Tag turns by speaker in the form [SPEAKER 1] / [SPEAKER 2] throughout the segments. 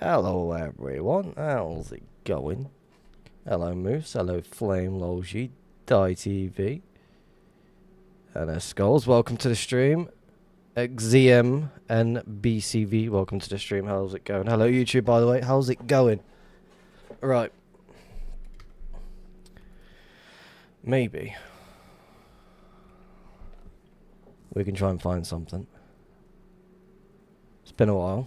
[SPEAKER 1] Hello everyone, how's it going? Hello Moose, hello Flame Logi, Die TV, and Skulls, welcome to the stream. XZM and BCV, welcome to the stream, how's it going? Hello YouTube, by the way, how's it going? Right. Maybe we can try and find something. It's been a while.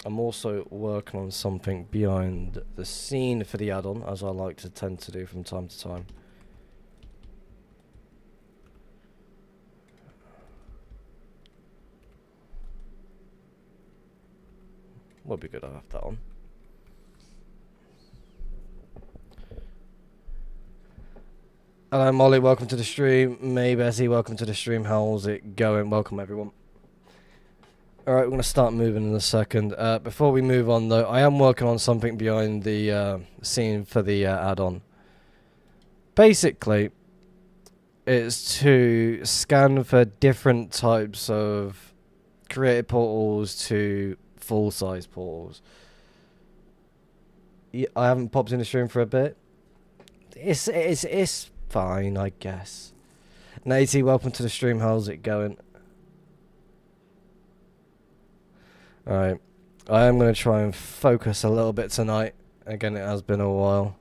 [SPEAKER 1] I'm also working on something behind the scene for the add-on, as I like to tend to do from time to time. Would be good to have that on. Hello Molly, welcome to the stream. May Bessie, welcome to the stream. How's it going? Welcome everyone. Alright, we're going to start moving in a second. Before we move on though, I am working on something behind the scene for the add-on. Basically, it's to scan for different types of created portals to full-size portals. I haven't popped in the stream for a bit. It's fine, I guess. Natey, welcome to the stream. How's it going? Alright. I am going to try and focus a little bit tonight. Again, it has been a while.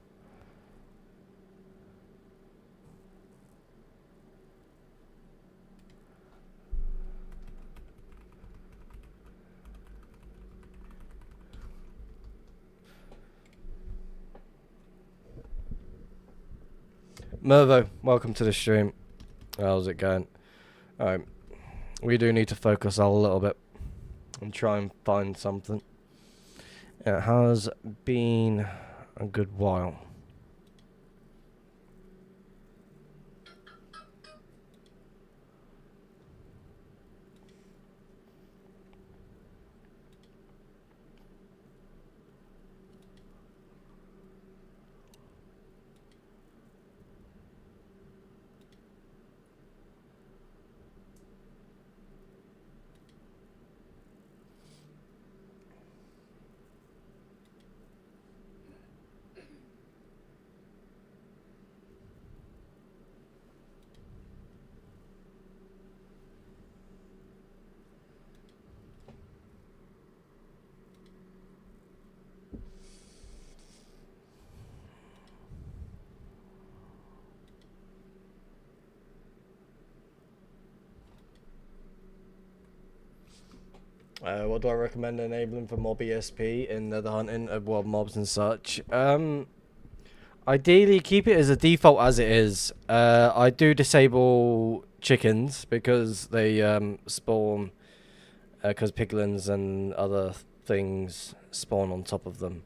[SPEAKER 1] Mervo, welcome to the stream. How's it going? Alright. We do need to focus a little bit and try and find something. It has been a good while. What do I recommend enabling for mob ESP in the hunting of wild mobs and such? Ideally, keep it as a default as it is. I do disable chickens because they spawn, because piglins and other things spawn on top of them.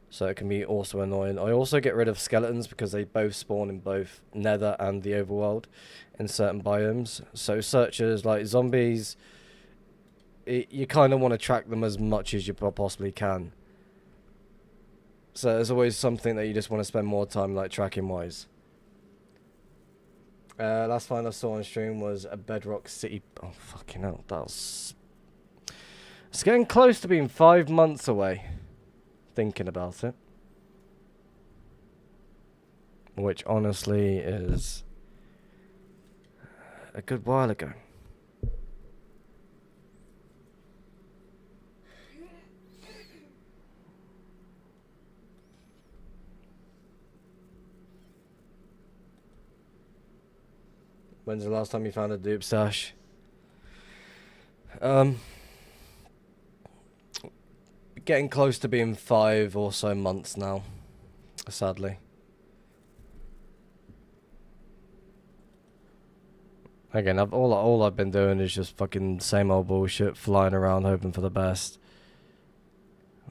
[SPEAKER 1] So it can be also annoying. I also get rid of skeletons because they both spawn in both Nether and the Overworld in certain biomes. So searchers like zombies, you kind of want to track them as much as you possibly can. So there's always something that you just want to spend more time like tracking wise. Last find I saw on stream was a Bedrock City. Oh fucking hell, it's getting close to being 5 months away. Thinking about it, which honestly is a good while ago. When's the last time you found a dupe stash? Getting close to being 5 or so months now, sadly. Again, all I've been doing is just fucking same old bullshit, flying around hoping for the best.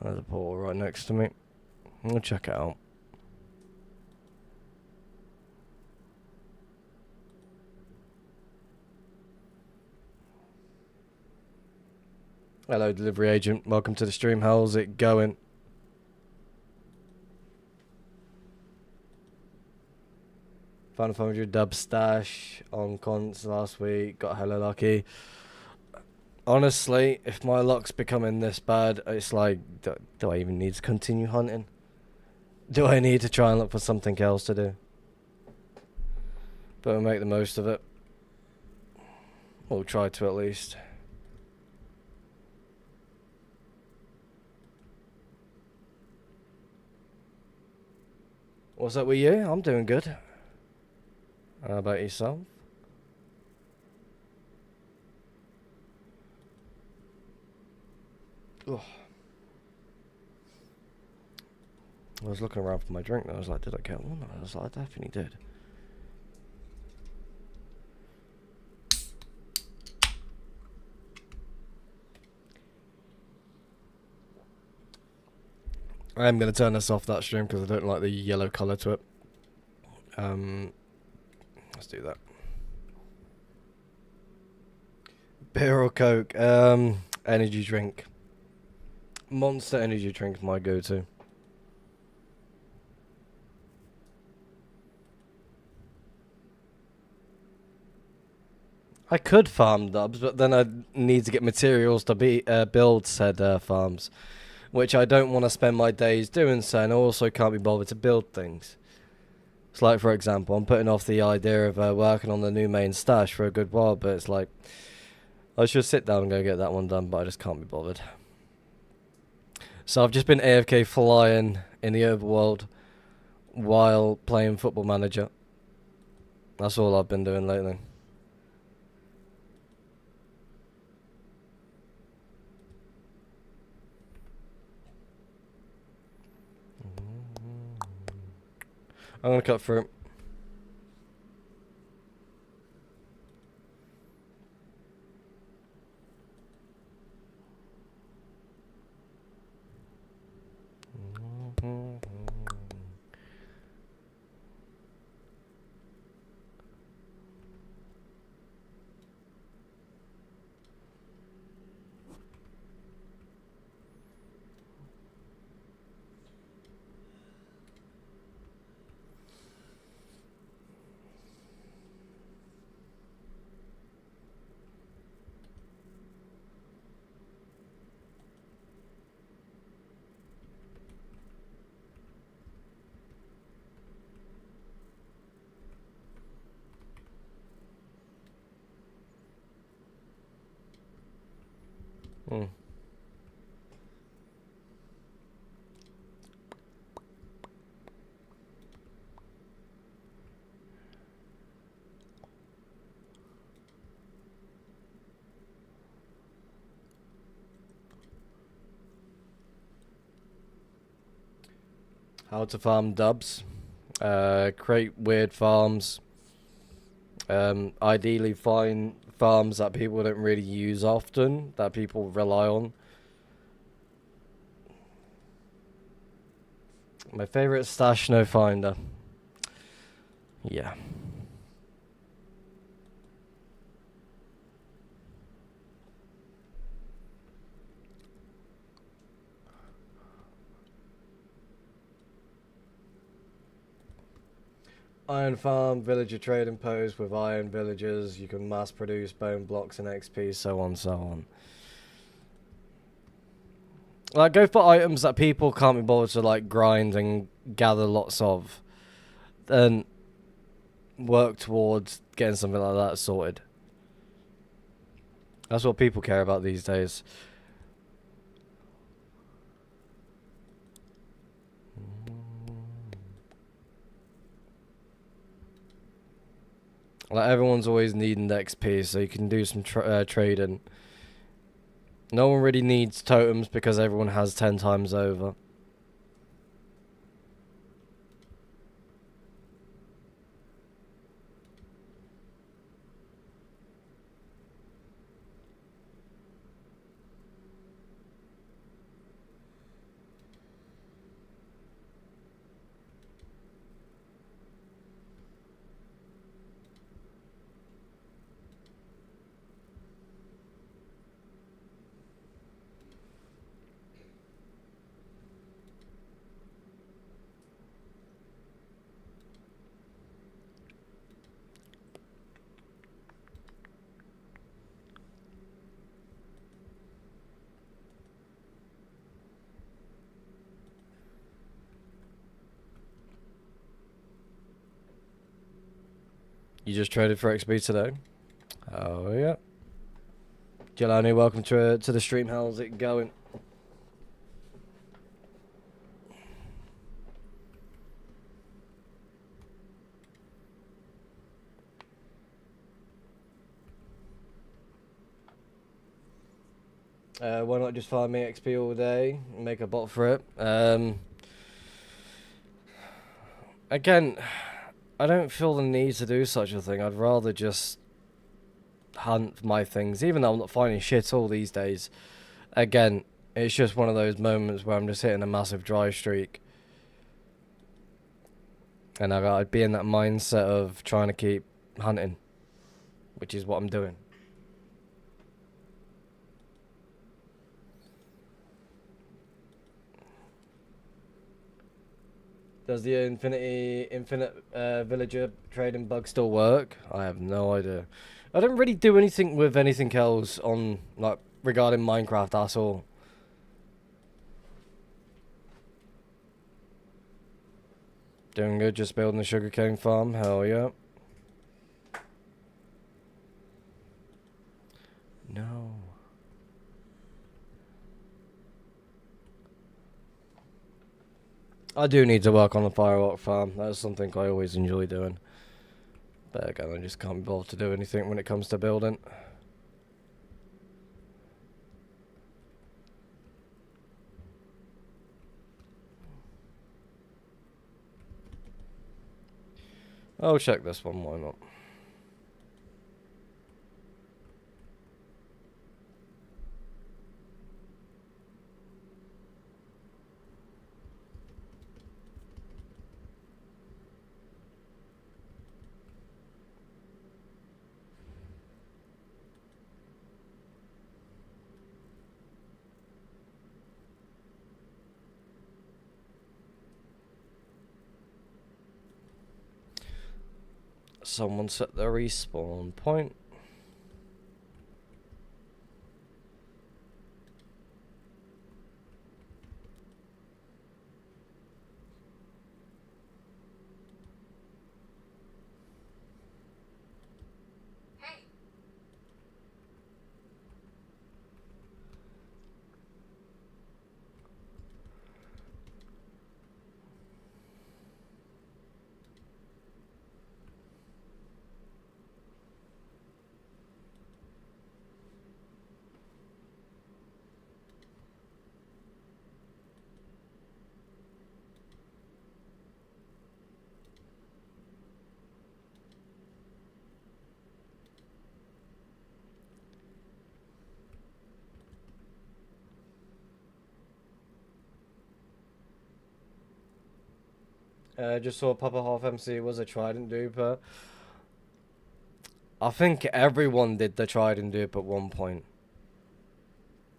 [SPEAKER 1] There's a portal right next to me. We'll check it out. Hello, delivery agent. Welcome to the stream. How's it going? Final 500 dub stash on cons last week. Got hella lucky. Honestly, if my luck's becoming this bad, it's like, do I even need to continue hunting? Do I need to try and look for something else to do? But we'll make the most of it. We'll try to at least. What's up with you? I'm doing good. How about yourself? Ugh. I was looking around for my drink and I was like, did I get one? I was like, I definitely did. I am going to turn this off, that stream, because I don't like the yellow colour to it. Let's do that. Beer or Coke? Energy drink. Monster energy drink is my go-to. I could farm dubs, but then I'd need to get materials to build said farms, which I don't want to spend my days doing so, and I also can't be bothered to build things. It's like, for example, I'm putting off the idea of working on the new main stash for a good while, but it's like, I should sit down and go get that one done, but I just can't be bothered. So I've just been AFK flying in the overworld while playing Football Manager. That's all I've been doing lately. I'm going to cut through. How to farm dubs. Create weird farms. Ideally find farms that people don't really use often, that people rely on. My favorite stash, no finder. Yeah. Iron farm, villager trading post with iron villagers. You can mass produce bone blocks and XP, so on, so on. Like, go for items that people can't be bothered to, like, grind and gather lots of. Then work towards getting something like that sorted. That's what people care about these days. Like, everyone's always needing the XP, so you can do some trading. No one really needs totems because everyone has 10 times over. You just traded for XP today? Oh, yeah. Jelani, welcome to the stream. How's it going? Why not just farm me XP all day and make a bot for it? Again, I don't feel the need to do such a thing. I'd rather just hunt my things, even though I'm not finding shit all these days. Again, it's just one of those moments where I'm just hitting a massive dry streak. And I'd be in that mindset of trying to keep hunting, which is what I'm doing. Does the infinite villager trading bug still work? I have no idea. I don't really do anything with anything else on, like, regarding Minecraft at all. Doing good, just building the sugarcane farm, hell yeah. No. I do need to work on the firework farm. That's something I always enjoy doing. But again, I just can't be bothered to do anything when it comes to building. I'll check this one, why not? Someone set the respawn point. Just saw Papa Half MC was a Trident duper. I think everyone did the Trident dupe at one point.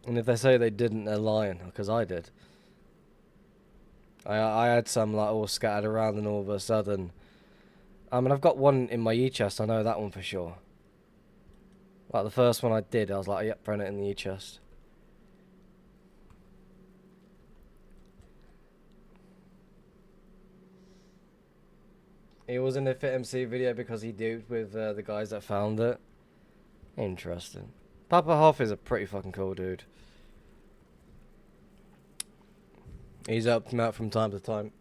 [SPEAKER 1] And if they say they didn't, they're lying, because I did. I had some like all scattered around and all of a sudden. I mean, I've got one in my E-chest, I know that one for sure. Like the first one I did, I was like, yep, throwing it in the E-chest. He was in the Fit MC video because he duped with the guys that found it. Interesting. Papa Hoff is a pretty fucking cool dude. He's helped him out from time to time.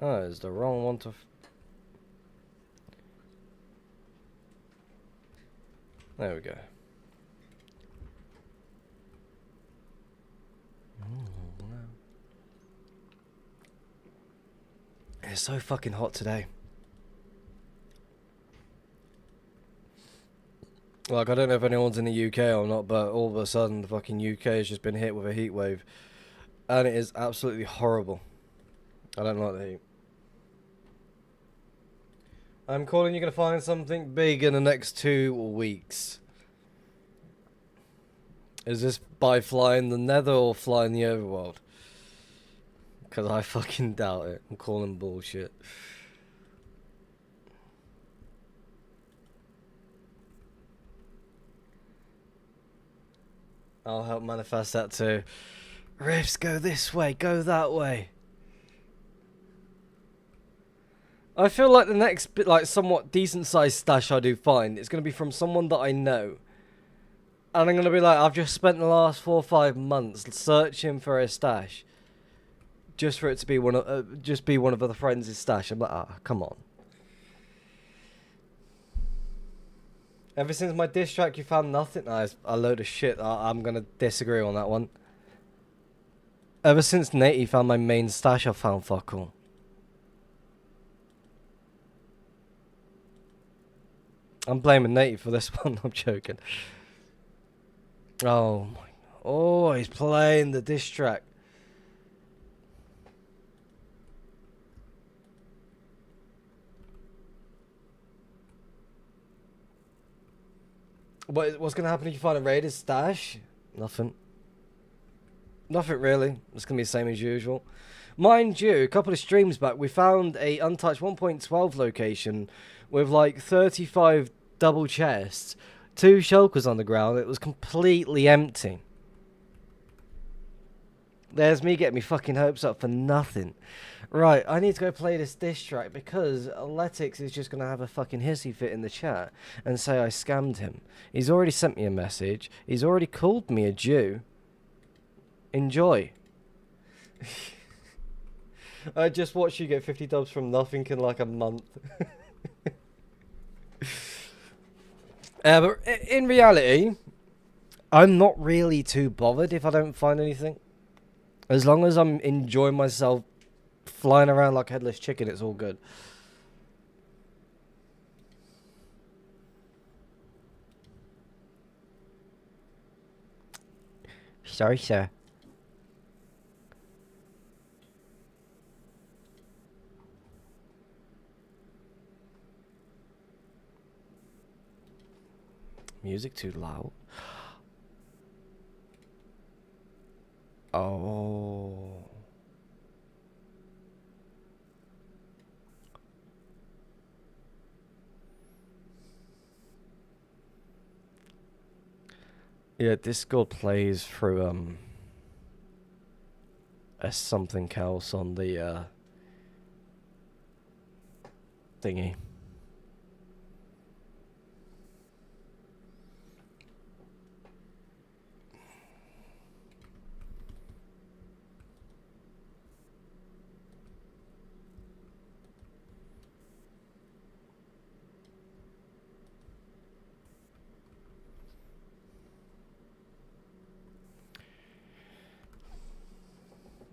[SPEAKER 1] Oh, it's the wrong one to... There we go. It's so fucking hot today. Like, I don't know if anyone's in the UK or not, but all of a sudden the fucking UK has just been hit with a heat wave. And it is absolutely horrible. I don't like the heat. I'm calling you're going to find something big in the next 2 weeks. Is this by flying the nether or flying the overworld? Because I fucking doubt it. I'm calling bullshit. I'll help manifest that too. Rifts, go this way, go that way. I feel like the next bit, like somewhat decent sized stash I do find, it's going to be from someone that I know. And I'm going to be like, I've just spent the last 4 or 5 months searching for a stash. Just for it to be one of other friends' stash. I'm like, come on. Ever since my diss track, you found nothing? No, it's a load of shit. I'm going to disagree on that one. Ever since Natey found my main stash, I've found fuck all. I'm blaming Natey for this one. I'm joking. Oh my. Oh, he's playing the diss track. What's going to happen if you find a Raiders stash? Nothing. Nothing really. It's going to be the same as usual. Mind you, a couple of streams back, we found a untouched 1.12 location with like 35 double chests, 2 shulkers on the ground. It was completely empty. There's me getting me fucking hopes up for nothing. Right, I need to go play this diss track because Athletics is just going to have a fucking hissy fit in the chat and say I scammed him. He's already sent me a message. He's already called me a Jew. Enjoy. I just watched you get 50 dubs from nothing in like a month. But in reality, I'm not really too bothered if I don't find anything. As long as I'm enjoying myself flying around like headless chicken, it's all good. Sorry, sir. Music too loud. Oh. Yeah, Discord plays through a something else on the thingy.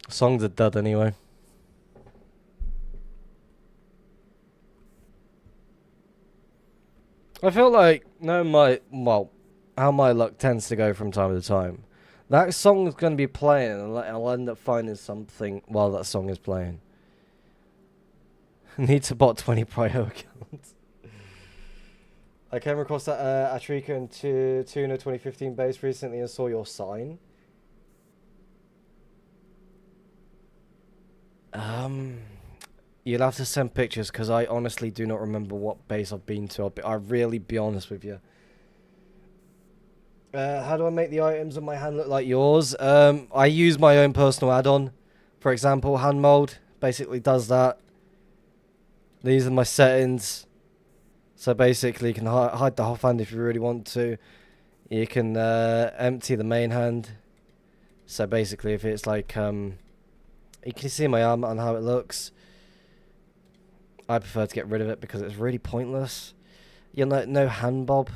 [SPEAKER 1] Songs are dud anyway. I feel like how my luck tends to go from time to time. That song's going to be playing and I'll end up finding something while that song is playing. Need to bot 20 Prio accounts. I came across that Atrika and Tuna 2015 base recently and saw your sign. You'll have to send pictures because I honestly do not remember what base I've been to. I'll really be honest with you. How do I make the items on my hand look like yours? I use my own personal add-on. For example, hand mold basically does that. These are my settings. So basically you can hide the half hand if you really want to. You can empty the main hand. So basically if it's like you can see my arm and how it looks. I prefer to get rid of it because it's really pointless. You know, no hand bob.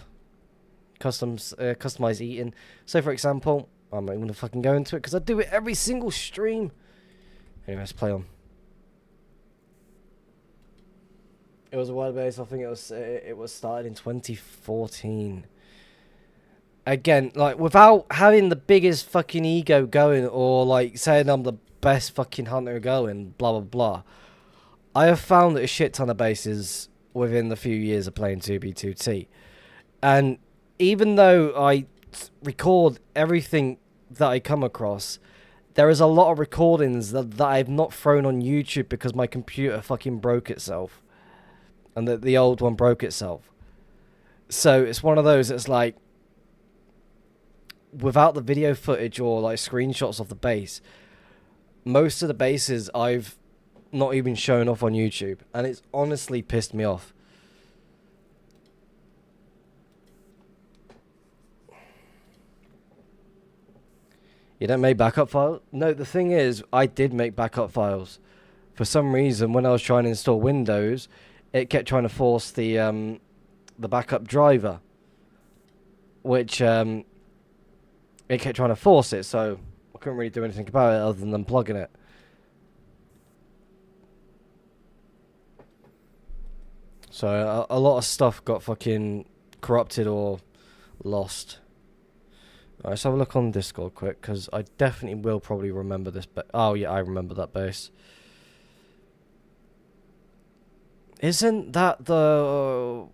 [SPEAKER 1] Customized eating. So for example, I'm not even gonna fucking go into it because I do it every single stream. Anyway, let's play on. It was a while base. I think it was started in 2014. Again, like without having the biggest fucking ego going or like saying I'm the best fucking hunter going, blah blah blah. I have found a shit ton of bases within the few years of playing 2B2T. And even though I record everything that I come across, There is a lot of recordings that I've not thrown on YouTube because my computer fucking broke itself. And the old one broke itself. So it's one of those, it's like, without the video footage or like screenshots of the bass, most of the basses I've not even shown off on YouTube. And it's honestly pissed me off. You don't make backup files? No, the thing is, I did make backup files. For some reason, when I was trying to install Windows, it kept trying to force the backup driver, which it kept trying to force it, so I couldn't really do anything about it other than unplugging it. So a lot of stuff got fucking corrupted or lost. Alright, let's have a look on Discord quick, because I definitely will probably remember this. Oh yeah, I remember that bass. Isn't that the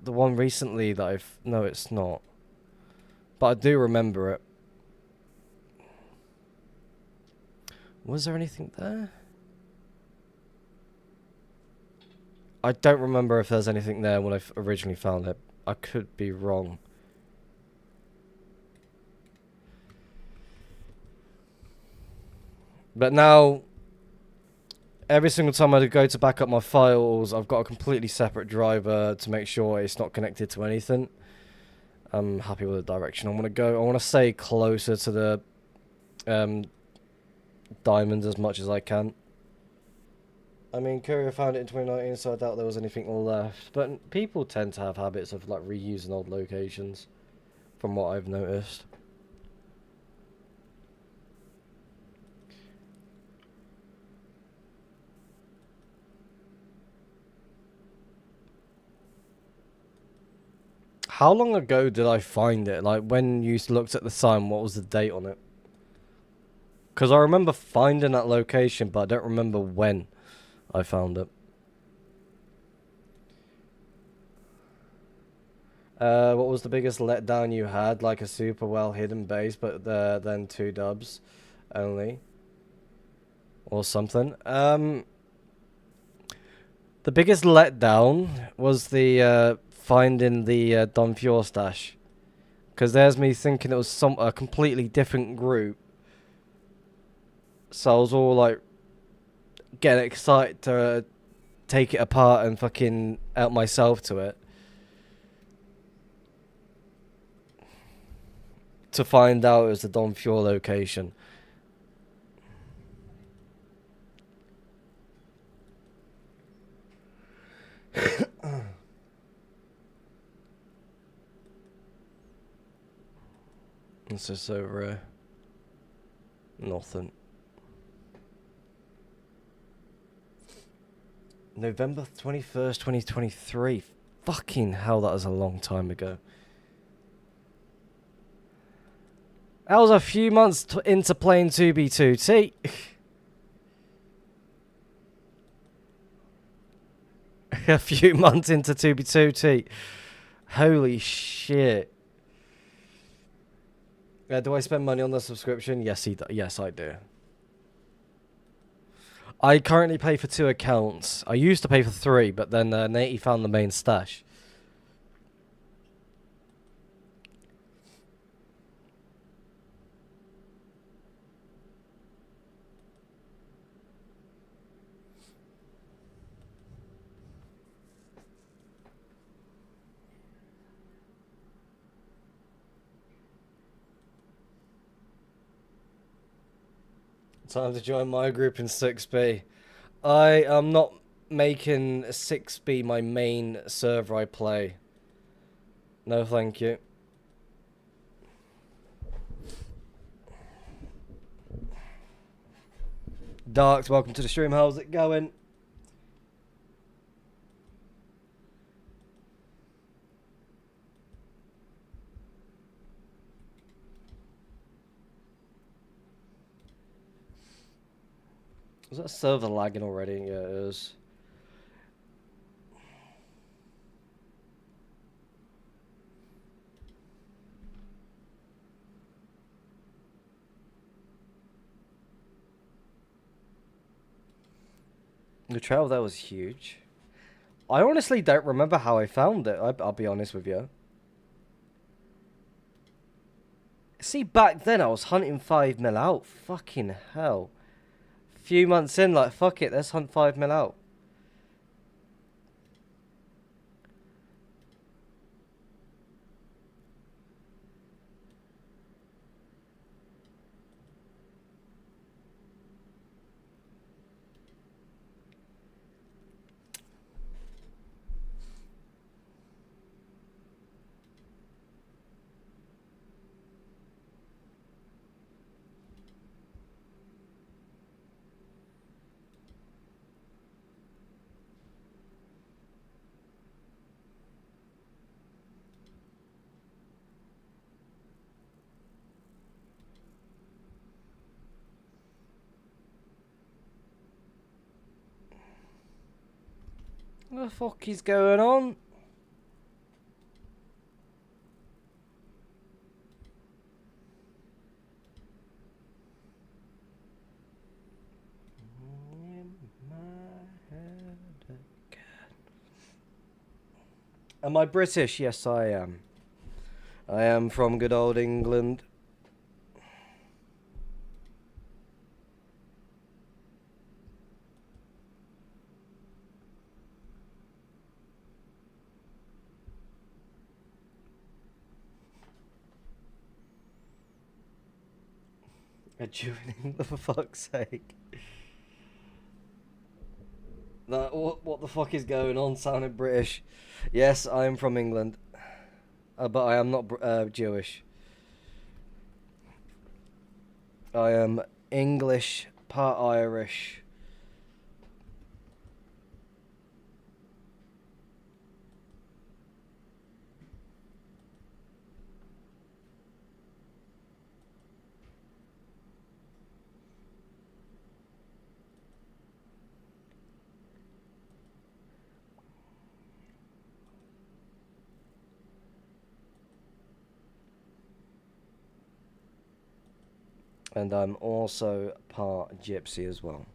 [SPEAKER 1] one recently that I've... No, it's not. But I do remember it. Was there anything there? I don't remember if there's anything there when I originally found it. I could be wrong. But now, every single time I go to back up my files, I've got a completely separate driver to make sure it's not connected to anything. I'm happy with the direction I want to go. I want to stay closer to the diamonds as much as I can. I mean, Courier found it in 2019, so I doubt there was anything left. But people tend to have habits of like reusing old locations, from what I've noticed. How long ago did I find it? Like, when you looked at the sign, what was the date on it? Because I remember finding that location, but I don't remember when I found it. What was the biggest letdown you had? Like a super well hidden base, but then 2 dubs only. Or something. The biggest letdown was the finding the Don Fior stash. Because there's me thinking it was a completely different group. So I was all like getting excited to take it apart and fucking out myself to it. To find out it was the Don Fior location. It's just so rare. Nothing. November 21st, 2023. Fucking hell, that was a long time ago. That was a few months into playing 2B2T. A few months into 2B2T. Holy shit. Do I spend money on the subscription? Yes, yes, I do. I currently pay for 2 accounts. I used to pay for 3, but then Nate found the main stash. Time to join my group in 6B. I am not making 6B my main server I play. No, thank you. Darks, welcome to the stream. How's it going? Is that server lagging already? Yeah, it is. The trail there was huge. I honestly don't remember how I found it. I'll be honest with you. See, back then I was hunting 5 mil out. Fucking hell. Few months in, like, fuck it, let's hunt 5 mil out. What the fuck is going on? Am I British? Yes, I am. I am from good old England. A Jew in England, for fuck's sake. What the fuck is going on? Sounding British. Yes, I am from England. But I am not Jewish. I am English, part Irish. And I'm also part Gypsy as well.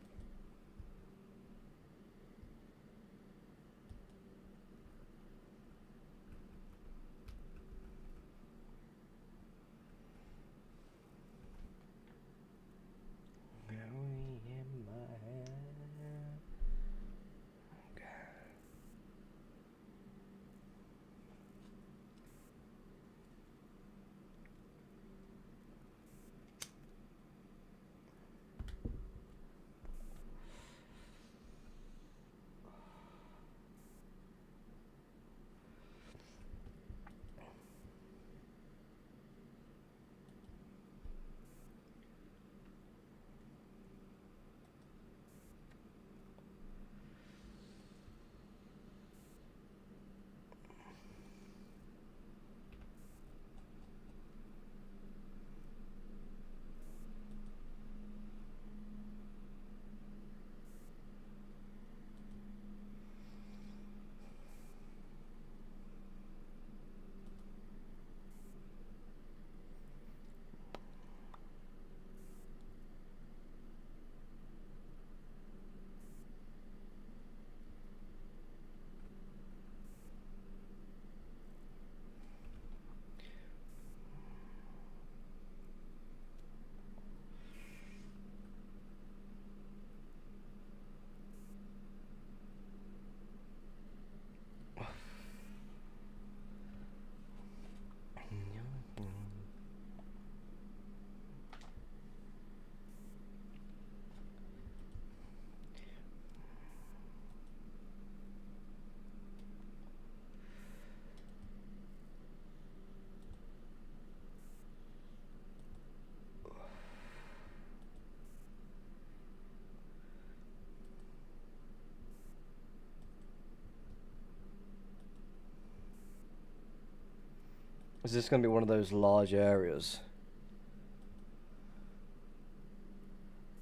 [SPEAKER 1] Is this going to be one of those large areas?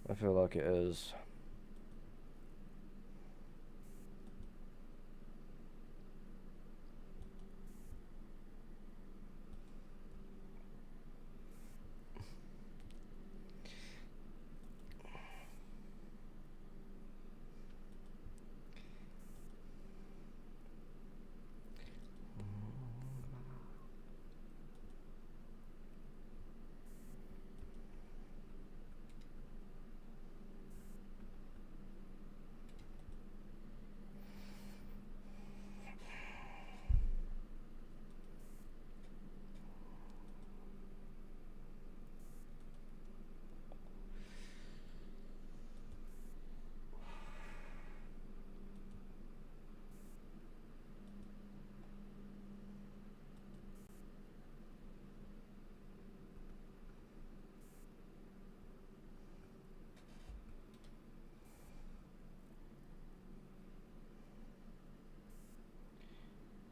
[SPEAKER 1] I feel like it is.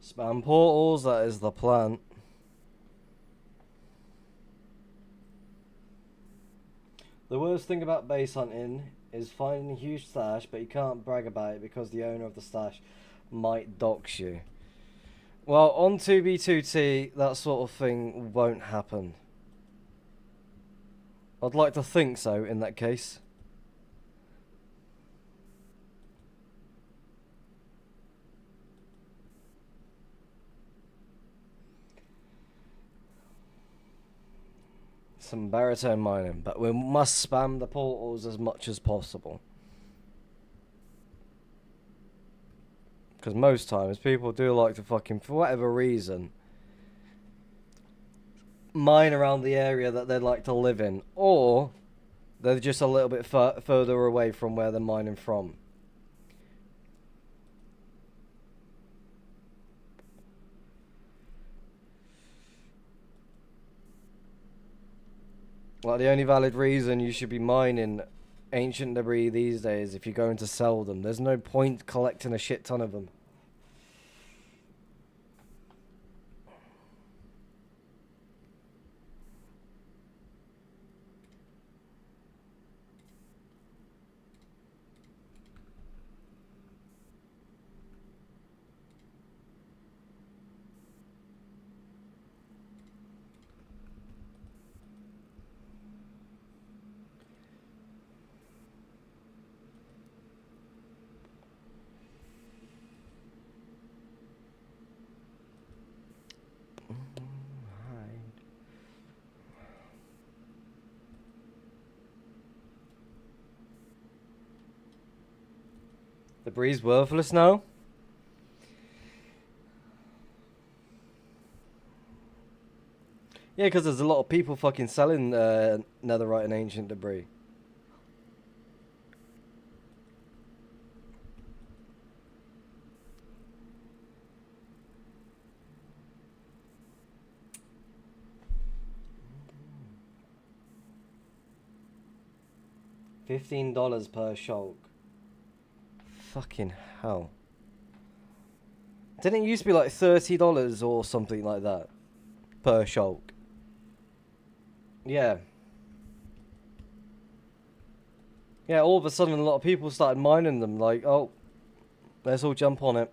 [SPEAKER 1] Spam portals, that is the plan. The worst thing about base hunting is finding a huge stash, but you can't brag about it because the owner of the stash might dox you. Well, on 2B2T, that sort of thing won't happen. I'd like to think so in that case. Some baritone mining, but we must spam the portals as much as possible. Because most times people do like to fucking, for whatever reason, mine around the area that they'd like to live in, or they're just a little bit further away from where they're mining from. Like, the only valid reason you should be mining ancient debris these days if you're going to sell them. There's no point collecting a shit ton of them. The breeze worthless now? Yeah, because there's a lot of people fucking selling netherite and ancient debris. $15 per shulk. Fucking hell. Didn't it used to be like $30 or something like that per shulk? Yeah. Yeah, all of a sudden a lot of people started mining them, like, oh, let's all jump on it.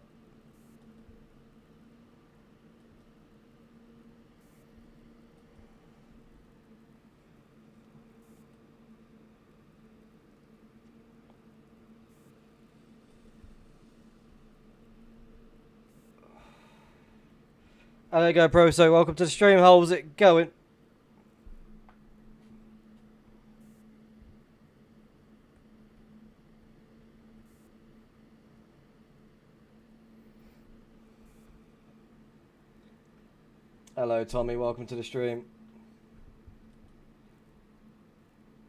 [SPEAKER 1] There you go, bro. So welcome to the stream. How's it going? Hello, Tommy. Welcome to the stream.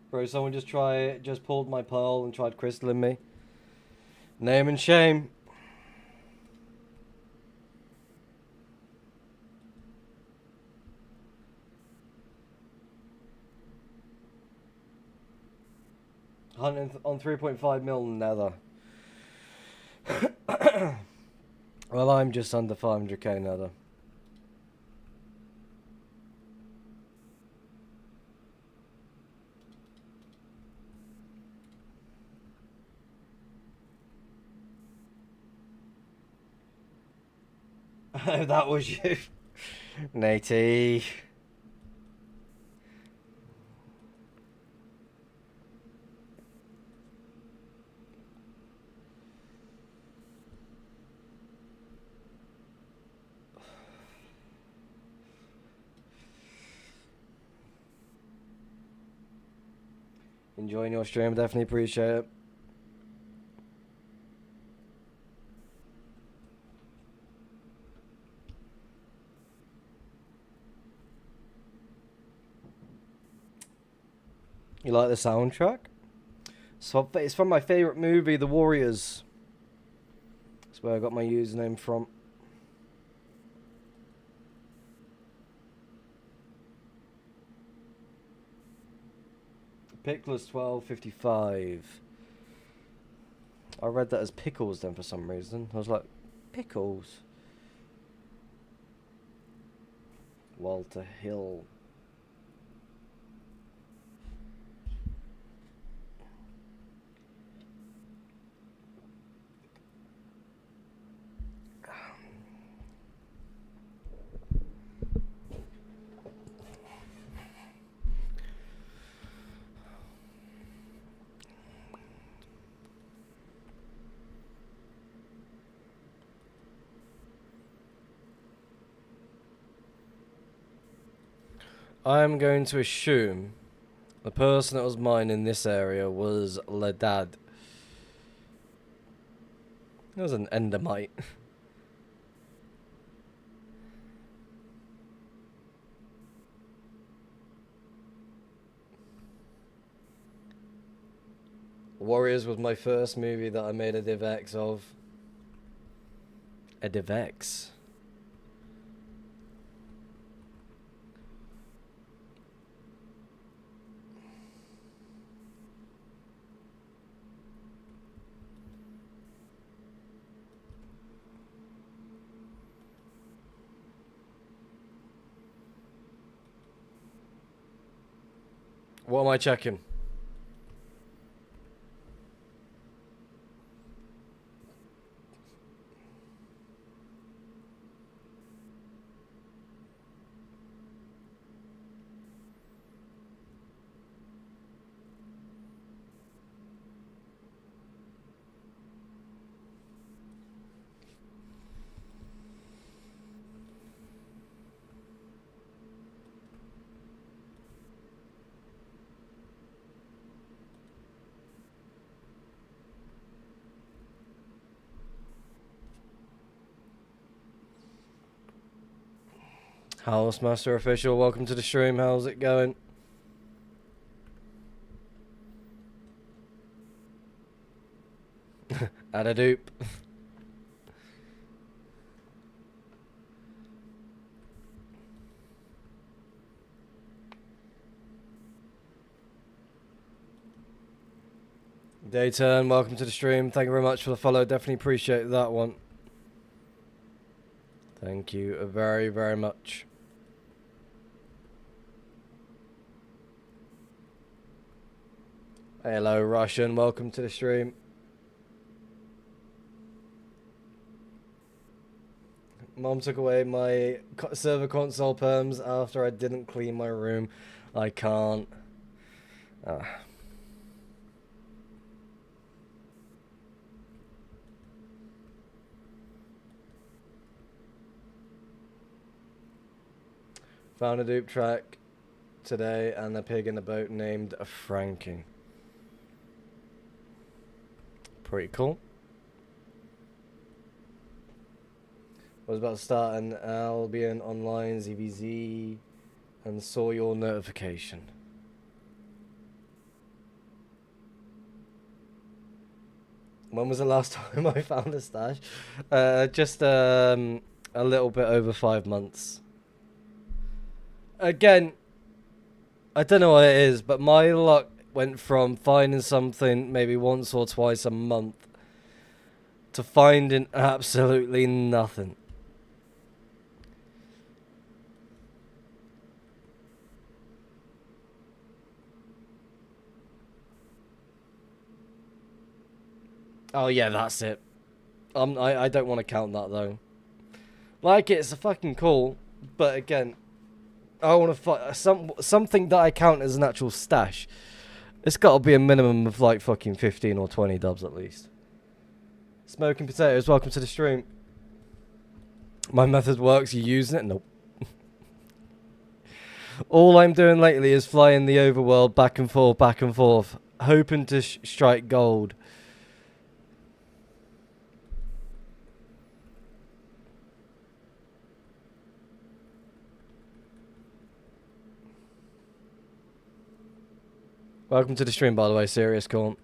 [SPEAKER 1] Bro, someone just pulled my pearl and tried crystalling me. Name and shame. Hunting on 3.5 mil nether. Well, I'm just under 500k nether. That was you, Natey. Enjoying your stream, definitely appreciate it. You like the soundtrack? So it's from my favorite movie, The Warriors. That's where I got my username from. Pickles 1255. I read that as pickles then for some reason. I was like, pickles? Walter Hill. I'm going to assume the person that was mining this area was Ladad. It was an endermite. Warriors was my first movie that I made a DivX of. A DivX. What am I checking? Housemaster Official, welcome to the stream. How's it going? Add a dupe. Dayturn, welcome to the stream. Thank you very much for the follow. Definitely appreciate that one. Thank you very, very much. Hello, Russian. Welcome to the stream. Mom took away my server console perms after I didn't clean my room. I can't. Found a dupe track today and a pig in a boat named Frankie. Pretty cool. Was about to start an Albion Online ZVZ and saw your notification. When was the last time I found a stash? Just a little bit over 5 months. Again, I don't know what it is, but my luck went from finding something maybe once or twice a month to finding absolutely nothing. Oh yeah, that's it. I don't want to count that though. Like it's a fucking cool, but again, I want to something that I count as an actual stash. It's got to be a minimum of like fucking 15 or 20 dubs at least. Smoking potatoes, welcome to the stream. My method works. You using it? Nope. All I'm doing lately is flying the overworld back and forth, hoping to strike gold. Welcome to the stream, by the way, Serious Corn.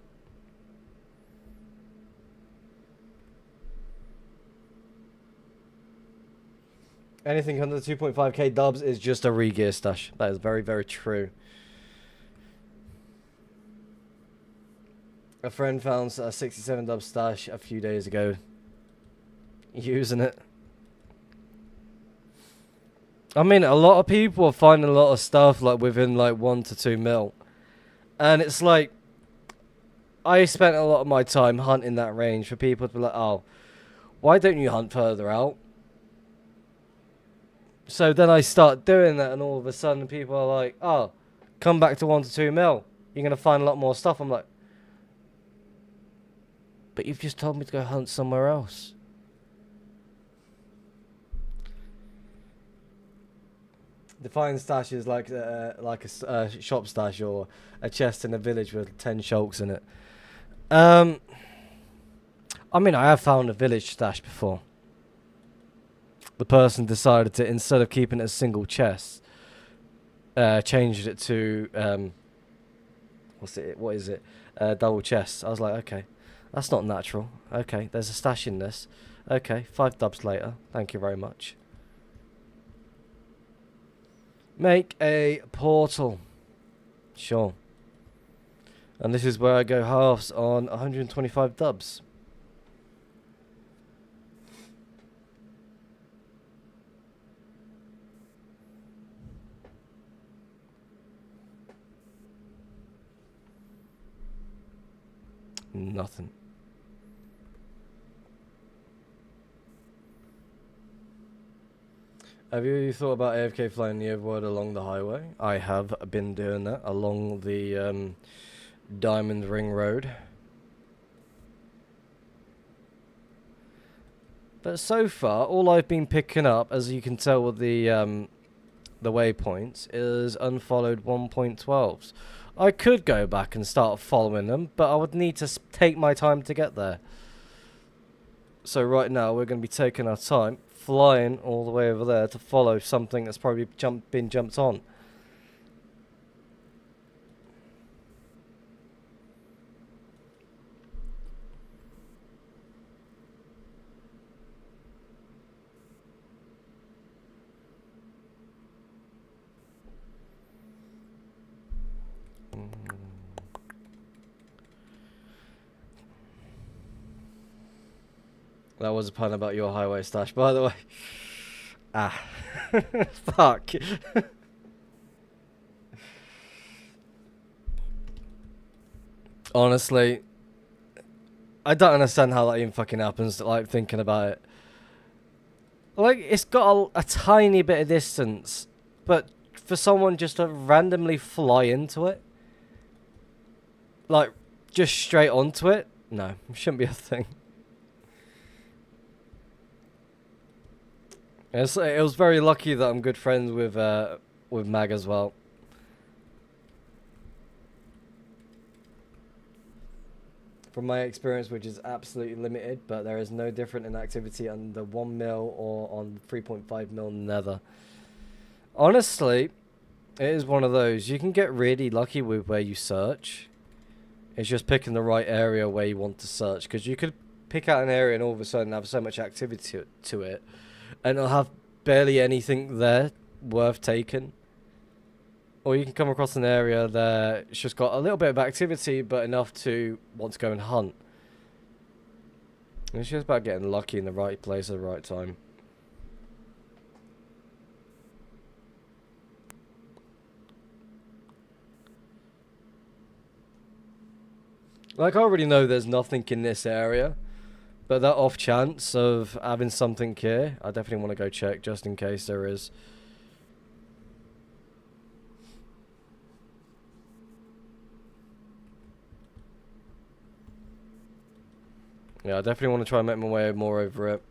[SPEAKER 1] Anything under 2.5k dubs is just a re-gear stash. That is very, very true. A friend found a 67 dub stash a few days ago. Using it. I mean, a lot of people are finding a lot of stuff like within like 1 to 2 mil, and it's like I spent a lot of my time hunting that range for people to be like, oh, why don't you hunt further out? So then I start doing that, and all of a sudden people are like, oh, come back to 1 to 2 mil. You're gonna find a lot more stuff. I'm like, but you've just told me to go hunt somewhere else. Define stash is like a shop stash or a chest in a village with 10 shulks in it. I mean, I have found a village stash before. The person decided to, instead of keeping it a single chest, changed it to what is it? Double chest. I was like, okay, that's not natural. Okay, there's a stash in this. Okay, 5 dubs later. Thank you very much. Make a portal. Sure. And this is where I go halves on 125 dubs. Nothing. Have you thought about AFK flying the overworld along the highway? I have been doing that along the Diamond Ring Road. But so far, all I've been picking up, as you can tell with the waypoints, is unfollowed 1.12s. I could go back and start following them, but I would need to take my time to get there. So right now, we're going to be taking our time, flying all the way over there to follow something that's probably been jumped on. That was a pun about your highway stash, by the way. Ah. Fuck. Honestly, I don't understand how that even fucking happens, like, thinking about it. Like, it's got a tiny bit of distance, but for someone just to randomly fly into it, like, just straight onto it, no, it shouldn't be a thing. It was very lucky that I'm good friends with Mag as well. From my experience, which is absolutely limited, but there is no different in activity under 1 mil or on 3.5 mil nether. Honestly, it is one of those. You can get really lucky with where you search. It's just picking the right area where you want to search, because you could pick out an area and all of a sudden have so much activity to it, and it'll have barely anything there worth taking. Or you can come across an area that it's just got a little bit of activity, but enough to want to go and hunt. It's just about getting lucky in the right place at the right time. Like, I already know there's nothing in this area, but that off chance of having something here, I definitely want to go check just in case there is. Yeah, I definitely want to try and make my way more over it.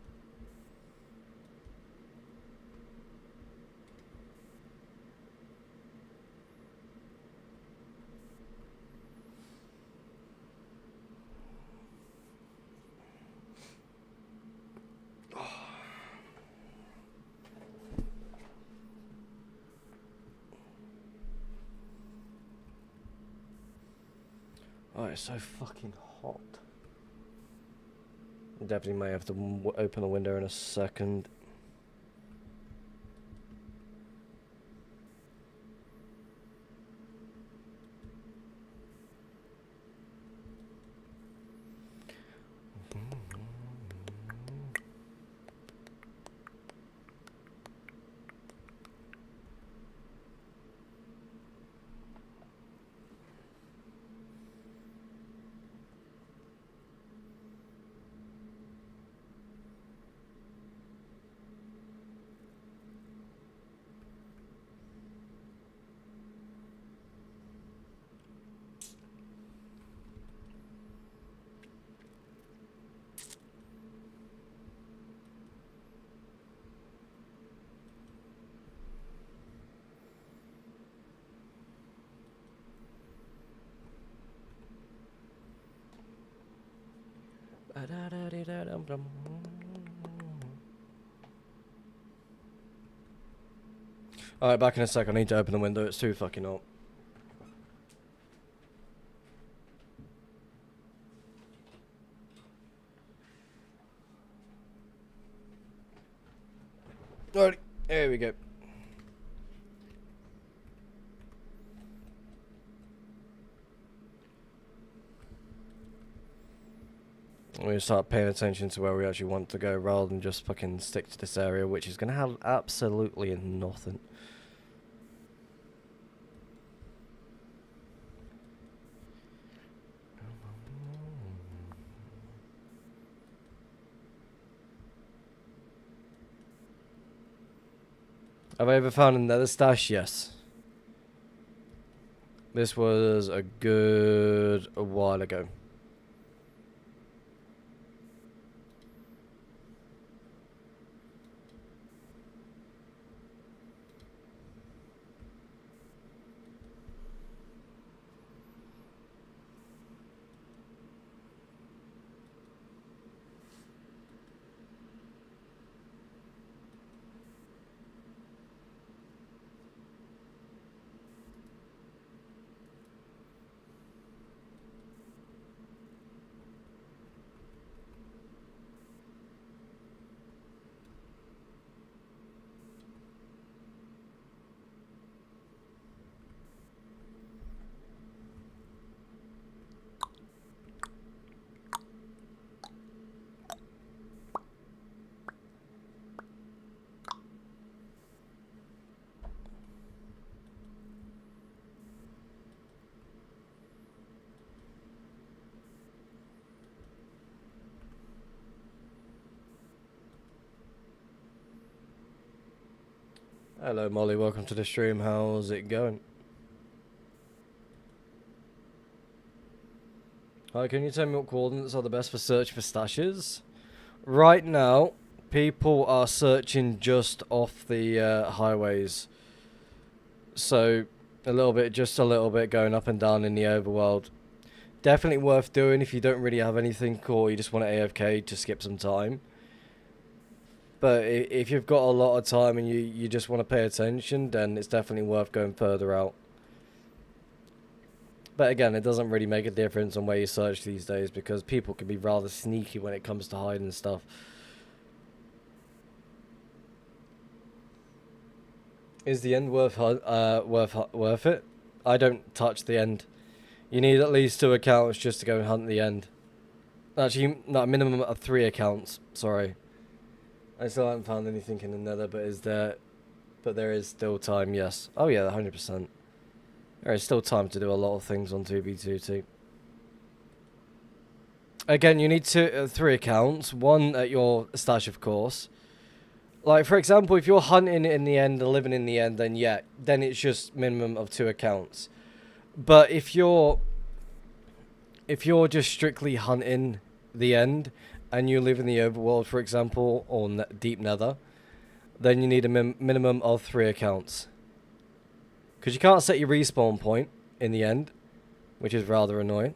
[SPEAKER 1] Oh, it's so fucking hot. Definitely may have to open the window in a second. Alright, back in a sec. I need to open the window. It's too fucking hot. Alright, here we go. We start paying attention to where we actually want to go rather than just fucking stick to this area, which is going to have absolutely nothing. Have I ever found another stash? Yes. This was a while ago. Hello Molly, welcome to the stream. How's it going? Hi, can you tell me what coordinates are the best for search for stashes? Right now, people are searching just off the highways. So, just a little bit going up and down in the overworld. Definitely worth doing if you don't really have anything or you just want to AFK to skip some time. But if you've got a lot of time and you just want to pay attention, then it's definitely worth going further out. But again, it doesn't really make a difference on where you search these days because people can be rather sneaky when it comes to hiding stuff. Is the end worth it? I don't touch the end. You need at least 2 accounts just to go and hunt the end. Actually, no, a minimum of 3 accounts. Sorry. I still haven't found anything in the nether, but there is still time, yes. Oh yeah, 100%. There is still time to do a lot of things on 2B22. Again, you need 3 accounts. 1 at your stash, of course. Like, for example, if you're hunting in the end and living in the end, then yeah, then it's just minimum of 2 accounts. But if you're just strictly hunting the end, and you live in the overworld, for example, or deep nether, then you need a minimum of 3 accounts. Because you can't set your respawn point in the end, which is rather annoying.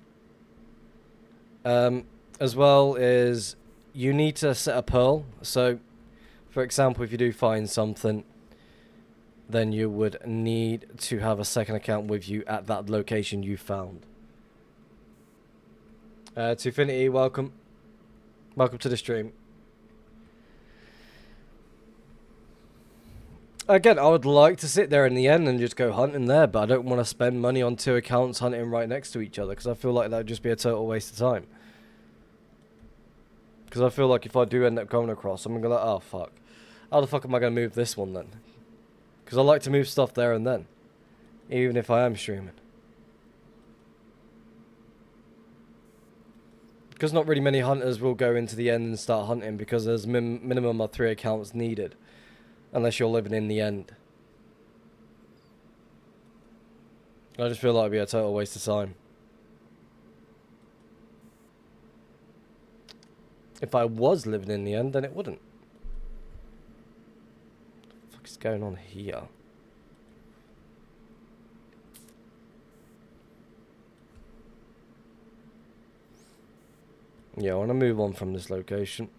[SPEAKER 1] As well as you need to set a pearl. So, for example, if you do find something, then you would need to have a 2nd account with you at that location you found. To Infinity, welcome. Welcome to the stream. Again, I would like to sit there in the end and just go hunting there, but I don't want to spend money on 2 accounts hunting right next to each other, because I feel like that would just be a total waste of time. Because I feel like if I do end up coming across, I'm going to go like, oh fuck. How the fuck am I going to move this one then? Because I like to move stuff there and then, even if I am streaming. Because not really many hunters will go into the end and start hunting because there's minimum of 3 accounts needed. Unless you're living in the end. I just feel like it'd be a total waste of time. If I was living in the end, then it wouldn't. What the fuck is going on here? Yeah, I want to move on from this location.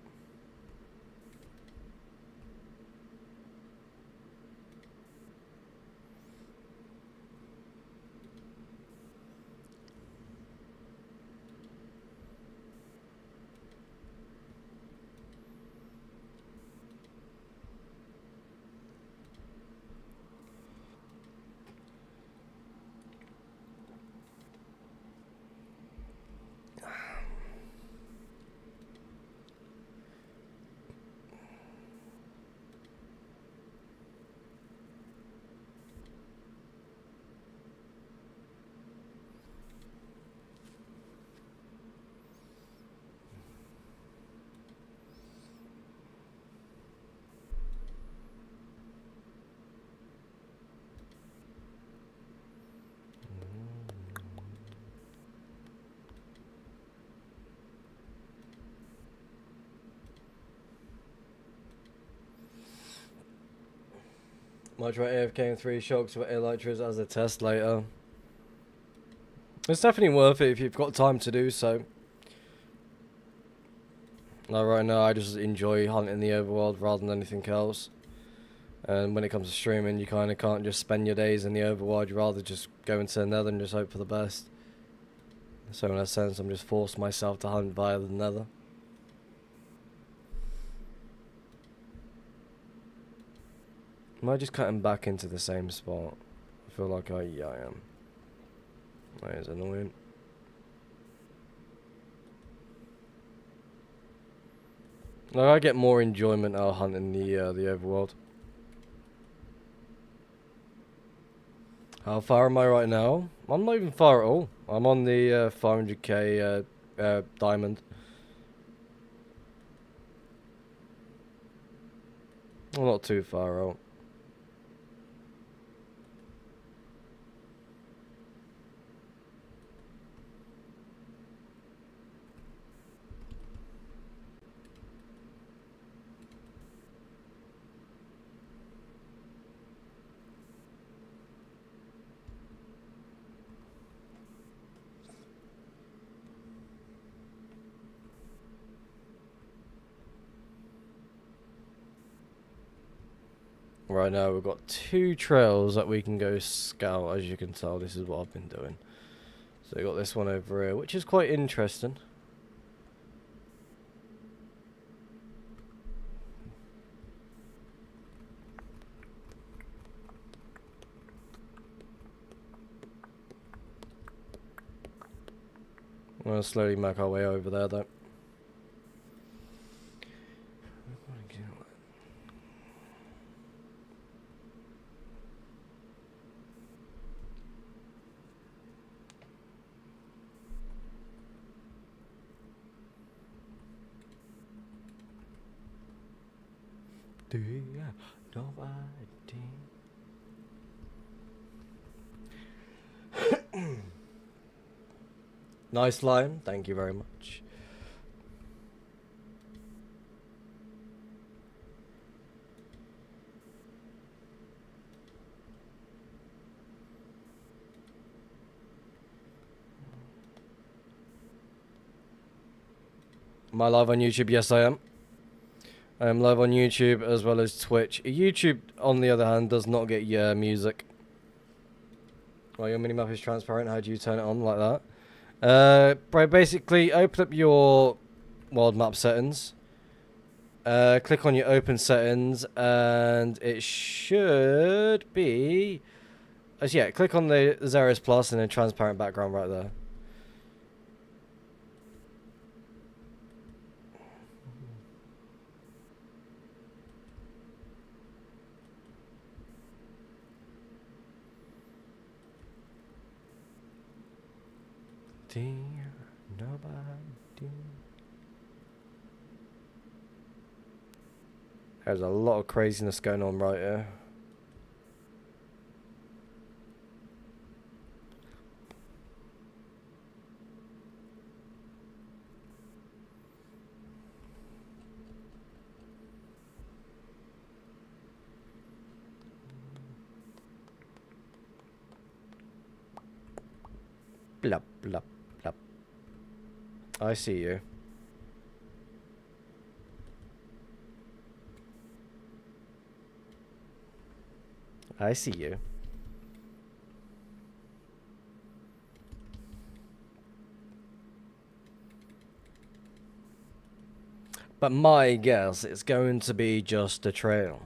[SPEAKER 1] Might try AFK and 3 shocks with Elytras as a test later. It's definitely worth it if you've got time to do so. Like right now, I just enjoy hunting the overworld rather than anything else. And when it comes to streaming, you kind of can't just spend your days in the overworld. You'd rather just go into the nether and just hope for the best. So in that sense, I'm just forced myself to hunt via the nether. Am I just cutting back into the same spot? I feel like I am. That is annoying. Like, I get more enjoyment out of hunting the overworld. How far am I right now? I'm not even far at all. I'm on the 500k diamond. I'm not too far out. Right now we've got 2 trails that we can go scout. As you can tell, this is what I've been doing. So we got this one over here, which is quite interesting. I'm gonna slowly make our way over there though. Do you know what I did? Nice line, thank you very much. Am I live on YouTube? Yes, I am. I am live on YouTube as well as Twitch. YouTube, on the other hand, does not get music. Well, your minimap is transparent. How do you turn it on like that? Basically, open up your world map settings. Click on your open settings, and it should be... yeah, click on the Xeris Plus and then transparent background right there. Dear nobody. There's a lot of craziness going on right here. Blup, blup, blup. I see you. I see you. But my guess, it's going to be just a trail.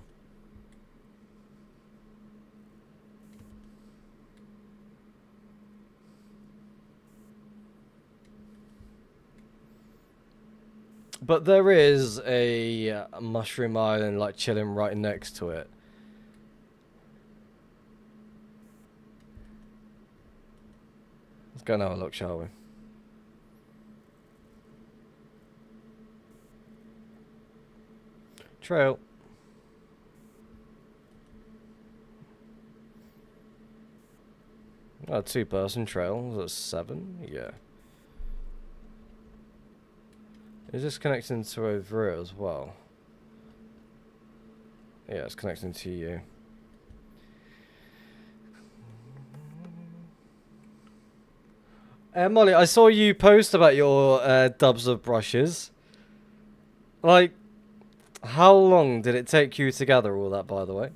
[SPEAKER 1] But there is a mushroom island like chilling right next to it. Let's go and have a look, shall we? Trail. Oh, two-person trail. That's 7. Yeah. Is this connecting to over here as well? Yeah, it's connecting to you. Molly, I saw you post about your dubs of brushes. Like, how long did it take you to gather all that, by the way?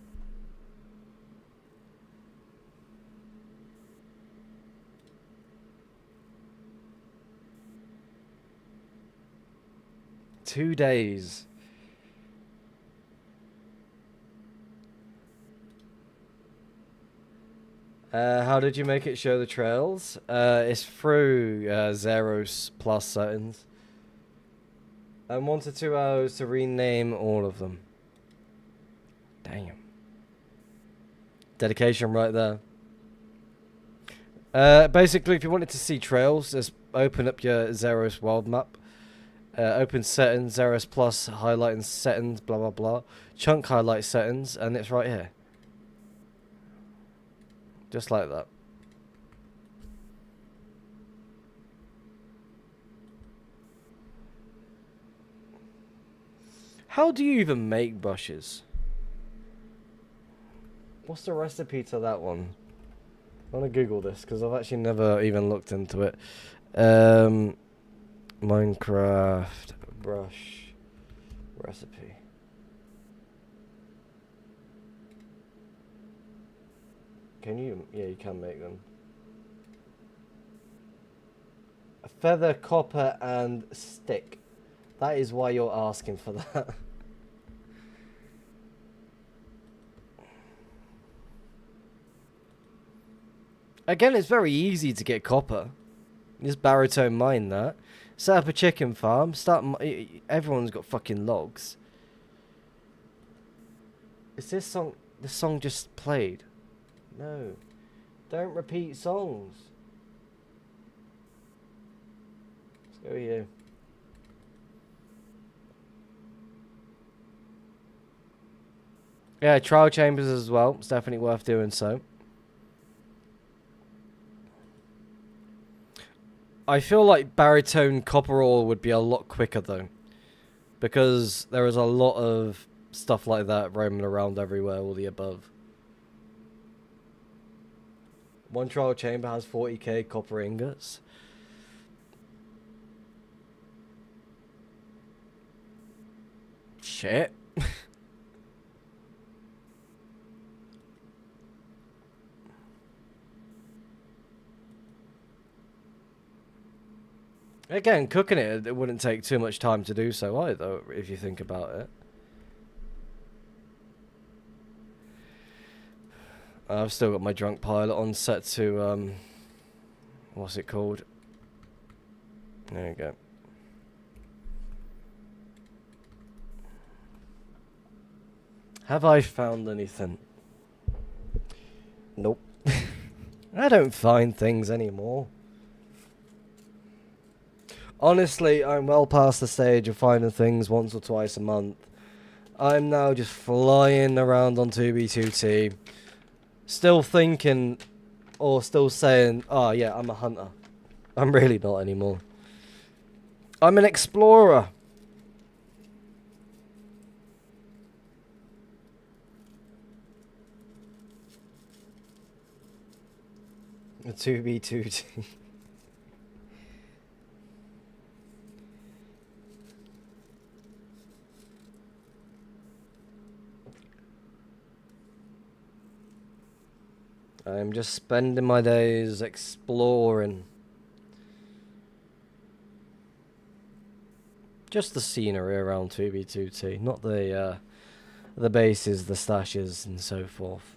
[SPEAKER 1] Two days. How did you make it show the trails? It's through Zeros plus settings. And 1 to 2 hours to rename all of them. Damn. Dedication right there. Basically, if you wanted to see trails, just open up your Zeros world map. Open settings, Zeros plus, highlight and settings, blah blah blah. Chunk highlight settings, and it's right here. Just like that. How do you even make brushes? What's the recipe to that one? I want to Google this because I've actually never even looked into it. Minecraft brush recipe. Can you? Yeah, you can make them. A feather, copper, and stick. That is why you're asking for that. Again, it's very easy to get copper. Just baritone mine that. Set up a chicken farm. Everyone's got fucking logs. Is this song? The song just played. No. Don't repeat songs. Let's go here. Yeah, trial chambers as well. It's definitely worth doing so. I feel like baritone copper ore would be a lot quicker though. Because there is a lot of stuff like that roaming around everywhere, all the above. One trial chamber has 40k copper ingots. Shit. Again, cooking it wouldn't take too much time to do so either, if you think about it. I've still got my drunk pilot on set to, what's it called? There you go. Have I found anything? Nope. I don't find things anymore. Honestly, I'm well past the stage of finding things once or twice a month. I'm now just flying around on 2B2T. Still thinking, or still saying, oh yeah, I'm a hunter. I'm really not anymore. I'm an explorer. A 2B2T. I'm just spending my days exploring. Just the scenery around 2B2T, not the bases, the stashes, and so forth.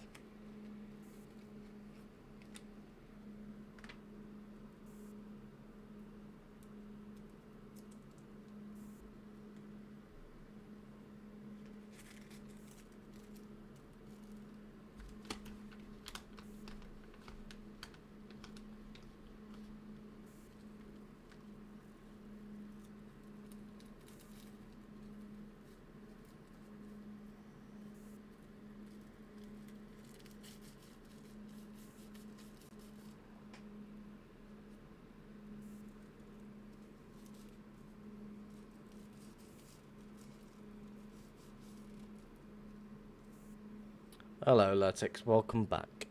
[SPEAKER 1] Hello, Latix. Welcome back.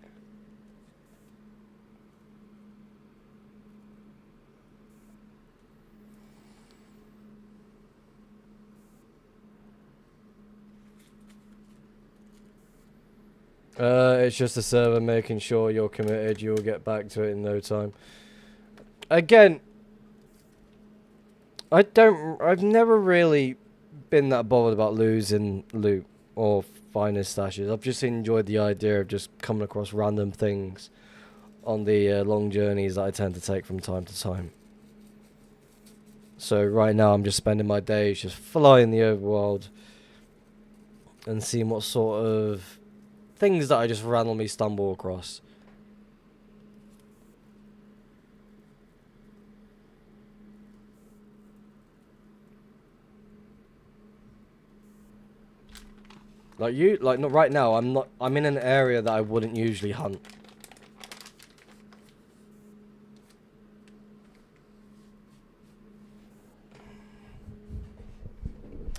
[SPEAKER 1] It's just a server making sure you're committed. You'll get back to it in no time. Again, I've never really been that bothered about losing loot or finding stashes. I've just enjoyed the idea of just coming across random things on the long journeys that I tend to take from time to time. So right now I'm just spending my days just flying the overworld and seeing what sort of things that I just randomly stumble across. Not right now, I'm in an area that I wouldn't usually hunt.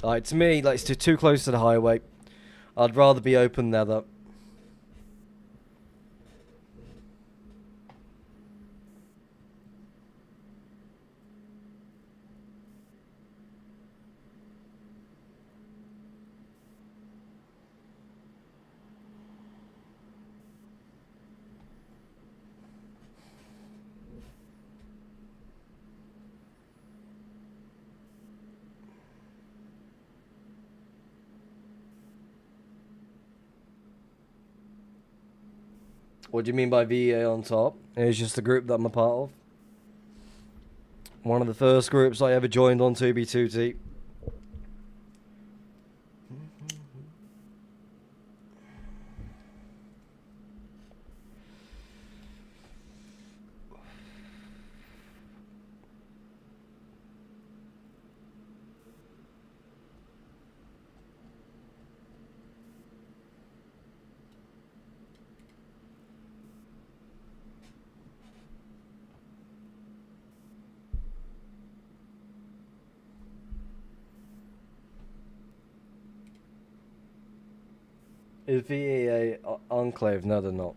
[SPEAKER 1] Like, to me, like, it's too close to the highway. I'd rather be open nether. What do you mean by VEA on top? It's just the group that I'm a part of. One of the first groups I ever joined on 2B2T. Is VEA Enclave? No, they're not.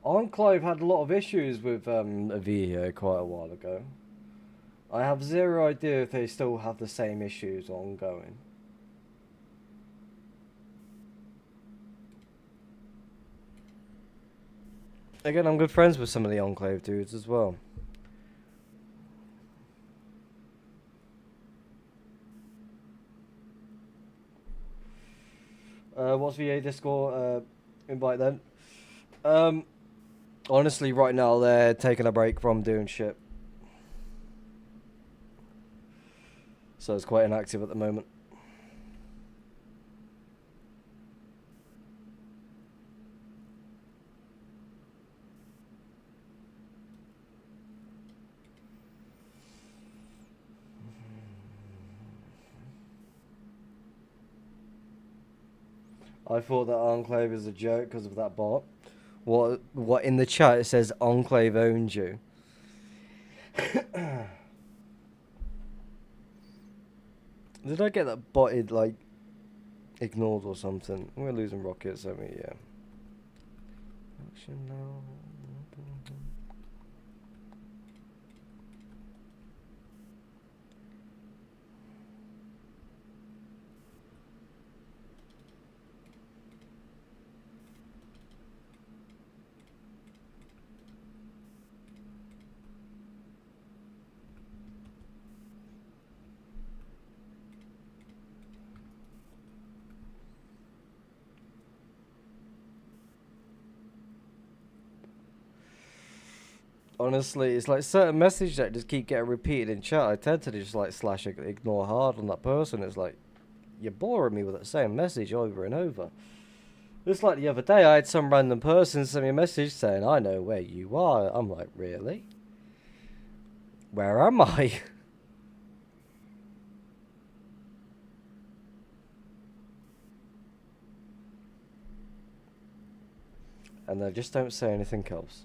[SPEAKER 1] Enclave had a lot of issues with a VEA quite a while ago. I have zero idea if they still have the same issues ongoing. Again, I'm good friends with some of the Enclave dudes as well. What's VA Discord invite then? Honestly, right now they're taking a break from doing shit. So it's quite inactive at the moment. I thought that Enclave is a joke because of that bot. What in the chat it says Enclave owns you. Did I get that botted, like, ignored or something? We're losing rockets, aren't we? Yeah. Action now. Honestly, it's like certain messages that just keep getting repeated in chat. I tend to just like slash ignore hard on that person. It's like, you're boring me with that same message over and over. Just like the other day, I had some random person send me a message saying, I know where you are. I'm like, really? Where am I? And they just don't say anything else.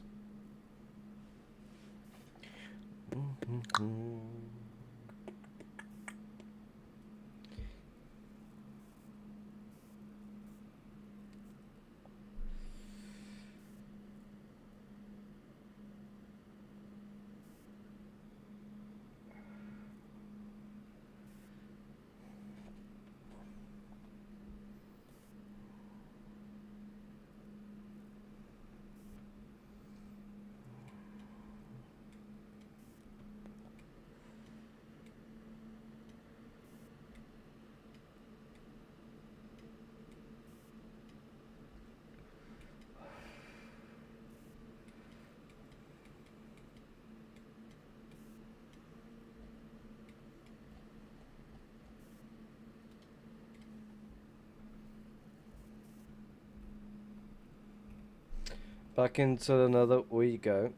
[SPEAKER 1] Back into another we go.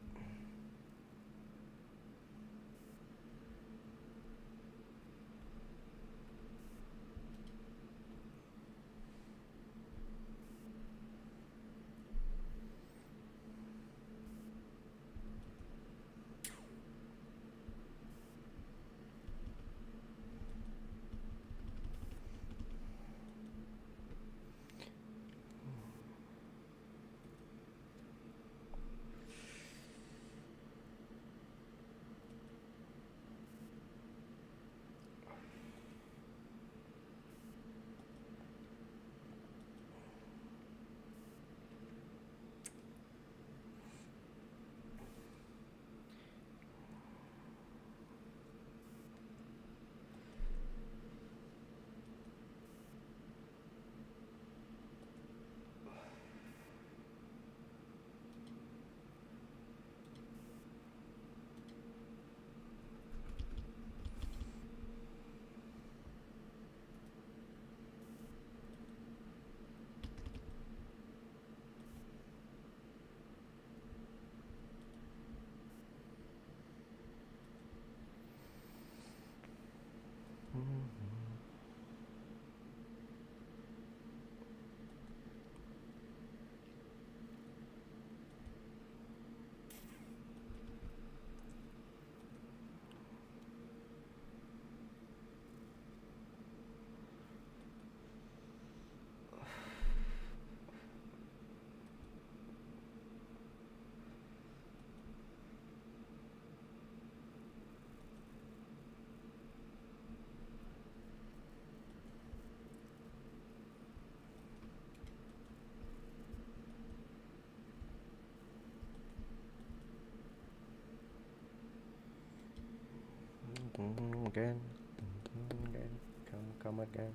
[SPEAKER 1] Again. Again. Come again.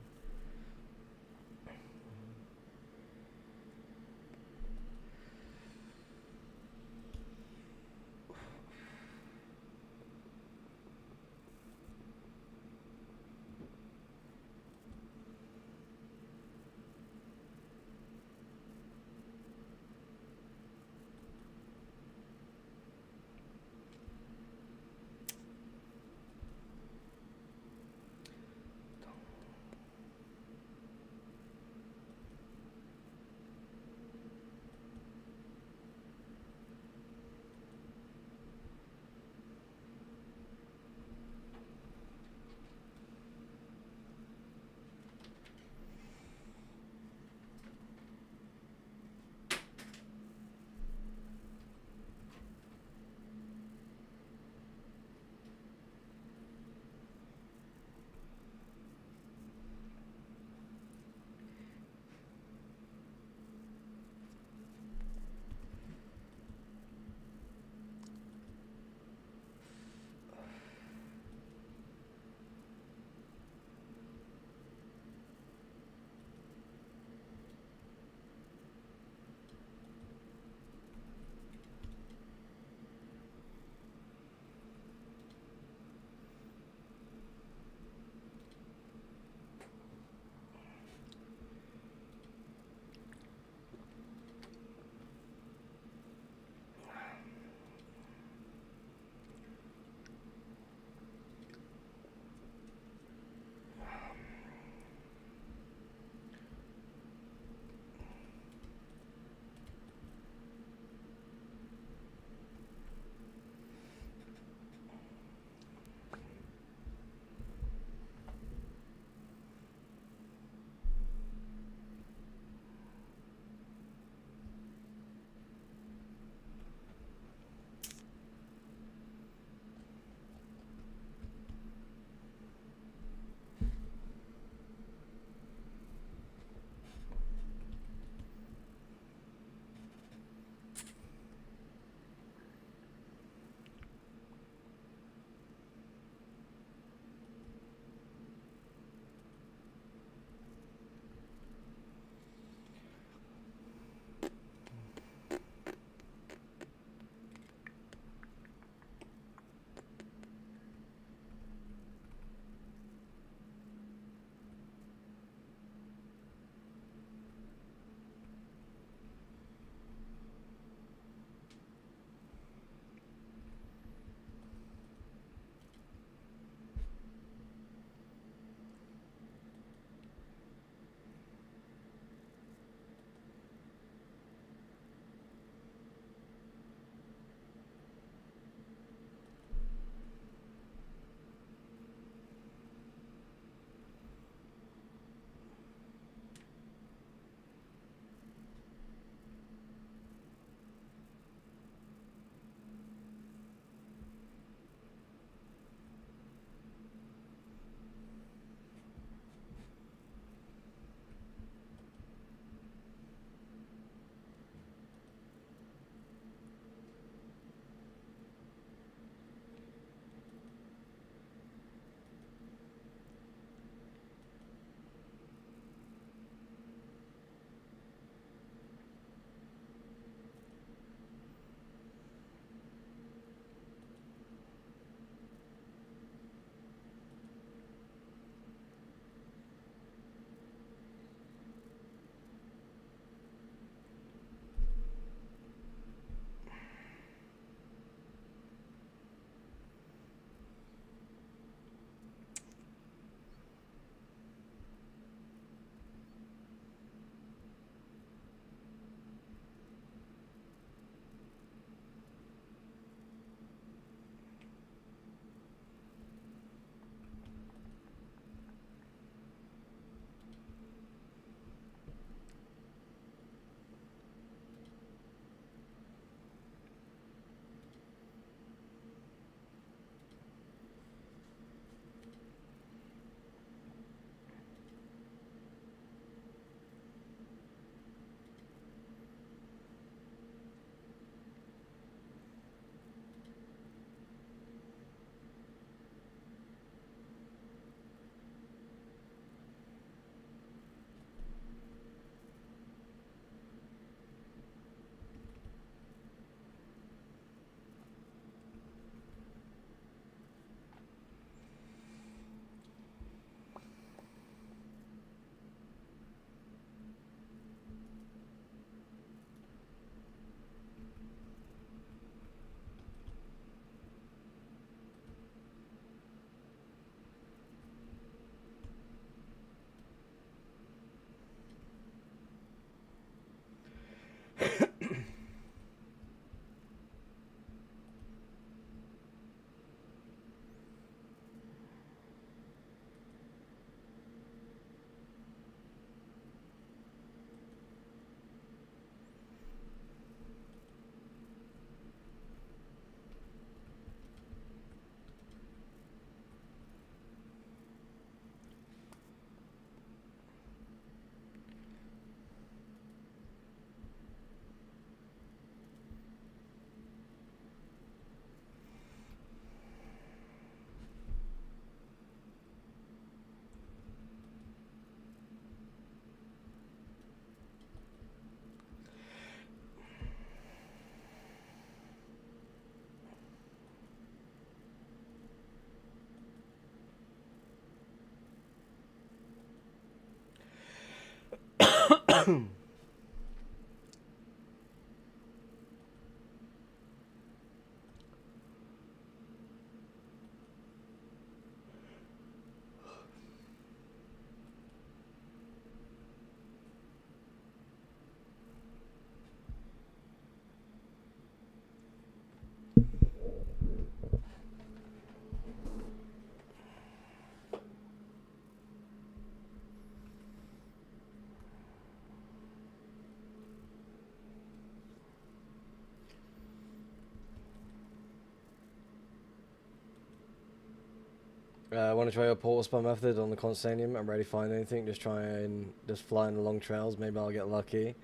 [SPEAKER 1] Want to try your portal spam method on the Constanium? I'm ready to find anything. Just try and just fly in the long trails. Maybe I'll get lucky.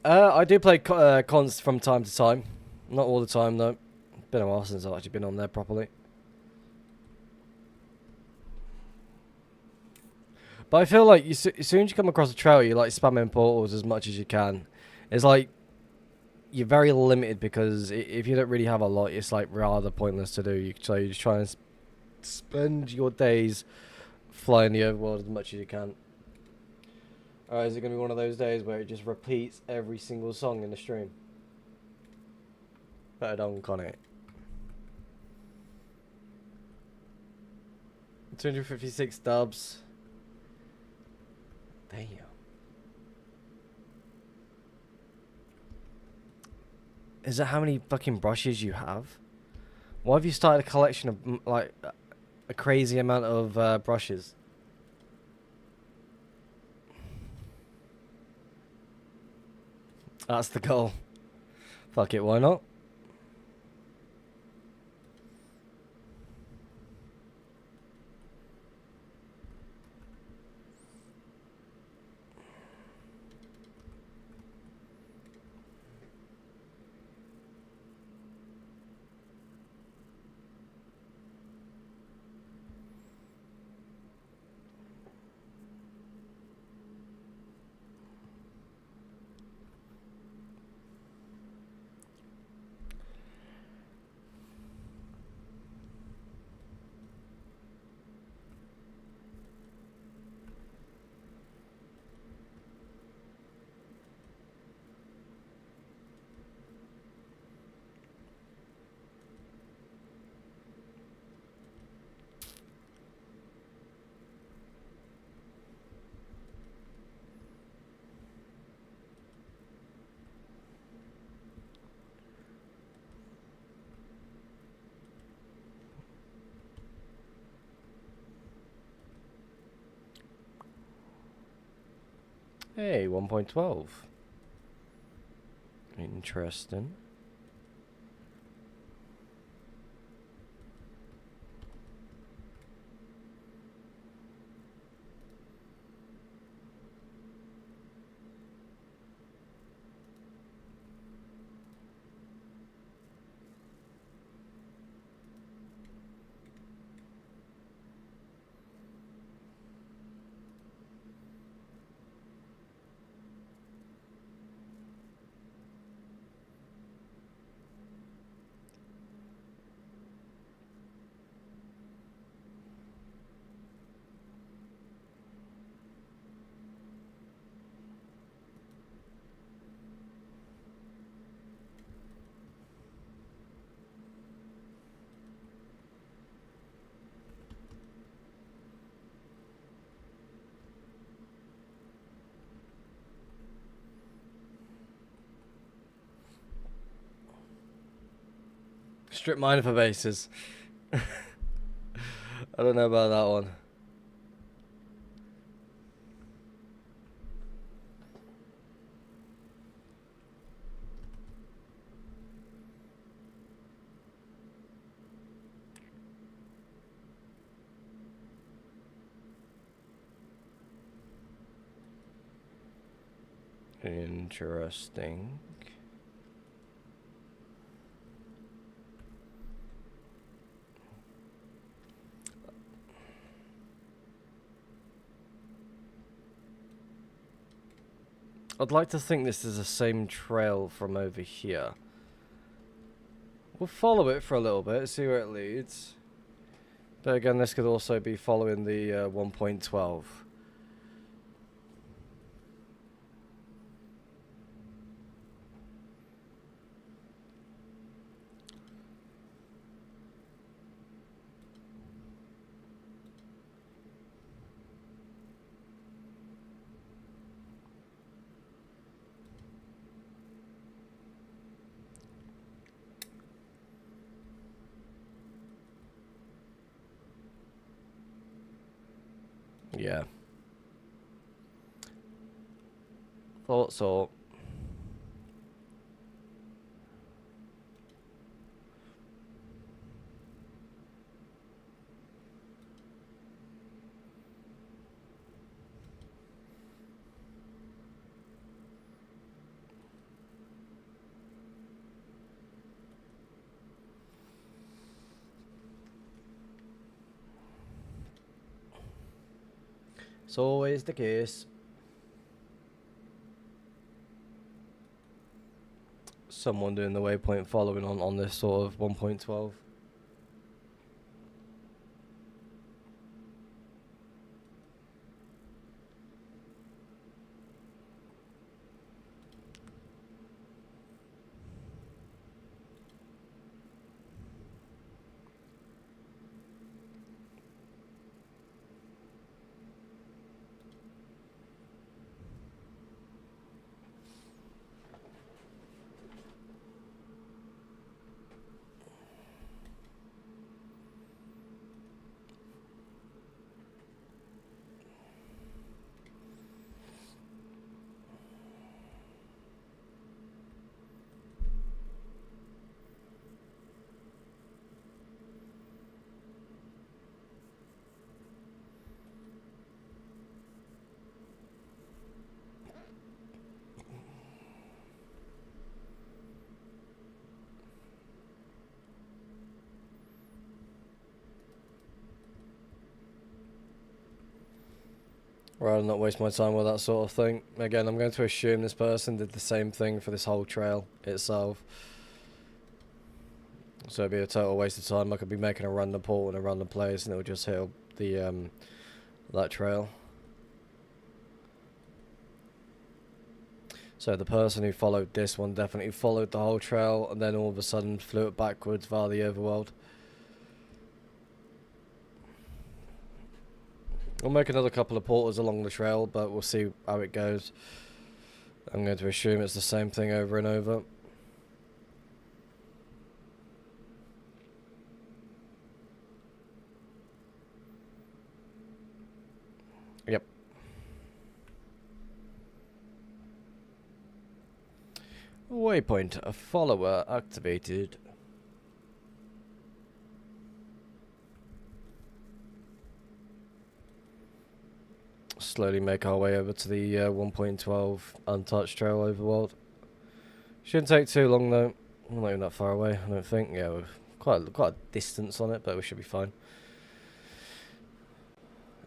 [SPEAKER 1] I do play cons from time to time. Not all the time though. Been a while since I've actually been on there properly. But I feel like as soon as you come across a trail, you like spamming portals as much as you can. It's like you're very limited because if you don't really have a lot, it's like rather pointless to do. So you just try and spend your days flying the overworld as much as you can. Alright, is it going to be one of those days where it just repeats every single song in the stream? Better don't con it. 256 dubs. Damn. Is that how many fucking brushes you have? Why have you started a collection of like a crazy amount of brushes? That's the goal. Fuck it, why not? Hey, 1.12. Interesting. Strip miner for bases. I don't know about that one. Interesting. I'd like to think this is the same trail from over here. We'll follow it for a little bit, see where it leads. But again, this could also be following the 1.12. Yeah. Thought so. It's always the case. Someone doing the waypoint following on this sort of 1.12. Rather not waste my time with that sort of thing. Again, I'm going to assume this person did the same thing for this whole trail itself. So it'd be a total waste of time. I could be making a random port in a random place and it would just hit the that trail. So the person who followed this one definitely followed the whole trail and then all of a sudden flew it backwards via the overworld. We'll make another couple of portals along the trail, but we'll see how it goes. I'm going to assume it's the same thing over and over. Yep. Waypoint, a follower activated. Slowly make our way over to the 1.12 untouched trail overworld. Shouldn't take too long though. We're not even that far away, I don't think. Yeah, we're quite a distance on it, but we should be fine.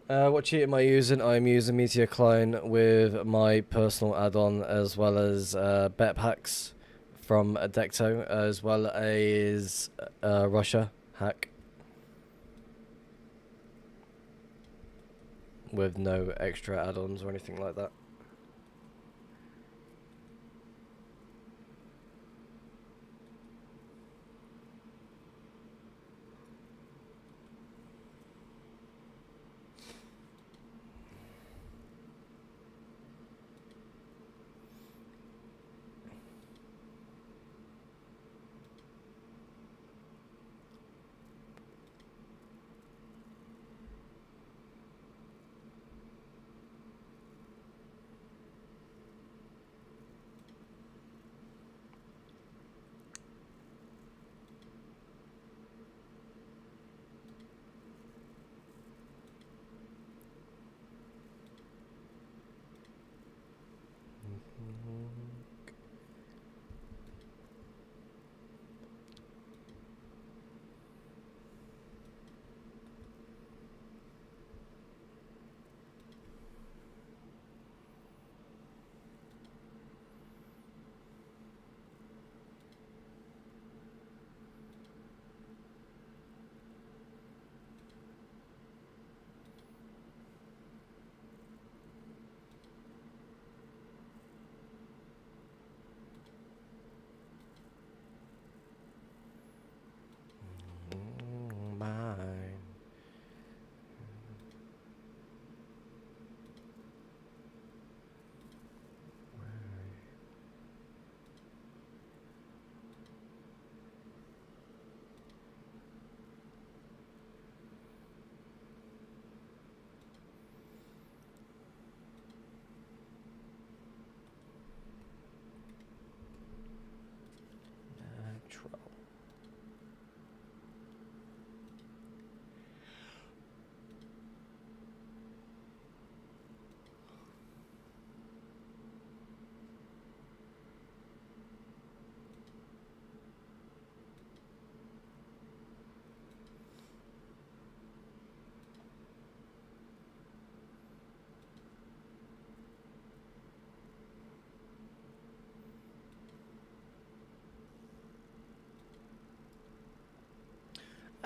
[SPEAKER 1] What cheat am I using? I'm using Meteor Klein with my personal add-on, as well as bet packs from Adecto, as well as Russia hack. With no extra add-ons or anything like that.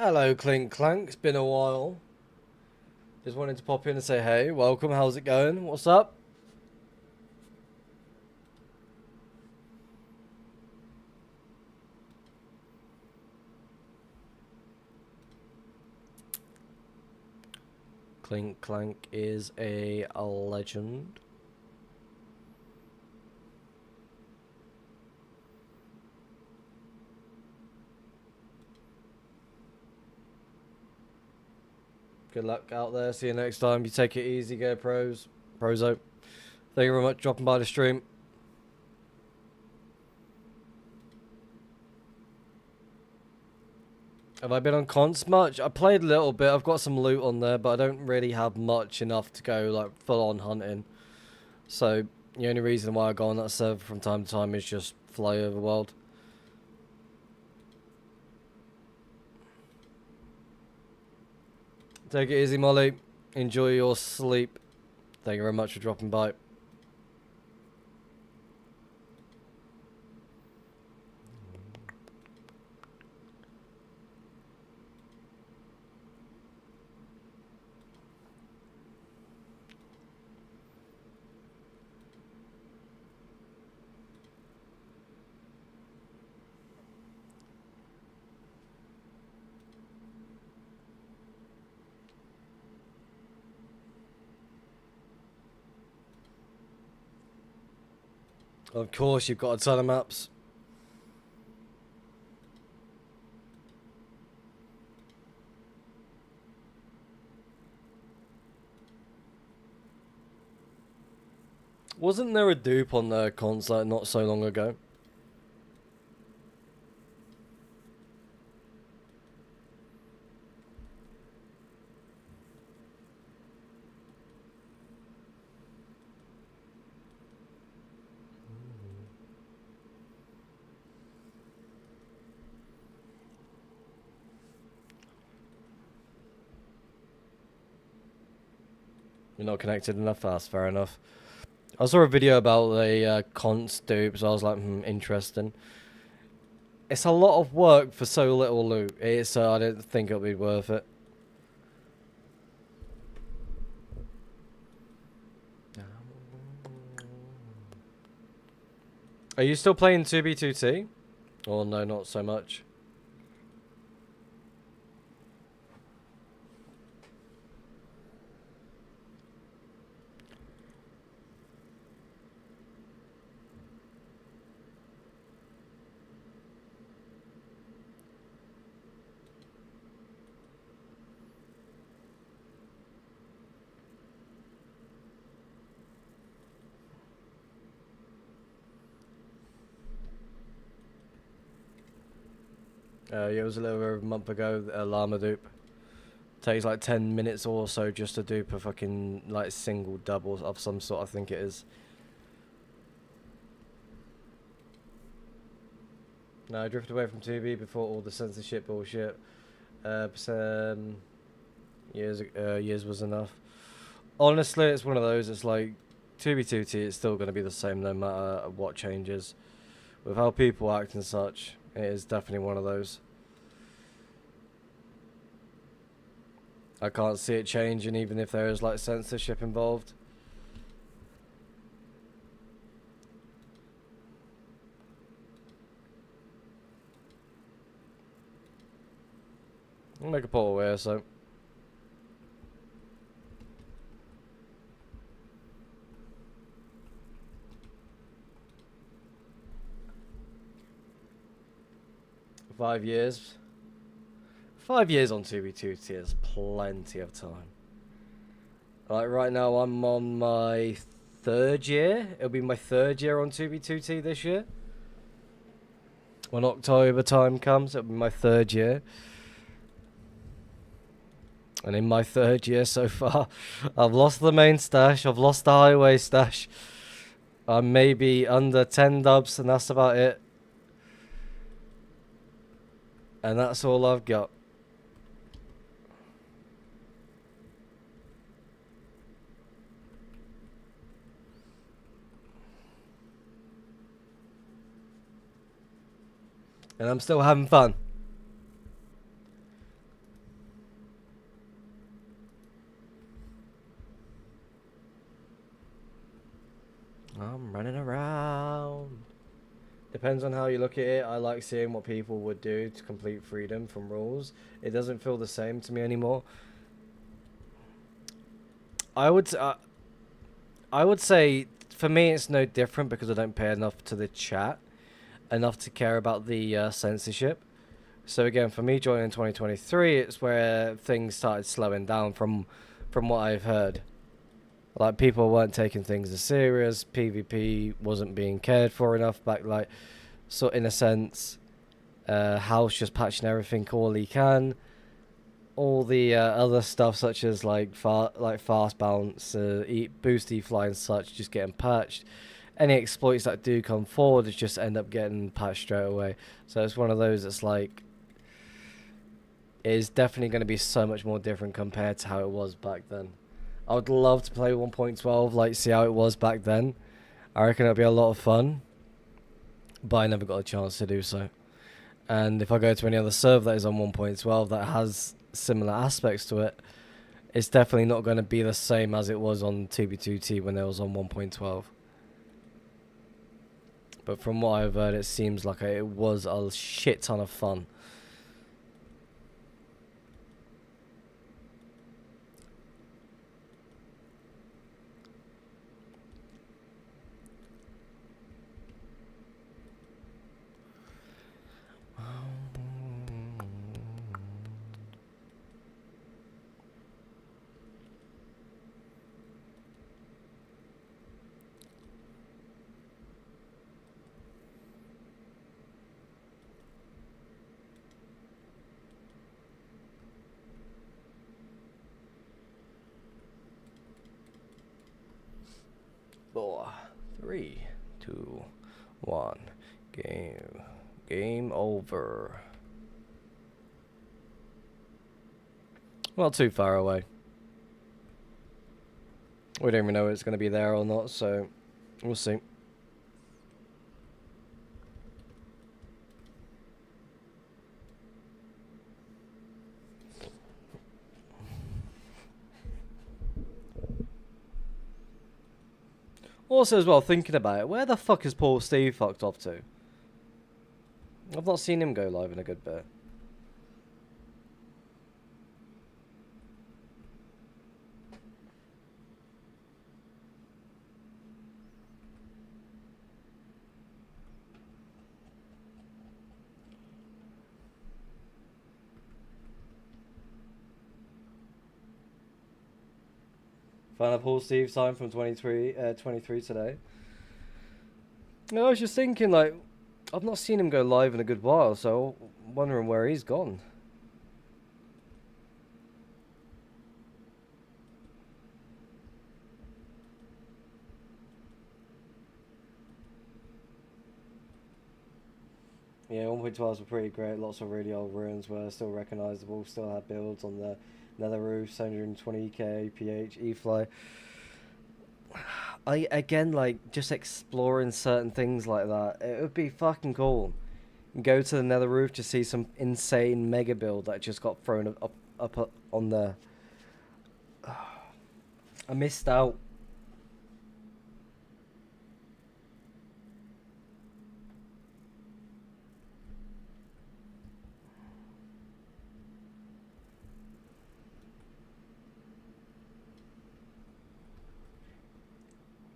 [SPEAKER 1] Hello, Clink Clank. It's been a while. Just wanted to pop in and say hey, welcome. How's it going? What's up? Clink Clank is a legend. Good luck out there. See you next time. You take it easy, go pros. Prozo. Thank you very much for dropping by the stream. Have I been on cons much? I played a little bit. I've got some loot on there, but I don't really have much enough to go like full on hunting. So the only reason why I go on that server from time to time is just fly over world. Take it easy, Molly. Enjoy your sleep. Thank you very much for dropping by. Of course, you've got a ton of maps. Wasn't there a dupe on the console not so long ago? You're not connected enough? That's fair enough. I saw a video about the cons dupes. I was like, interesting. It's a lot of work for so little loot. It's I didn't think it'll be worth it. Are you still playing 2B2T? Or no, not so much. Yeah, it was a little over a month ago, a llama dupe. Takes like 10 minutes or so just to dupe a fucking like single double of some sort, I think it is. No, I drifted away from 2B before all the censorship bullshit. Years was enough. Honestly, it's one of those, it's like 2B2T, it's still going to be the same no matter what changes. With how people act and such, it is definitely one of those. I can't see it changing even if there is like censorship involved. I'll make a poll aware, so. Five years. 5 years on 2B2T is plenty of time. Like right now I'm on my 3rd year. It'll be my 3rd year on 2B2T this year. When October time comes, it'll be my 3rd year. And in my 3rd year so far, I've lost the main stash, I've lost the highway stash. I'm maybe under 10 dubs and that's about it. And that's all I've got. And I'm still having fun. I'm running around. Depends on how you look at it. I like seeing what people would do to complete freedom from rules. It doesn't feel the same to me anymore. I would say for me it's no different because I don't pay enough to the chat, enough to care about the censorship. So again, for me joining 2023, it's where things started slowing down from what I've heard. Like, people weren't taking things as serious. PvP wasn't being cared for enough back, like, so in a sense, House just patching everything all he can. All the other stuff, such as like fast bounce, boost E-fly and such, just getting patched. Any exploits that do come forward just end up getting patched straight away. So it's one of those that's like, it is definitely going to be so much more different compared to how it was back then. I would love to play 1.12, like, see how it was back then. I reckon it'd be a lot of fun, but I never got a chance to do so. And if I go to any other server that is on 1.12 that has similar aspects to it, it's definitely not going to be the same as it was on 2B2T when it was on 1.12. But from what I've heard, it seems like it was a shit ton of fun. Four, 3, 2, 1. Game over. Not too far away. We don't even know if it's going to be there or not, so we'll see. Also, as well, thinking about it, where the fuck is Paul Steve fucked off to? I've not seen him go live in a good bit. Found a Paul Steve sign from 23 today. I was just thinking, like, I've not seen him go live in a good while, so wondering where he's gone. Yeah, 1.12s were pretty great. Lots of really old ruins were still recognisable. Still had builds on the nether roof, 720k, PH, E-fly. Again, like, just exploring certain things like that. It would be fucking cool. Go to the nether roof to see some insane mega build that just got thrown up on the... I missed out.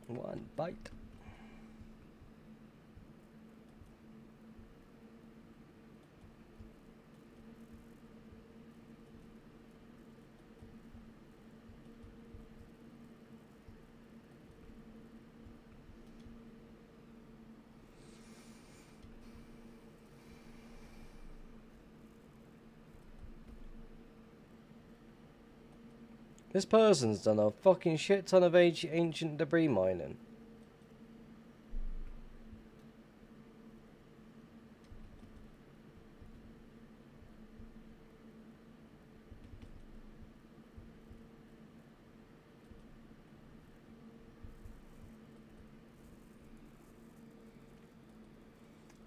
[SPEAKER 1] One bite. This person's done a fucking shit ton of ancient debris mining.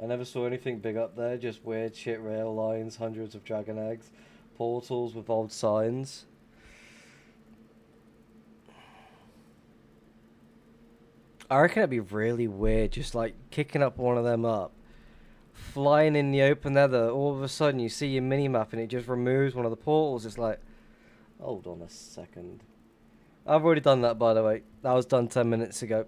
[SPEAKER 1] I never saw anything big up there, just weird shit rail lines, hundreds of dragon eggs, portals with old signs. I reckon it'd be really weird, just like kicking up one of them up, flying in the open nether. All of a sudden, you see your mini map and it just removes one of the portals. It's like, hold on a second. I've already done that, by the way. That was done 10 minutes ago.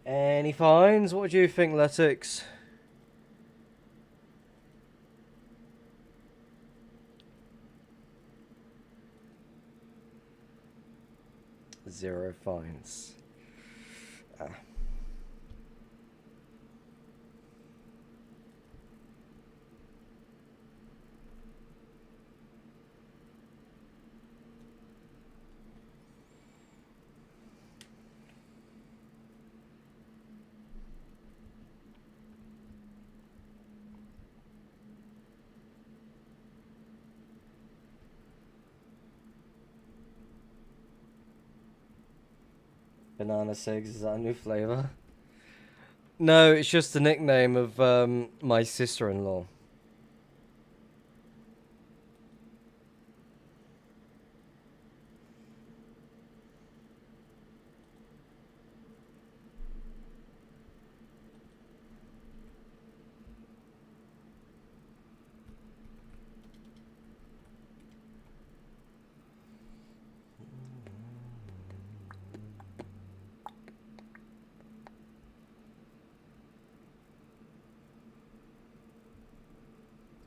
[SPEAKER 1] Any finds? What do you think, Letix? 0 finds. Ah. Banana Sigs, is that a new flavour? No, it's just the nickname of my sister-in-law.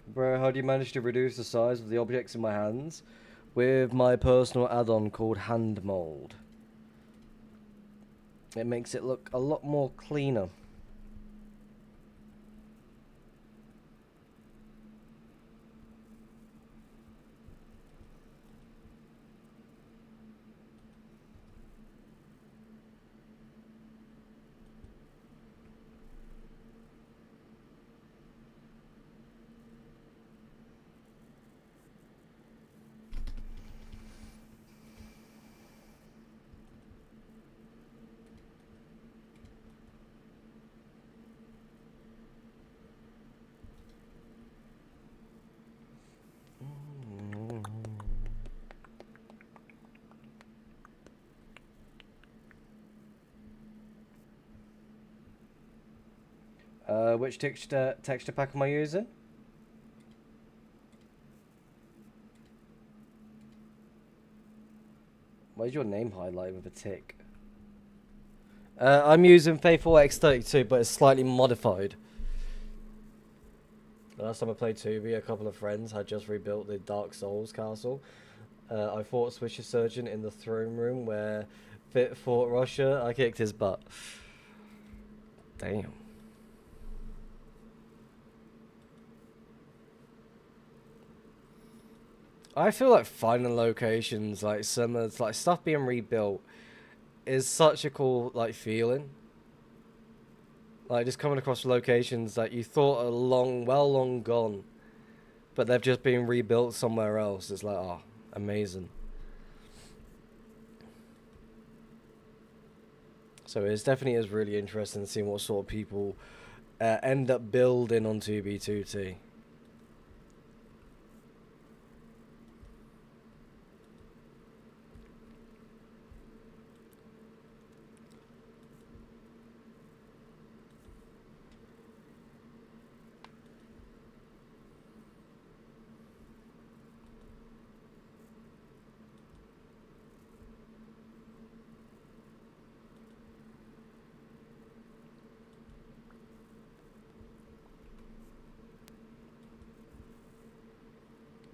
[SPEAKER 1] Bro, how do you manage to reduce the size of the objects in my hands? With my personal add-on called Hand Mold. It makes it look a lot more cleaner. Which texture pack am I using? Why is your name highlighted with a tick? I'm using Faithful X32, but it's slightly modified. The last time I played 2B, a couple of friends had just rebuilt the Dark Souls castle. I fought Swisher Surgeon in the throne room where Fit fought Russia. I kicked his butt. Damn. I feel like finding locations, like some like stuff being rebuilt, is such a cool like feeling. Like just coming across locations that you thought are long gone, but they've just been rebuilt somewhere else. It's like, oh, amazing. So it's definitely is really interesting seeing what sort of people end up building on 2B2T.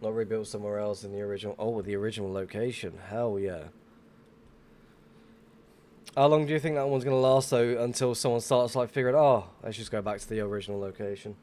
[SPEAKER 1] Not rebuilt somewhere else in the original. Oh, the original location. Hell yeah. How long do you think that one's gonna last though? Until someone starts like figuring, oh, let's just go back to the original location.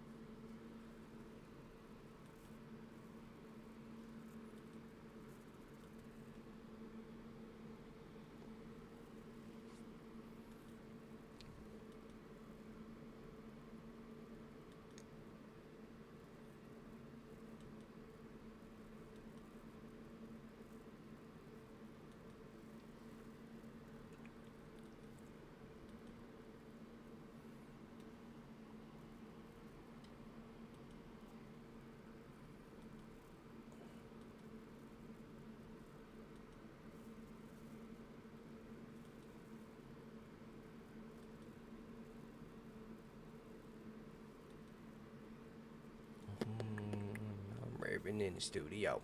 [SPEAKER 1] Kevin in the studio.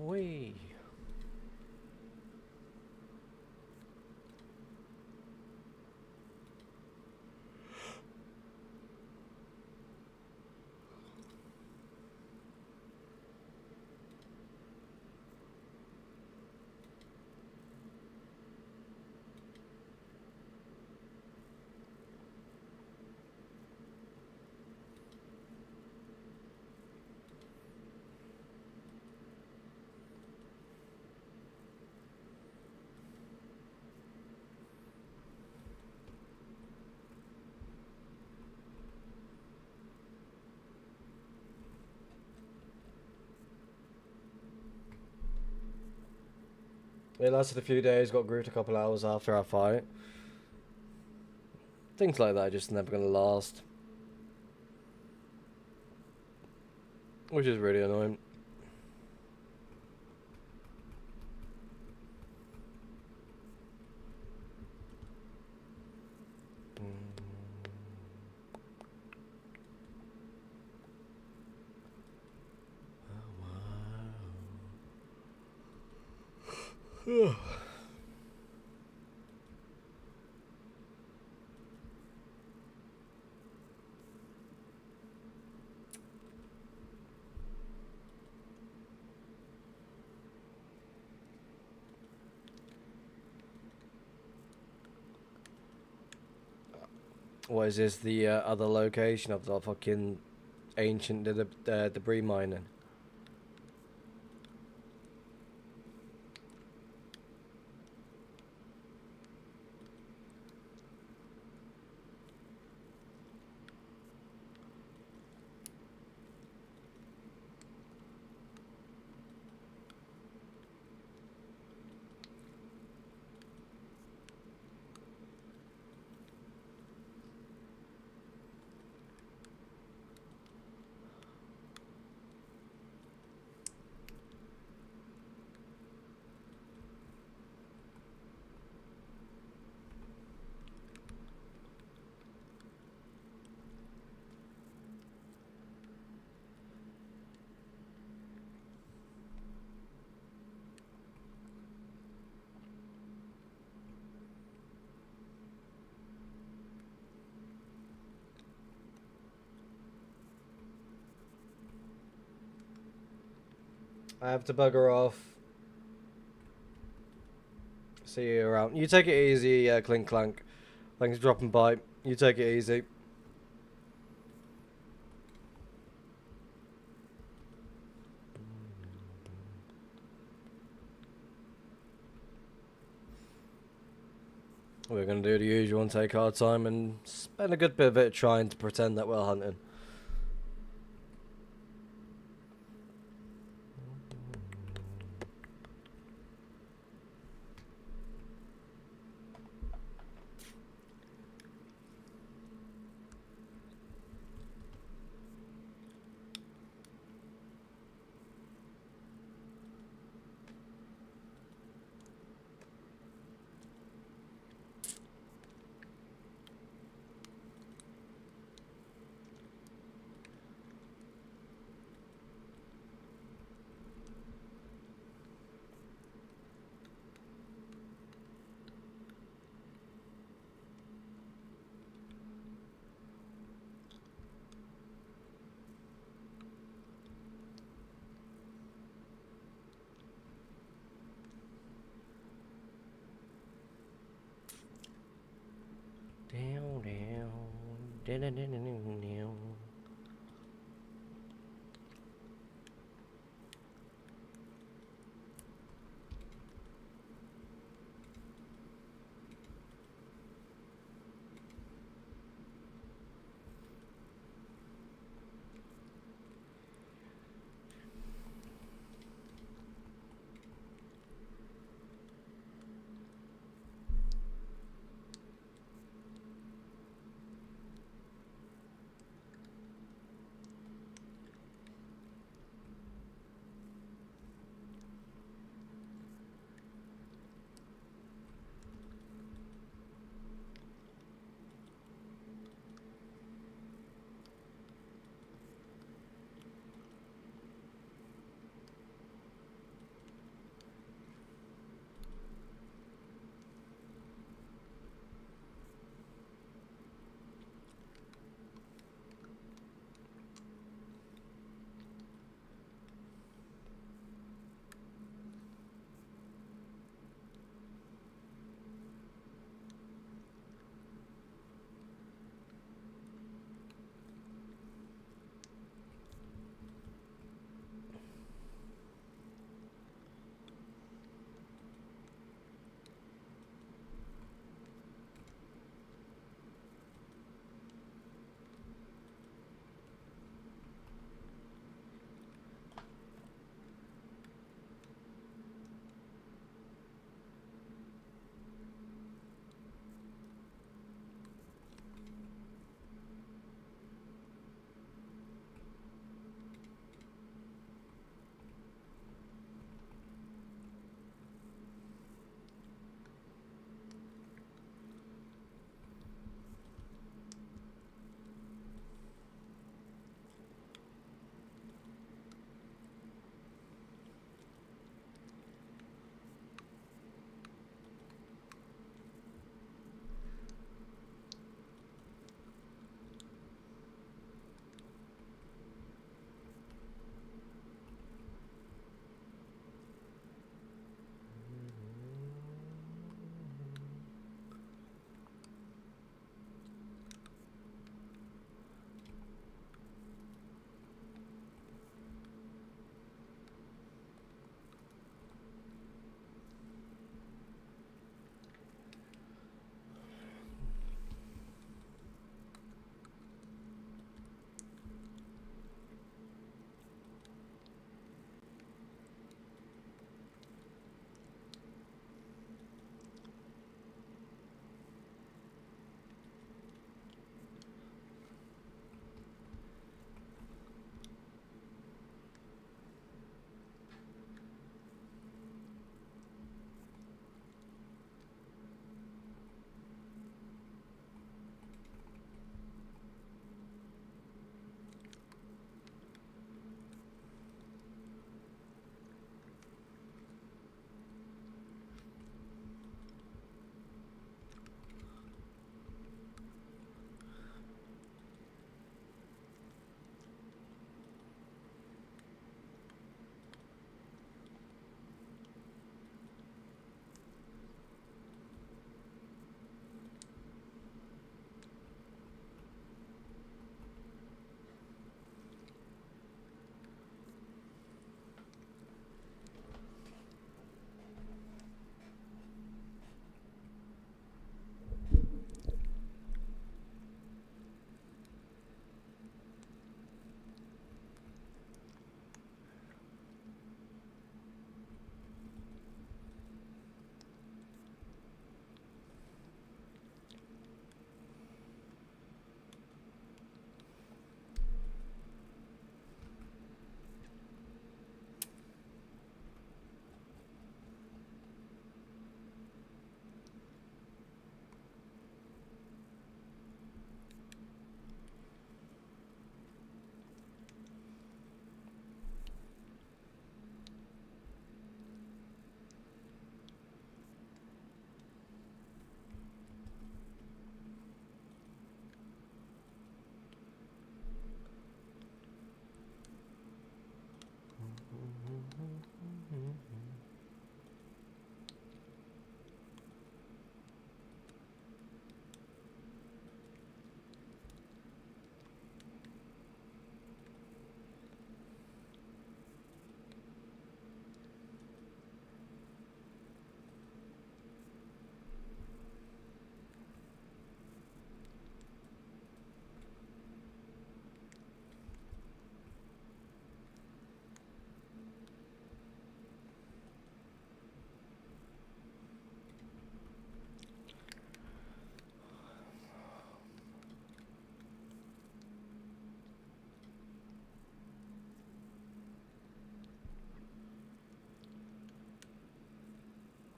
[SPEAKER 1] Wee. It lasted a few days, got grouped a couple hours after our fight. Things like that are just never gonna last. Which is really annoying. What is this? The other location of the fucking ancient debris mining? I have to bugger off. See you around. You take it easy, Clink Clank. Thanks for dropping by. You take it easy. We're going to do the usual and take our time and spend a good bit of it trying to pretend that we're hunting. Down, down, down, down, down, down.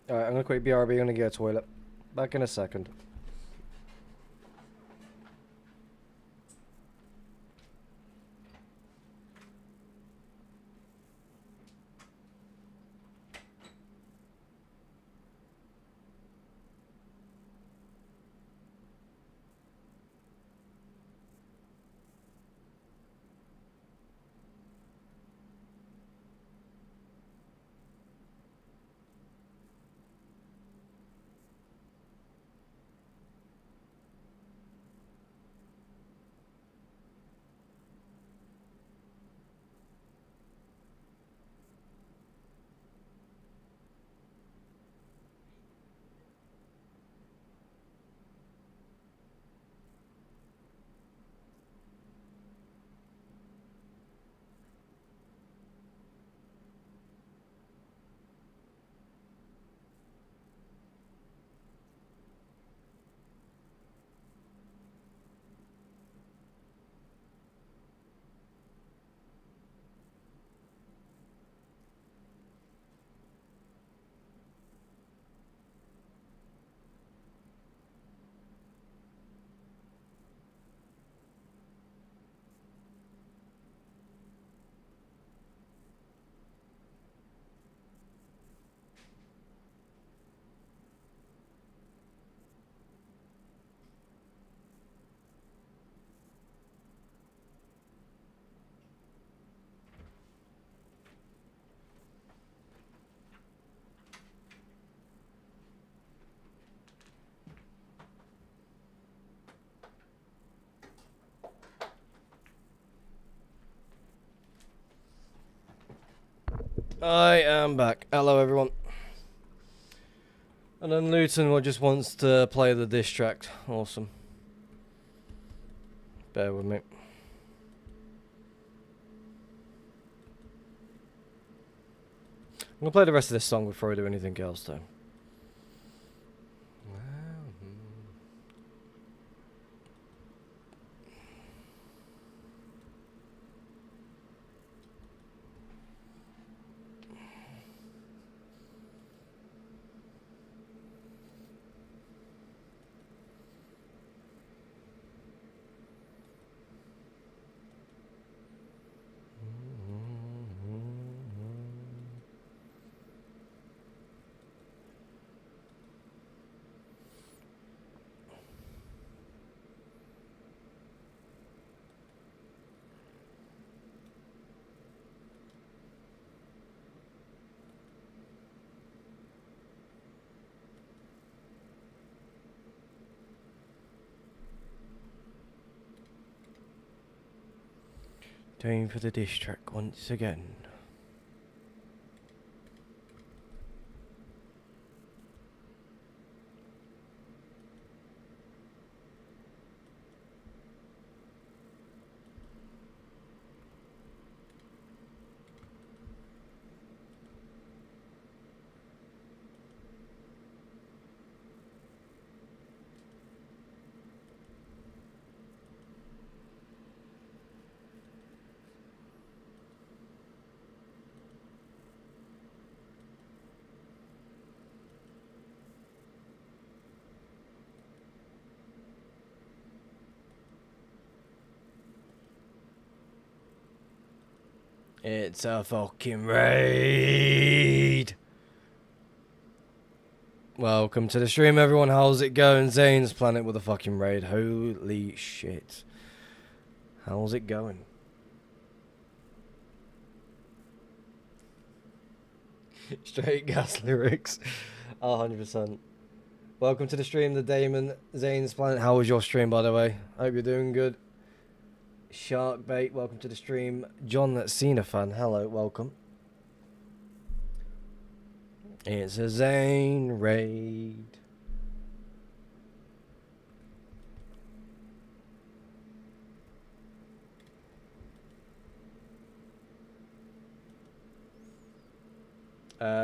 [SPEAKER 1] Alright, I'm gonna quit BRB, I'm gonna get a toilet. Back in a second. I am back. Hello, everyone. And then Luton just wants to play the diss track. Awesome. Bear with me. I'm gonna play the rest of this song before I do anything else, though. Time for the diss track once again. It's a fucking raid. Welcome to the stream, everyone. How's it going? Zane's Planet with a fucking raid. Holy shit. How's it going? Straight gas lyrics. 100%. Welcome to the stream, the Damon Zane's Planet. How was your stream, by the way? Hope you're doing good. Sharkbait, welcome to the stream. John Cena fan, hello, welcome. It's a Zane raid.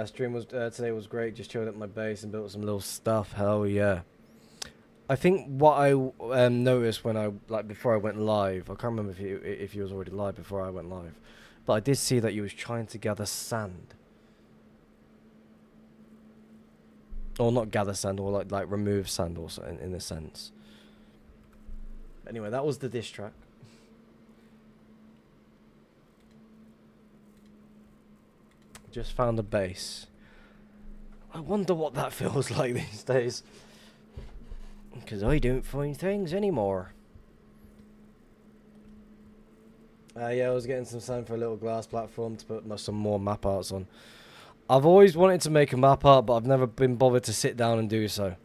[SPEAKER 1] Stream was today was great. Just chilled at my base and built some little stuff. Hell yeah. I think what I noticed when I before I went live, I can't remember if you was already live before I went live, but I did see that you was trying to gather sand. or not gather sand, or like remove sand, also in a sense. Anyway, that was the diss track. Just found a base. I wonder what that feels like these days. Because I don't find things anymore. Yeah, I was getting some sand for a little glass platform to put some more map arts on. I've always wanted to make a map art, but I've never been bothered to sit down and do so.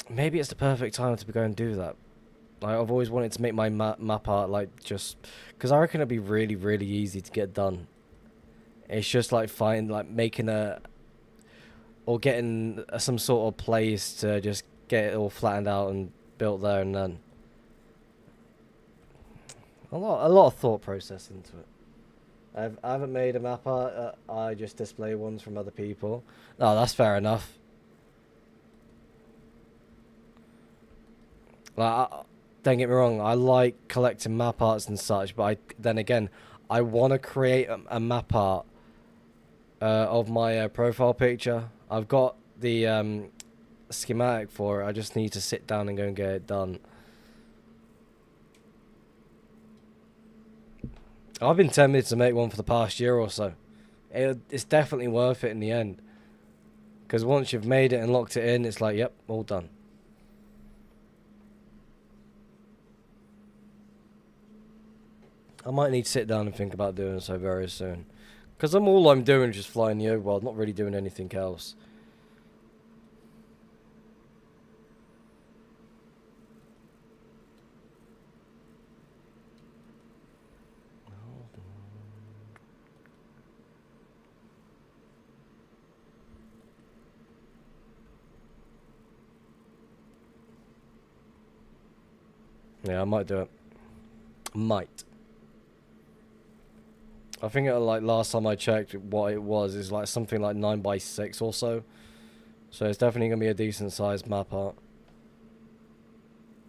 [SPEAKER 1] Maybe it's the perfect time to go and do that. Like, I've always wanted to make my map art, like, just... Because I reckon it'd be really, really easy to get done. It's just, like, making a... Or getting some sort of place to just get it all flattened out and built there and then. A lot of thought process into it. I haven't made a map art. I just display ones from other people. No, that's fair enough. Like, don't get me wrong. I like collecting map arts and such, but then again, I want to create a map art of my profile picture. I've got the schematic for it. I just need to sit down and go and get it done. I've been tempted to make one for the past year or so. It's definitely worth it in the end. Because once you've made it and locked it in, it's like, yep, all done. I might need to sit down and think about doing so very soon. Because all I'm doing is just flying the overworld, not really doing anything else. Yeah, I might do it. Might. I think like last time I checked what it was is like something like 9x6 or so. So it's definitely going to be a decent sized map art.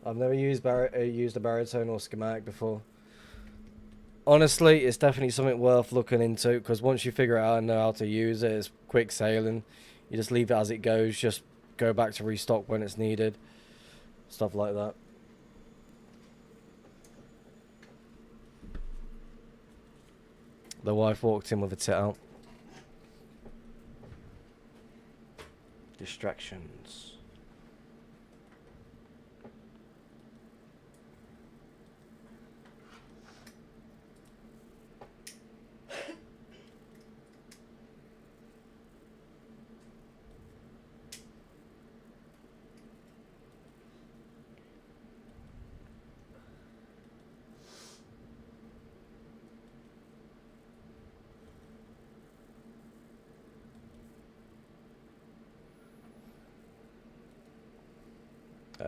[SPEAKER 1] I've never used a baritone or schematic before. Honestly, it's definitely something worth looking into, because once you figure it out and know how to use it, it's quick sailing. You just leave it as it goes, just go back to restock when it's needed. Stuff like that. The wife walked in with a tit out. Distractions.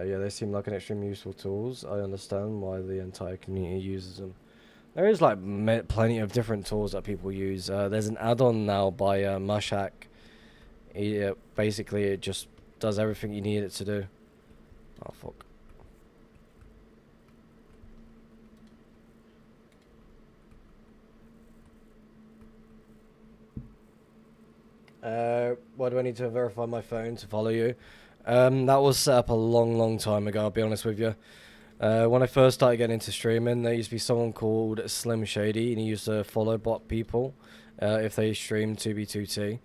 [SPEAKER 1] Yeah, they seem like an extremely useful tools. I understand why the entire community uses them. There is like plenty of different tools that people use. There's an add-on now by Mushhack. Basically, it just does everything you need it to do. Oh, fuck. Why do I need to verify my phone to follow you? That was set up a long time ago, I'll be honest with you. When I first started getting into streaming, there used to be someone called Slim Shady, and he used to follow bot people if they streamed 2b2t.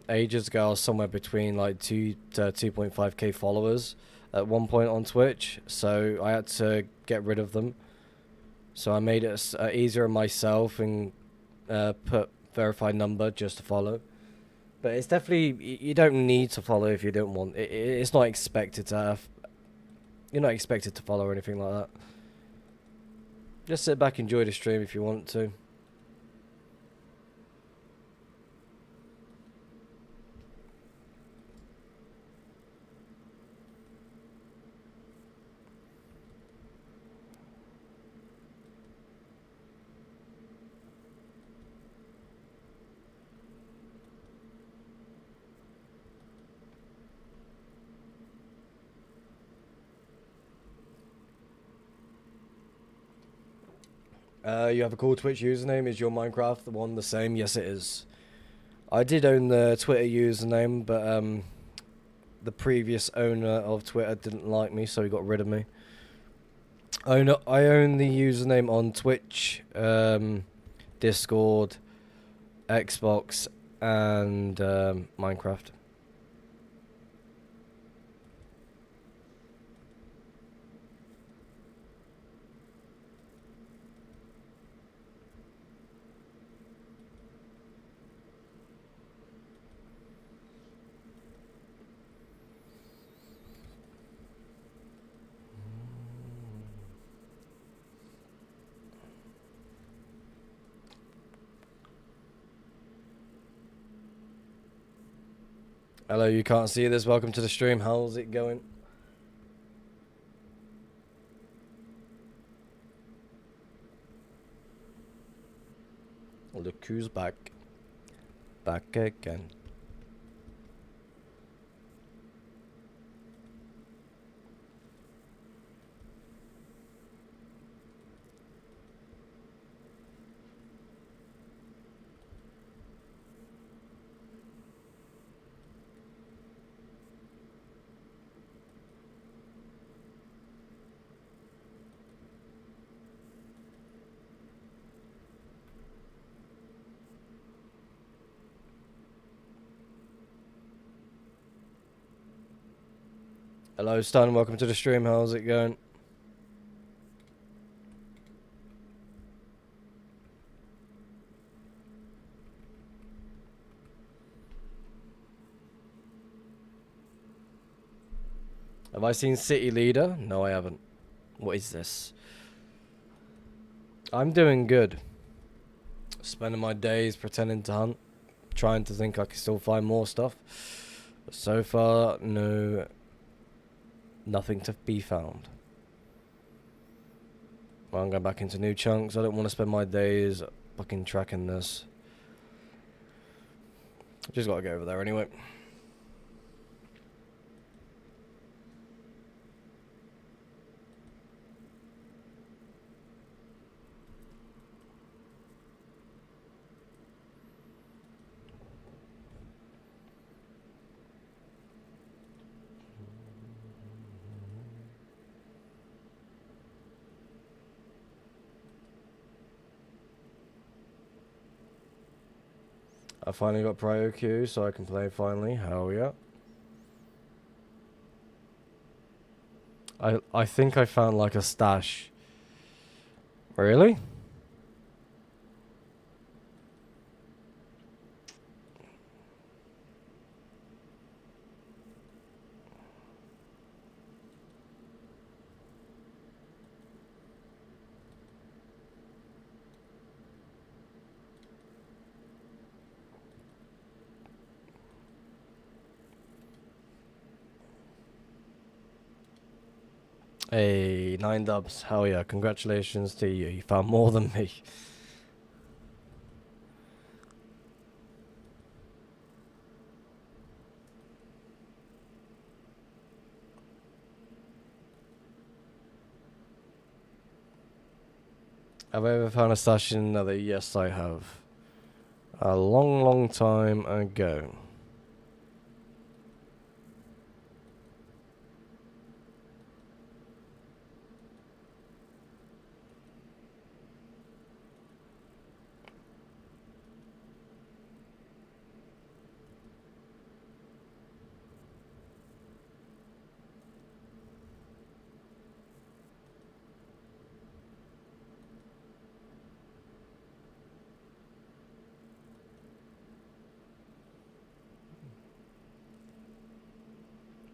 [SPEAKER 1] Ages ago, I was somewhere between like 2 to 2.5k followers at one point on Twitch, so I had to get rid of them. So I made it easier on myself and put verified number just to follow. But it's definitely, you don't need to follow if you don't want. It's not expected to have. You're not expected to follow or anything like that. Just sit back, enjoy the stream if you want to. You have a cool Twitch username. Is your Minecraft the one the same? Yes, it is. I did own the Twitter username, but the previous owner of Twitter didn't like me, so he got rid of me. I own the username on Twitch, Discord, Xbox, and Minecraft. Hello, you can't see this. Welcome to the stream. How's it going? Look who's back. Back again. Hello, Stan. Welcome to the stream. How's it going? Have I seen City Leader? No, I haven't. What is this? I'm doing good. Spending my days pretending to hunt. Trying to think I can still find more stuff. But so far, no... Nothing to be found. Well, I'm going back into new chunks. I don't want to spend my days fucking tracking this. Just gotta go over there anyway. I finally got Prio Q, so I can play finally. Hell yeah. I think I found like a stash. Really? Hey, 9 dubs. Hell yeah. Congratulations to you. You found more than me. Have I ever found a stash in another? Yes, I have. A long, long time ago.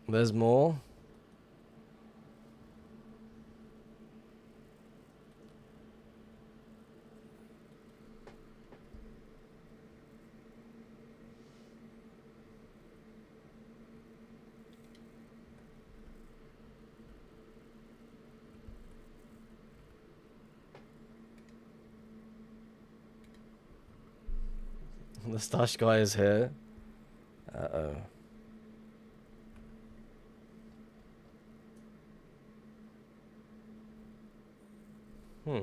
[SPEAKER 1] There's more. The stash guy is here. Uh-oh. Hmm.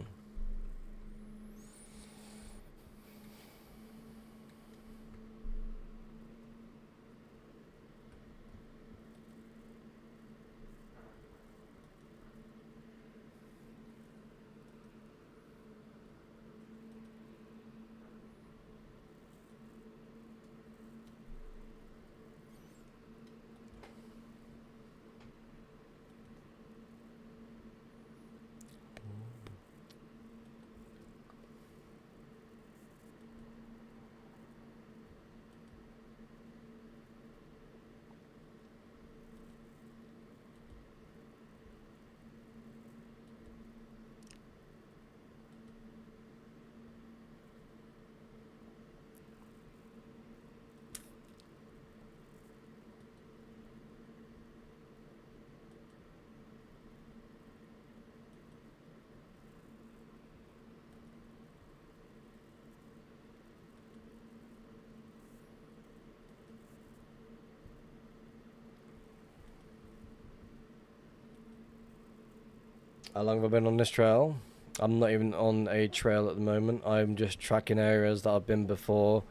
[SPEAKER 1] How long have I been on this trail? I'm not even on a trail at the moment. I'm just tracking areas that I've been before.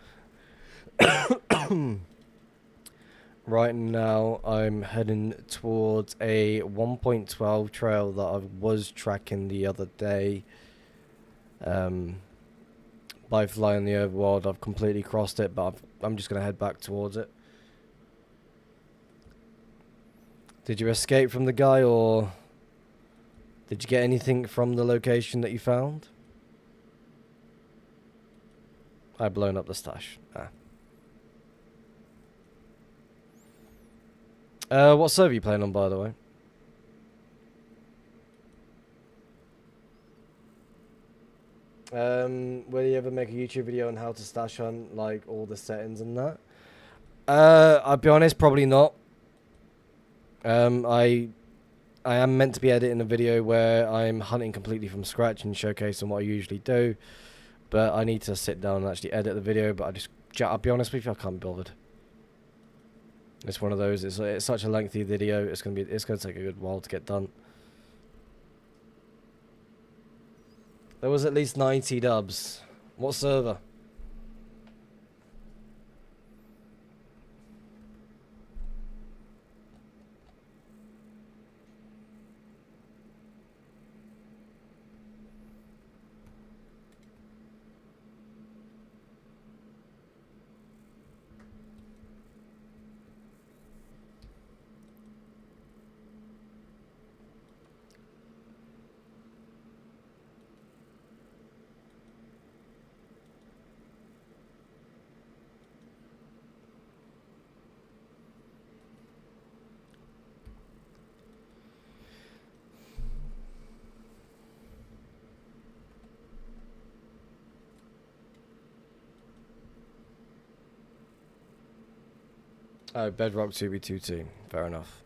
[SPEAKER 1] Right now, I'm heading towards a 1.12 trail that I was tracking the other day. By flying the overworld, I've completely crossed it, but I'm just going to head back towards it. Did you escape from the guy, or did you get anything from the location that you found? I've blown up the stash. What server are you playing on, by the way? Will you ever make a YouTube video on how to stash hunt, like all the settings and that? I'll be honest, probably not. I am meant to be editing a video where I'm hunting completely from scratch and showcasing what I usually do, but I need to sit down and actually edit the video. But I'll be honest with you, I can't be bothered. It's one of those. It's such a lengthy video. It's gonna take a good while to get done. There was at least 90 dubs. What server? Oh, Bedrock 2v2 Fair enough.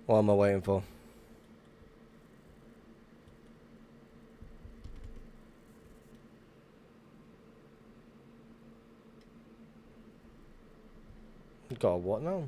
[SPEAKER 1] What am I waiting for? Got a what now?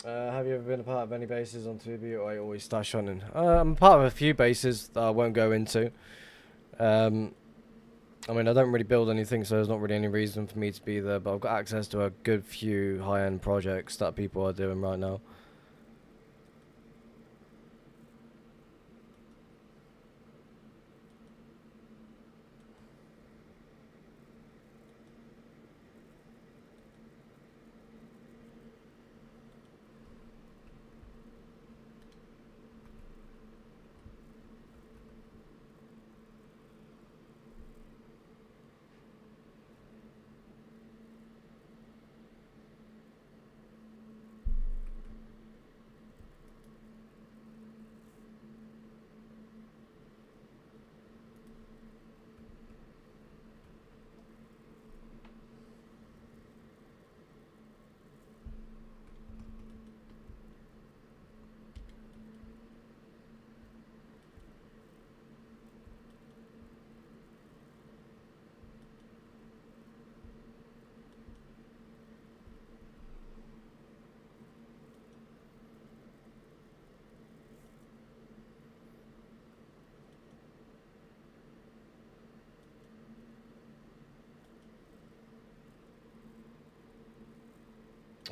[SPEAKER 1] Have you ever been a part of any bases on Tubi, or are you always stash hunting? I'm a part of a few bases that I won't go into. Um, I mean, I don't really build anything, so there's not really any reason for me to be there, but I've got access to a good few high-end projects that people are doing right now.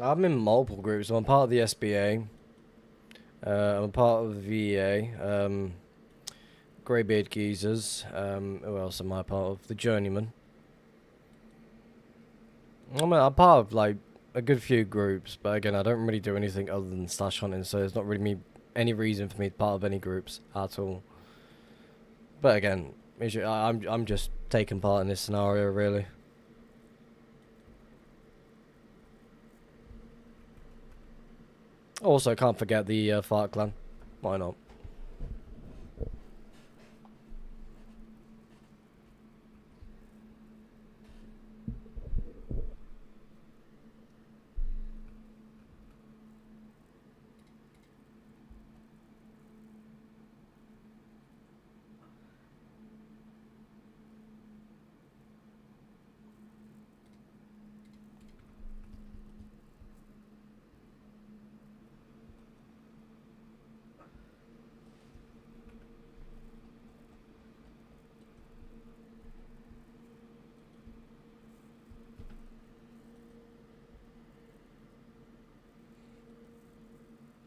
[SPEAKER 1] I'm in multiple groups. I'm part of the SBA. I'm a part of the VEA. Greybeard Geezers. Who else am I part of? The Journeyman. I'm part of like a good few groups, but again, I don't really do anything other than stash hunting, so there's not really any reason for me to be part of any groups at all. But again, I'm just taking part in this scenario, really. Also, can't forget the Fart Clan. Why not?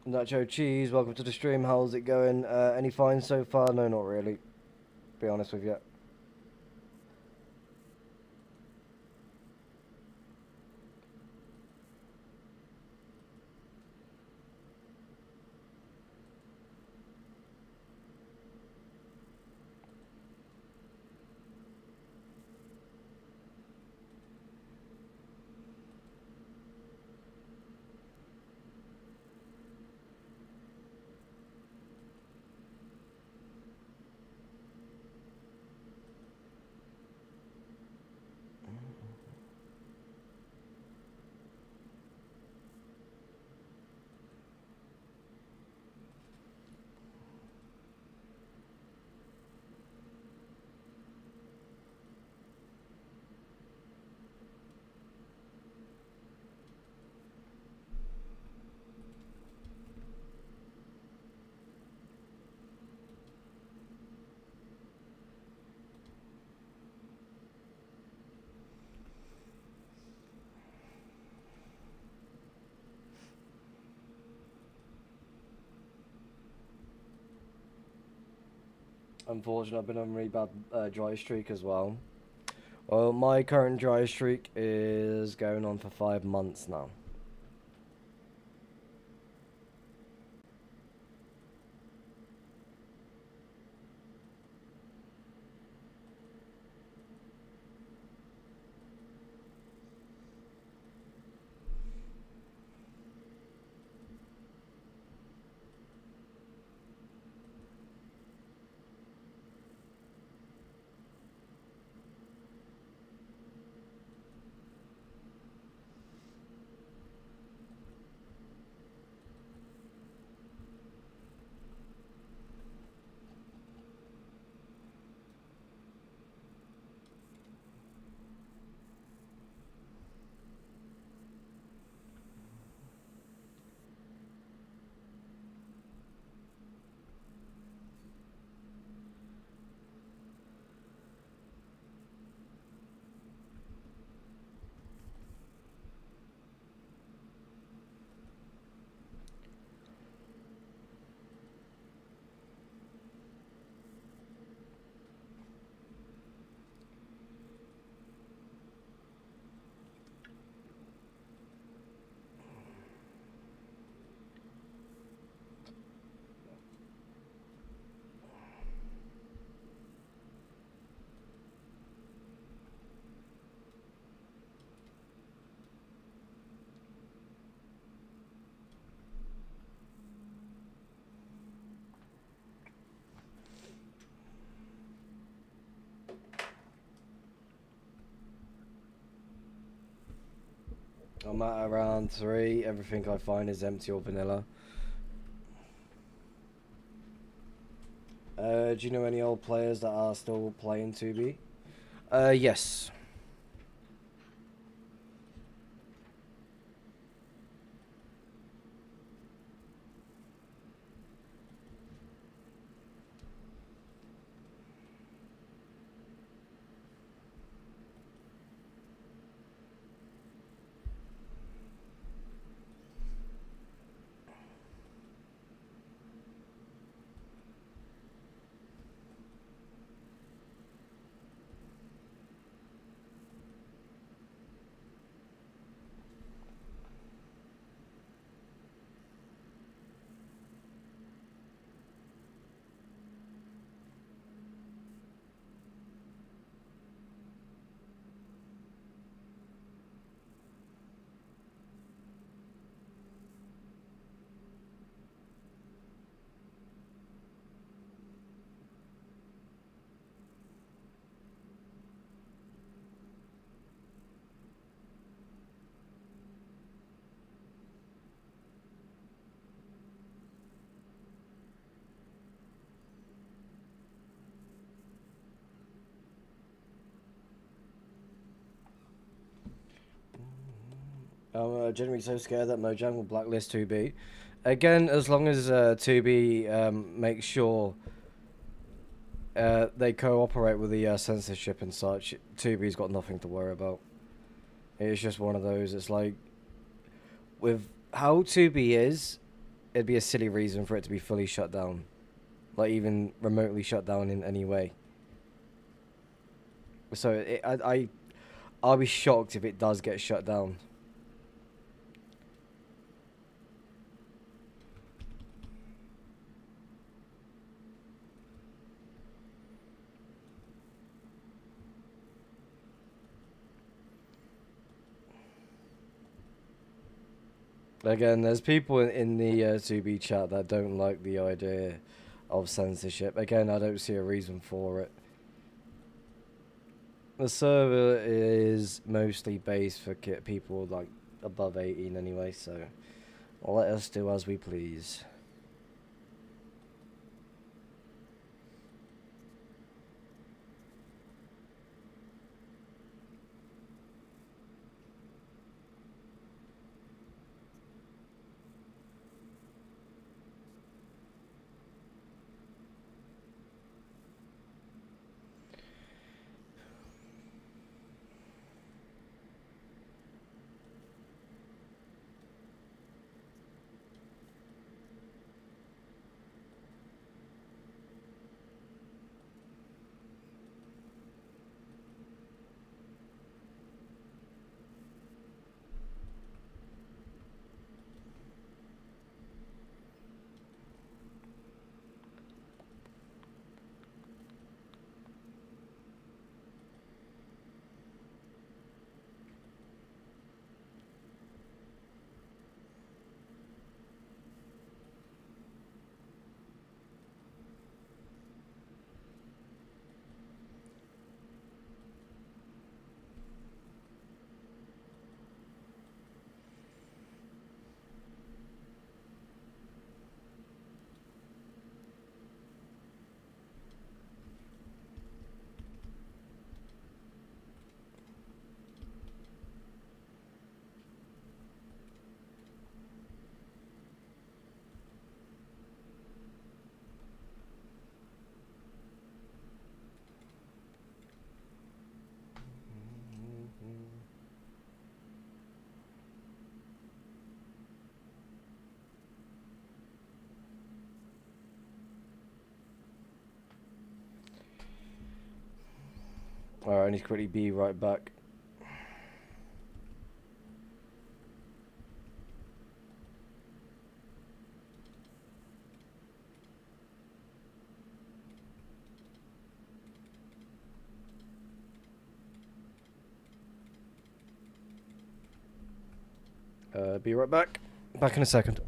[SPEAKER 1] Nacho Cheese, welcome to the stream. How's it going? Any finds so far? No, not really. Be honest with you. Unfortunately, I've been on a really bad dry streak as well. Well, my current dry streak is going on for 5 months now. I'm at around 3. Everything I find is empty or vanilla. Do you know any old players that are still playing 2B? Yes. I'm genuinely so scared that Mojang will blacklist 2B. Again, as long as 2B makes sure they cooperate with the censorship and such, 2B's got nothing to worry about. It's just one of those. It's like, with how 2B is, it'd be a silly reason for it to be fully shut down. Like, even remotely shut down in any way. So, I'll be shocked if it does get shut down. Again, there's people in the 2B chat that don't like the idea of censorship. Again, I don't see a reason for it. The server is mostly based for people like above 18 anyway, so let us do as we please. Alright, I need to quickly be right back. Be right back. Back in a second.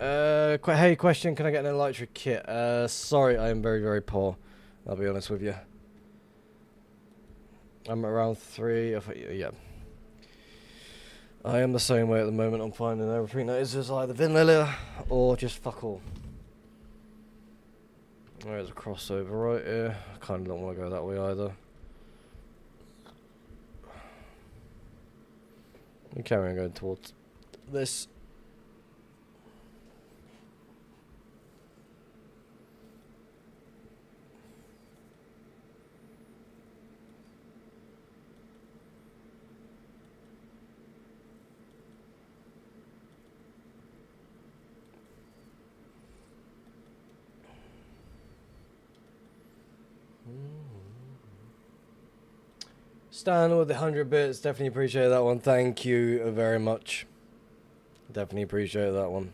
[SPEAKER 1] Hey, question, can I get an electric kit? Sorry, I am very, very poor. I'll be honest with you. I'm around 3, yeah. I am the same way at the moment. I'm finding everything that is just either vanilla or just fuck all. There's a crossover right here. I kind of don't want to go that way either. We carry on going towards this. Stan with the 100 bits, definitely appreciate that one. Thank you very much. Definitely appreciate that one.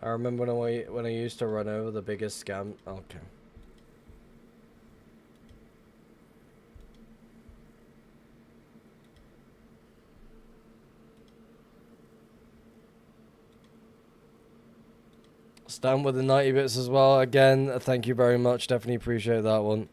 [SPEAKER 1] I remember when I used to run over the biggest scam. Okay. Stan with the 90 bits as well. Again, thank you very much. Definitely appreciate that one.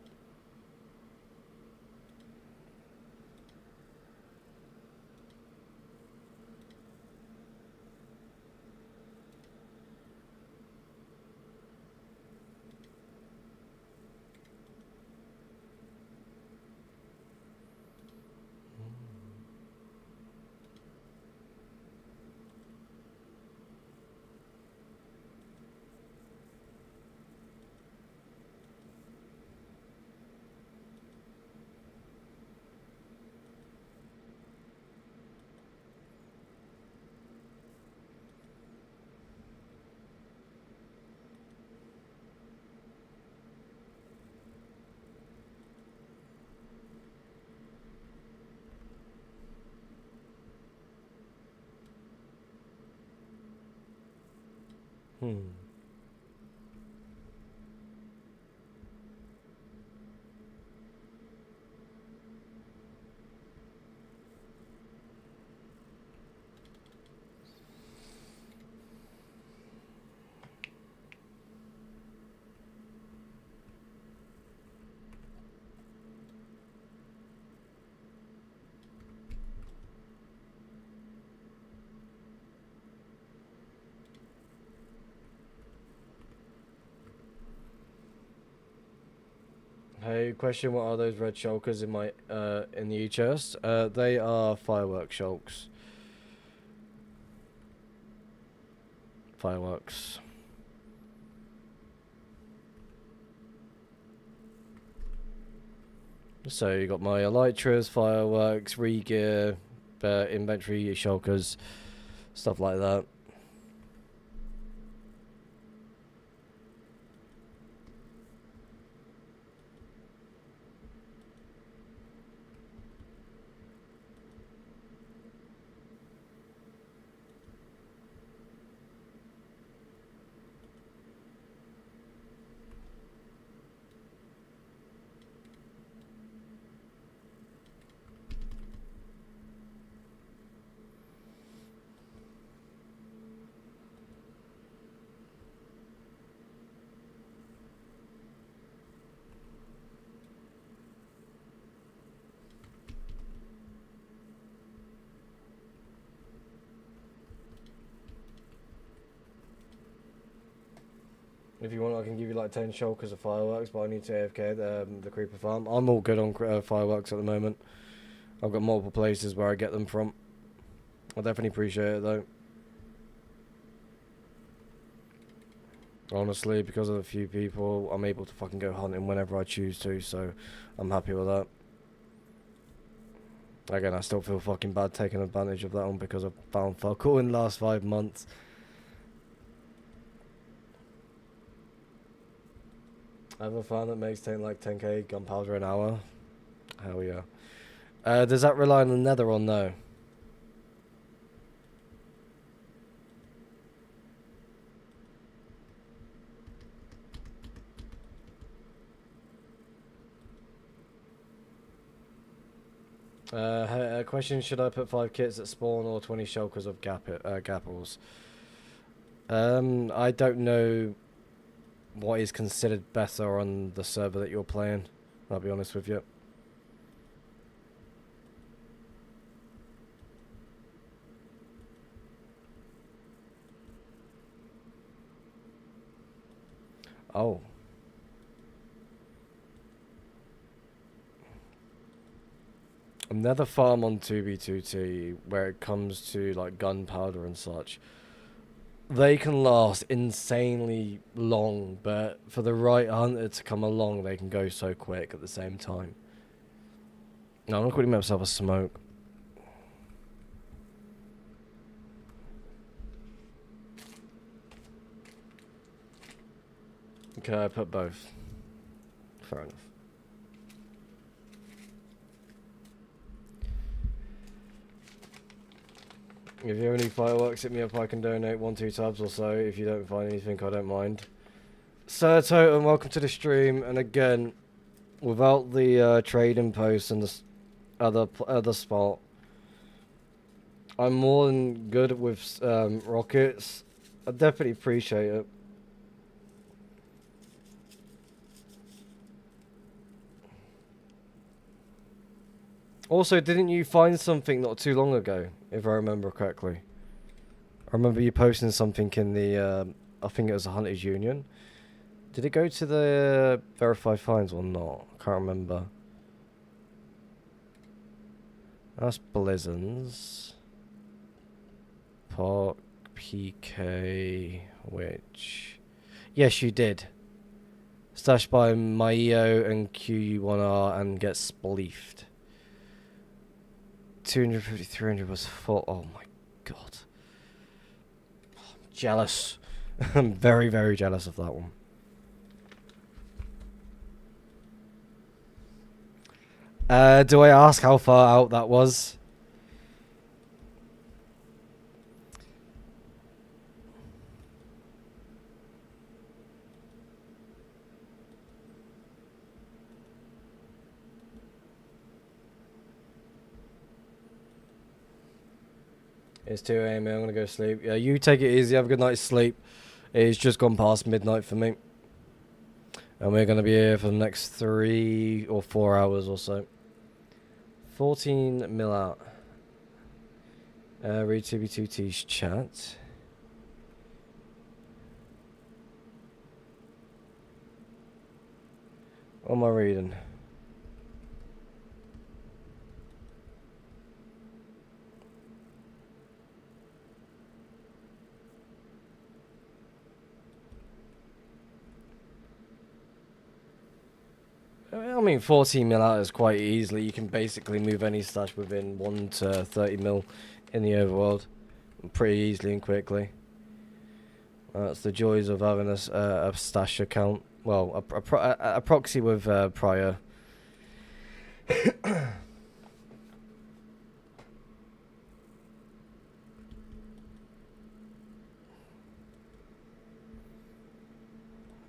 [SPEAKER 1] Hey, question, what are those red shulkers in my in the chest? They are fireworks shulks. Fireworks. So you got my elytras, fireworks, re-gear, inventory shulkers, stuff like that. If you want, I can give you like 10 shulkers of fireworks, but I need to AFK the creeper farm. I'm all good on fireworks at the moment. I've got multiple places where I get them from. I definitely appreciate it though. Honestly, because of a few people, I'm able to fucking go hunting whenever I choose to, so I'm happy with that. Again, I still feel fucking bad taking advantage of that one because I've found fuck all in the last 5 months. I have a farm that makes like 10k gunpowder an hour. Hell yeah. Does that rely on the nether or no? Question: should I put 5 kits at spawn or 20 shulkers of gapples? I don't know what is considered better on the server that you're playing. I'll be honest with you. Oh. Another farm on 2B2T where it comes to like gunpowder and such. They can last insanely long, but for the right hunter to come along, they can go so quick at the same time. No, I'm not calling myself a smoke. Okay, I put both. Fair enough. If you have any fireworks, hit me up. I can donate 1-2 tabs or so. If you don't find anything, I don't mind. Sir Totem, welcome to the stream. And again, without the trading post and the other spot, I'm more than good with rockets. I definitely appreciate it. Also, didn't you find something not too long ago, if I remember correctly? I remember you posting something in the, I think it was the Hunters Union. Did it go to the verified finds or not? I can't remember. That's Blizzard's. Park, PK, which... Yes, you did. Stashed by Maio and QU1R and get spleefed. 250, 300 was full. Oh my god. I'm jealous. I'm very, very jealous of that one. Do I ask how far out that was? It's 2 a.m. I'm gonna go sleep. Yeah, you take it easy. Have a good night's sleep. It's just gone past midnight for me. And we're gonna be here for the next 3 or 4 hours or so. 14 mil out. Read TB2T's chat. What am I reading? I mean, 14 mil out is quite easily. You can basically move any stash within 1 to 30 mil in the overworld pretty easily and quickly. That's the joys of having a stash account. Well, a proxy with prior.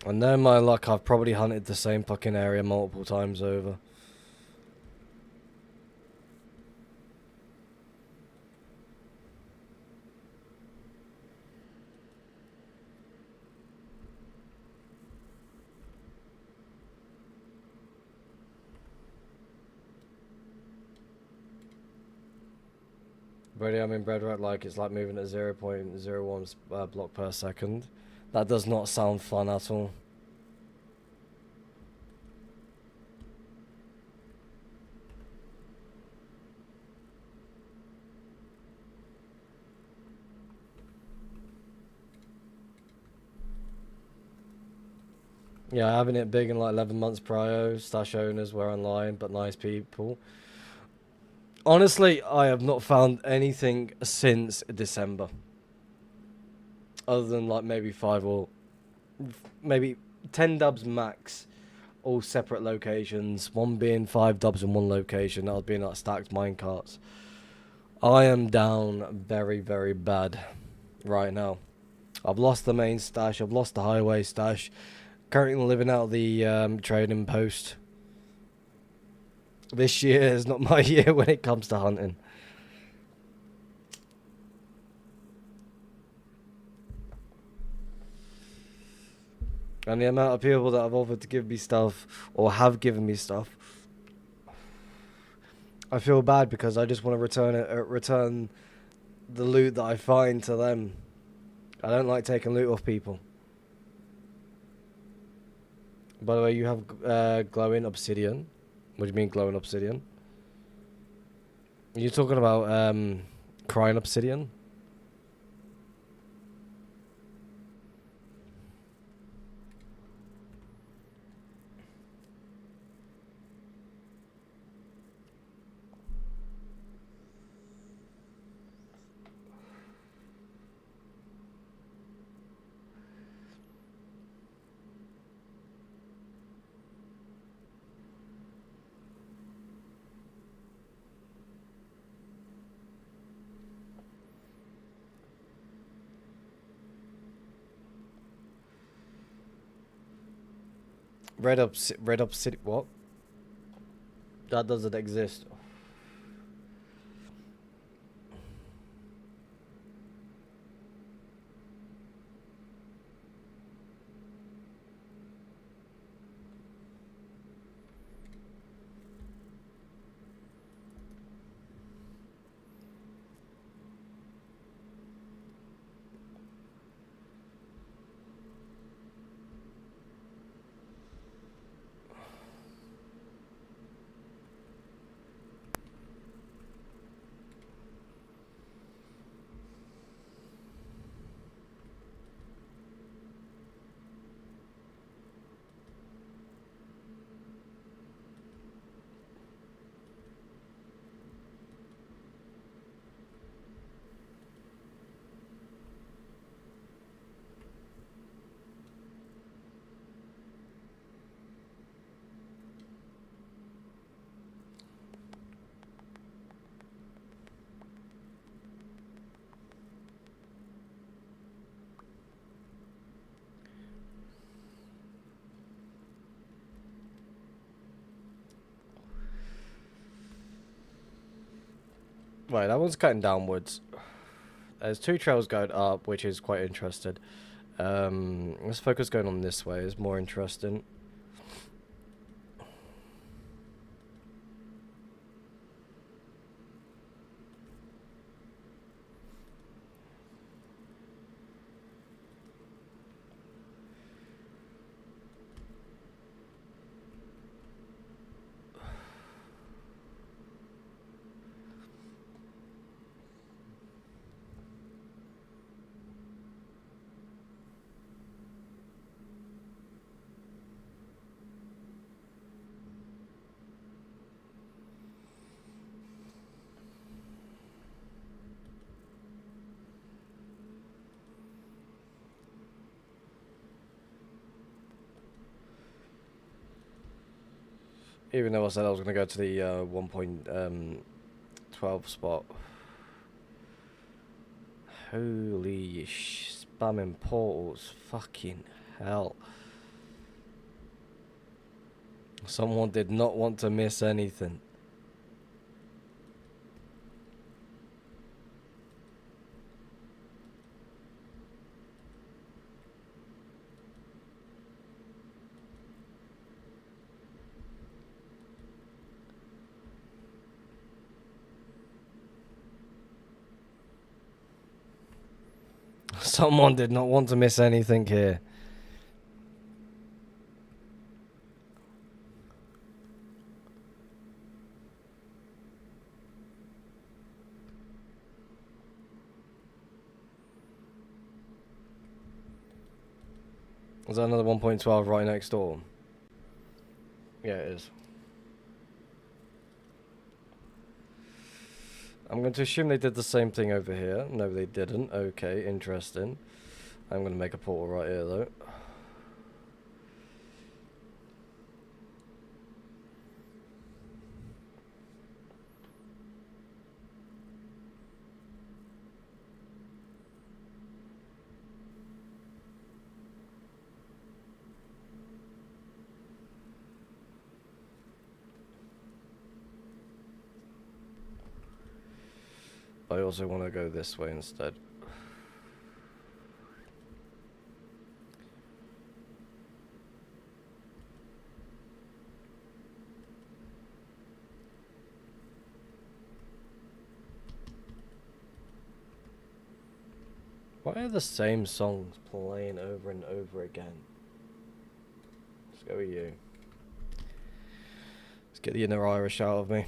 [SPEAKER 1] And knowing my luck, I've probably hunted the same fucking area multiple times over. Brady, I'm in Breadrat like it's like moving at 0.01 block per second. That does not sound fun at all. Yeah, having it big in like 11 months prior. Stash owners were online, but nice people. Honestly, I have not found anything since December. Other than like maybe 5 or maybe 10 dubs max all separate locations. One being 5 dubs in one location. That was being like stacked minecarts. I am down very, very bad right now. I've lost the main stash. I've lost the highway stash. Currently living out the trading post. This year is not my year when it comes to hunting. And the amount of people that have offered to give me stuff or have given me stuff, I feel bad because I just want to return the loot that I find to them. I don't like taking loot off people. By the way, you have glowing obsidian. What do you mean glowing obsidian? Are you talking about crying obsidian? Red obsidian. What? That doesn't exist. Right, that one's cutting downwards. There's 2 trails going up, which is quite interesting. Let's focus going on this way. It's more interesting. Even though I said I was going to go to the 1.12 spot. Holy spamming portals. Fucking hell. Someone did not want to miss anything. Someone did not want to miss anything here. Is that another 1.12 right next door? Yeah, it is. I'm going to assume they did the same thing over here. No, they didn't. Okay, interesting. I'm going to make a portal right here, though. I also want to go this way instead. Why are the same songs playing over and over again? Let's go with you. Let's get the inner Irish out of me.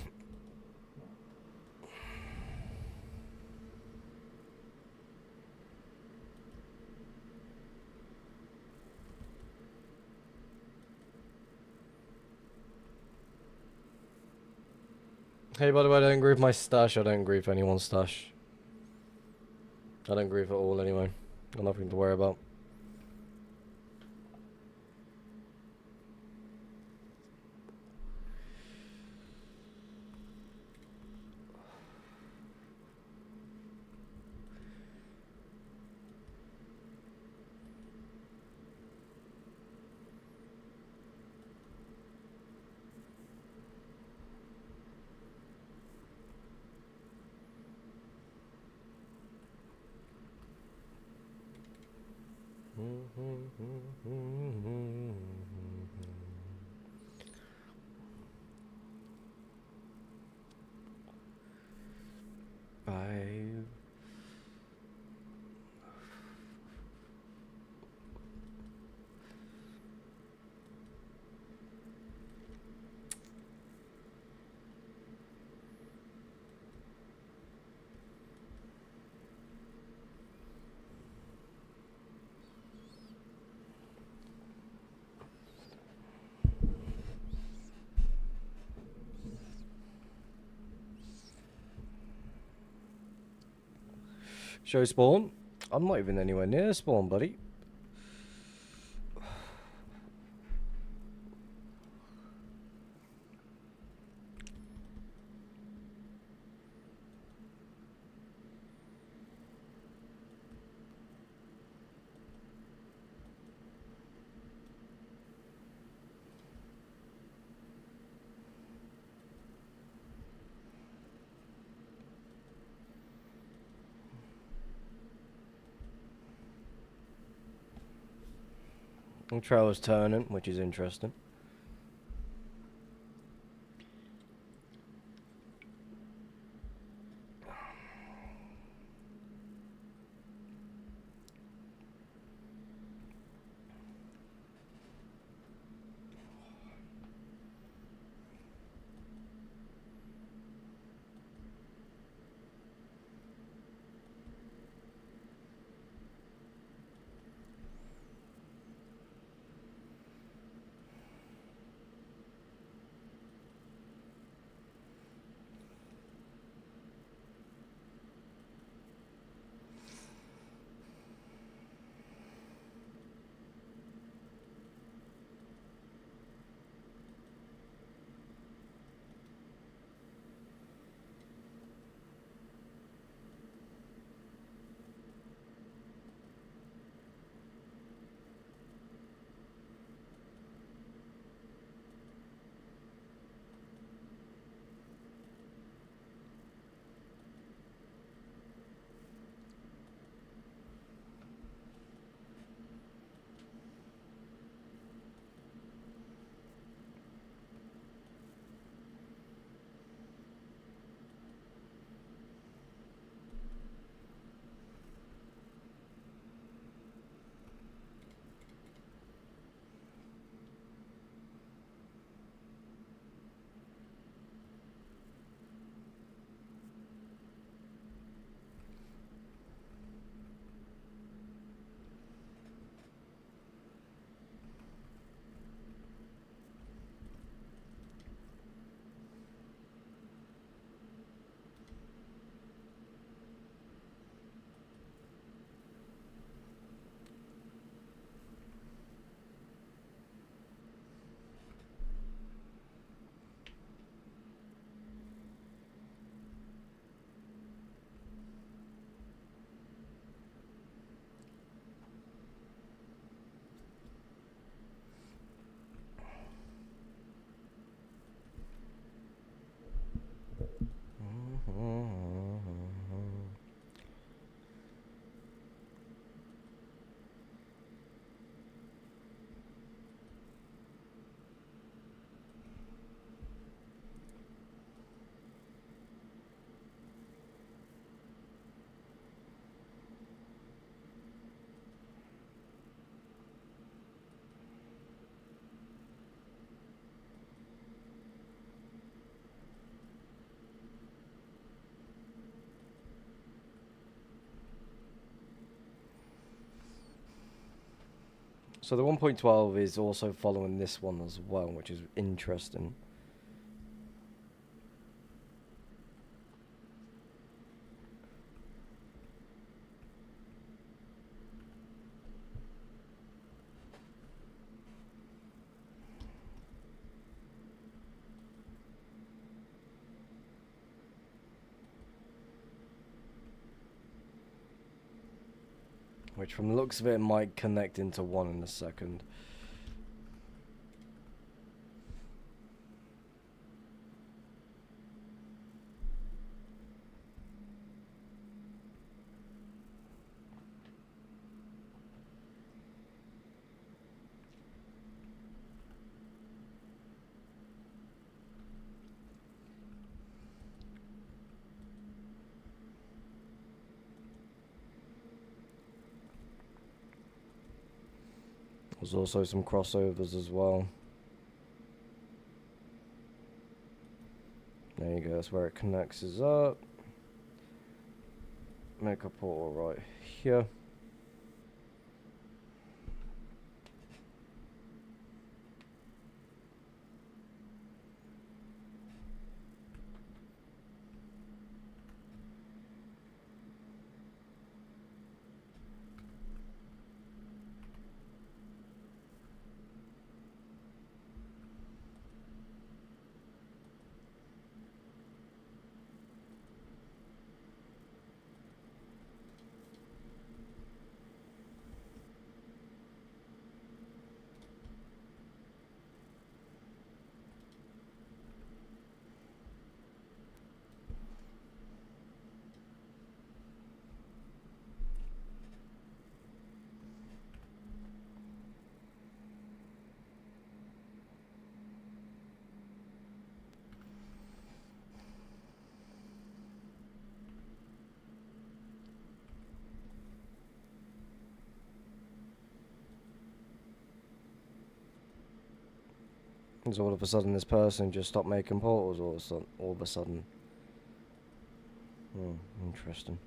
[SPEAKER 1] Hey, by the way, I don't grieve my stash. I don't grieve anyone's stash. I don't grieve at all anyway. Got nothing to worry about. Five. Show spawn. I'm not even anywhere near spawn, buddy. And Trail's turning, which is interesting. So the 1.12 is also following this one as well, which is interesting. Which from the looks of it might connect into one in a second. There's also some crossovers as well. There you go, that's where it connects us up. Make a portal right here. Because all of a sudden this person just stopped making portals all of a sudden. Interesting.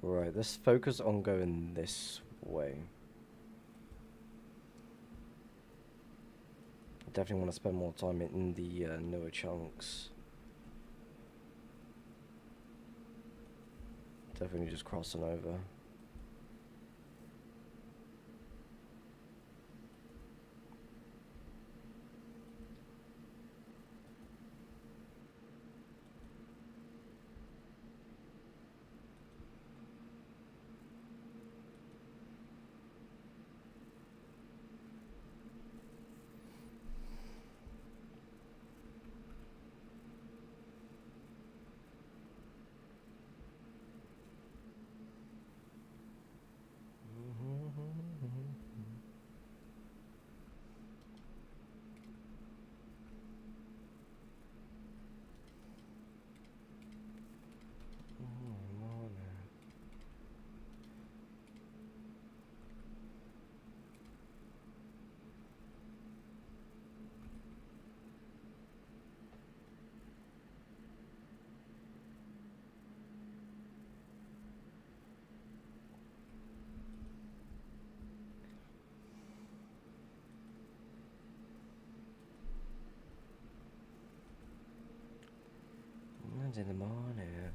[SPEAKER 1] Right, let's focus on going this way. Definitely want to spend more time in the newer chunks. Definitely just crossing over. in the morning.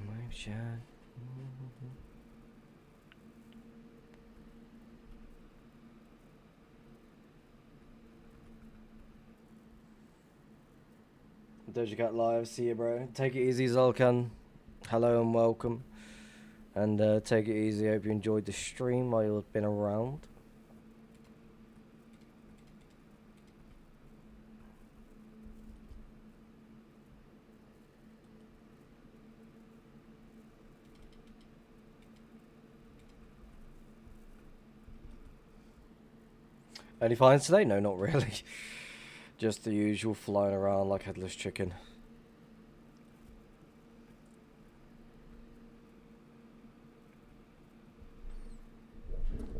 [SPEAKER 1] Moonshine. Doja Cat Live, see you, bro. Take it easy, Zolkan. Hello and welcome. And take it easy. Hope you enjoyed the stream while you've been around. Any finds today? No, not really. Just the usual flying around like headless chicken.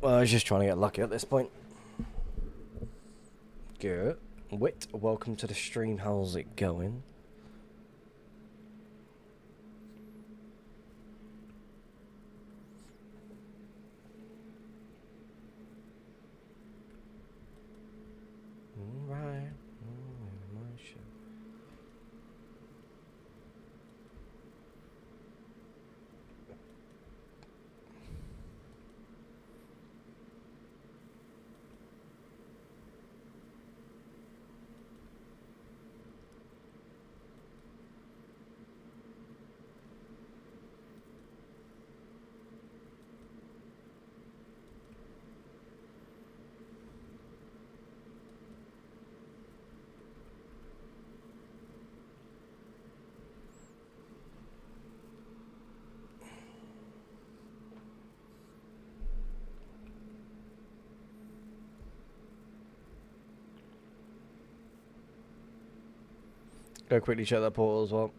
[SPEAKER 1] Well, I was just trying to get lucky at this point. Good. Wit, welcome to the stream. How's it going? Right. Go quickly check that portal as well.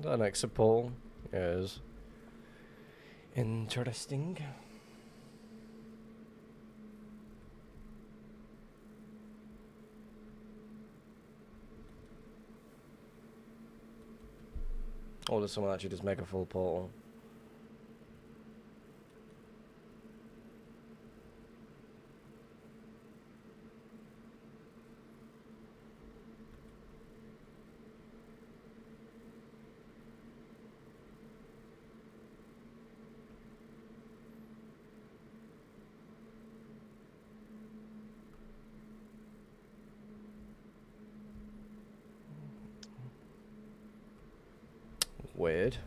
[SPEAKER 1] That exit portal is interesting. Or does someone actually just make a full portal? Weird.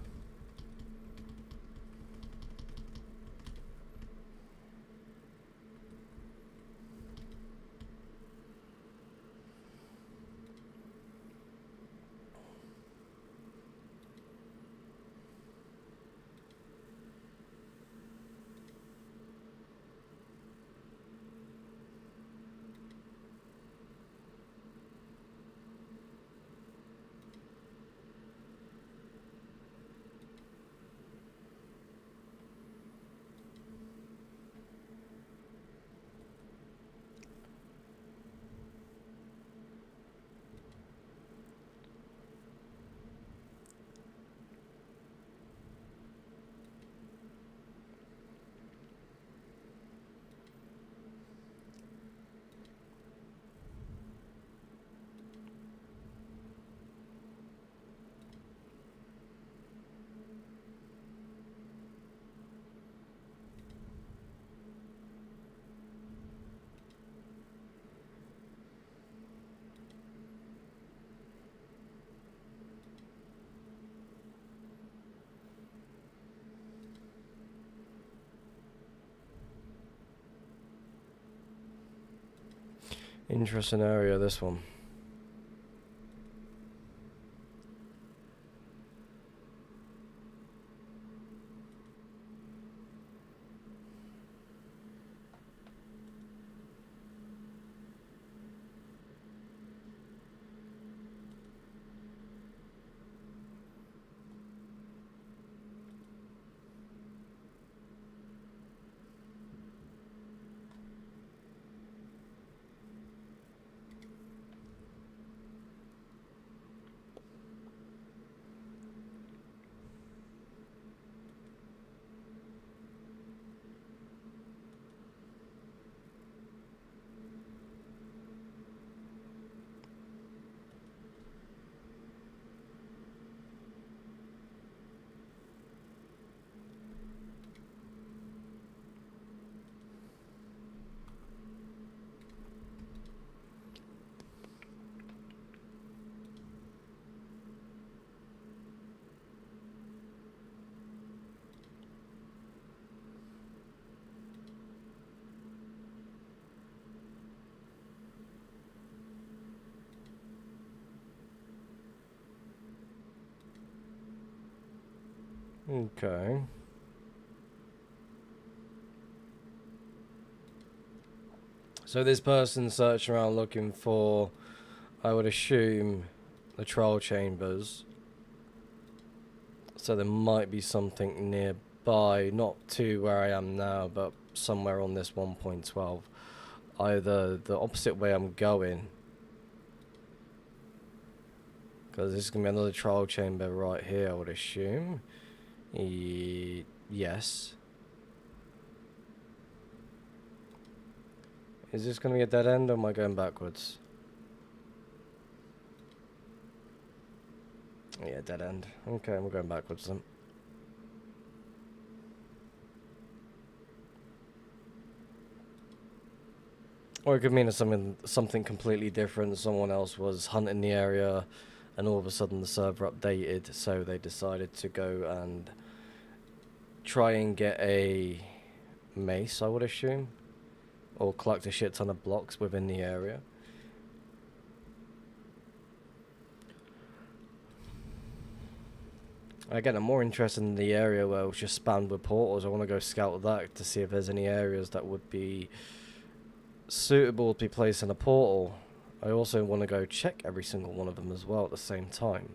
[SPEAKER 1] Interesting area, this one. Okay. So this person's searching around looking for, I would assume, the trial chambers. So there might be something nearby, not to where I am now, but somewhere on this 1.12. Either the opposite way I'm going, because this is going to be another trial chamber right here, I would assume. Yes. Is this going to be a dead end, or am I going backwards? Yeah, dead end. Okay, we're going backwards then. Or it could mean it's something completely different. Someone else was hunting the area, and all of a sudden the server updated, so they decided to go and try and get a mace, I would assume, or collect a shit ton of blocks within the area. Again, I'm more interested in the area where it was just spammed with portals. I want to go scout that to see if there's any areas that would be suitable to be placed in a portal. I also want to go check every single one of them as well at the same time.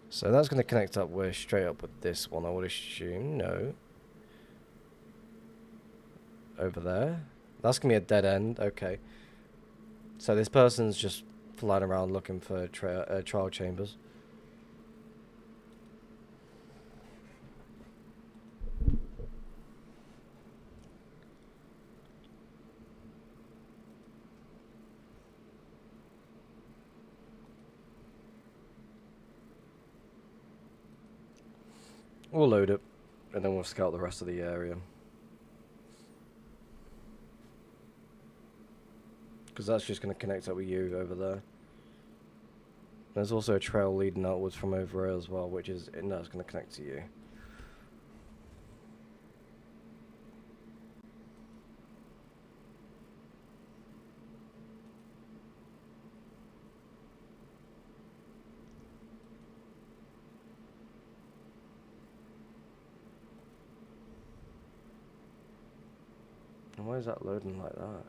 [SPEAKER 1] So that's going to connect up with straight up with this one, I would assume. No. Over there. That's going to be a dead end. Okay. So this person's just flying around looking for trial chambers. We'll load it, and then we'll scout the rest of the area. Because that's just going to connect up with you over there. There's also a trail leading outwards from over here as well, which is, that's going to connect to you. And why is that loading like that?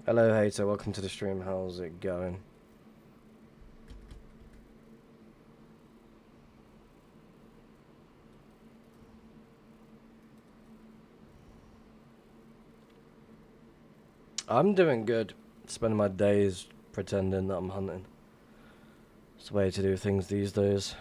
[SPEAKER 1] Hello hater, welcome to the stream, how's it going? I'm doing good. Spending my days pretending that I'm hunting. It's the way to do things these days.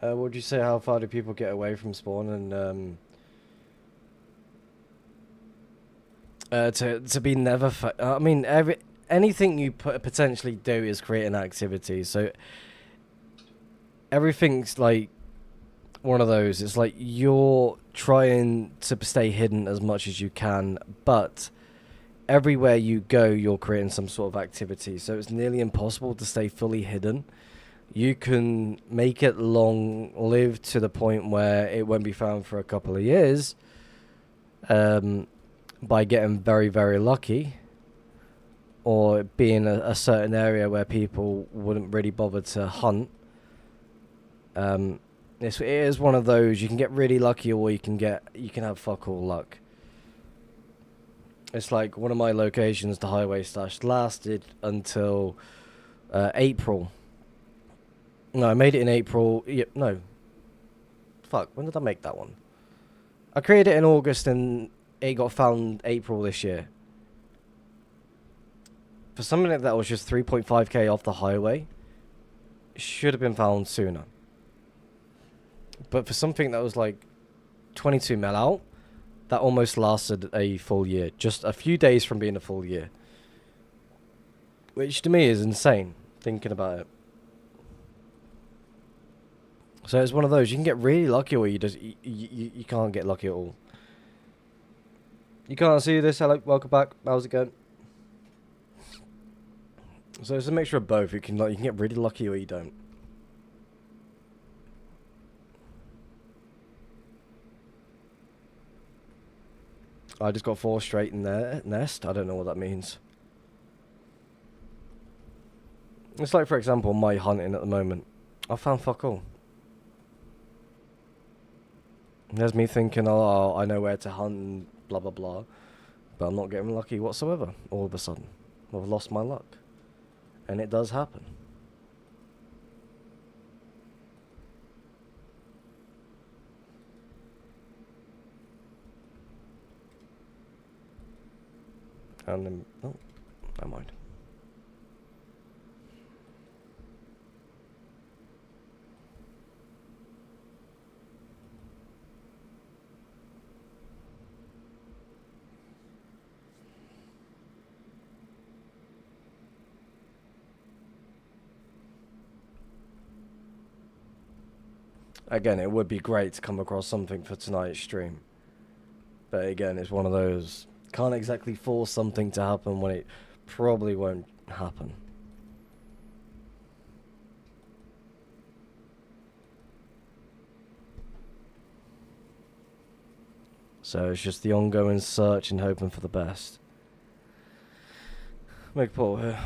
[SPEAKER 1] Would you say how far do people get away from spawn and to be never? I mean, anything you potentially do is create an activity. So everything's like one of those. It's like you're trying to stay hidden as much as you can, but everywhere you go, you're creating some sort of activity. So it's nearly impossible to stay fully hidden. you can make it long lived to the point where it won't be found for a couple of years, by getting very, very lucky, or being a certain area where people wouldn't really bother to hunt. It is one of those, you can get really lucky, or you can have fuck all luck. It's like one of my locations, the highway stash, lasted until April. No, I made it in April. Yep, no. Fuck, when did I make that one? I created it in August and it got found April this year. For something like that was just 3.5k off the highway, it should have been found sooner. But for something that was like 22 mil out, that almost lasted a full year. Just a few days from being a full year. Which to me is insane, thinking about it. So it's one of those, you can get really lucky, or you can't get lucky at all. You can't see this, hello, welcome back, how's it going? So it's a mixture of both. You can get really lucky, or you don't. I just got 4 straight in their nest. I don't know what that means. It's like, for example, my hunting at the moment. I found fuck all. There's me thinking, oh, I know where to hunt and blah, blah, blah. But I'm not getting lucky whatsoever all of a sudden. I've lost my luck. And it does happen. And then, oh, never mind. Again, it would be great to come across something for tonight's stream. But again, it's one of those, can't exactly force something to happen when it probably won't happen. So it's just the ongoing search and hoping for the best. Make Paul here.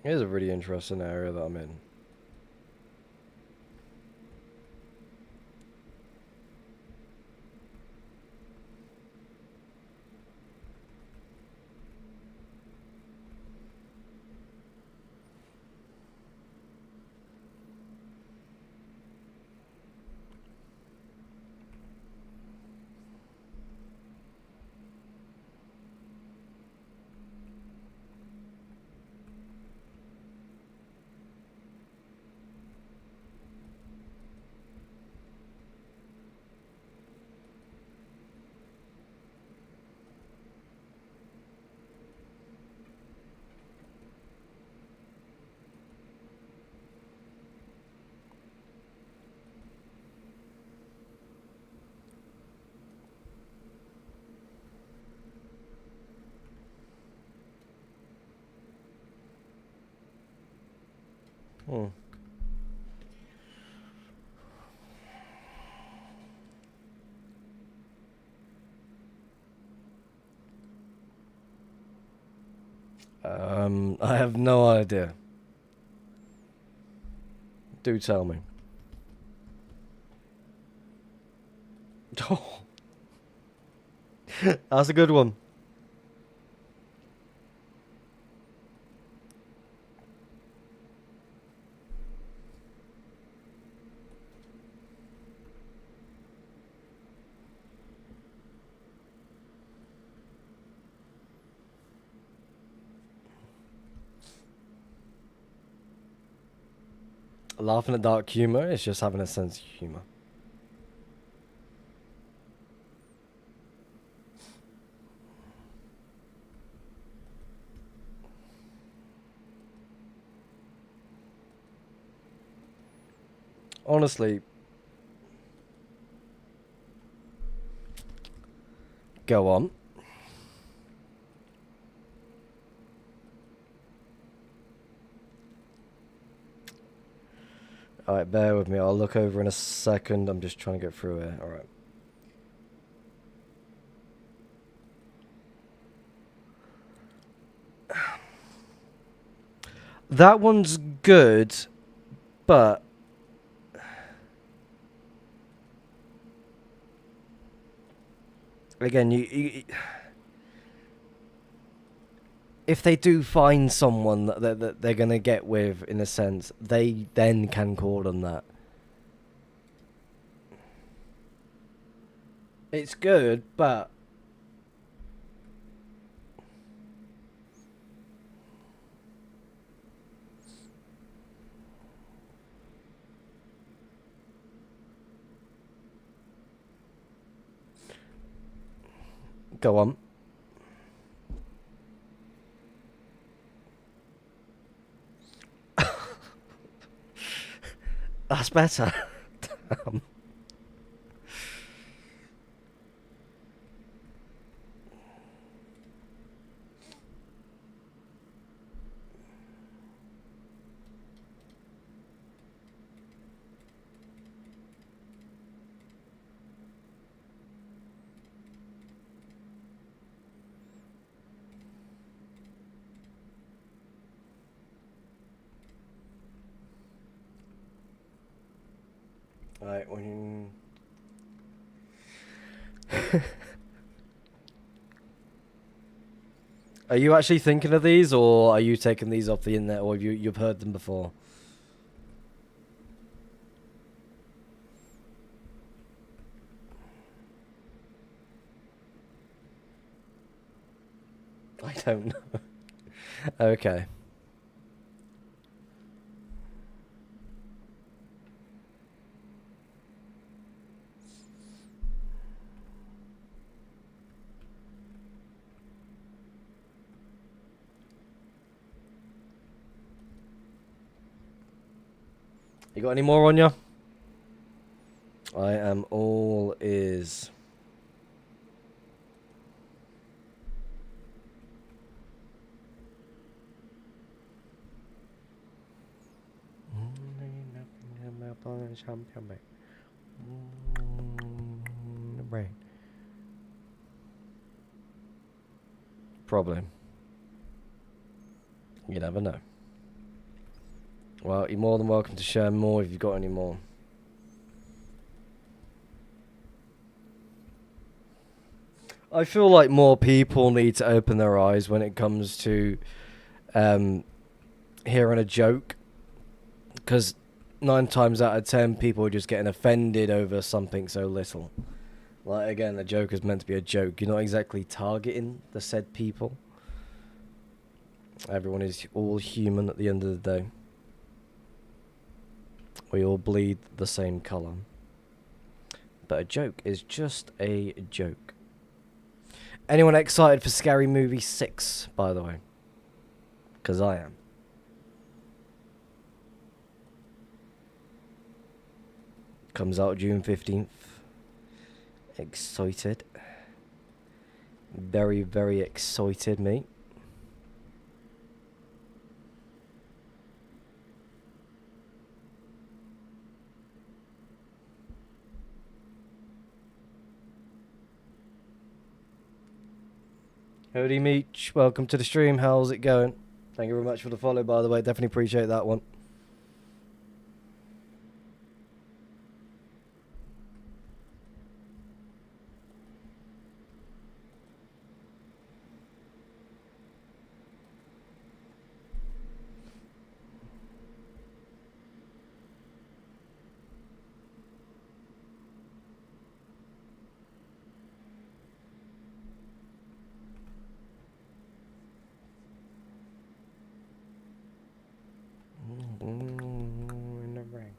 [SPEAKER 1] It is a really interesting area that I'm in. I have no idea. Do tell me. Oh, that's a good one. Laughing at dark humor is just having a sense of humor. Honestly, go on. Alright, bear with me. I'll look over in a second. I'm just trying to get through it. Alright. That one's good, but again, if they do find someone that they're gonna get with, in a sense, they then can call them that. It's good, but go on. That's better. Damn. Right, when Are you actually thinking of these, or are you taking these off the internet, or you've heard them before? I don't know. Okay. You got any more on you? I am all ears. Probably. You never know. Well, you're more than welcome to share more if you've got any more. I feel like more people need to open their eyes when it comes to hearing a joke, because 9 times out of 10 people are just getting offended over something so little. Like, again, a joke is meant to be a joke. You're not exactly targeting the said people. Everyone is all human at the end of the day. We all bleed the same colour. But a joke is just a joke. Anyone excited for Scary Movie 6, by the way? Because I am. Comes out June 15th. Excited. Very, very excited, mate. Who Cody Meach, welcome to the stream. How's it going? Thank you very much for the follow, by the way. Definitely appreciate that one. In the rain.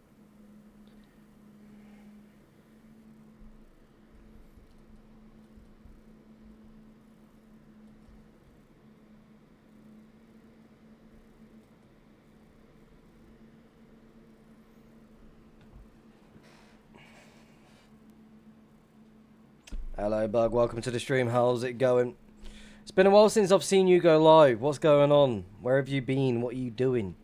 [SPEAKER 1] Hello, Bug. Welcome to the stream. How's it going? It's been a while since I've seen you go live. What's going on? Where have you been? What are you doing?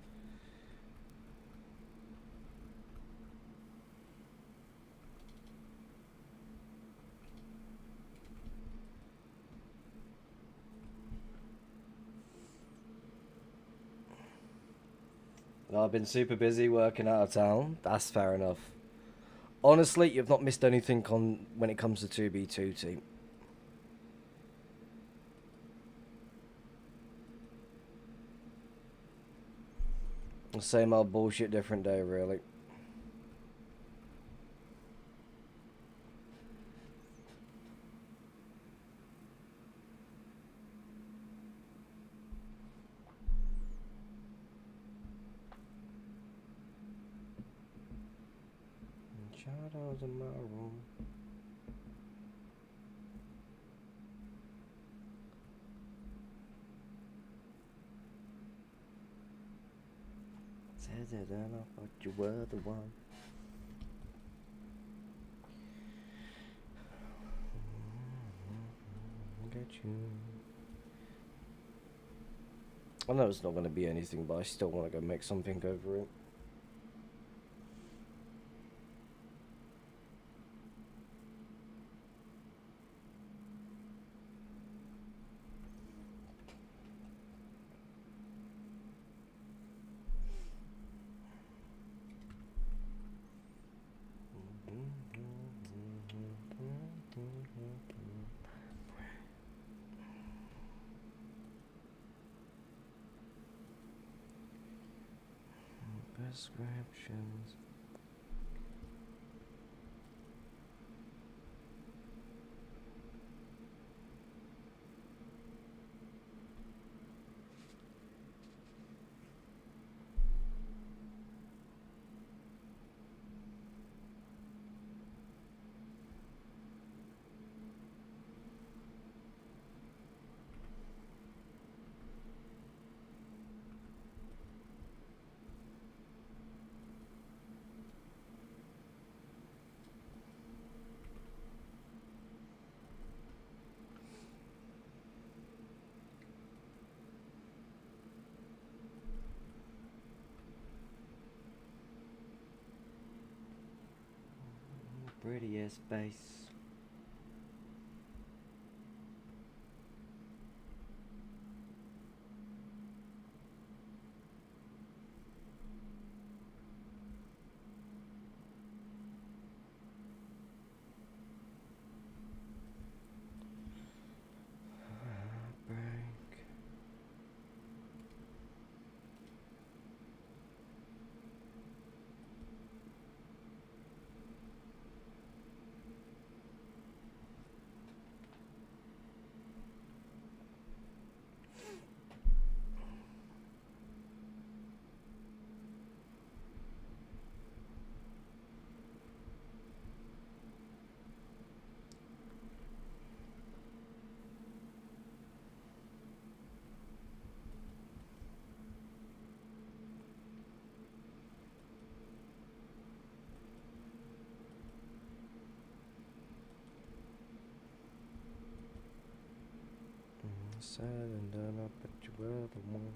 [SPEAKER 1] I've been super busy working out of town. That's fair enough. Honestly, you've not missed anything on when it comes to 2B2 team. Same old bullshit, different day, really. Shadows in my room. Says it enough, but you were the one. Get you. I know it's not going to be anything, but I still want to go make something over it. Prescriptions. Prettiest face. Sad and done up, but you were the one.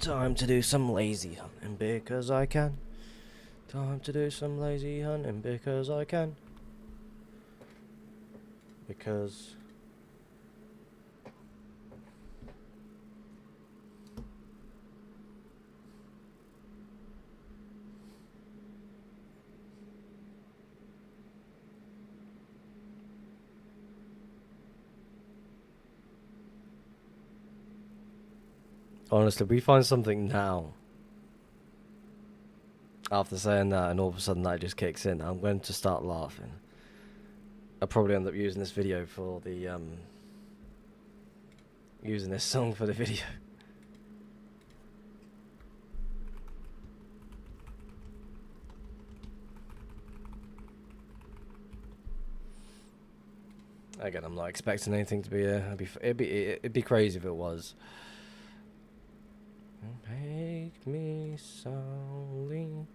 [SPEAKER 1] Time to do some lazy hunting because I can. Time to do some lazy hunting because I can. Because... honestly, we find something now. After saying that, and all of a sudden that just kicks in, I'm going to start laughing. I'll probably end up using this video for the, using this song for the video. Again, I'm not expecting anything to be it'd be crazy if it was. Make me slowly.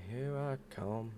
[SPEAKER 1] Here I come.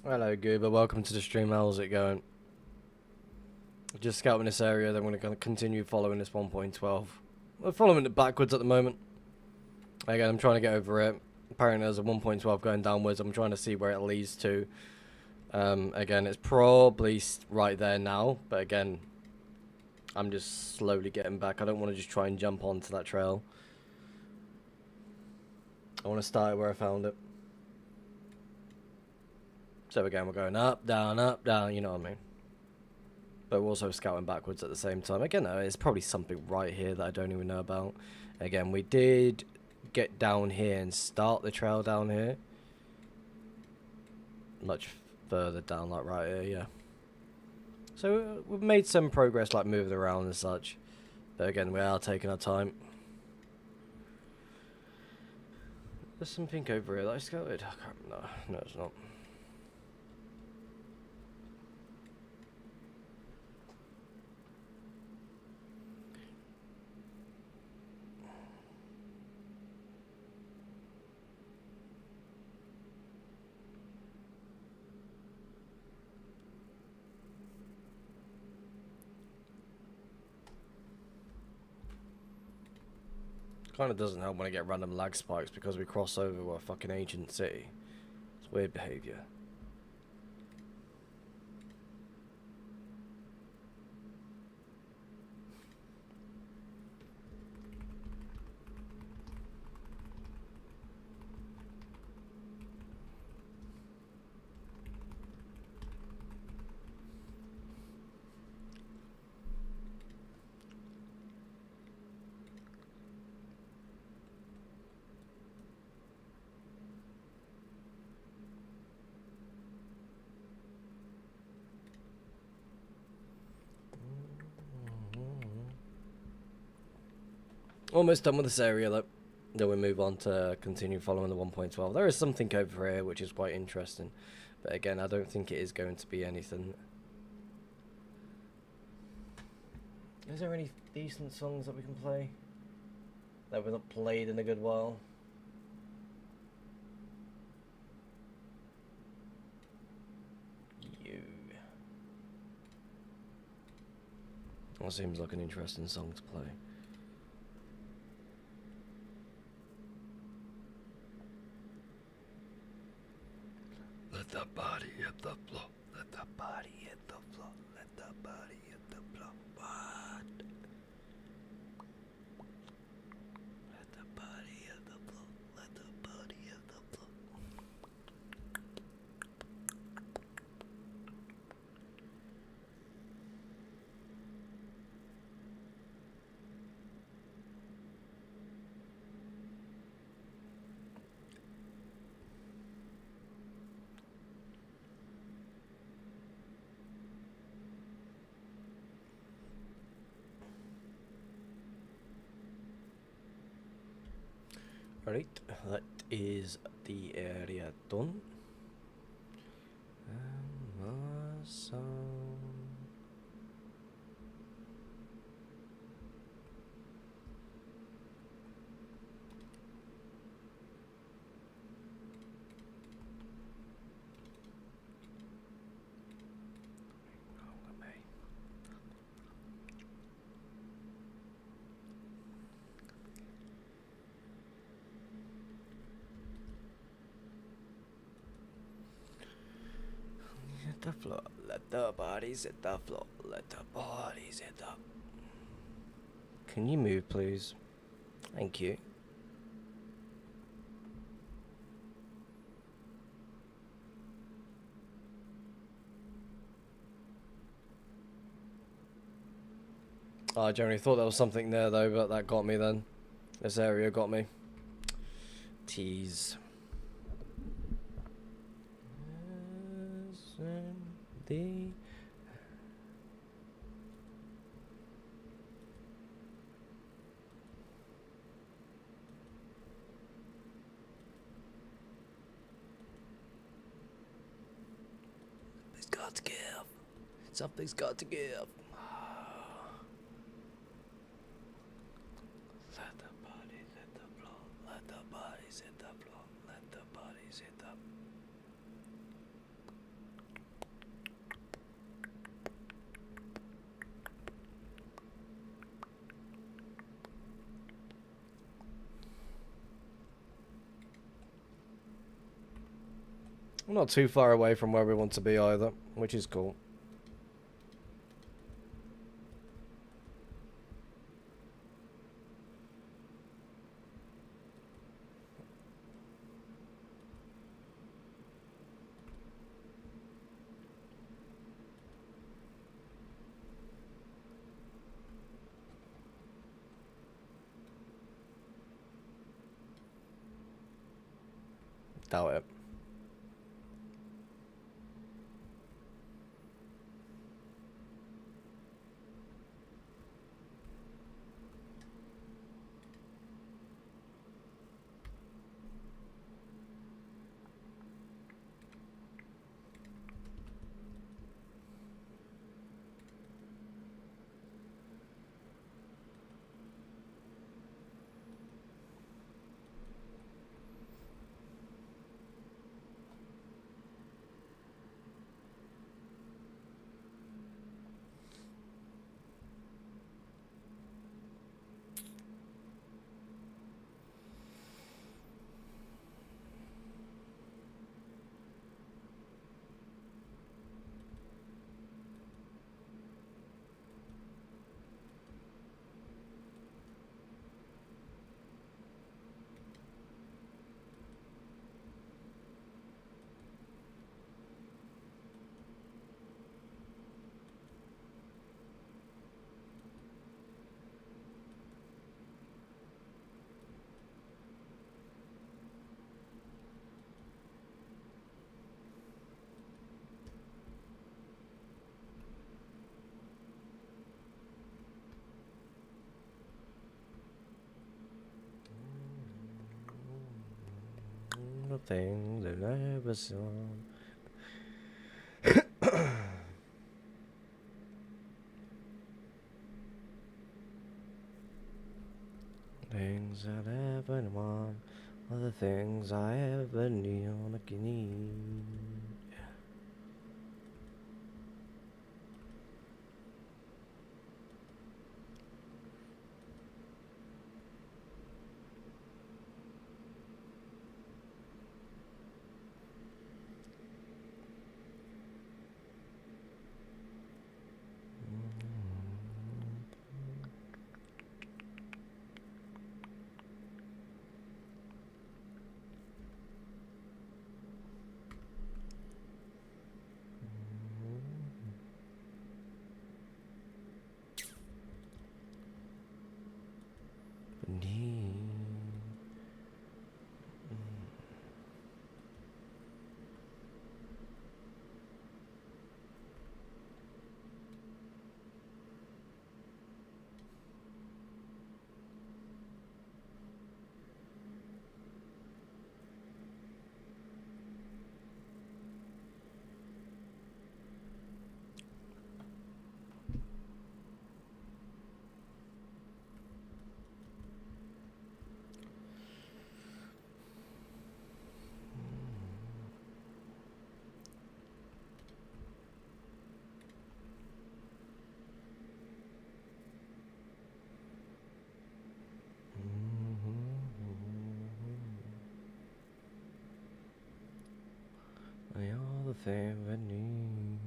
[SPEAKER 1] Hello, Goober. Welcome to the stream. How's it going? Just scouting this area. Then we're going to continue following this 1.12. We're following it backwards at the moment. Again, I'm trying to get over it. Apparently, there's a 1.12 going downwards. I'm trying to see where it leads to. Again, it's probably right there now. But again, I'm just slowly getting back. I don't want to just try and jump onto that trail. I want to start where I found it. So again, we're going up, down, you know what I mean? But we're also scouting backwards at the same time. Again, there's probably something right here that I don't even know about. Again, we did get down here and start the trail down here. Much further down, like right here, yeah. So we've made some progress, like moving around and such. But again, we are taking our time. There's something over here that I scouted. I can't remember. No, it's not. Kind of doesn't help when I get random lag spikes because we cross over a fucking ancient city. It's weird behaviour. Almost done with this area though. Then we move on to continue following the 1.12. There is something over here which is quite interesting. But again, I don't think it is going to be anything. Is there any decent songs that we can play? That we've not played in a good while? That seems like an interesting song to play. Let the body hit the floor. Let the body hit the floor. Let the body hit the floor. What? Let the body hit the floor. Let the body hit the floor. Right, that is the area done. The floor, let the bodies hit the floor, let the bodies hit the... Can you move, please? Thank you. I generally thought there was something there though, but that got me then. This area got me. Tease. Something's got to give. Something's got to give. Let the bodies hit the floor. Let the bodies hit the floor. Let the bodies hit the... Not too far away from where we want to be either, which is cool. Doubt it. The thing that I ever saw. Things that I ever want are the things I ever need. They are the thing we need.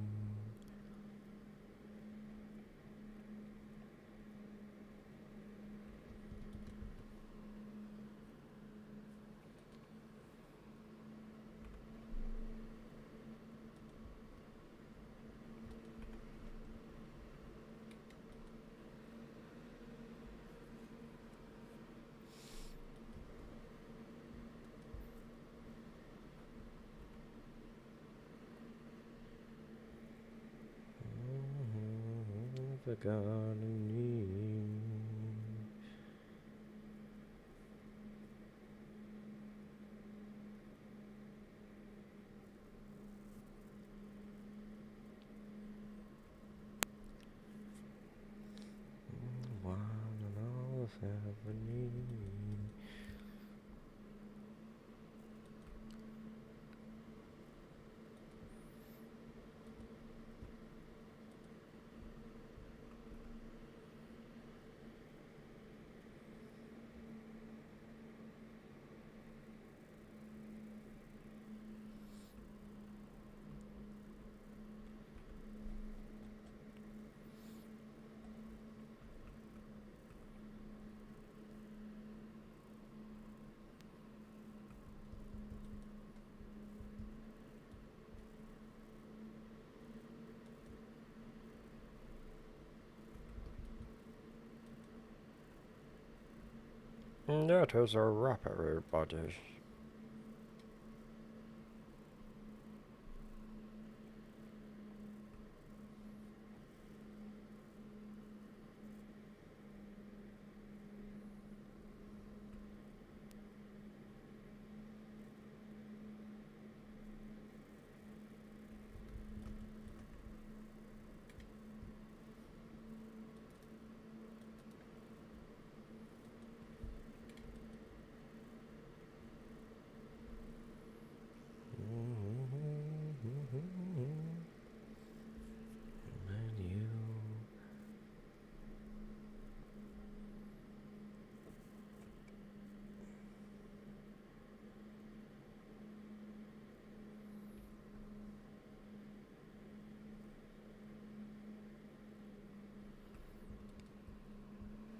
[SPEAKER 1] Forgotten need. One and all of ever need. That is a wrap, everybody. Menu.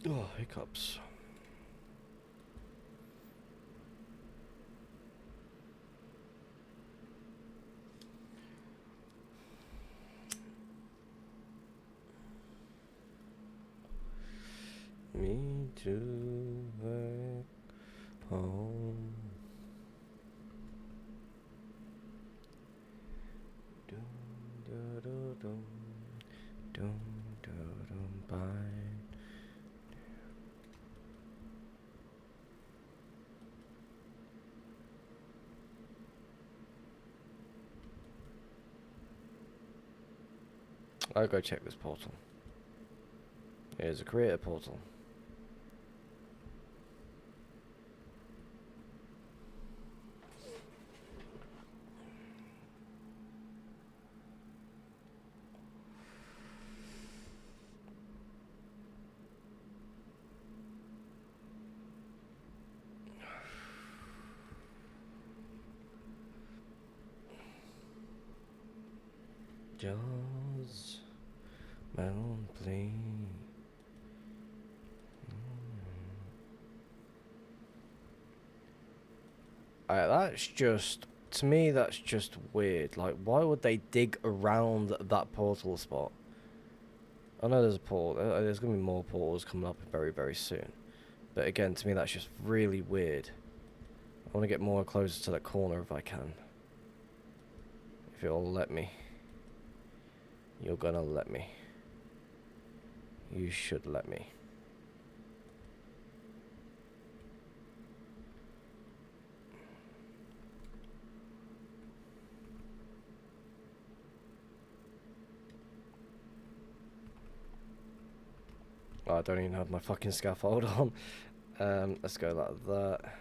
[SPEAKER 1] Oh, hiccups. Me too, back home. Dum, da, da, dum, dum, da, dum, bye. I'll go check this portal. Here's a creator portal. Jaws, Melon Plane. That's just, to me, that's just weird. Like, why would they dig around that portal spot? I know there's a portal. There's going to be more portals coming up very, very soon. But again, to me, that's just really weird. I want to get more closer to that corner if I can. If it'll let me. You're gonna let me. You should let me. Oh, I don't even have my fucking scaffold on. Let's go like that.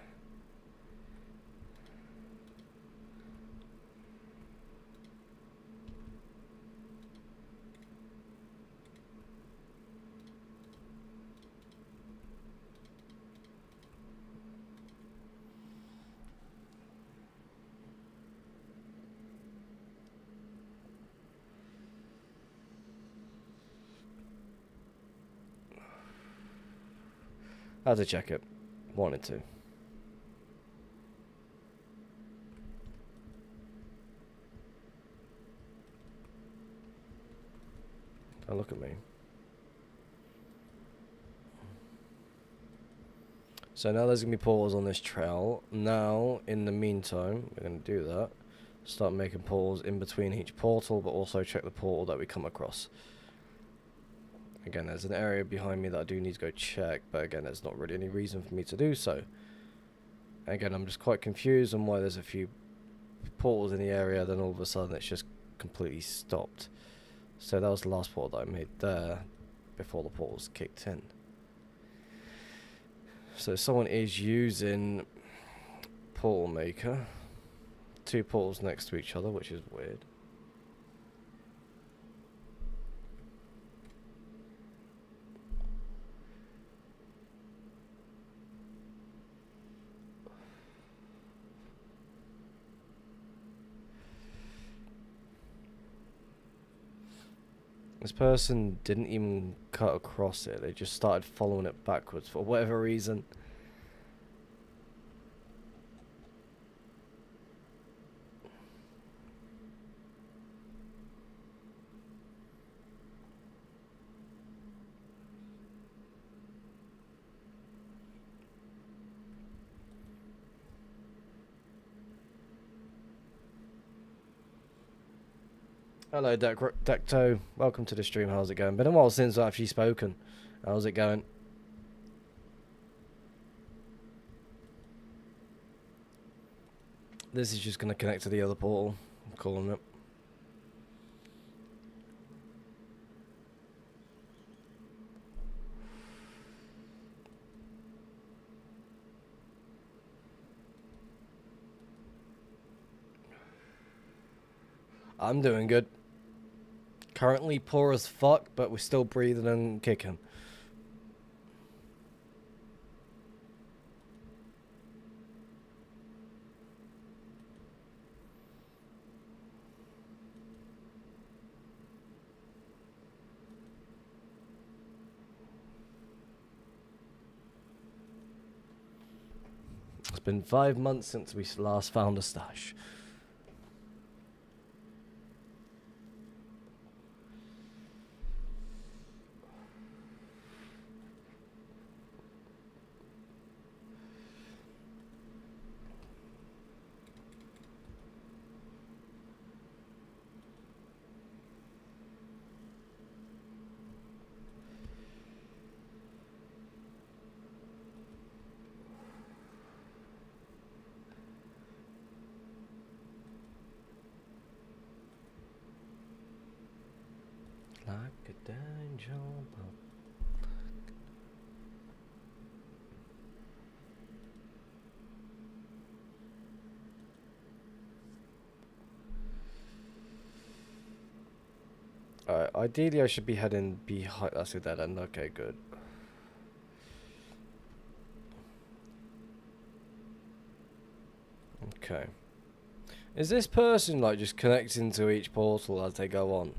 [SPEAKER 1] I had to check it. Wanted to. Don't look at me. So now there's going to be portals on this trail. Now, in the meantime, we're going to do that. Start making portals in between each portal, but also check the portal that we come across. Again, there's an area behind me that I do need to go check, but again, there's not really any reason for me to do so. Again, I'm just quite confused on why there's a few portals in the area, then all of a sudden it's just completely stopped. So that was the last portal that I made there before the portals kicked in. So someone is using Portal Maker. Two portals next to each other, which is weird. This person didn't even cut across it, they just started following it backwards for whatever reason. Hello, Decto. Welcome to the stream. How's it going? Been a while since I've actually spoken. How's it going? This is just going to connect to the other portal. I'm calling it. I'm doing good. Currently poor as fuck, but we're still breathing and kicking. It's been 5 months since we last found a stash. Like a danger bug. Alright, ideally I should be heading behind. That's a dead end. Okay, good. Okay. Is this person like just connecting to each portal as they go on?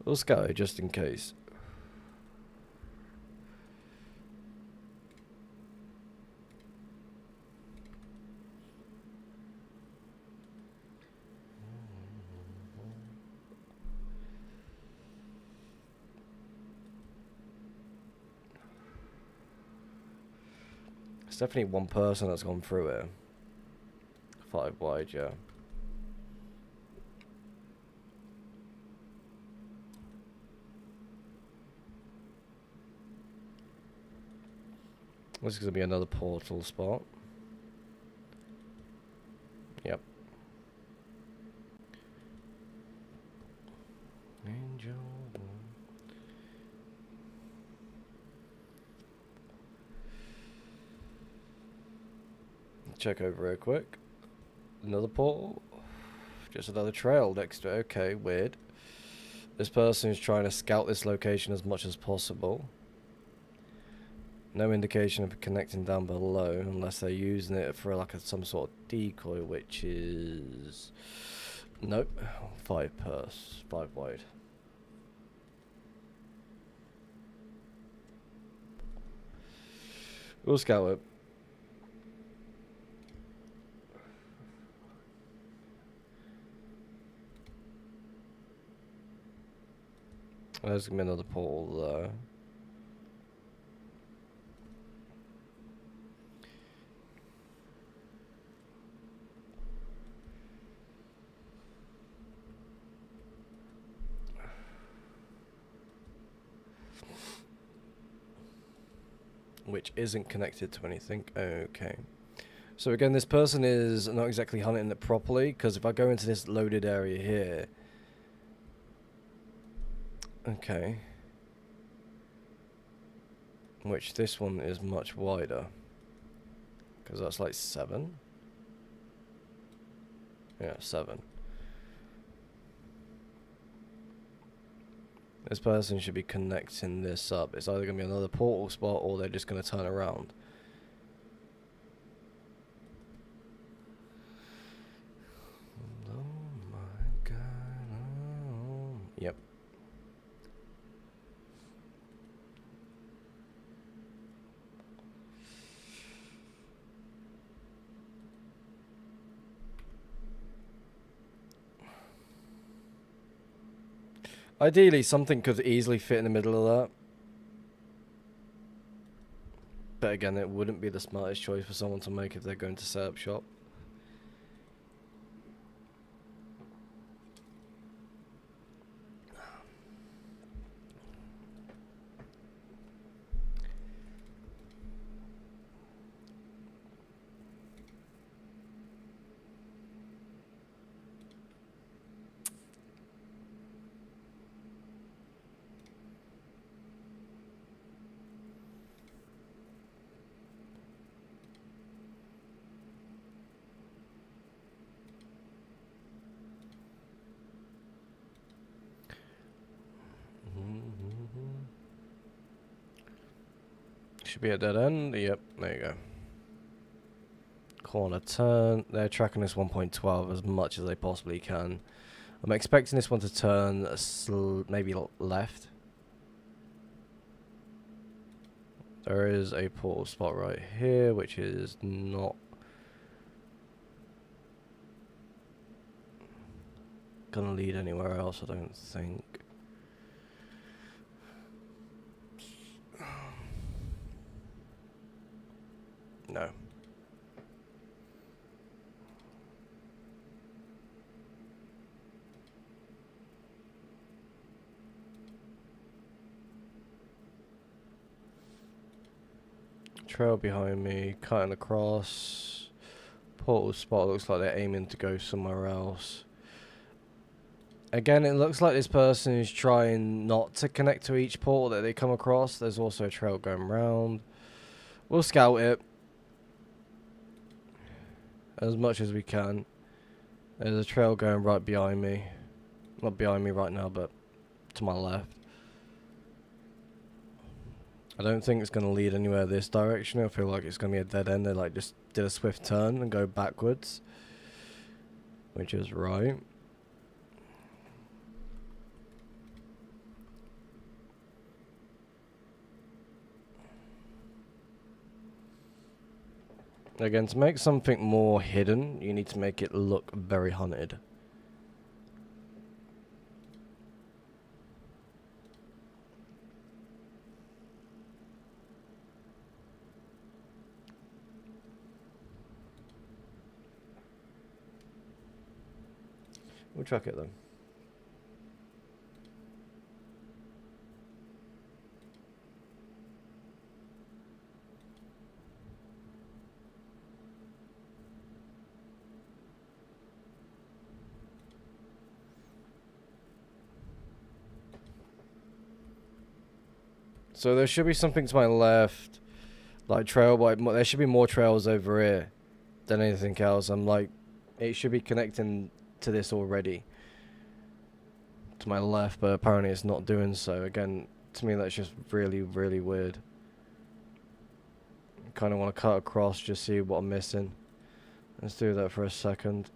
[SPEAKER 1] Let's go, just in case. It's definitely one person that's gone through it. 5 wide, yeah. This is going to be another portal spot. Yep. Angel. Check over real quick. Another portal. Just another trail next to it. Okay, weird. This person is trying to scout this location as much as possible. No indication of connecting down below unless they're using it for like some sort of decoy, which is... Nope. 5 wide. We'll scout it. There's gonna be another portal there. Which isn't connected to anything. Okay. So again, this person is not exactly hunting it properly, because if I go into this loaded area here... Okay. Which this one is much wider. Because that's like 7. Yeah, 7. This person should be connecting this up. It's either going to be another portal spot or they're just going to turn around. Oh my god. Oh. Yep. Ideally, something could easily fit in the middle of that. But again, it wouldn't be the smartest choice for someone to make if they're going to set up shop. Should be a dead end. Yep, there you go. Corner turn. They're tracking this 1.12 as much as they possibly can. I'm expecting this one to turn maybe left. There is a portal spot right here, which is not gonna lead anywhere else, I don't think. No. Trail behind me, cutting across. Portal spot looks like they're aiming to go somewhere else. Again, it looks like this person is trying not to connect to each portal that they come across. There's also a trail going round. We'll scout it as much as we can. There's a trail going right behind me. Not behind me right now, but to my left. I don't think it's going to lead anywhere this direction. I feel like it's going to be a dead end. They like just did a swift turn and go backwards, which is right. Again, to make something more hidden, you need to make it look very hunted. We'll track it then. So there should be something to my left, like trail, but there should be more trails over here than anything else. I'm like, it should be connecting to this already, to my left, but apparently it's not doing so. Again, to me that's just really, really weird. Kind of want to cut across, just see what I'm missing. Let's do that for a second.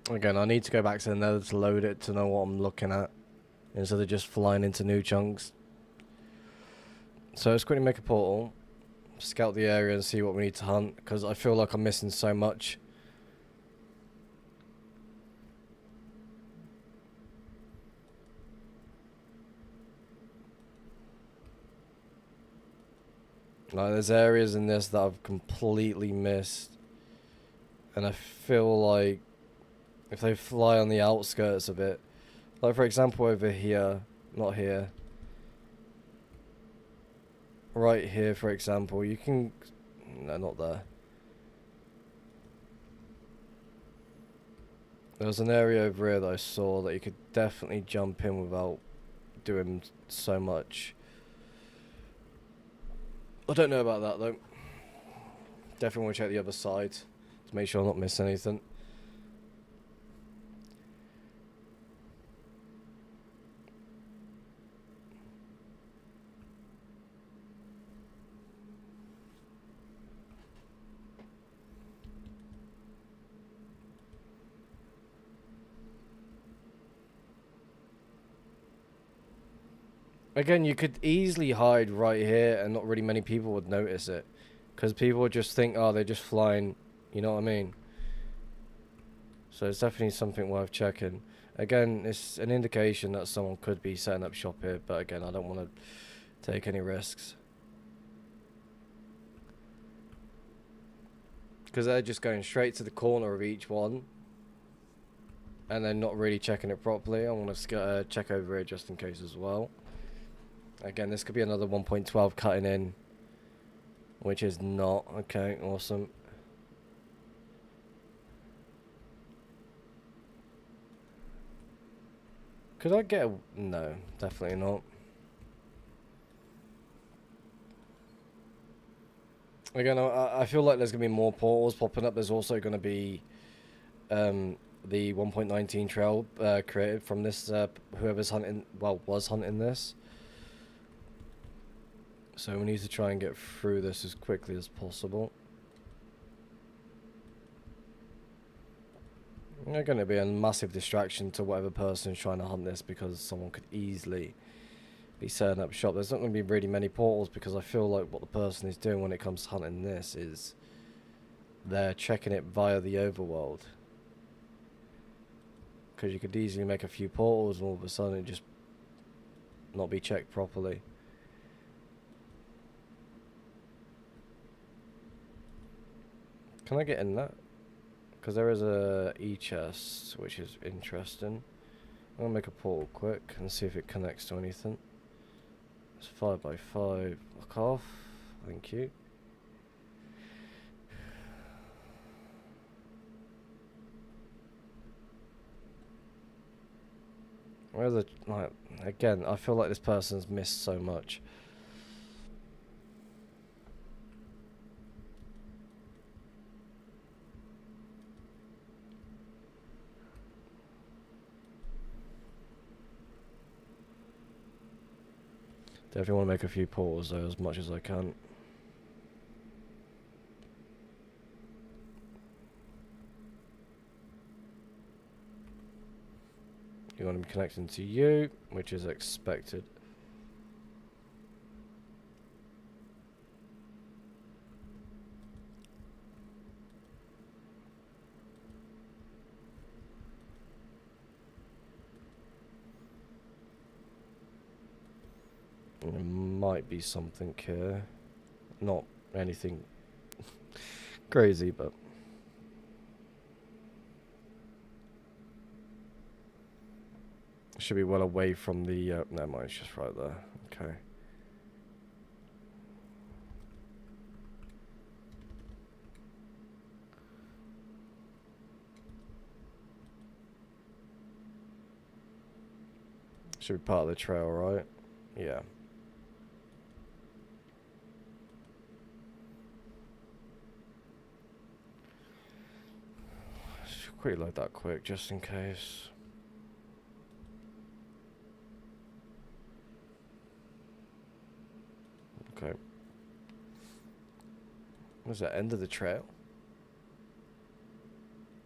[SPEAKER 1] Again, I need to go back to the nether to load it to know what I'm looking at, instead of just flying into new chunks. So let's quickly make a portal, scout the area and see what we need to hunt, because I feel like I'm missing so much. Like, there's areas in this that I've completely missed, and I feel like if they fly on the outskirts of it, like for example over here, not here, right here for example, you can, no, not there. There was an area over here that I saw that you could definitely jump in without doing so much. I don't know about that though. Definitely want to check the other side to make sure I'm not missing anything. Again, you could easily hide right here and not really many people would notice it. Because people would just think, oh, they're just flying, you know what I mean? So it's definitely something worth checking. Again, it's an indication that someone could be setting up shop here, but again, I don't want to take any risks. Because they're just going straight to the corner of each one. And then not really checking it properly. I want to check over it just in case as well. Again, this could be another 1.12 cutting in. Which is not. Okay, awesome. Could I get a... No, definitely not. Again, I feel like there's going to be more portals popping up. There's also going to be the 1.19 trail created from this, whoever's hunting, well, was hunting this. So we need to try and get through this as quickly as possible. They're going to be a massive distraction to whatever person is trying to hunt this, because someone could easily be setting up shop. There's not going to be really many portals, because I feel like what the person is doing when it comes to hunting this is they're checking it via the overworld. Because you could easily make a few portals and all of a sudden it just not be checked properly. Can I get in that? Because there is a E-chest, which is interesting. I'm going to make a portal quick and see if it connects to anything. It's 5x5. Lock off. Thank you. Where's the... Like, again, I feel like this person's missed so much. Definitely want to make a few portals though, as much as I can. You want to be connecting to you, which is expected. There might be something here. Not anything crazy, but... should be well away from the... no, mine's just right there. Okay. Should be part of the trail, right? Yeah. Just quickly load that quick, just in case. Okay. Was that end of the trail?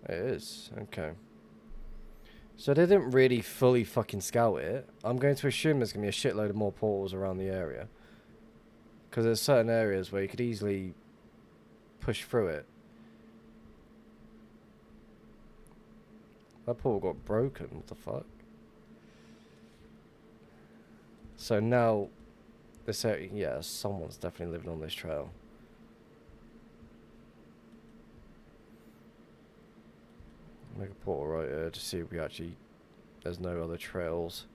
[SPEAKER 1] It is. Okay. So they didn't really fully fucking scout it. I'm going to assume there's going to be a shitload of more portals around the area. Because there's certain areas where you could easily push through it. That portal got broken. What the fuck? So now... this area, yeah, someone's definitely living on this trail. Make a portal right here to see if we actually... there's no other trails.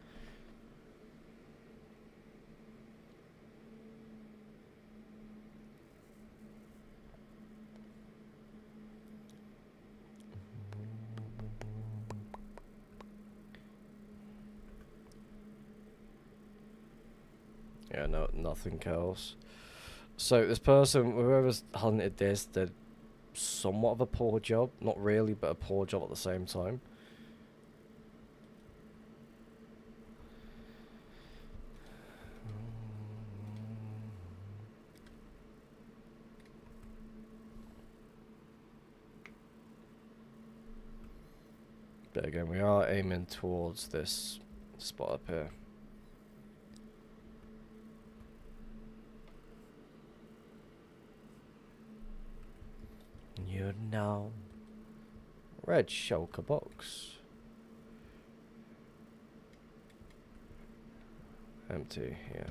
[SPEAKER 1] Yeah, no, nothing else. So this person, whoever's hunted this, did somewhat of a poor job. Not really, but a poor job at the same time. But again, we are aiming towards this spot up here. You know. Red shulker box. Empty, yeah.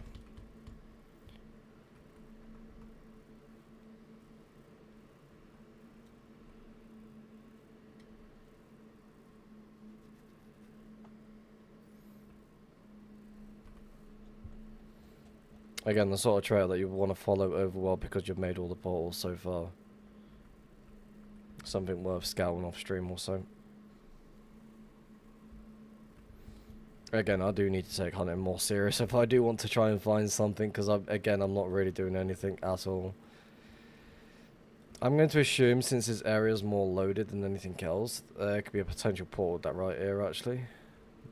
[SPEAKER 1] Again, the sort of trail that you want to follow overworld because you've made all the portals so far. Something worth scouting off stream also. Again, I do need to take hunting more serious if I do want to try and find something, because again, I'm not really doing anything at all. I'm going to assume, since this area is more loaded than anything else, there could be a potential portal that right here, actually.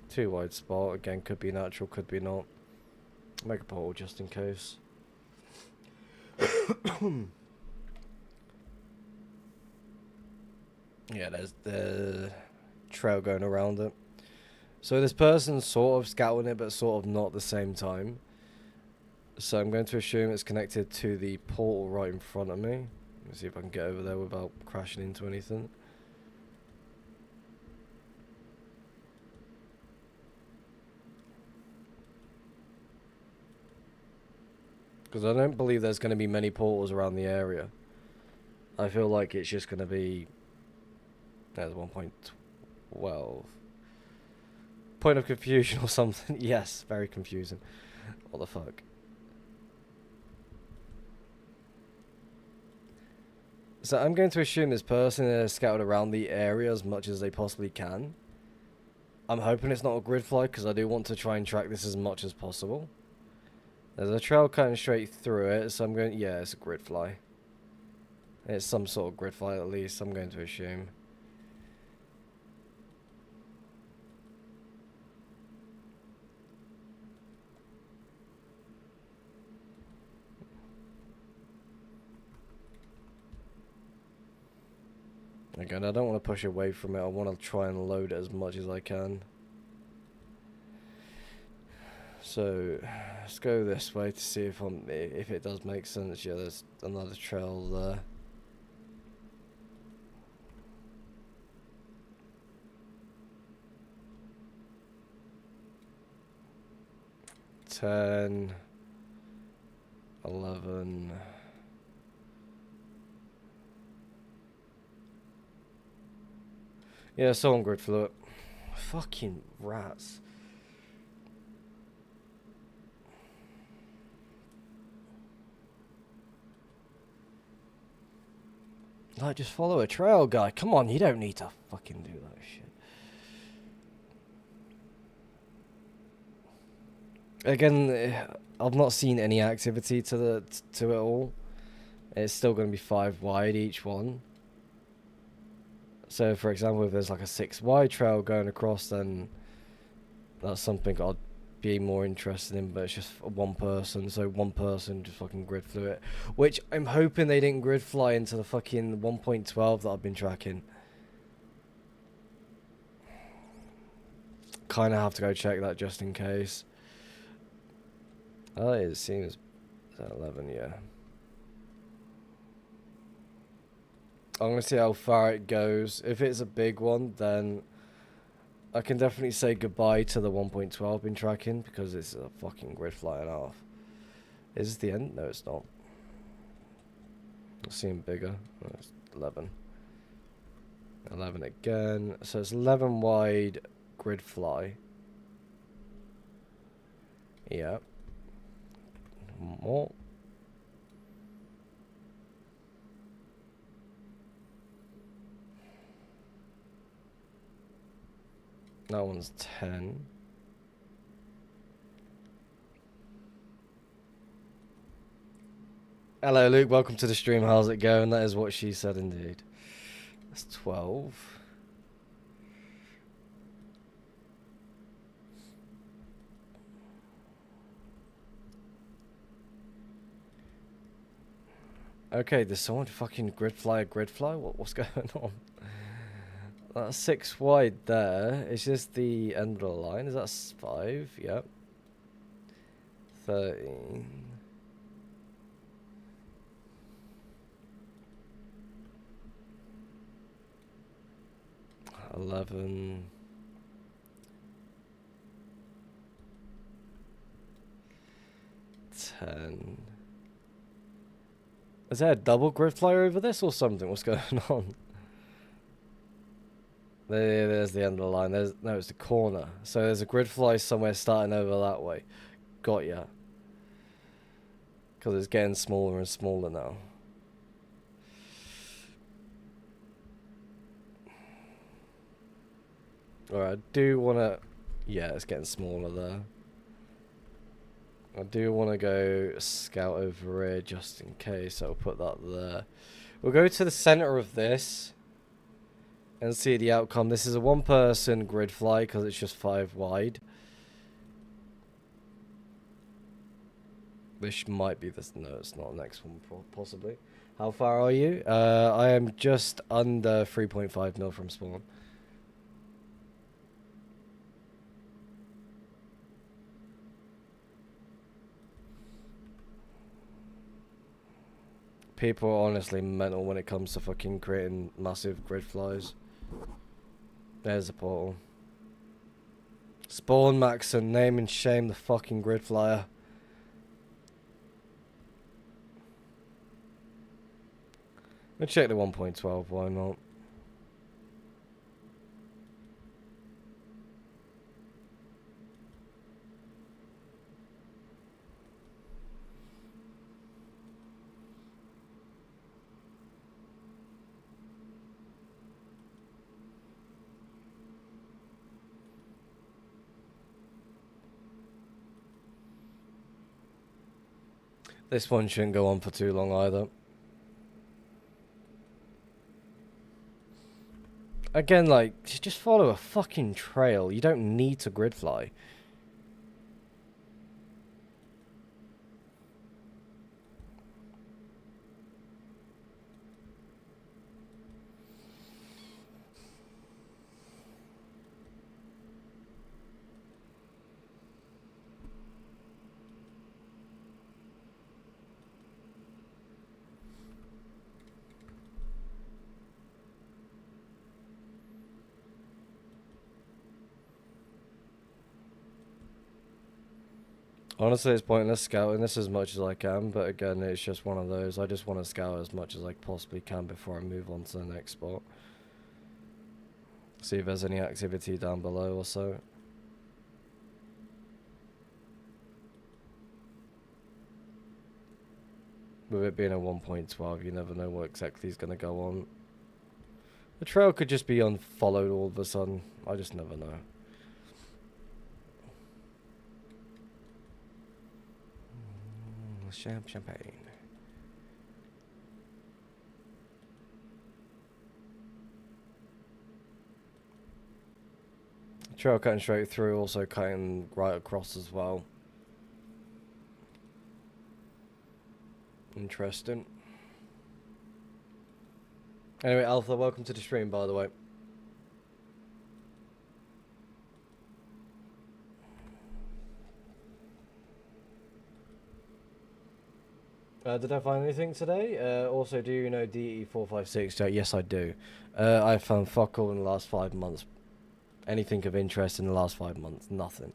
[SPEAKER 1] Too wide spot. Again, could be natural, could be not. Make a portal just in case. Yeah, there's the trail going around it. So this person's sort of scouting it, but sort of not at the same time. So I'm going to assume it's connected to the portal right in front of me. Let's see if I can get over there without crashing into anything. Because I don't believe there's going to be many portals around the area. I feel like it's just going to be... There's 1.12. Point of confusion or something. Yes, very confusing. What the fuck? So I'm going to assume this person has scouted around the area as much as they possibly can. I'm hoping it's not a grid fly, because I do want to try and track this as much as possible. There's a trail cutting straight through it, so I'm going... Yeah, it's a grid fly. It's some sort of grid fly at least, I'm going to assume. Again, I don't want to push away from it. I want to try and load it as much as I can. So, let's go this way to see if it does make sense. Yeah, there's another trail there. $10, $11. Yeah, someone grid flew it. Fucking rats. Like, just follow a trail, guy. Come on, you don't need to fucking do that shit. Again, I've not seen any activity to it all. It's still going to be 5 wide each one. So, for example, if there's like a 6 wide trail going across, then that's something I'd be more interested in, but it's just one person, so one person just fucking grid flew it. Which I'm hoping they didn't grid fly into the fucking 1.12 that I've been tracking. Kind of have to go check that just in case. Oh, it seems 11, yeah. I'm going to see how far it goes. If it's a big one, then I can definitely say goodbye to the 1.12 I've been tracking, because it's a fucking grid flying off. Is this the end? No, it's not. I'll see him bigger. No, it's 11. 11 again. So it's 11 wide grid fly. Yeah. More. That one's 10. Hello, Luke. Welcome to the stream. How's it going? That is what she said, indeed. That's 12. Okay, there's someone fucking grid fly. What's going on? That's 6 wide there. It's just the end of the line. Is that 5? Yep. 13. 11. 10. Is there a double grid flyer over this or something? What's going on? There's the end of the line. No, it's the corner. So there's a grid fly somewhere starting over that way. Got ya. Because it's getting smaller and smaller now. Alright, I do want to... Yeah, it's getting smaller there. I do want to go scout over here just in case. I'll put that there. We'll go to the center of this and see the outcome. This is a one-person grid fly because it's just 5 wide. This might be this. No, it's not. The next one, possibly. How far are you? I am just under 3.5 mil from spawn. People are honestly mental when it comes to fucking creating massive grid flies. There's a portal. Spawn Maxon, name and shame the fucking grid flyer. Let's check the 1.12, why not? This one shouldn't go on for too long either. Again, like, just follow a fucking trail. You don't need to grid fly. Honestly, it's pointless scouting this as much as I can, but again, it's just one of those. I just want to scout as much as I possibly can before I move on to the next spot. See if there's any activity down below or so. With it being a 1.12, you never know what exactly is going to go on. The trail could just be unfollowed all of a sudden. I just never know. Champagne. Trail cutting straight through, also cutting right across as well. Interesting. Anyway, Alpha, welcome to the stream, by the way. Did I find anything today? Also, do you know DE456? Yes, I do. I found fuck all in the last 5 months. Anything of interest in the last 5 months? Nothing.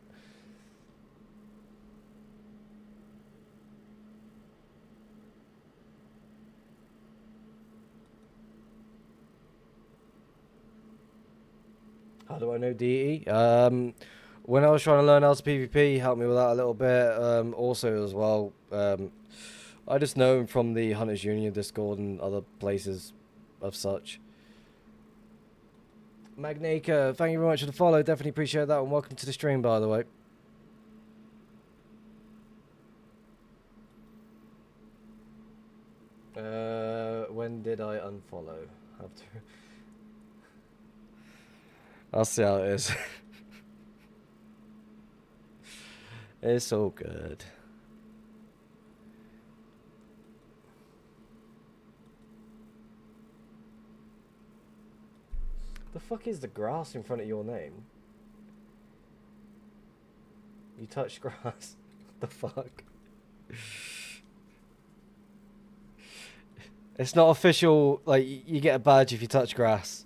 [SPEAKER 1] How do I know DE? When I was trying to learn how to PvP, he helped me with that a little bit. Also, as well, I just know him from the Hunters Union Discord and other places of such. Magnaker, thank you very much for the follow. Definitely appreciate that, and welcome to the stream, by the way. When did I unfollow? Have to. I'll see how it is. It's all good. The fuck is the grass in front of your name? You touched grass. The fuck? It's not official, like, you get a badge if you touch grass.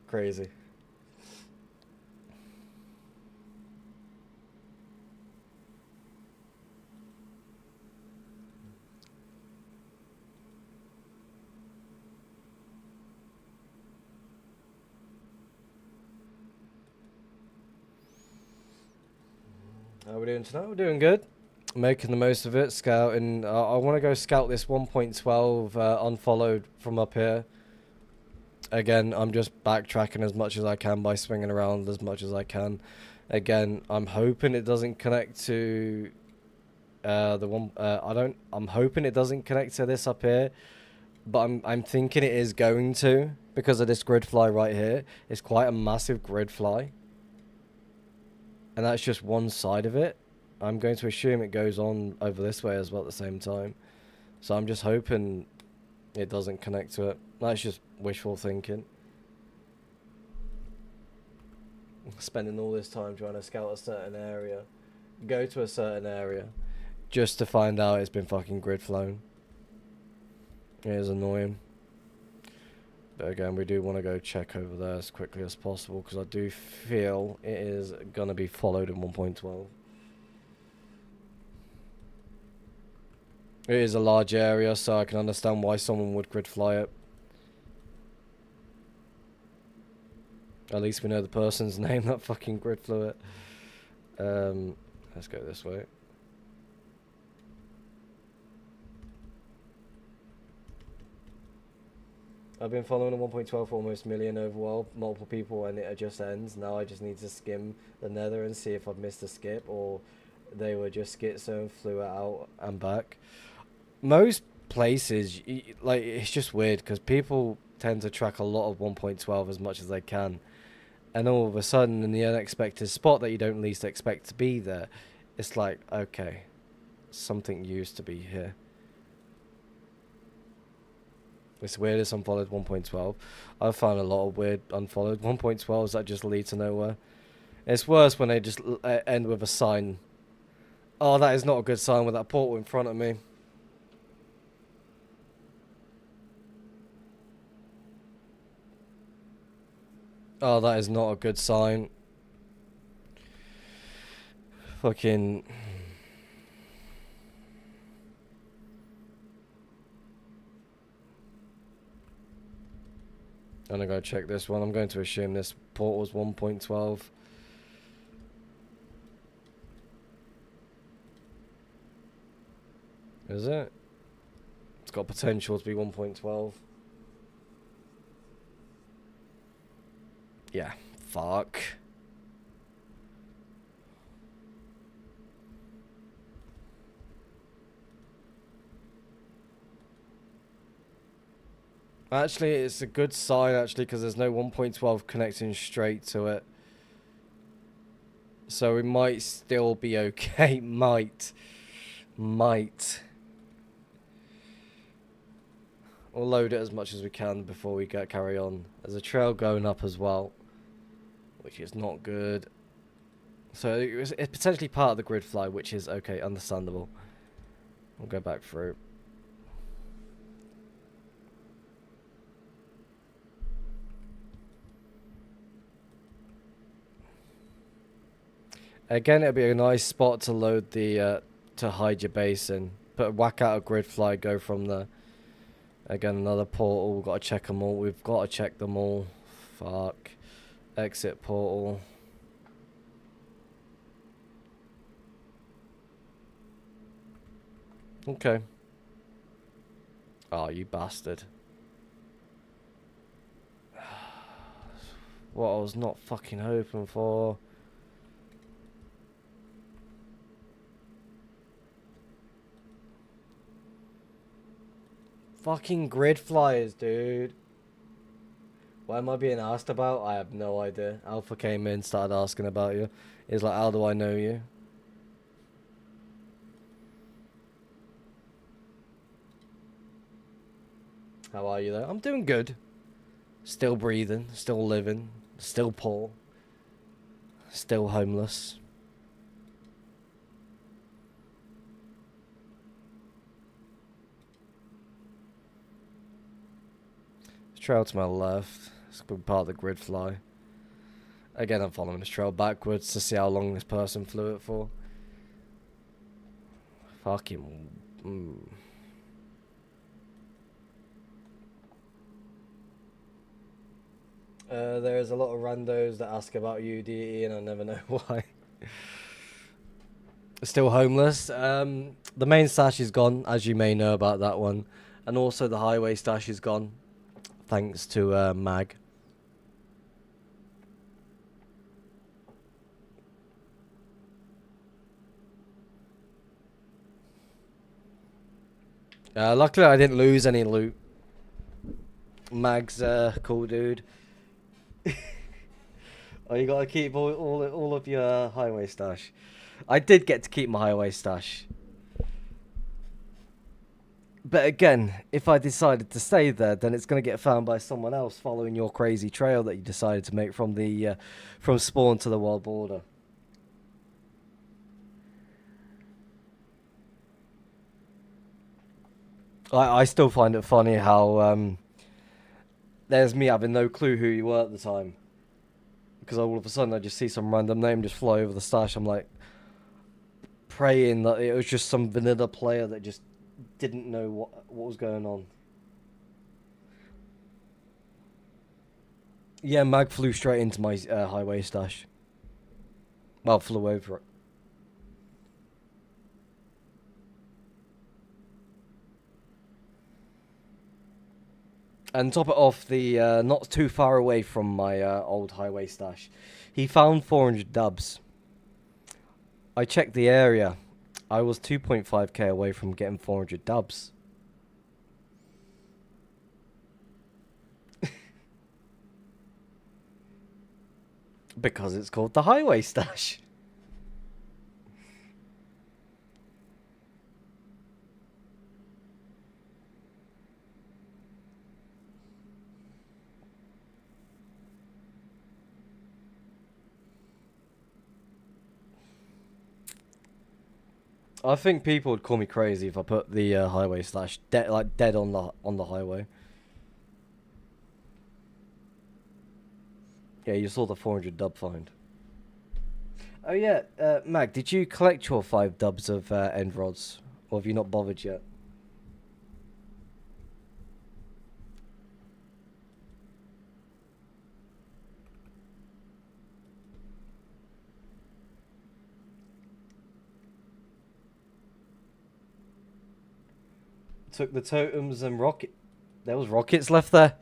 [SPEAKER 1] Crazy. How are we doing tonight? We're doing good. Making the most of it, scouting. I want to go scout this 1.12 unfollowed from up here. Again, I'm just backtracking as much as I can by swinging around as much as I can. Again, I'm hoping it doesn't connect to the one. I'm hoping it doesn't connect to this up here, but I'm thinking it is going to because of this grid fly right here. It's quite a massive grid fly, and that's just one side of it. I'm going to assume it goes on over this way as well at the same time. So I'm just hoping it doesn't connect to it. That's just wishful thinking. Spending all this time trying to scout a certain area, go to a certain area, just to find out it's been fucking grid flown. It is annoying. But again, we do want to go check over there as quickly as possible because I do feel it is going to be followed in 1.12. It is a large area, so I can understand why someone would grid fly it. At least we know the person's name that fucking grid flew it. Let's go this way. I've been following a 1.12 for almost a million overall, multiple people, and it just ends. Now I just need to skim the nether and see if I've missed a skip or they were just schizo and flew it out and back. Most places, like, it's just weird because people tend to track a lot of 1.12 as much as they can, and all of a sudden in the unexpected spot that you don't least expect to be there, it's like, okay, something used to be here. It's weird as unfollowed 1.12. I've found a lot of weird unfollowed 1.12s that just lead to nowhere. It's worse when they just end with a sign. Oh, that is not a good sign with that portal in front of me. Oh, that is not a good sign. Fucking... I'm gonna go check this one. I'm going to assume this portal's 1.12. Is it? It's got potential to be 1.12. Yeah, fuck. Actually, it's a good sign, actually, because there's no 1.12 connecting straight to it. So we might still be okay. Might. We'll load it as much as we can before we carry on. There's a trail going up as well, which is not good. So it's potentially part of the grid fly, which is okay, understandable. We'll go back through. Again, it'll be a nice spot to load the, to hide your base in. Whack out a grid fly, go from there. Again, another portal, we've got to check them all. We've got to check them all. Fuck. Exit portal. Okay. Oh, you bastard. What I was not fucking hoping for. Fucking grid flyers, dude. What am I being asked about? I have no idea. Alpha came in, started asking about you. He's like, how do I know you? How are you though? I'm doing good. Still breathing, still living, still poor, still homeless. Trail to my left. It's going to be part of the grid fly. Again, I'm following this trail backwards to see how long this person flew it for. Fucking... There's a lot of randos that ask about you, DE, and I never know why. Still homeless. The main stash is gone, as you may know about that one, and also the highway stash is gone, thanks to Mag. Luckily, I didn't lose any loot. Mag's cool dude. Oh, you gotta keep all of your highway stash. I did get to keep my highway stash. But again, if I decided to stay there, then it's gonna get found by someone else following your crazy trail that you decided to make from the from spawn to the world border. I still find it funny how there's me having no clue who you were at the time, because all of a sudden I just see some random name just fly over the stash. I'm like praying that it was just some vanilla player that just didn't know what was going on. Yeah, Mag flew straight into my highway stash. Well, flew over it. And top it off, the not too far away from my old highway stash, he found 400 dubs. I checked the area. I was 2.5k away from getting 400 dubs. Because it's called the highway stash. I think people would call me crazy if I put the highway slash dead on the highway. Yeah, you saw the 400 dub find. Oh yeah, Mag, did you collect your 5 dubs of end rods, or have you not bothered yet? Took the totems and rocket. There was rockets left there.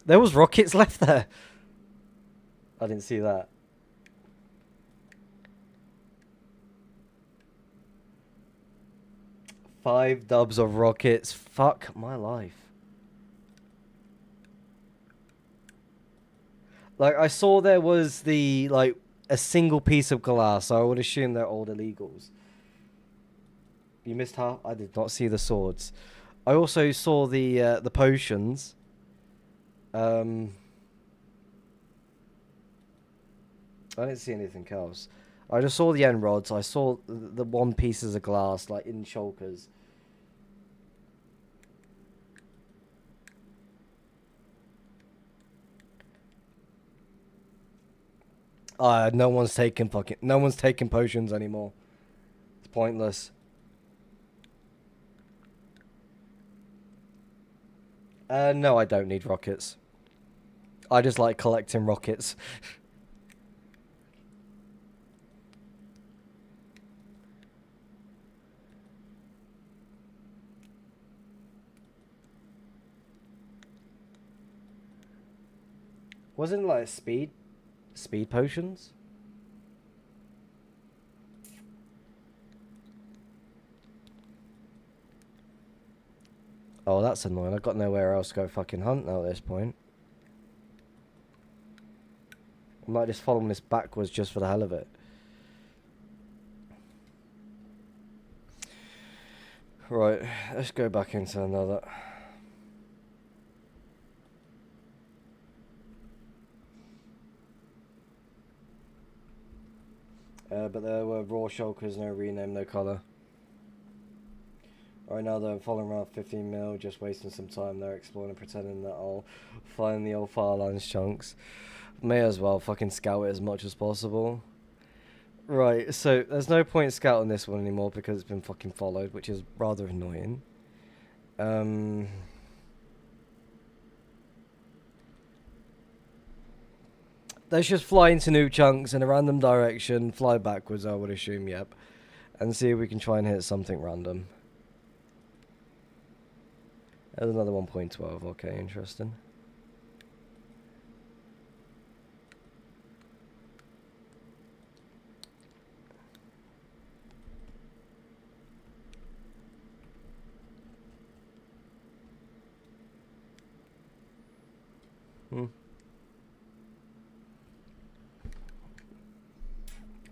[SPEAKER 1] There was rockets left there. I didn't see that. Five dubs of rockets. Fuck my life. Like, I saw there was a single piece of glass, so I would assume they're all illegals. You missed how? I did not see the swords. I also saw the potions. Um, I didn't see anything else. I just saw the end rods. I saw the one pieces of glass, like in shulkers. No one's taking potions anymore. It's pointless. No, I don't need rockets. I just like collecting rockets. Wasn't it like speed potions? Oh, that's annoying. I've got nowhere else to go fucking hunt now at this point. I might just following this backwards just for the hell of it. Right, let's go back into another. But there were raw shulkers, no rename, no colour. Right now they're following around 15 mil, just wasting some time there exploring and pretending that I'll find the old Firelines chunks. May as well fucking scout it as much as possible. Right, so there's no point scouting this one anymore because it's been fucking followed, which is rather annoying. Let's just fly into new chunks in a random direction, fly backwards, I would assume, yep. And see if we can try and hit something random. There's another 1.12, okay, interesting.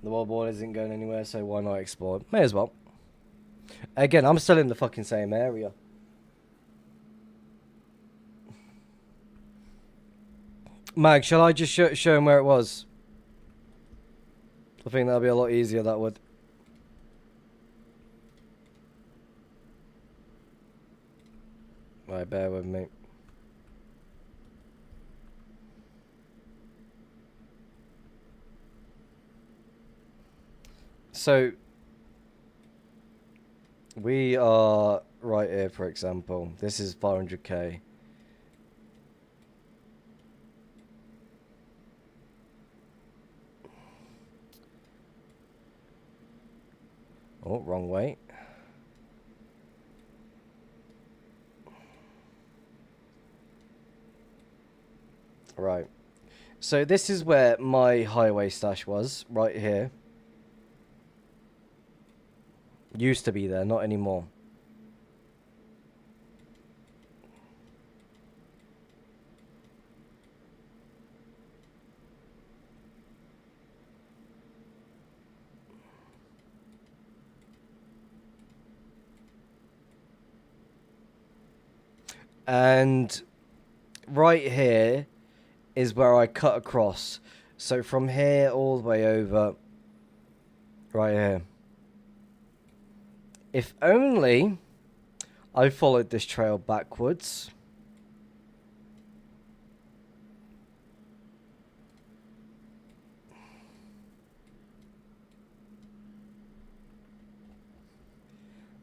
[SPEAKER 1] The wild ball isn't going anywhere, so why not explore? May as well. Again, I'm still in the fucking same area. Mag, shall I just show him where it was? I think that'll be a lot easier, that would. Right, bear with me. So, we are right here, for example. This is 400k. Oh, wrong way. Right. So this is where my highway stash was, right here. Used to be there, not anymore. And right here is where I cut across. So from here all the way over, right here. If only I followed this trail backwards.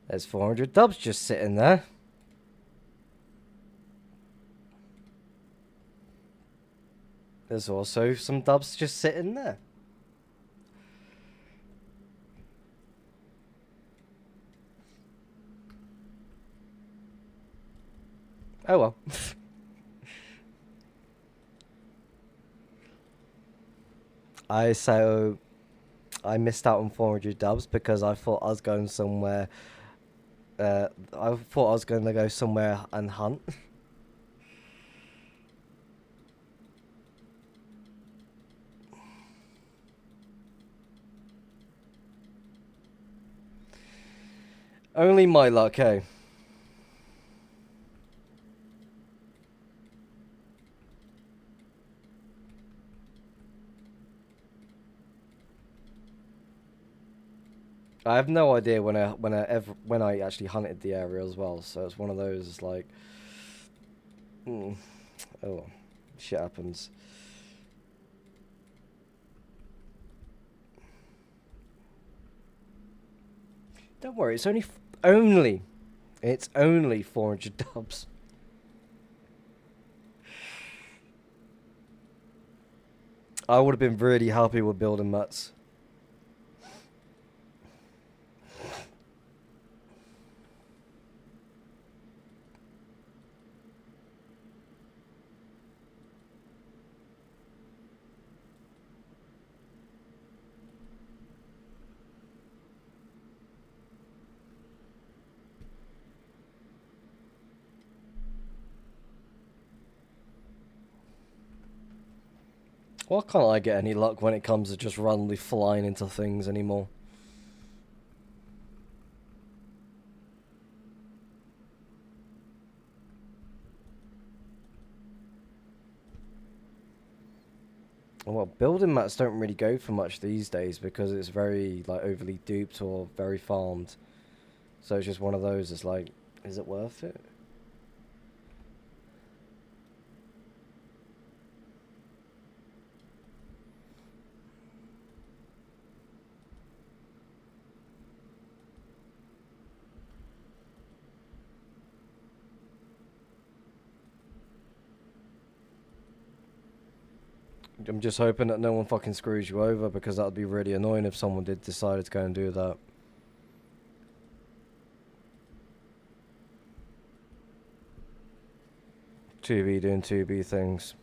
[SPEAKER 1] There's 400 dubs just sitting there. There's also some dubs just sitting there. Oh well. I missed out on 400 dubs because I thought I was going somewhere. I thought I was going to go somewhere and hunt. Only my luck, eh? I have no idea when I actually hunted the area as well, so it's one of those like, oh, shit happens. Don't worry, it's only 400 dubs. I would have been really happy with building mats. Why can't I get any luck when it comes to just randomly flying into things anymore? Well, building mats don't really go for much these days because it's very like overly duped or very farmed. So it's just one of those. It's like, is it worth it? I'm just hoping that no one fucking screws you over, because that would be really annoying if someone did decide to go and do that. To be doing 2B things.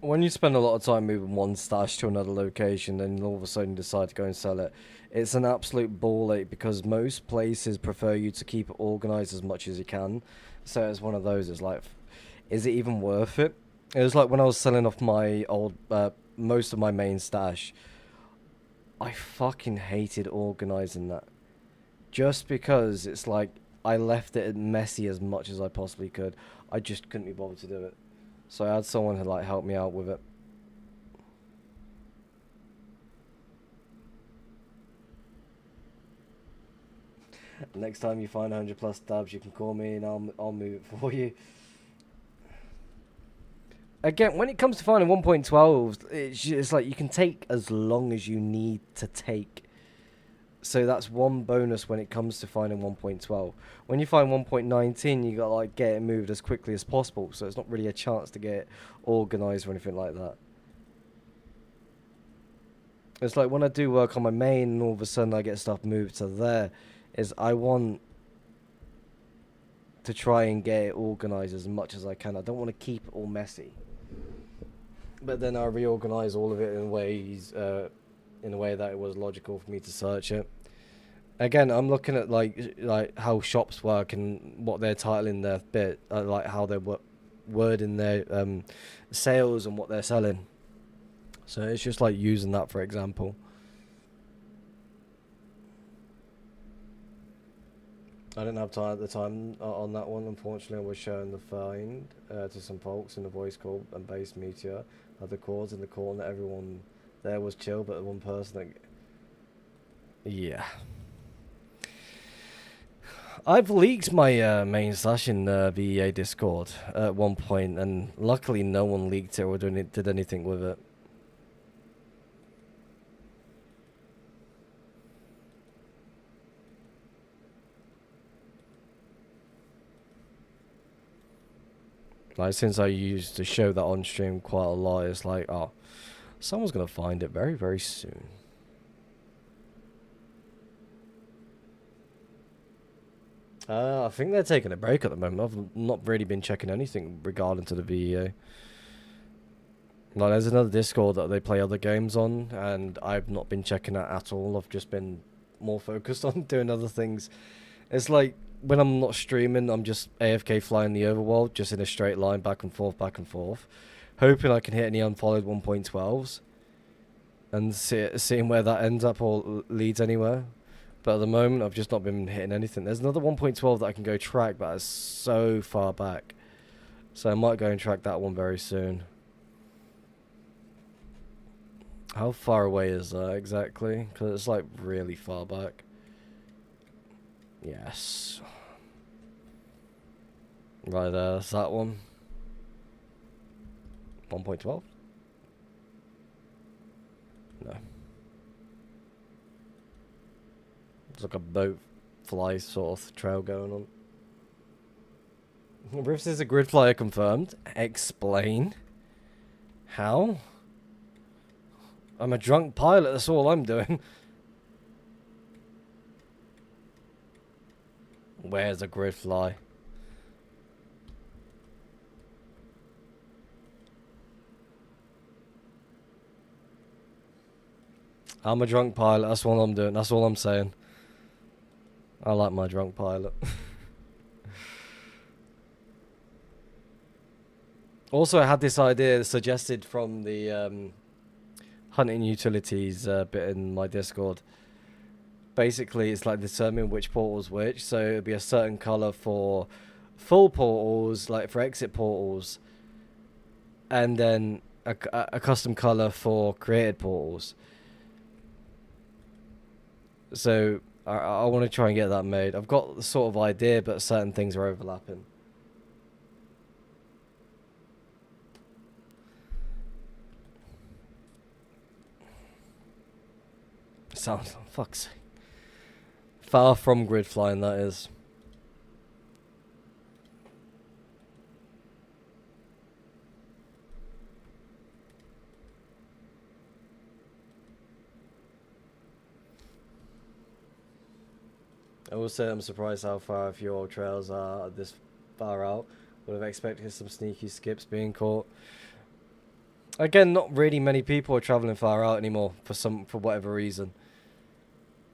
[SPEAKER 1] When you spend a lot of time moving one stash to another location, then all of a sudden you decide to go and sell it, it's an absolute ball ache, because most places prefer you to keep it organized as much as you can. So it's one of those, it's like, is it even worth it? It was like when I was selling off my old, most of my main stash, I fucking hated organizing that. Just because it's like, I left it messy as much as I possibly could. I just couldn't be bothered to do it. So I had someone who like help me out with it. Next time you find 100 plus stabs, you can call me and I'll move it for you. Again, when it comes to finding 1.12, it's like you can take as long as you need to take. So that's one bonus when it comes to finding 1.12. When you find 1.19, you gotta like get it moved as quickly as possible. So it's not really a chance to get it organized or anything like that. It's like when I do work on my main and all of a sudden I get stuff moved to there, is I want to try and get it organized as much as I can. I don't want to keep it all messy. But then I reorganize all of it in ways, in a way that it was logical for me to search it. Again, I'm looking at like how shops work and what they're titling their bit, like how they're wording their sales and what they're selling. So it's just like using that for example. I didn't have time at the time on that one. Unfortunately, I was showing the find to some folks in the voice call and base meteor. Had the chords in the corner. Everyone there was chill, but the one person that... Yeah. I've leaked my main stash in the VEA Discord at one point, and luckily no one leaked it or did anything with it. Like, since I used to show that on stream quite a lot, it's like, oh, someone's going to find it very, very soon. I think they're taking a break at the moment. I've not really been checking anything regarding to the VEA. Like, there's another Discord that they play other games on, and I've not been checking that at all. I've just been more focused on doing other things. It's like, when I'm not streaming, I'm just AFK flying the overworld, just in a straight line, back and forth, hoping I can hit any unfollowed 1.12s, and seeing where that ends up or leads anywhere. But at the moment, I've just not been hitting anything. There's another 1.12 that I can go track, but it's so far back. So I might go and track that one very soon. How far away is that exactly? Because it's like really far back. Yes. Right there, that's that one. 1.12? No. It's like a boat fly sort of trail going on. Rifts is a grid flyer confirmed. Explain. How? I'm a drunk pilot, that's all I'm doing. Where's a grid fly? I'm a drunk pilot. That's what I'm doing. That's all I'm saying. I like my drunk pilot. Also, I had this idea suggested from the hunting utilities bit in my Discord. Basically, it's like determining which portal's which. So it'd be a certain color for full portals, like for exit portals, and then a custom color for created portals. So I want to try and get that made. I've got the sort of idea, but certain things are overlapping. Sounds, fuck's sake. Far from grid flying, that is. I will say I'm surprised how far a few old trails are this far out. Would have expected some sneaky skips being caught. Again, not really many people are travelling far out anymore for whatever reason.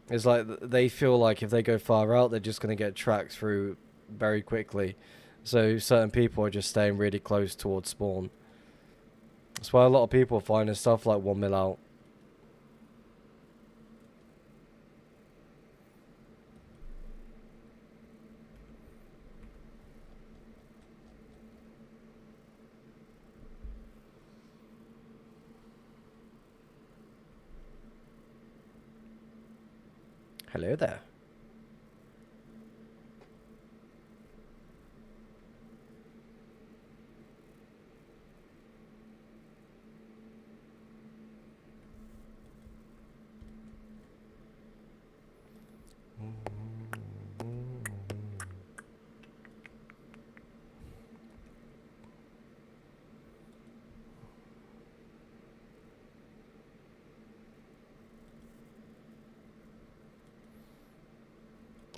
[SPEAKER 1] It's like they feel like if they go far out, they're just going to get tracked through very quickly. So certain people are just staying really close towards spawn. That's why a lot of people are finding stuff like 1 mil out. Hello there.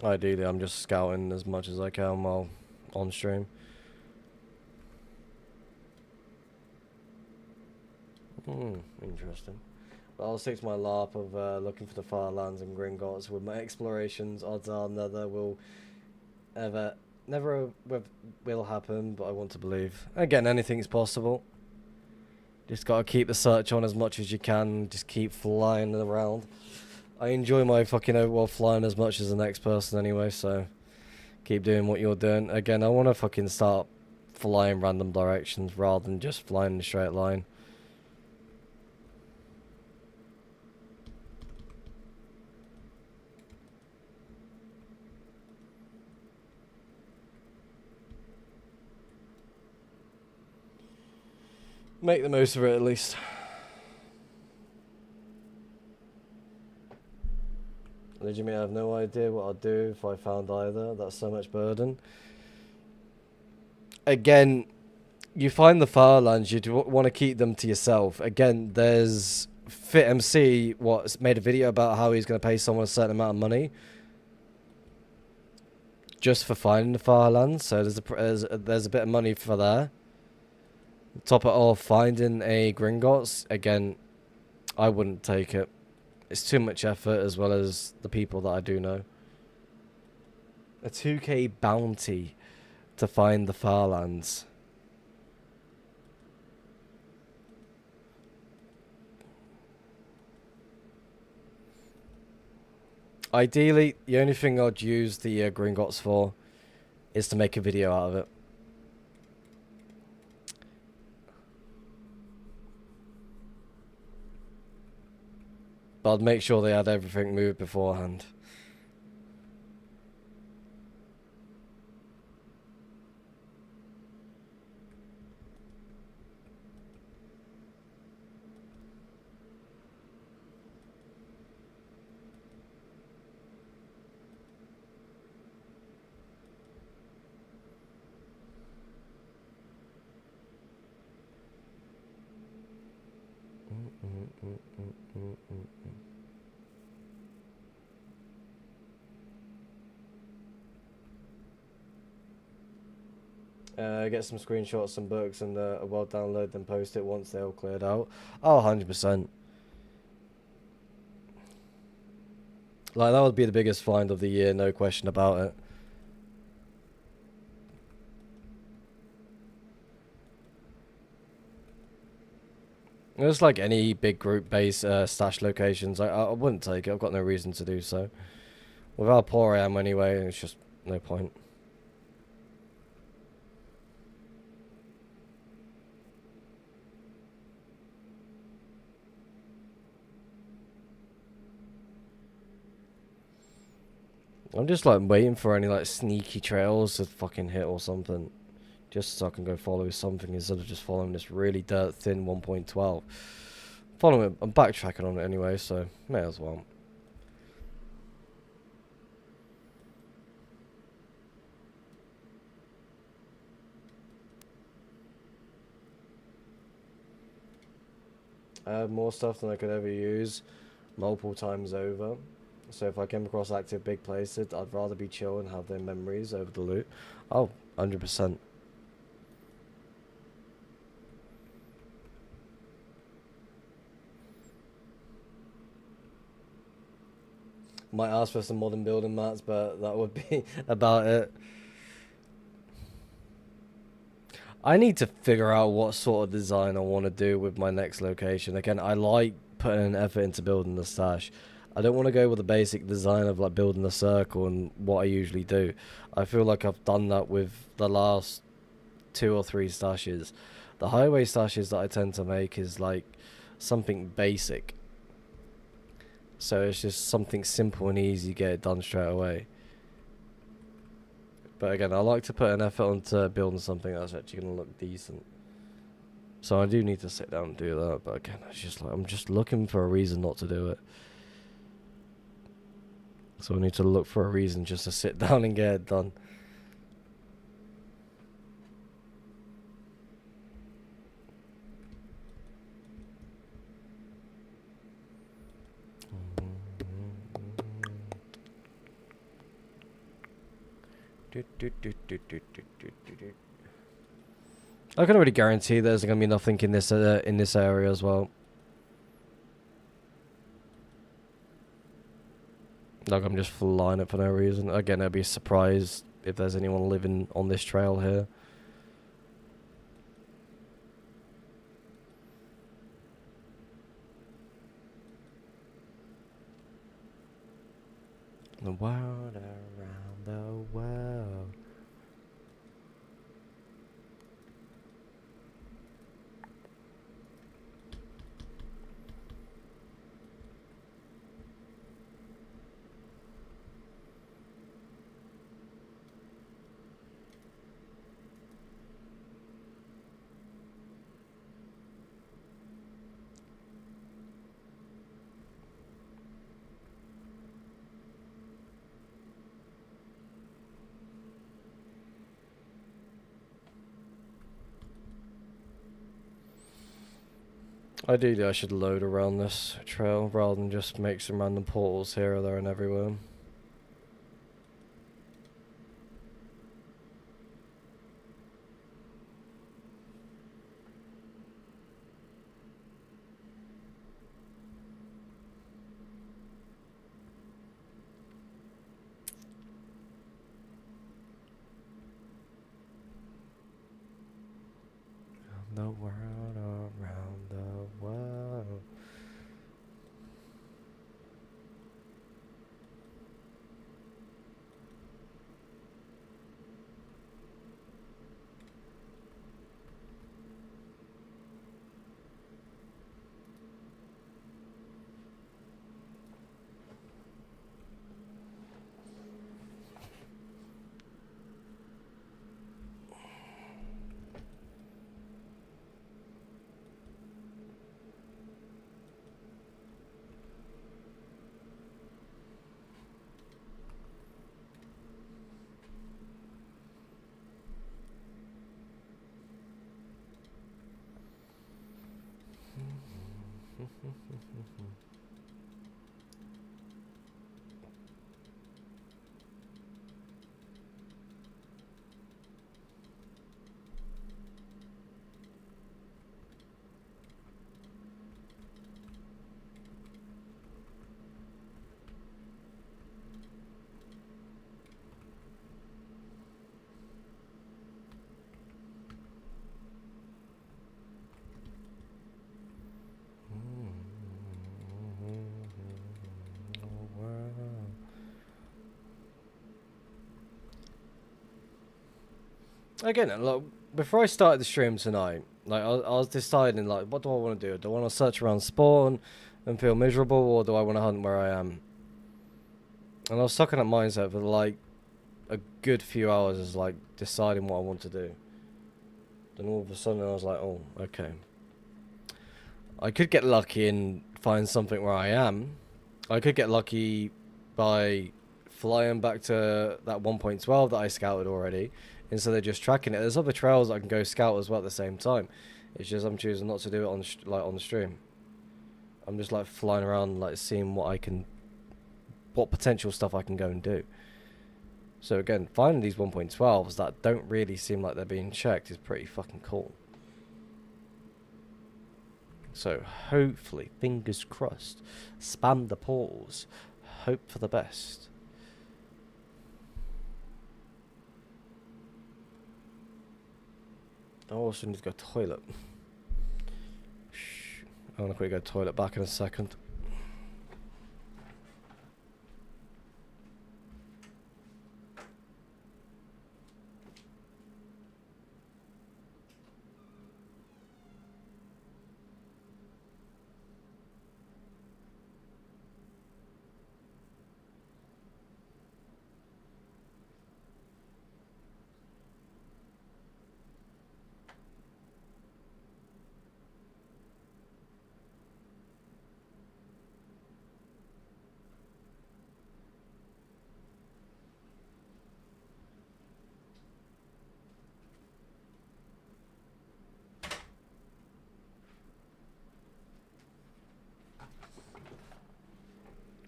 [SPEAKER 1] Ideally, I'm just scouting as much as I can while on stream. Interesting. But I'll stick to my LARP of looking for the far lands and Gringotts. With my explorations, odds are never will happen, but I want to believe. Again, anything's possible. Just gotta keep the search on as much as you can. Just keep flying around. I enjoy my fucking overworld flying as much as the next person anyway, so keep doing what you're doing. Again, I want to fucking start flying random directions rather than just flying in a straight line. Make the most of it at least. Legitimately, I have no idea what I'd do if I found either. That's so much burden. Again, you find the Farlands, you'd want to keep them to yourself. Again, there's FitMC, what's made a video about how he's going to pay someone a certain amount of money just for finding the Farlands. So there's a bit of money for there. Top it off, finding a Gringotts. Again, I wouldn't take it. It's too much effort as well as the people that I do know. A 2k bounty to find the Farlands. Ideally, the only thing I'd use the Gringotts for is to make a video out of it. But I'd make sure they had everything moved beforehand. Get some screenshots, some books, and well download them, post it once they're all cleared out. Oh, 100%. Like, that would be the biggest find of the year, no question about it. It's like any big group-based stash locations. I wouldn't take it. I've got no reason to do so. With how poor I am anyway, it's just no point. I'm just like waiting for any like sneaky trails to fucking hit or something. Just so I can go follow something instead of just following this really dirt thin 1.12. Following it, I'm backtracking on it anyway, so may as well. I have more stuff than I could ever use multiple times over. So if I came across active big places, I'd rather be chill and have their memories over the loot. Oh, 100%. Might ask for some modern building mats, but that would be about it. I need to figure out what sort of design I want to do with my next location. Again, I like putting an effort into building the stash. I don't want to go with the basic design of like building a circle and what I usually do. I feel like I've done that with the last 2 or 3 stashes. The highway stashes that I tend to make is like something basic. So it's just something simple and easy, get it done straight away. But again, I like to put an effort into building something that's actually going to look decent. So I do need to sit down and do that. But again, it's just like I'm just looking for a reason not to do it. So I need to look for a reason just to sit down and get it done. I can already guarantee there's gonna be nothing in this area as well. Like I'm just flying it for no reason. Again, I'd be surprised if there's anyone living on this trail here. The world around the world. Ideally, I should load around this trail rather than just make some random portals here, there, and everywhere. The world around the world. Again, like, before I started the stream tonight, like, I was deciding, like, what do I want to do? Do I want to search around spawn and feel miserable, or do I want to hunt where I am? And I was stuck in that mindset for, like, a good few hours, is like, deciding what I want to do. Then all of a sudden I was like, oh, okay. I could get lucky and find something where I am. I could get lucky by flying back to that 1.12 that I scouted already, instead of just tracking it. There's other trails I can go scout as well at the same time. It's just I'm choosing not to do it on on the stream. I'm just like flying around, like seeing what potential stuff I can go and do. So again, finding these 1.12s that don't really seem like they're being checked is pretty fucking cool. So hopefully, fingers crossed, spam the portals, hope for the best. I also need to go to the toilet. I want to quickly go to the toilet, back in a second.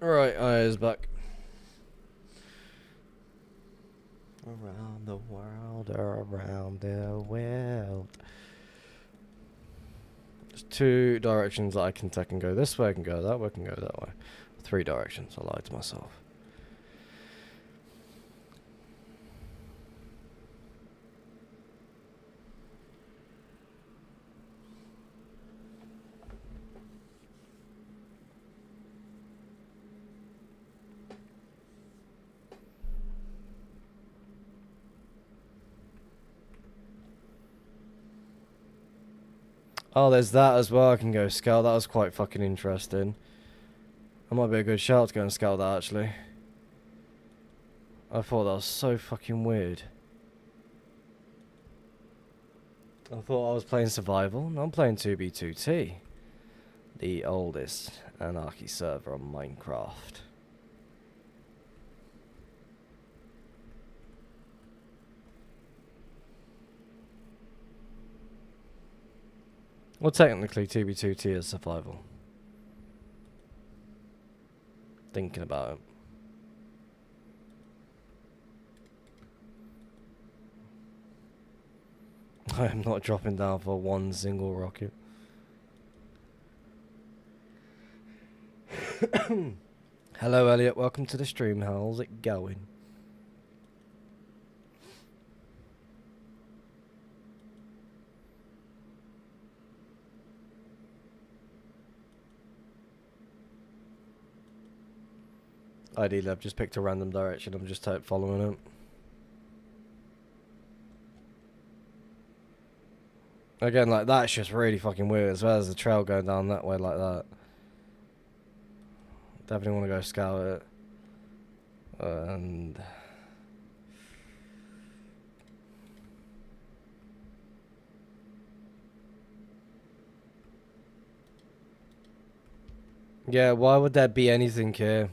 [SPEAKER 1] Right, eyes back. Around the world, around the world. There's two directions that I can take. I can go this way, I can go that way, I can go that way. 3 directions, I lied to myself. Oh, there's that as well. I can go scout. That was quite fucking interesting. That might be a good shout to go and scout that, actually. I thought that was so fucking weird. I thought I was playing survival. No, I'm playing 2B2T. The oldest anarchy server on Minecraft. Well, technically 2B2T is survival. Thinking about it. I am not dropping down for one single rocket. Hello, Elliot. Welcome to the stream. How's it going? Ideally, I've just picked a random direction. I'm just following it. Again, like, that's just really fucking weird, as well as the trail going down that way like that. Definitely want to go scout it. And... yeah, why would there be anything here?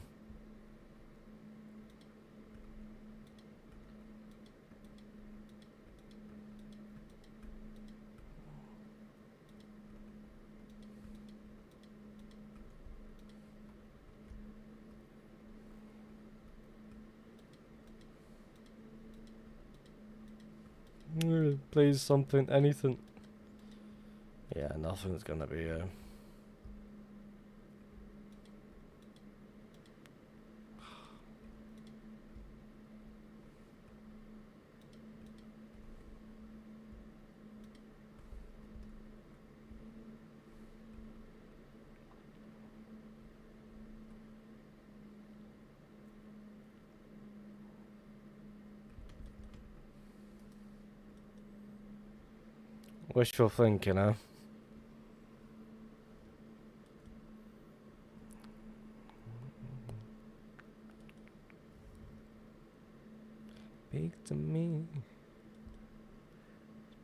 [SPEAKER 1] Please, something, anything. Yeah, nothing's gonna be here. Wishful thinking, huh? Speak to me.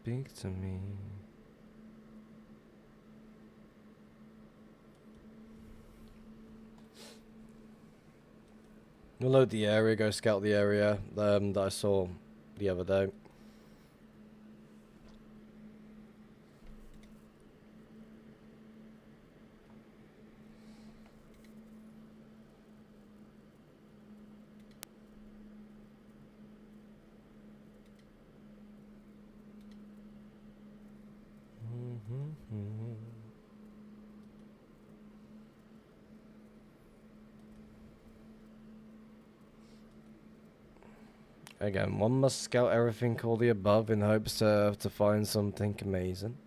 [SPEAKER 1] Speak to me. We'll load the area, go scout the area that I saw the other day. Again, one must scout everything, all the above, in hopes to find something amazing.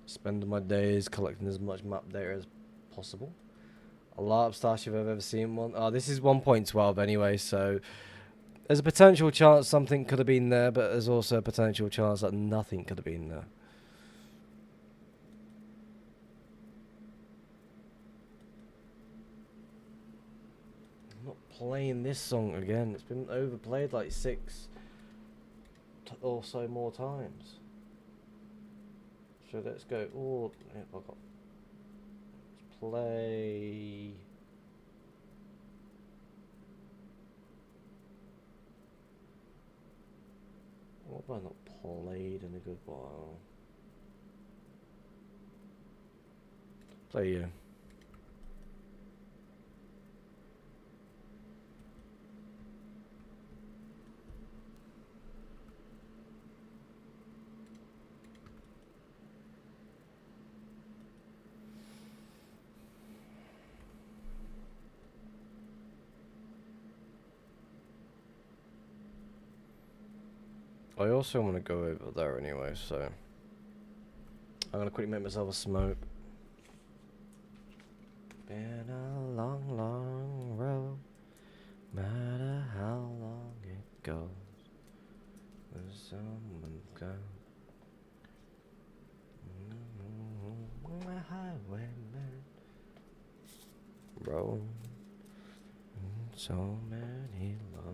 [SPEAKER 1] Spend my days collecting as much map data as possible. A lot of stuff if I've ever seen one. Oh, this is 1.12 anyway, so there's a potential chance something could have been there, but there's also a potential chance that nothing could have been there. I'm not playing this song again. It's been overplayed like 6 or so more times. So let's go. Oh, I got. Let's play. What have I not played in a good while? Play you. I also want to go over there anyway, so I'm gonna quickly make myself a smoke. Been a long, long road, matter how long it goes. There's someone's gone. Highwayman, roll so many lows.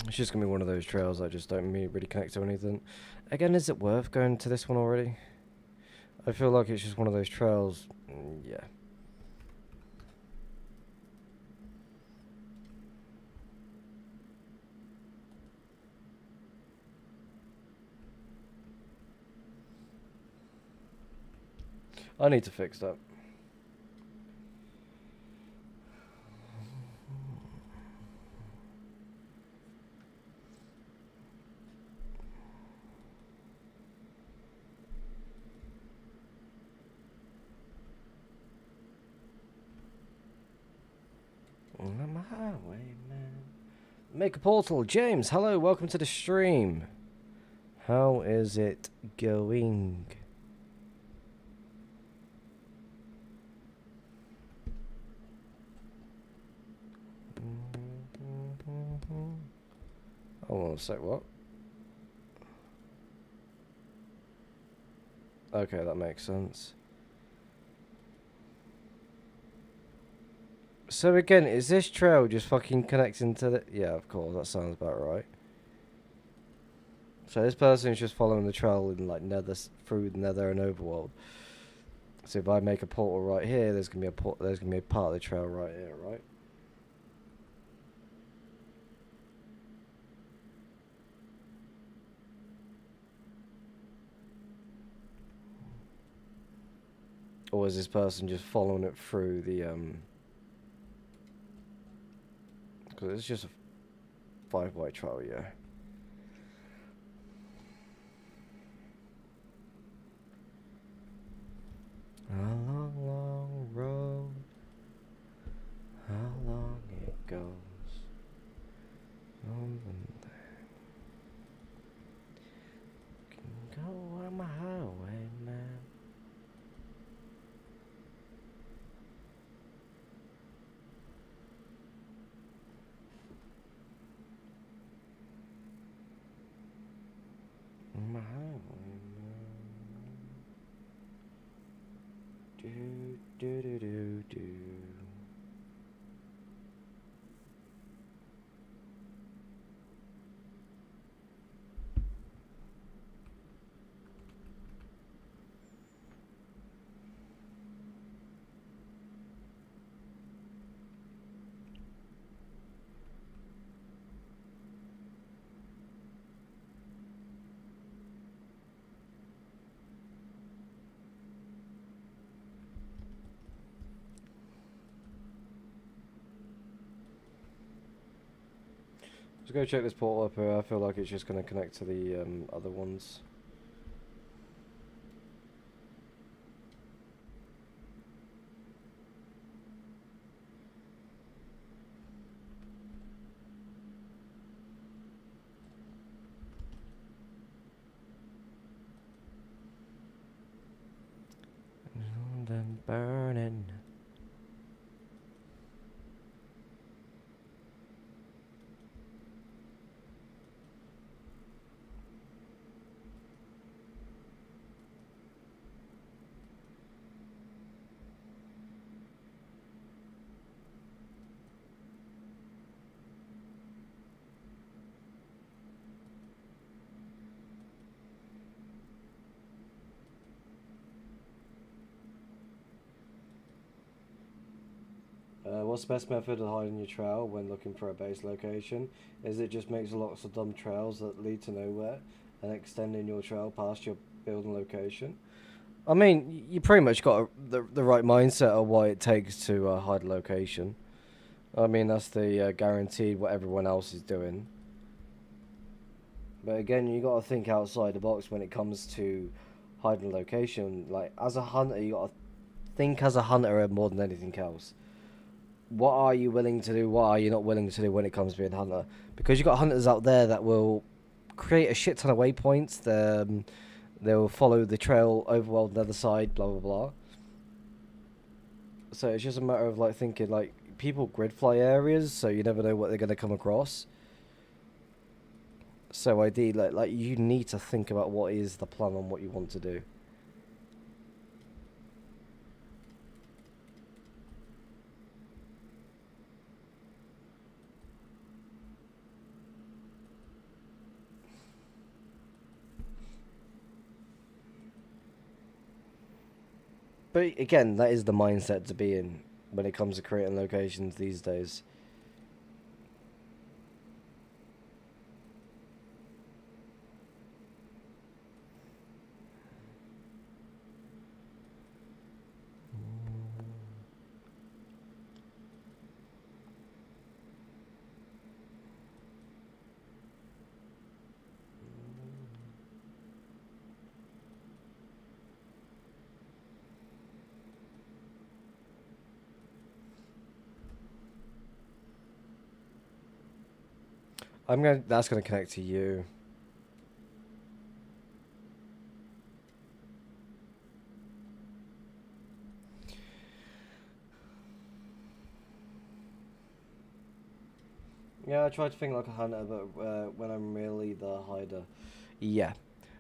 [SPEAKER 1] It's just gonna be one of those trails I just don't really connect to anything. Again, is it worth going to this one already? I feel like it's just one of those trails. Yeah. I need to fix that. I'm a highwayman. Make a portal. James, hello, welcome to the stream. How is it going? Hold on a sec, what? Okay, that makes sense. So again, is this trail just fucking connecting to the... Yeah, of course, that sounds about right. So this person is just following the trail in like nether, through the nether and overworld. So if I make a portal right here, there's gonna be a part of the trail right here, right? Or is this person just following it through the because it's just a 5 white trial, yeah. A long, long road. How long it goes. Can go on my highway, man. On my highway, man. Do do do do do. Let's go check this portal up here. I feel like it's just going to connect to the other ones. London burning. What's the best method of hiding your trail when looking for a base location? Is it just makes lots of dumb trails that lead to nowhere and extending your trail past your building location? I mean, you pretty much got the right mindset of what it takes to hide a location. I mean, that's the guaranteed what everyone else is doing. But again, you got to think outside the box when it comes to hiding a location. Like, as a hunter, you got to think as a hunter more than anything else. What are you willing to do? What are you not willing to do when it comes to being a hunter? Because you got hunters out there that will create a shit ton of waypoints. They'll follow the trail overworld on the other side, blah blah blah. So it's just a matter of like thinking like people grid fly areas, so you never know what they're gonna come across. So ideally, like you need to think about what is the plan on what you want to do. But again, that is the mindset to be in when it comes to creating locations these days. I'm gonna. That's gonna connect to you. Yeah, I try to think like a hunter, but when I'm really the hider. Yeah.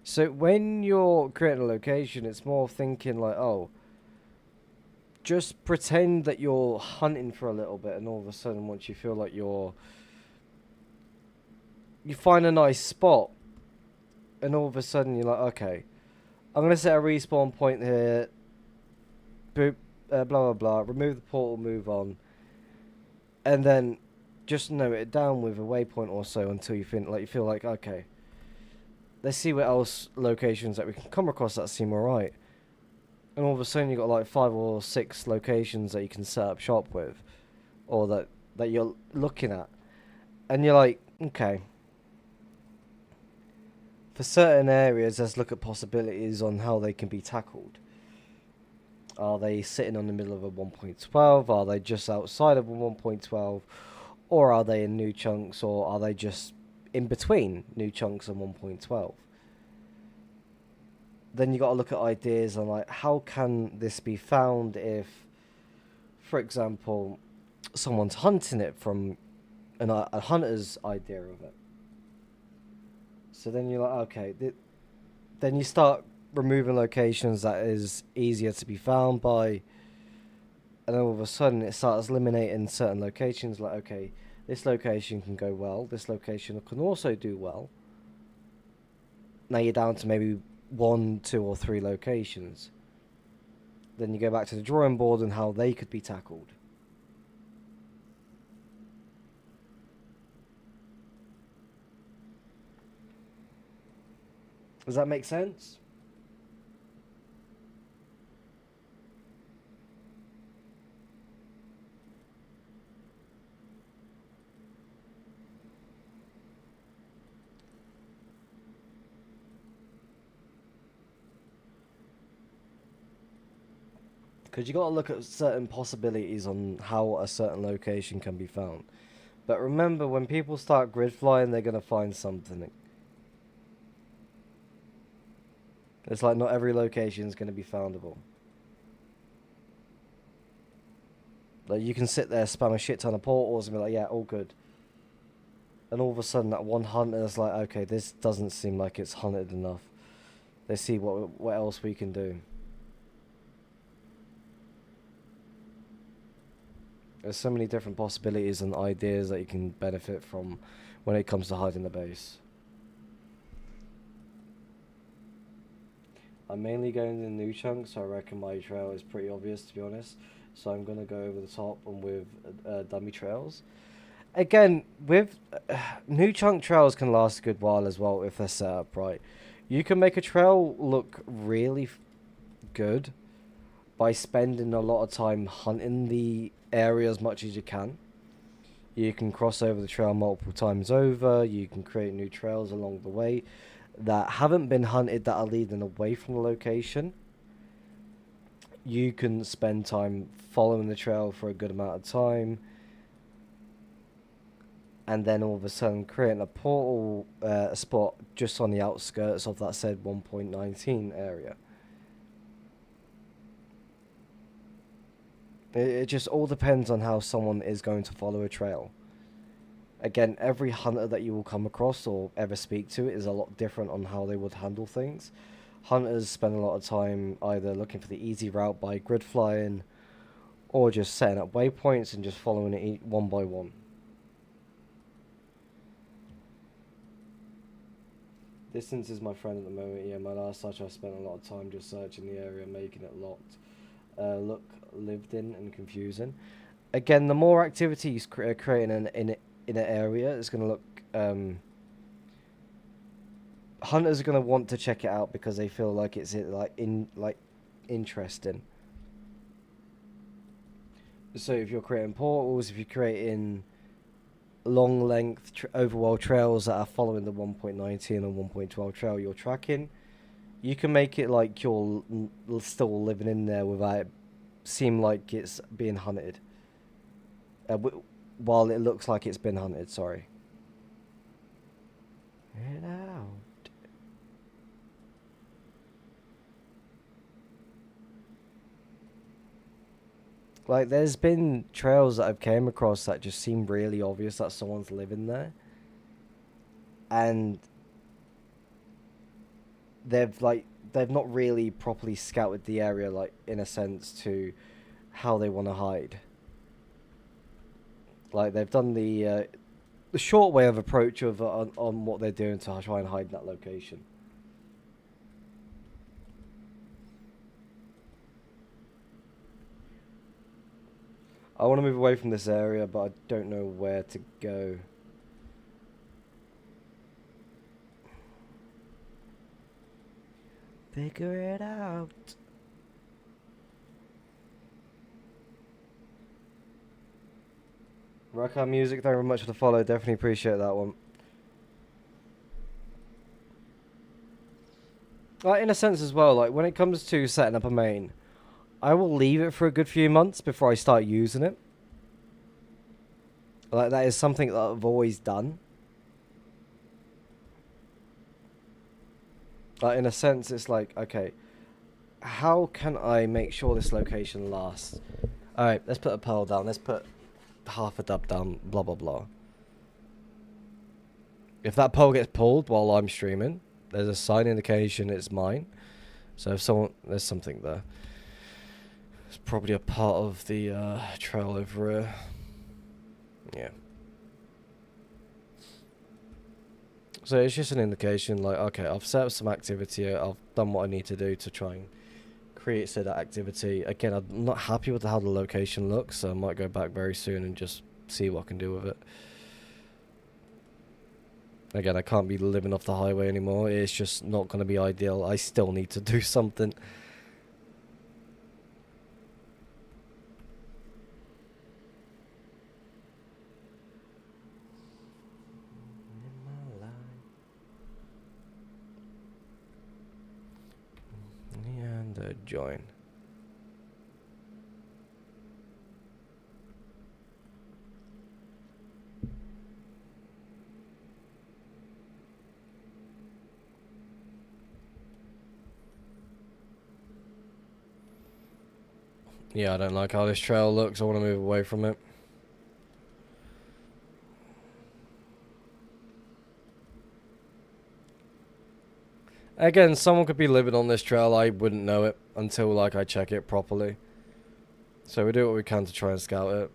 [SPEAKER 1] So when you're creating a location, it's more thinking like, oh, just pretend that you're hunting for a little bit, and all of a sudden, once you feel like you find a nice spot, and all of a sudden you're like, okay, I'm gonna set a respawn point here. Boop, blah blah blah. Remove the portal, move on, and then just note it down with a waypoint or so until you feel like okay, let's see what else locations that we can come across that seem alright. and all of a sudden you got like 5 or 6 locations that you can set up shop with, or that you're looking at, and you're like, okay, for certain areas, let's look at possibilities on how they can be tackled. Are they sitting on the middle of a 1.12? Are they just outside of a 1.12? Or are they in new chunks? Or are they just in between new chunks and 1.12? Then you got to look at ideas on like how can this be found if, for example, someone's hunting it from a hunter's idea of it. So then you're like, okay, then you start removing locations that is easier to be found by, and then all of a sudden it starts eliminating certain locations. Like, okay, this location can go well, this location can also do well. Now you're down to maybe 1, 2, or 3 locations. Then you go back to the drawing board and how they could be tackled. Does that make sense? Because you got to look at certain possibilities on how a certain location can be found. But remember, when people start grid flying, they're going to find something. It's like not every location is going to be foundable. Like you can sit there, spam a shit ton of portals, and be like, yeah, all good. And all of a sudden, that one hunter is like, okay, this doesn't seem like it's hunted enough. Let's see what else we can do. There's so many different possibilities and ideas that you can benefit from when it comes to hiding the base. I'm mainly going in new chunks, so I reckon my trail is pretty obvious, to be honest. So I'm going to go over the top and with dummy trails. Again, with new chunk trails can last a good while as well if they're set up right. You can make a trail look really good by spending a lot of time hunting the area as much as you can. You can cross over the trail multiple times over. You can create new trails along the way that haven't been hunted that are leading away from the location. You can spend time following the trail for a good amount of time, and then all of a sudden creating a portal spot just on the outskirts of that said 1.19 area. It just all depends on how someone is going to follow a trail. Again, every hunter that you will come across or ever speak to is a lot different on how they would handle things. Hunters spend a lot of time either looking for the easy route by grid flying, or just setting up waypoints and just following it one by one. Distance is my friend at the moment. Yeah, my last touch I spent a lot of time just searching the area, making it locked, look lived in and confusing. Again, the more activity you create in an area, it's going to look. Hunters are going to want to check it out because they feel like it's interesting. So if you're creating portals, if you're creating long length overworld trails that are following the 1.19 or 1.12 trail you're tracking, you can make it like you're still living in there without it seem like it's being hunted. While it looks like it's been hunted, sorry. Get out. Like, there's been trails that I've came across that just seem really obvious that someone's living there. And they've not really properly scouted the area, like, in a sense, to how they want to hide. Like, they've done the short way of approach of on what they're doing to try and hide that location. I want to move away from this area, but I don't know where to go. Figure it out. Rakan Music, thank you very much for the follow. Definitely appreciate that one. Like, in a sense as well, like, when it comes to setting up a main, I will leave it for a good few months before I start using it. Like, that is something that I've always done. Like, in a sense, it's like, okay, how can I make sure this location lasts? Alright, let's put a pearl down. Let's put half a dub down, blah, blah, blah. If that pearl gets pulled while I'm streaming, there's a sign indication it's mine. So if someone... There's something there. It's probably a part of the trail over here. Yeah. So it's just an indication, like, okay, I've set up some activity, I've done what I need to do to try and create said activity. Again, I'm not happy with how the location looks, so I might go back very soon and just see what I can do with it. Again, I can't be living off the highway anymore, it's just not going to be ideal. I still need to do something. And join. Yeah, I don't like how this trail looks. I want to move away from it. Again, someone could be living on this trail. I wouldn't know it until, like, I check it properly. So we do what we can to try and scout it.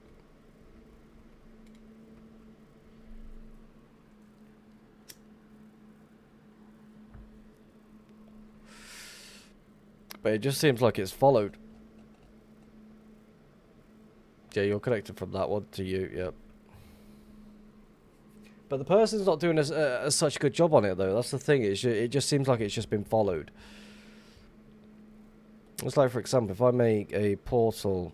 [SPEAKER 1] But it just seems like it's followed. Yeah, you're connected from that one to you, yep. But the person's not doing such a good job on it, though. That's the thing. It just seems like it's just been followed. It's like, for example, if I make a portal...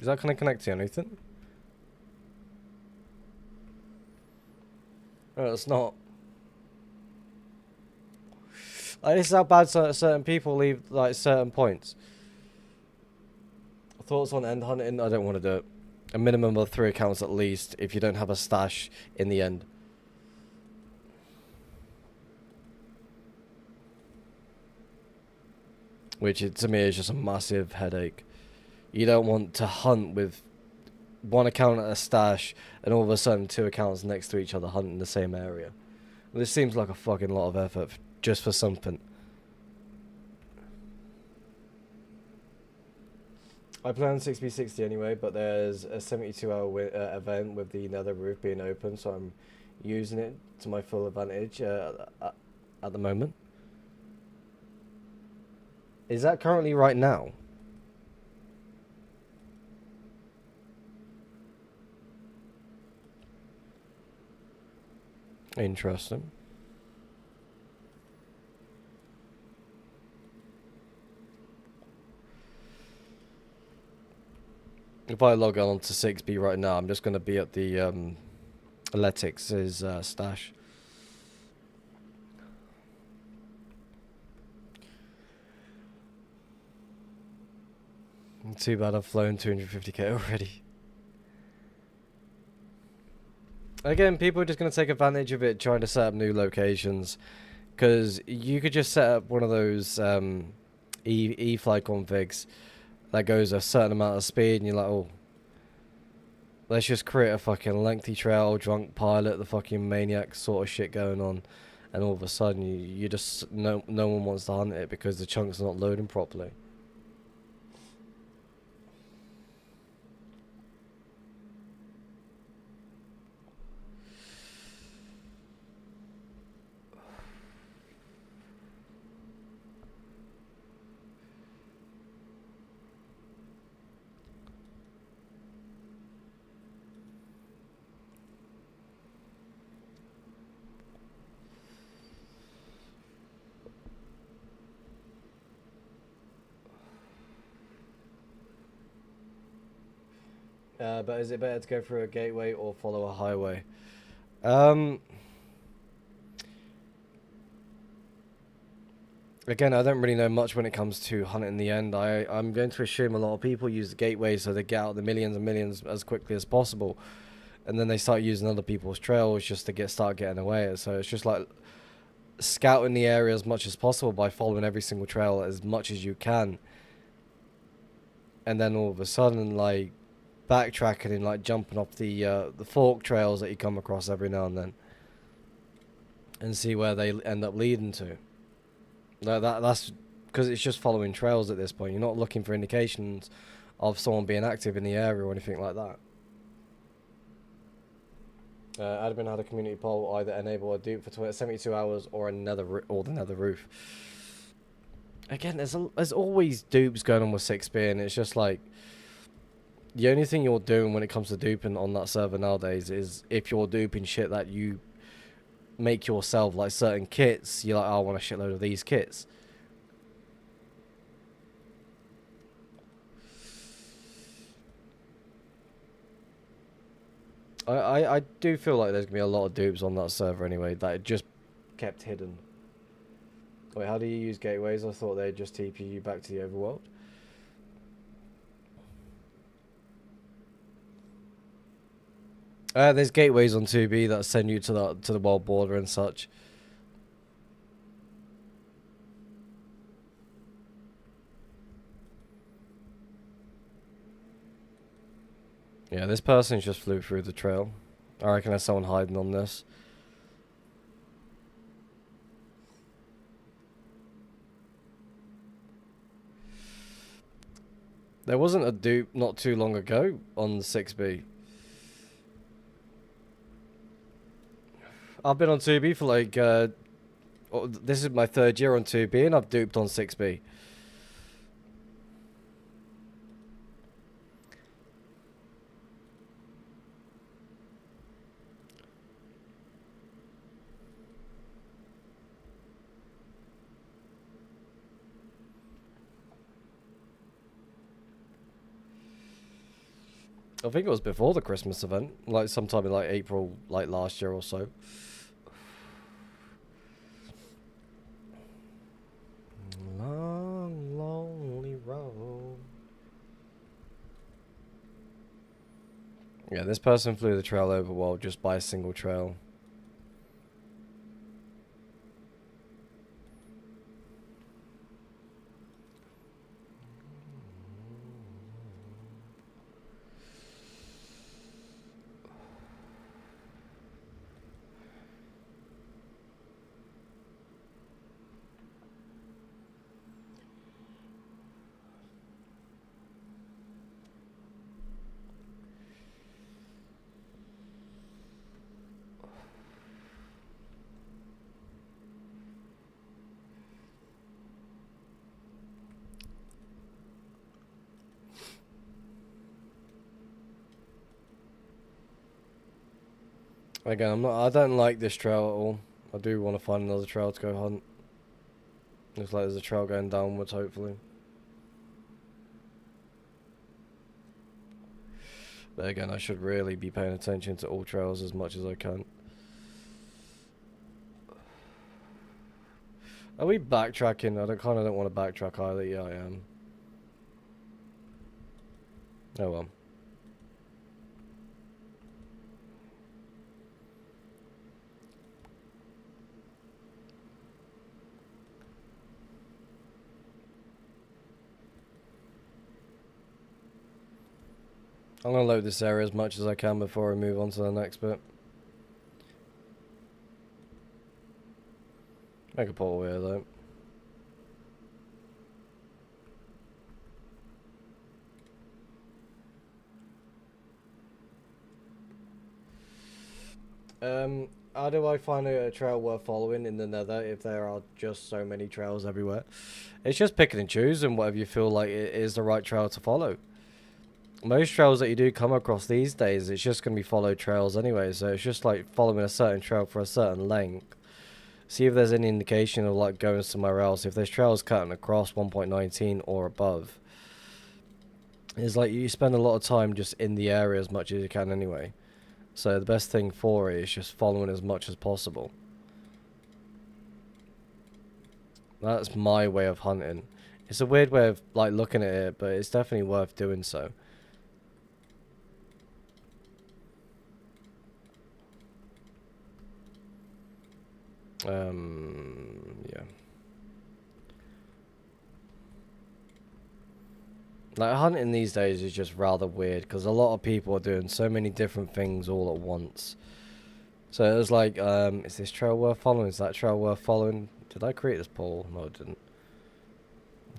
[SPEAKER 1] Is that going to connect to anything? No, it's not. Like, this is how bad certain people leave, like, certain points. Thoughts on end hunting? I don't want to do it. A minimum of 3 accounts at least, if you don't have a stash in the end. Which, to me, is just a massive headache. You don't want to hunt with 1 account at a stash and all of a sudden 2 accounts next to each other hunting the same area. This seems like a fucking lot of effort just for something. I play on 6v60 anyway, but there's a 72-hour event with the nether roof being open, so I'm using it to my full advantage at the moment. Is that currently right now? Interesting. If I log on to 6B right now, I'm just going to be at the Athletics' stash. Too bad I've flown 250k already. Again, people are just going to take advantage of it trying to set up new locations. Because you could just set up one of those E-Fly configs that goes a certain amount of speed and you're like, oh, let's just create a fucking lengthy trail, drunk pilot, the fucking maniac sort of shit going on. And all of a sudden you just, no one wants to hunt it because the chunks are not loading properly. But is it better to go through a gateway or follow a highway? Um, Again, I don't really know much when it comes to hunting in the end. I'm going to assume a lot of people use the gateway so they get out the millions and millions as quickly as possible. And then they start using other people's trails just to start getting away. So it's just like scouting the area as much as possible by following every single trail as much as you can. And then all of a sudden, like, backtracking and like jumping off the fork trails that you come across every now and then. And see where they end up leading to. That's because it's just following trails at this point. You're not looking for indications of someone being active in the area or anything like that. Admin had a community poll either enable a dupe for 72 hours or another the nether roof. Again, there's always dupes going on with 6B, and it's just like the only thing you're doing when it comes to duping on that server nowadays is if you're duping shit that you make yourself, like certain kits, you're like, oh, I want a shitload of these kits. I do feel like there's gonna be a lot of dupes on that server anyway that it just kept hidden. Wait, how do you use gateways? I thought they'd just TP you back to the overworld. There's gateways on 2B that send you to the world border and such. Yeah, this person just flew through the trail. I reckon there's someone hiding on this. There wasn't a dupe not too long ago on 6B. I've been on 2B for like, this is my 3rd year on 2B and I've duped on 6B. I think it was before the Christmas event, like sometime in like April, like last year or so. Long, lonely road. Yeah, this person flew the trail overworld just by a single trail. Again, I don't like this trail at all. I do want to find another trail to go hunt. Looks like there's a trail going downwards, hopefully. But again, I should really be paying attention to all trails as much as I can. Are we backtracking? I kind of don't want to backtrack either. Yeah, I am. Oh well. I'm going to load this area as much as I can before I move on to the next bit. Make a portal here though. How do I find a trail worth following in the nether if there are just so many trails everywhere? It's just picking and choosing whatever you feel like it is the right trail to follow. Most trails that you do come across these days, it's just going to be followed trails anyway, so it's just like following a certain trail for a certain length. See if there's any indication of like going somewhere else. If there's trails cutting across 1.19 or above, is like you spend a lot of time just in the area as much as you can anyway. So the best thing for it is just following as much as possible. That's my way of hunting. It's a weird way of like looking at it, but it's definitely worth doing so. Yeah. Like hunting these days is just rather weird because a lot of people are doing so many different things all at once. So it was like, is this trail worth following? Is that trail worth following? Did I create this poll? No, I didn't.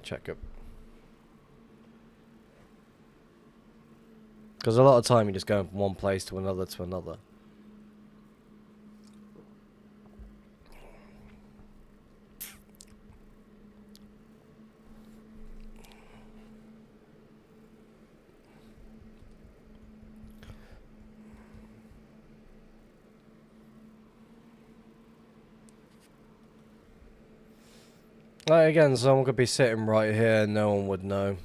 [SPEAKER 1] Check it. Because a lot of time you're just going from one place to another to another. Like again, someone could be sitting right here and no one would know.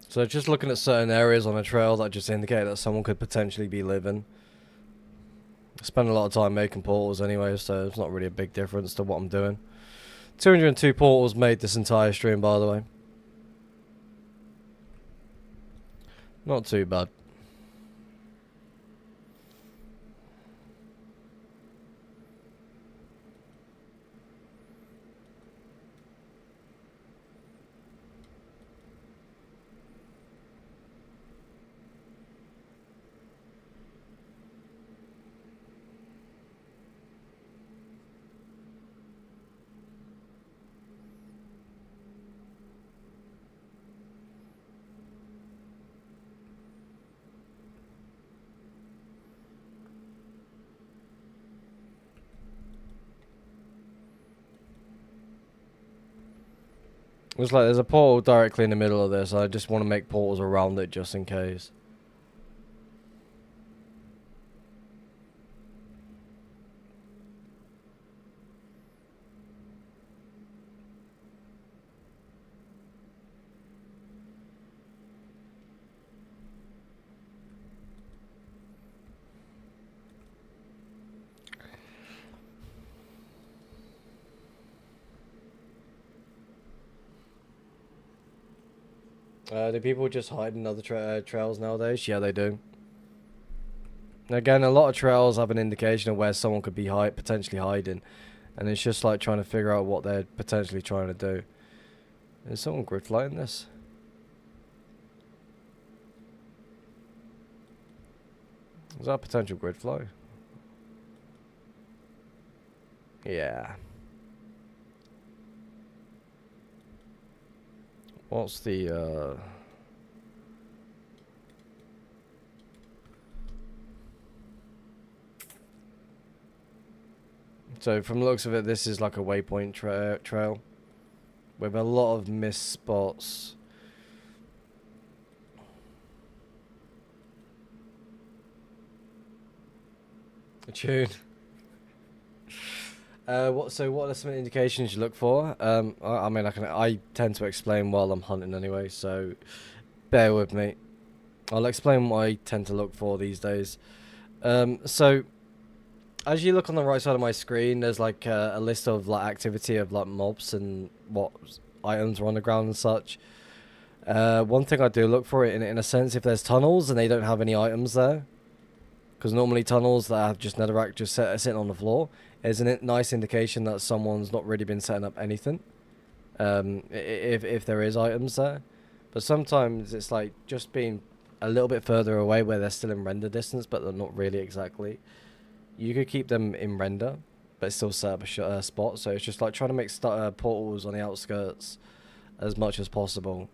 [SPEAKER 1] So just looking at certain areas on a trail that just indicate that someone could potentially be living. I spend a lot of time making portals anyway, so it's not really a big difference to what I'm doing. 202 portals made this entire stream, by the way. Not too bad. It's like there's a portal directly in the middle of this. I just want to make portals around it just in case. Do people just hide in other trails nowadays? Yeah, they do. Again, a lot of trails have an indication of where someone could be potentially hiding. And it's just like trying to figure out what they're potentially trying to do. Is someone grid flying this? Is that a potential grid flow? Yeah. What's the, So from the looks of it, this is like a waypoint trail. With a lot of missed spots. A tune. What are some indications you look for? I mean, I tend to explain while I'm hunting anyway, so bear with me. I'll explain what I tend to look for these days. So as you look on the right side of my screen, there's like a list of like activity of like mobs and what items are on the ground and such. One thing I do look for it in a sense, if there's tunnels and they don't have any items there, because normally tunnels that have just netherrack just sitting on the floor is a nice indication that someone's not really been setting up anything. If there is items there, but sometimes it's like just being a little bit further away where they're still in render distance, but they're not really exactly. You could keep them in render, but still set up a spot. So it's just like trying to make portals on the outskirts as much as possible,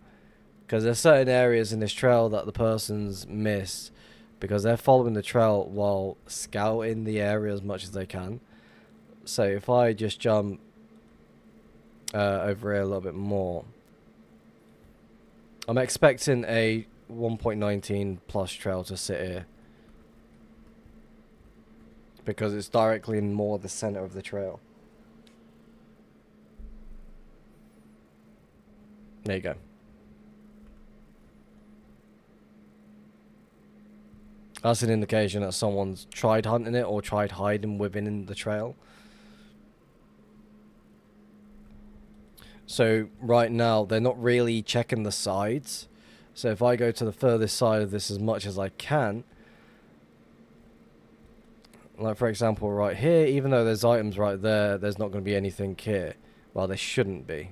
[SPEAKER 1] because there's certain areas in this trail that the person's missed because they're following the trail while scouting the area as much as they can. So if I just jump over here a little bit more, I'm expecting a 1.19 plus trail to sit here. Because it's directly in more the center of the trail. There you go. That's an indication that someone's tried hunting it or tried hiding within the trail. So right now they're not really checking the sides. So if I go to the furthest side of this as much as I can, like for example right here, even though there's items right there, there's not going to be anything here. Well, there shouldn't be.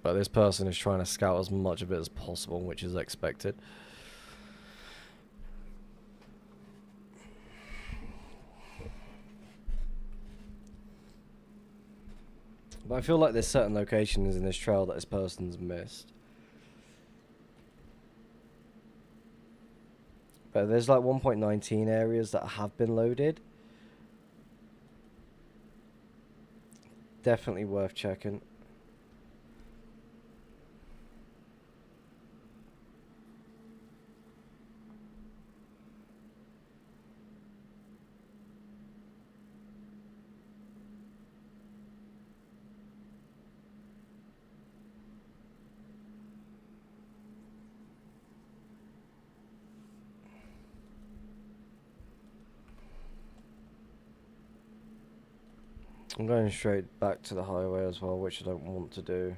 [SPEAKER 1] But this person is trying to scout as much of it as possible, which is expected. But I feel like there's certain locations in this trail that this person's missed. But there's like 1.19 areas that have been loaded. Definitely worth checking. I'm going straight back to the highway as well, which I don't want to do.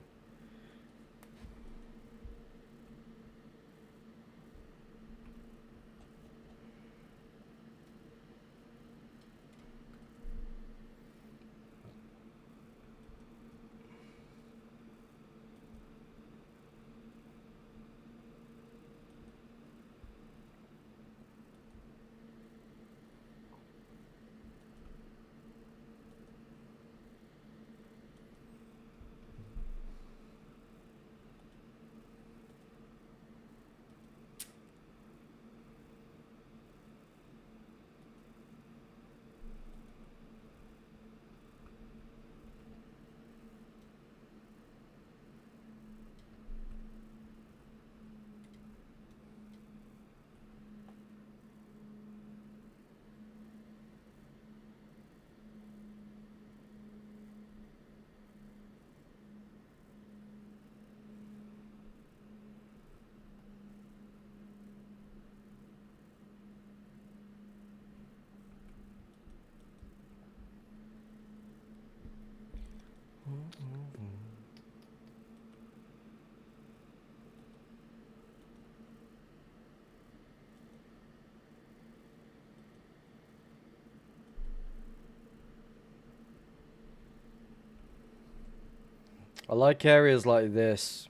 [SPEAKER 1] I like areas like this,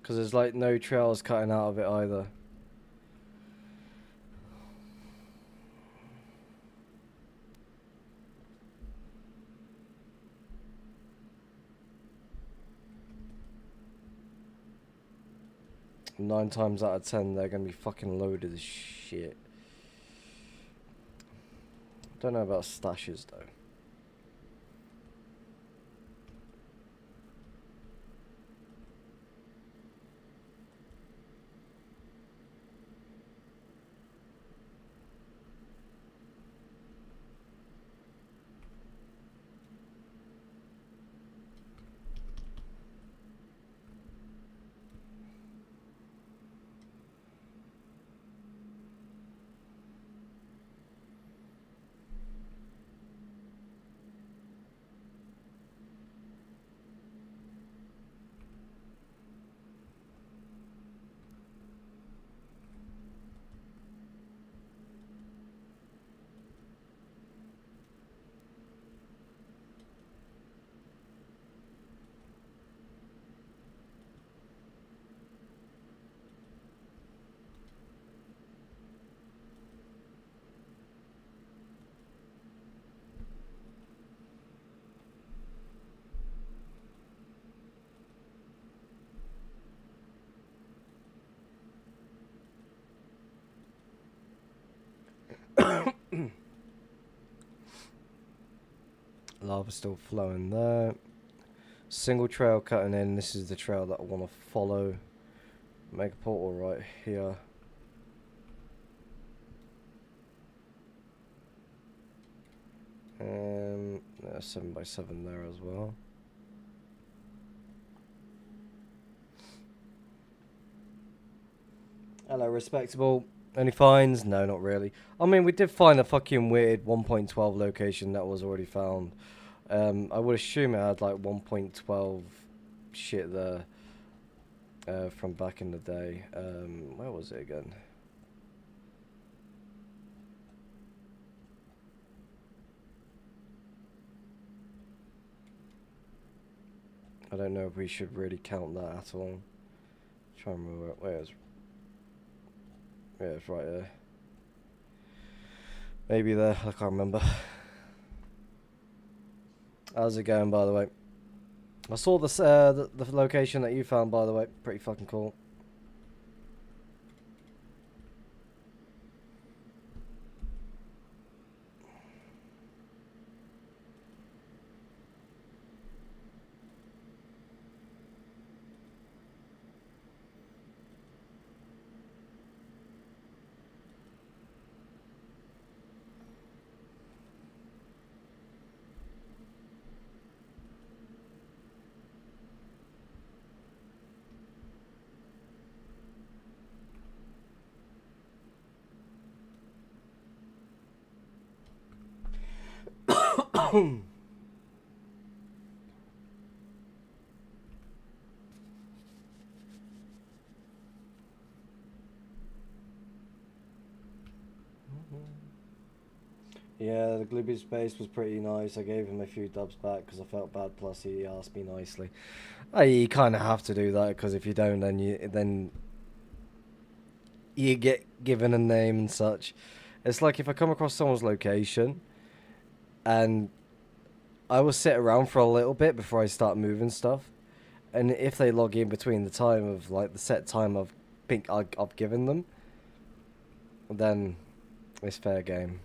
[SPEAKER 1] because there's like no trails cutting out of it either. Nine times out of 10 they're gonna be fucking loaded as shit. Don't know about stashes though. lava still flowing there. Single trail cutting in. This is the trail that I want to follow. Make a portal right here. There's 7x7 there as well. Hello, respectable. Any finds? No, not really. I mean, we did find a fucking weird 1.12 location that was already found. I would assume it had like 1.12 shit there from back in the day. Where was it again? I don't know if we should really count that at all. Try and remember where it was. Yeah, it's right there. Maybe there, I can't remember. How's it going, by the way? I saw this, the location that you found, by the way. Pretty fucking cool. Yeah, the Glooby Space was pretty nice. I gave him a few dubs back because I felt bad. Plus, he asked me nicely. You kind of have to do that because if you don't, then you get given a name and such. It's like if I come across someone's location, and I will sit around for a little bit before I start moving stuff, and if they log in between the time of like the set time I've given them, then it's fair game.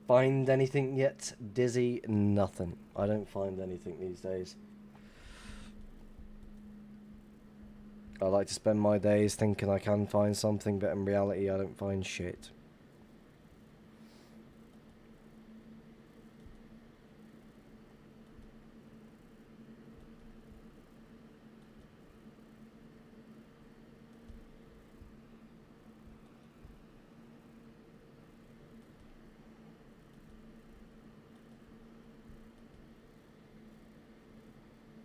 [SPEAKER 1] Find anything yet, Dizzy? Nothing. I don't find anything these days. I like to spend my days thinking I can find something, but in reality I don't find shit.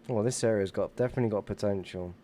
[SPEAKER 1] Well, this area's definitely got potential.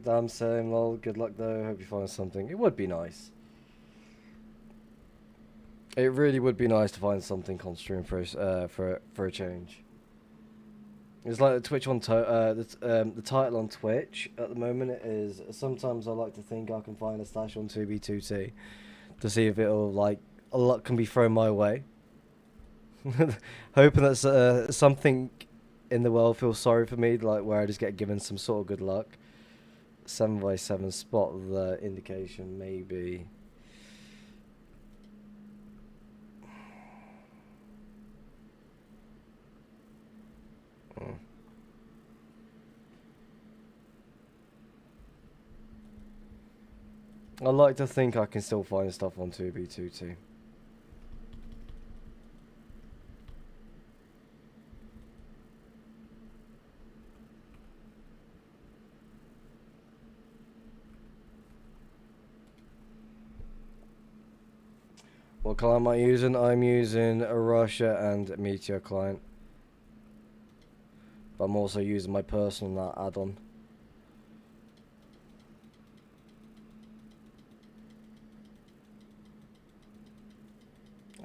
[SPEAKER 1] Damn same, lol. Good luck though. Hope you find something. It would be nice. It really would be nice to find something on stream for a change. It's like the Twitch on the title on Twitch at the moment is sometimes I like to think I can find a stash on 2B2T to see if it'll like a lot can be thrown my way. Hoping that something in the world feels sorry for me, like where I just get given some sort of good luck. 7x7 spot, the indication may be. I like to think I can still find stuff on 2B22. What client am I using? I'm using a Russia and Meteor client. But I'm also using my personal add-on.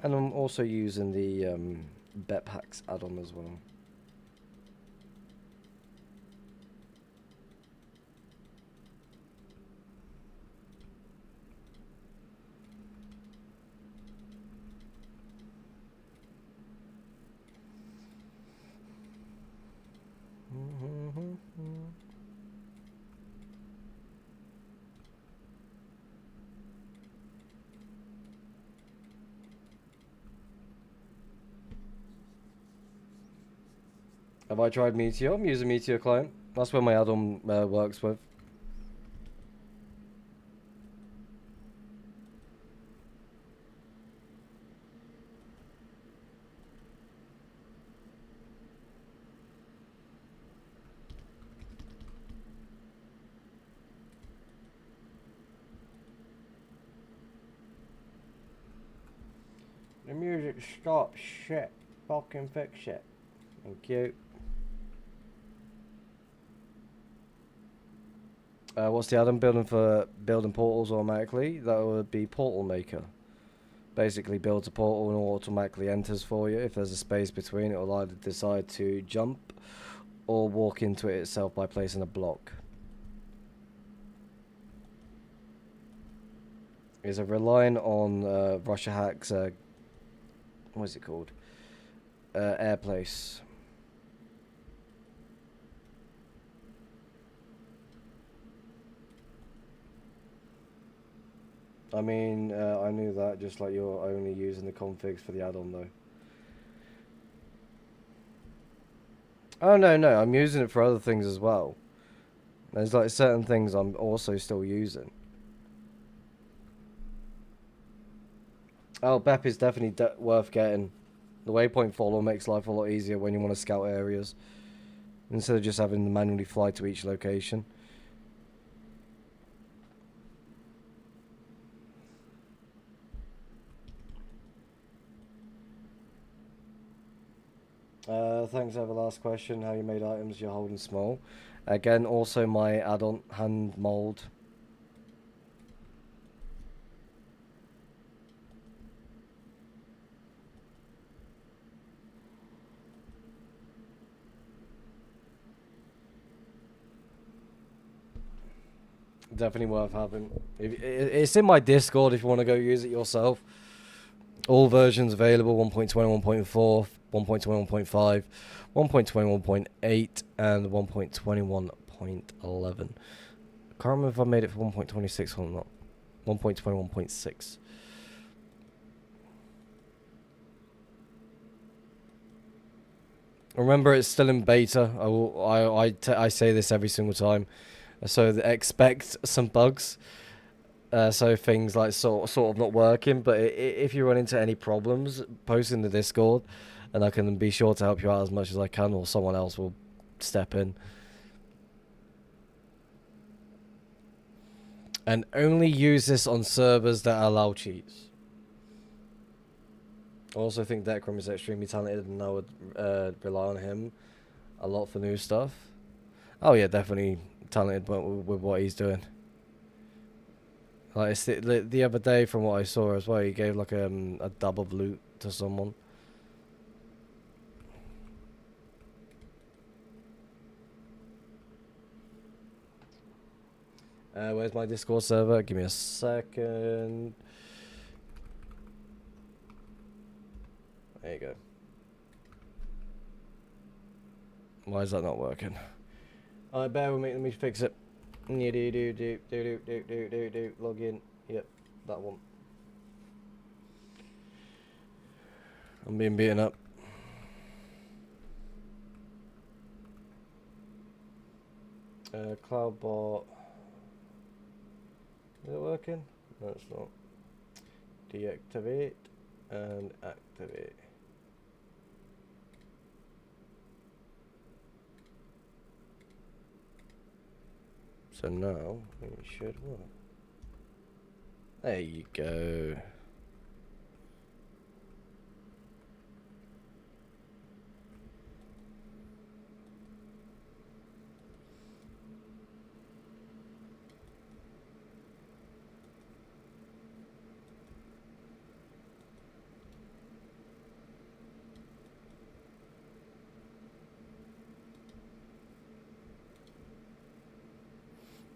[SPEAKER 1] And I'm also using the BetPacks add-on as well. Have I tried Meteor? I'm using Meteor client. That's where my add-on works with. The music stopped. Shit. Fucking fix it. Thank you. What's the add-on? Building portals automatically? That would be Portal Maker. Basically builds a portal and automatically enters for you. If there's a space between, it will either decide to jump or walk into it itself by placing a block. Is a relying on Russia Hack's what is it called? Airplace. I mean, I knew that, just like you're only using the configs for the add-on though. Oh no, I'm using it for other things as well. There's like certain things I'm also still using. Oh, BEP is definitely worth getting. The waypoint follow makes life a lot easier when you want to scout areas, instead of just having to manually fly to each location. Thanks for the last question. How you made items you're holding small. Again, also my add-on hand mold. Definitely worth having. It's in my Discord if you want to go use it yourself. All versions available: 1.20, 1.4, 1.20, 1.5, 1.20, 1.8, and 1.21.11. Can't remember if I made it for 1.26 or not. 1.20, 1.6. Remember, it's still in beta. I say this every single time. So expect some bugs. So things like sort of not working. But if you run into any problems, post in the Discord, and I can be sure to help you out as much as I can, or someone else will step in. And only use this on servers that allow cheats. I also think Decrum is extremely talented, and I would rely on him a lot for new stuff. Oh yeah, definitely talented with what he's doing. Like the other day, from what I saw as well, he gave like a dub of loot to someone. Where's my Discord server? Give me a second. There you go. Why is that not working? Alright, bear with me, let me fix it. Yeah, do. Log in. Yep, that one. I'm being beaten up. Cloudbot. Is it working? No, it's not. Deactivate and activate. So now it should work. There you go.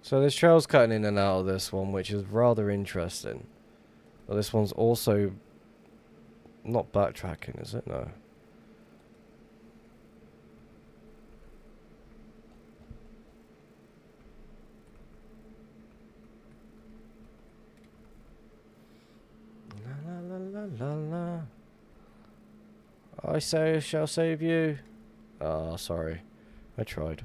[SPEAKER 1] So there's trails cutting in and out of this one, which is rather interesting. But this one's also not backtracking, is it? No. La la la la la. I shall save you. Ah, sorry. I tried.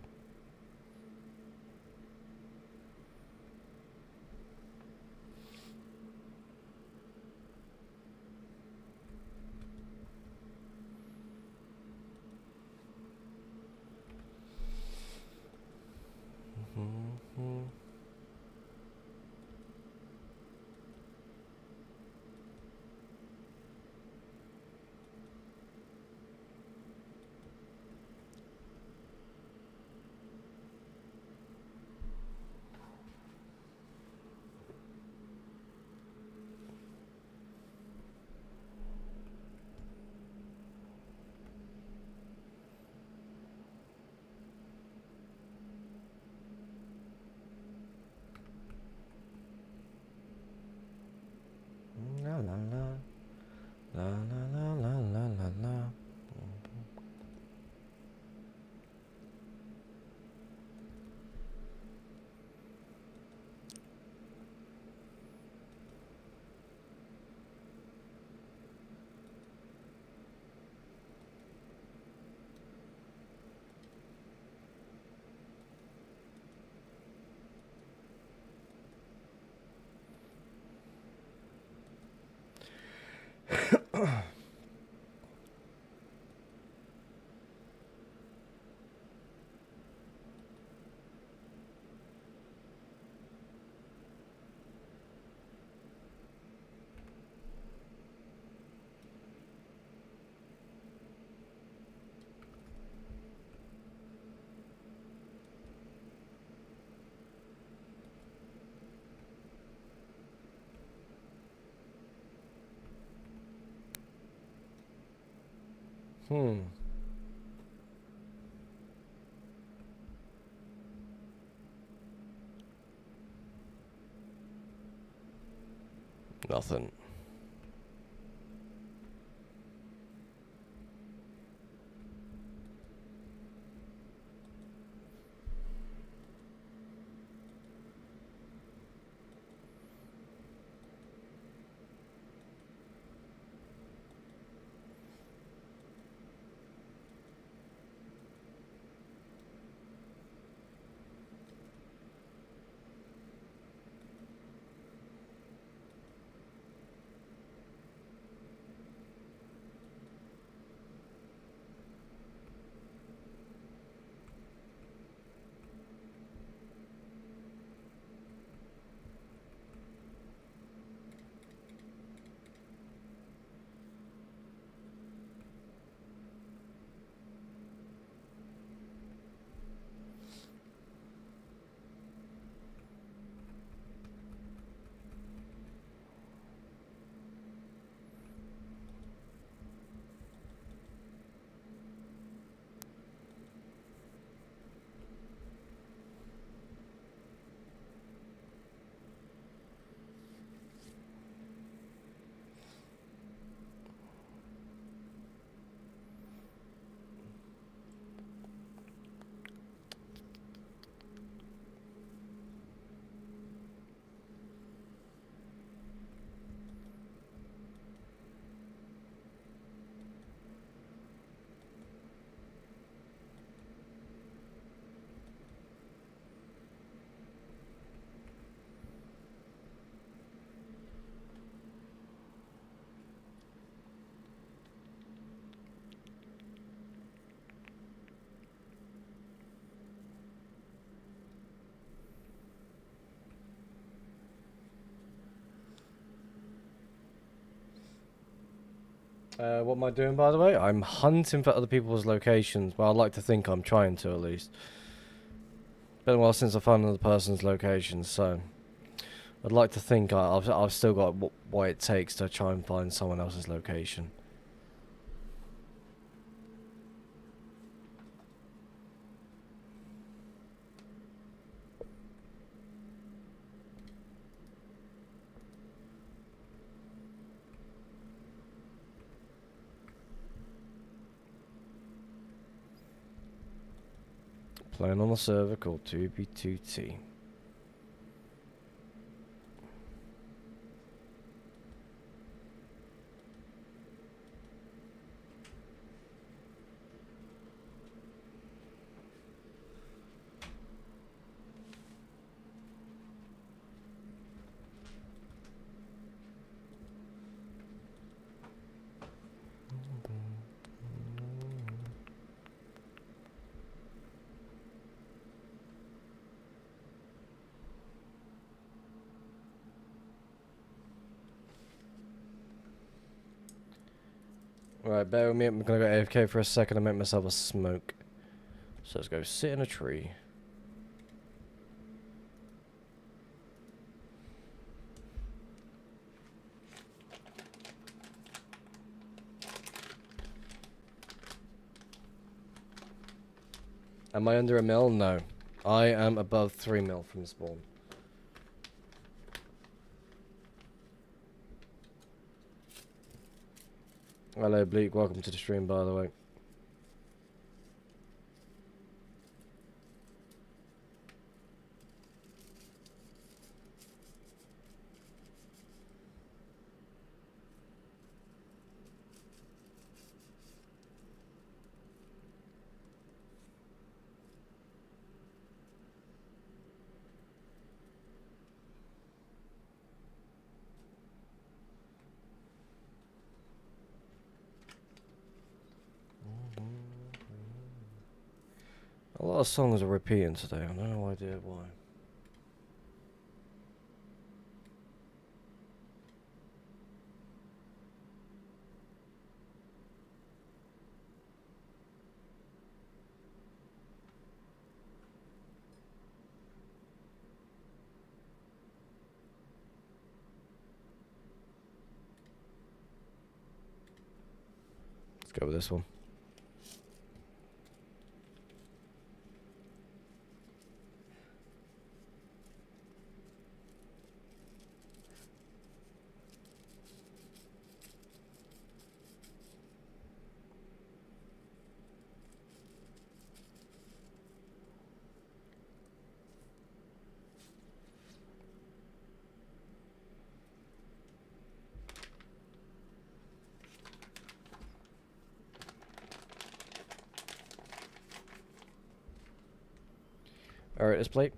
[SPEAKER 1] La la la. La la la la la la la. Nothing. What am I doing, by the way? I'm hunting for other people's locations. Well, I'd like to think I'm trying to, at least. Been a while since I found another person's location, so I'd like to think I've still got what it takes to try and find someone else's location. Playing on a server called 2B2T. Right, bear with me. I'm gonna go AFK for a second and make myself a smoke. So let's go sit in a tree. Am I under a mil? No. I am above 3 mil from spawn. Hello, Bleak. Welcome to the stream, by the way. A lot of songs are repeating today. I have no idea why. Let's go with this one. Alright, let's play.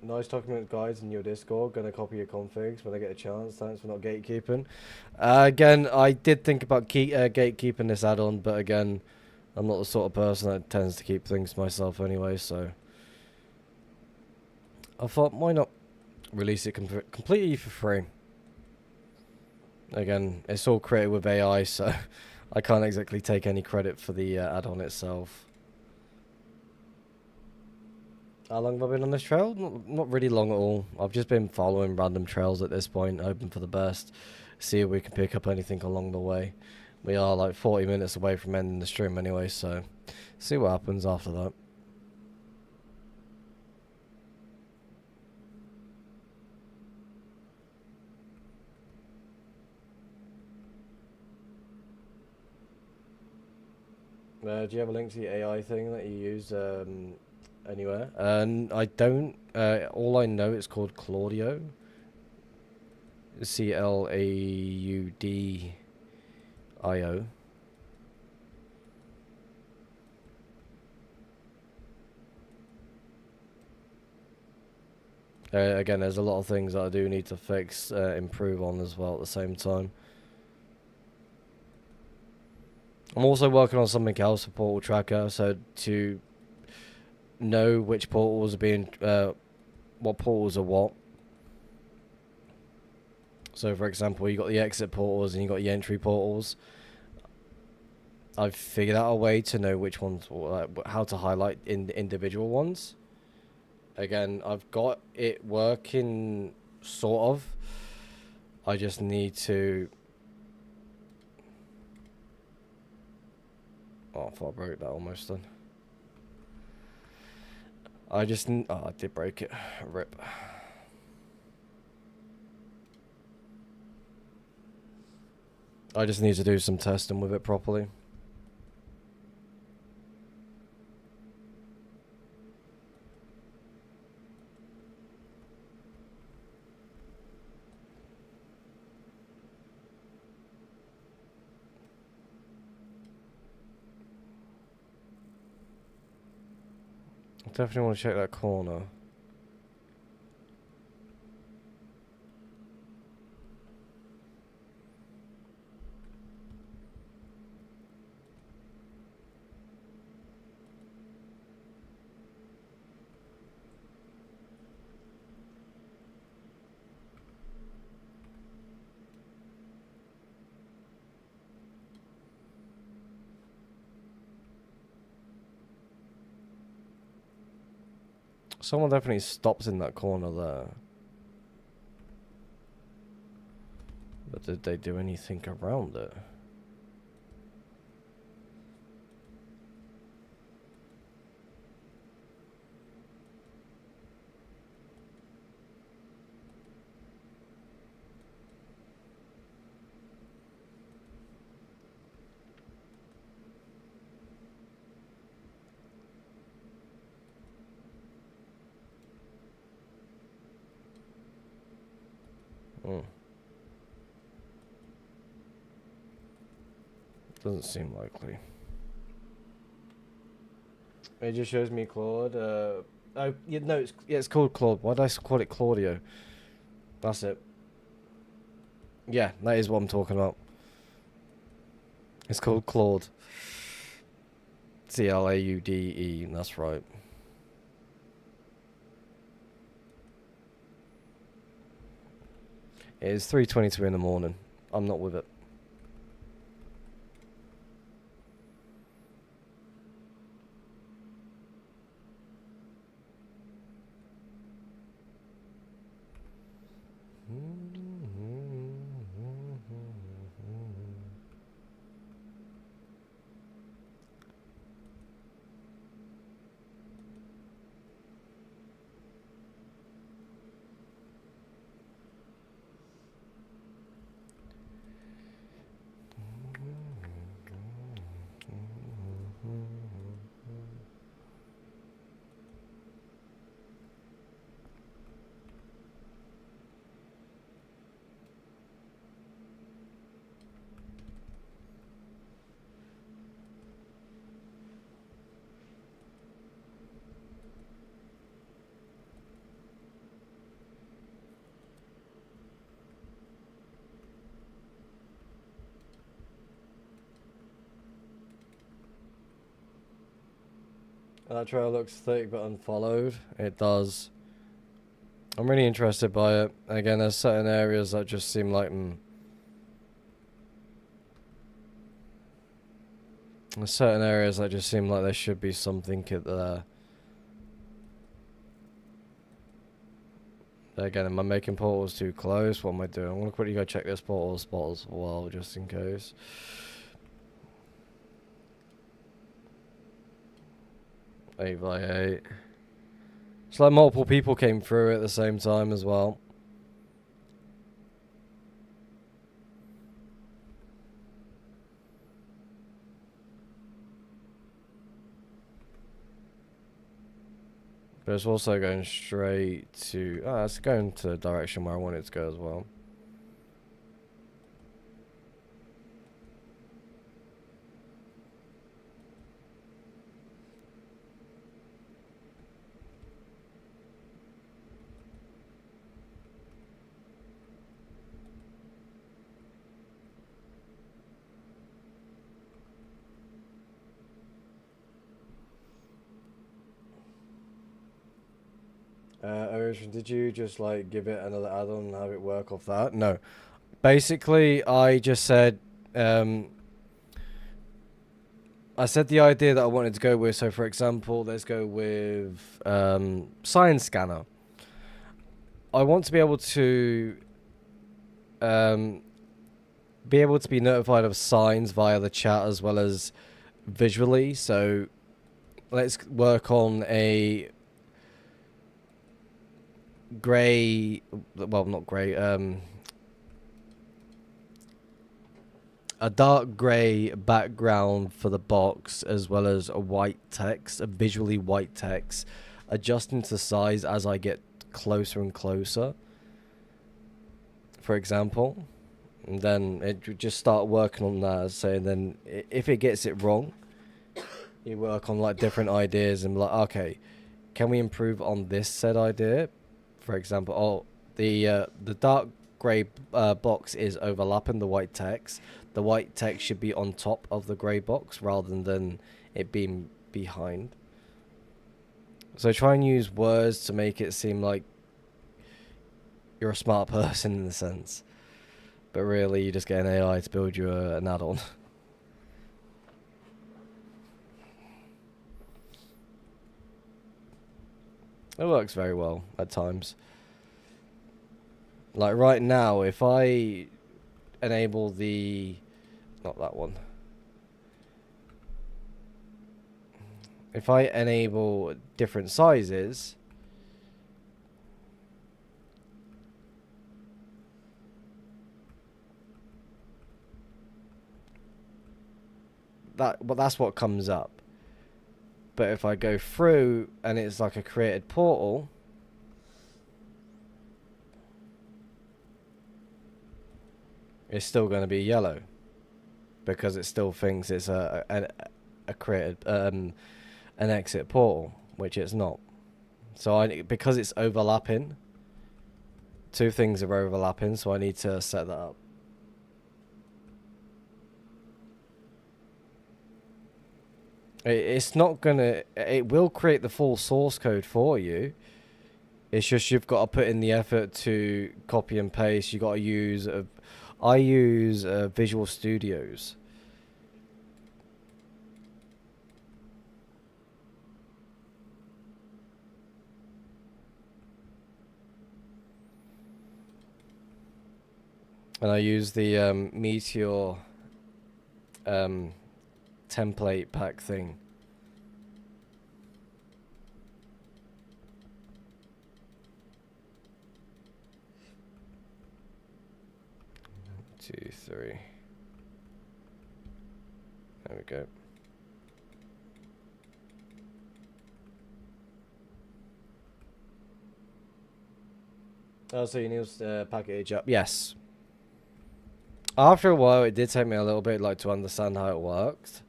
[SPEAKER 1] Nice talking with guys in your Discord. Gonna copy your configs when I get a chance. Thanks for not gatekeeping. Again, I did think about gatekeeping this add-on, but again, I'm not the sort of person that tends to keep things to myself anyway, so I thought, why not release it completely for free? Again, it's all created with AI, so I can't exactly take any credit for the add-on itself. How long have I been on this trail? Not really long at all. I've just been following random trails at this point, hoping for the best. See if we can pick up anything along the way. We are like 40 minutes away from ending the stream anyway, so see what happens after that. Do you have a link to the AI thing that you use anywhere? I don't. All I know it's called Claudio. CLAUDIO. Again, there's a lot of things that I do need to fix, improve on as well at the same time. I'm also working on something else for Portal Tracker, so to know which portals are being, what portals are what. So, for example, you got the exit portals and you got the entry portals. I've figured out a way to know which ones, how to highlight in individual ones. Again, I've got it working, sort of. I just need to... Oh, I thought I broke that almost then. Oh, I did break it. Rip. I just need to do some testing with it properly. I definitely want to check that corner. Someone definitely stopped in that corner there. But did they do anything around it? Doesn't seem likely. It just shows me Claude. Oh, yeah, no, it's called Claude. Why did I call it Claudio? That's it. Yeah, that is what I'm talking about. It's called Claude. CLAUDE, that's right. It is 3:22 in the morning. I'm not with it. That trail looks thick but unfollowed. It does. I'm really interested by it. Again, there's certain areas that just seem like... There's certain areas that just seem like there should be something there. Again, am I making portals too close? What am I doing? I'm going to quickly go check this portal spot as well, just in case. 8x8. It's like multiple people came through at the same time as well. But it's also going straight to... Ah, it's going to the direction where I want it to go as well. Ocean, did you just like give it another add-on and have it work off that? No. Basically, I just said, I said the idea that I wanted to go with. So, for example, let's go with Science Scanner. I want to be able to be notified of signs via the chat as well as visually. So, let's work on a grey, well, not grey, a dark grey background for the box as well as a white text, a visually white text, adjusting to size as I get closer and closer, for example. And then it would just start working on that. So then if it gets it wrong, you work on like different ideas and be like, okay, can we improve on this said idea? For example, the dark grey box is overlapping the white text. The white text should be on top of the grey box rather than it being behind. So try and use words to make it seem like you're a smart person in a sense. But really, you just get an AI to build you an add-on. It works very well at times. Like right now, if I enable the... Not that one. If I enable different sizes... that's what comes up. But if I go through and it's like a created portal, it's still going to be yellow because it still thinks it's a created an exit portal, which it's not. So because it's overlapping, two things are overlapping, so I need to set that up. It's not gonna. It will create the full source code for you. It's just you've got to put in the effort to copy and paste. You got to use. I use Visual Studios. And I use the Meteor template pack thing. Two, three. There we go. Oh, so you need to package up. Yes. After a while, it did take me a little bit like to understand how it worked.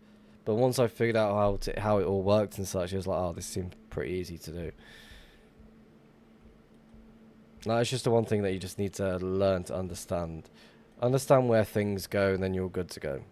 [SPEAKER 1] But once I figured out how it all worked and such, it was like, oh, this seemed pretty easy to do. No, it's just the one thing that you just need to learn to understand. Understand where things go, and then you're good to go.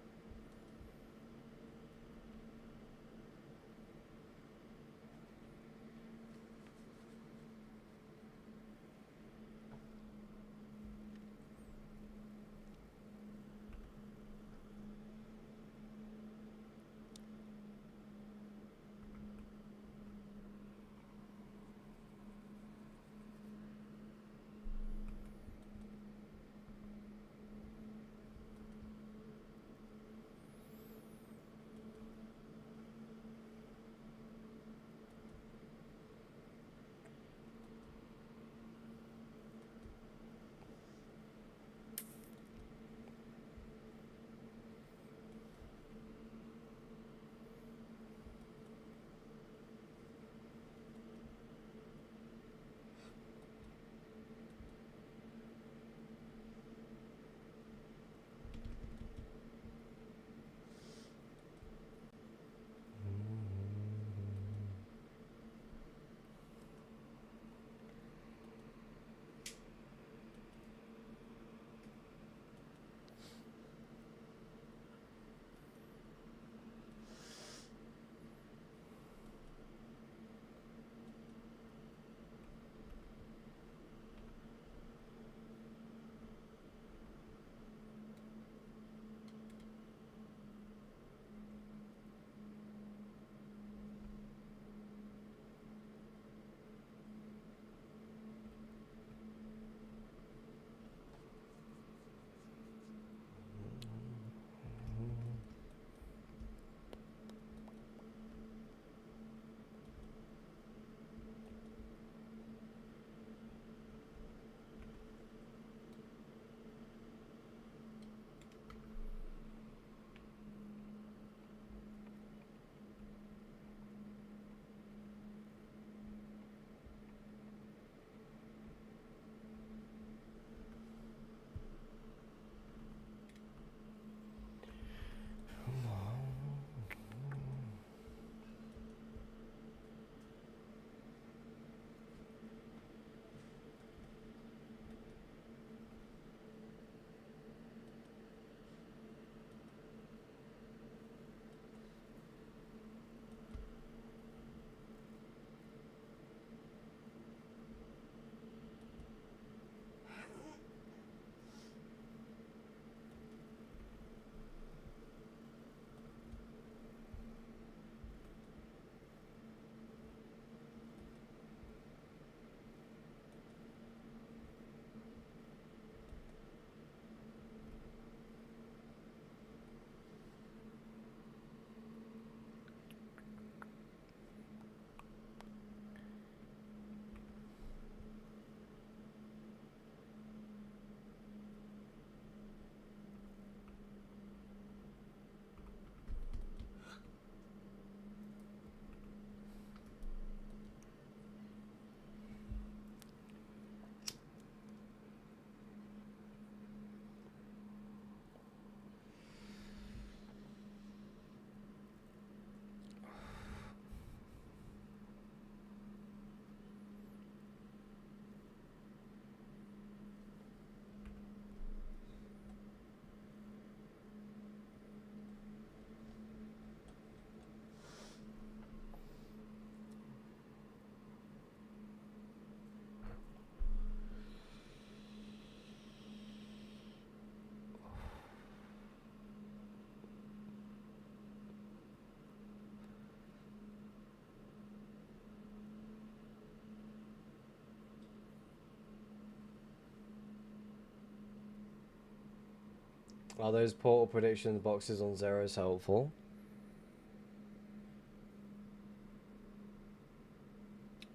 [SPEAKER 1] Are those portal prediction boxes on Zeros helpful?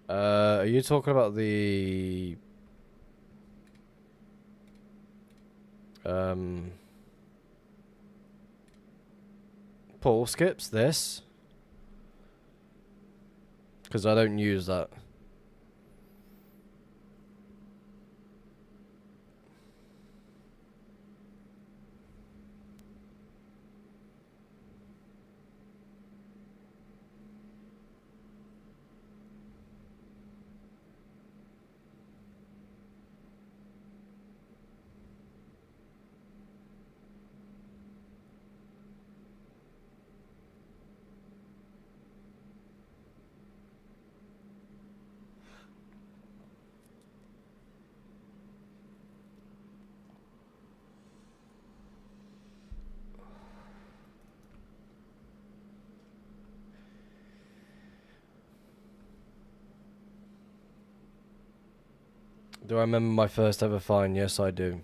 [SPEAKER 1] Are you talking about the portal skips? This? Because I don't use that. Do I remember my first ever fine? Yes, I do.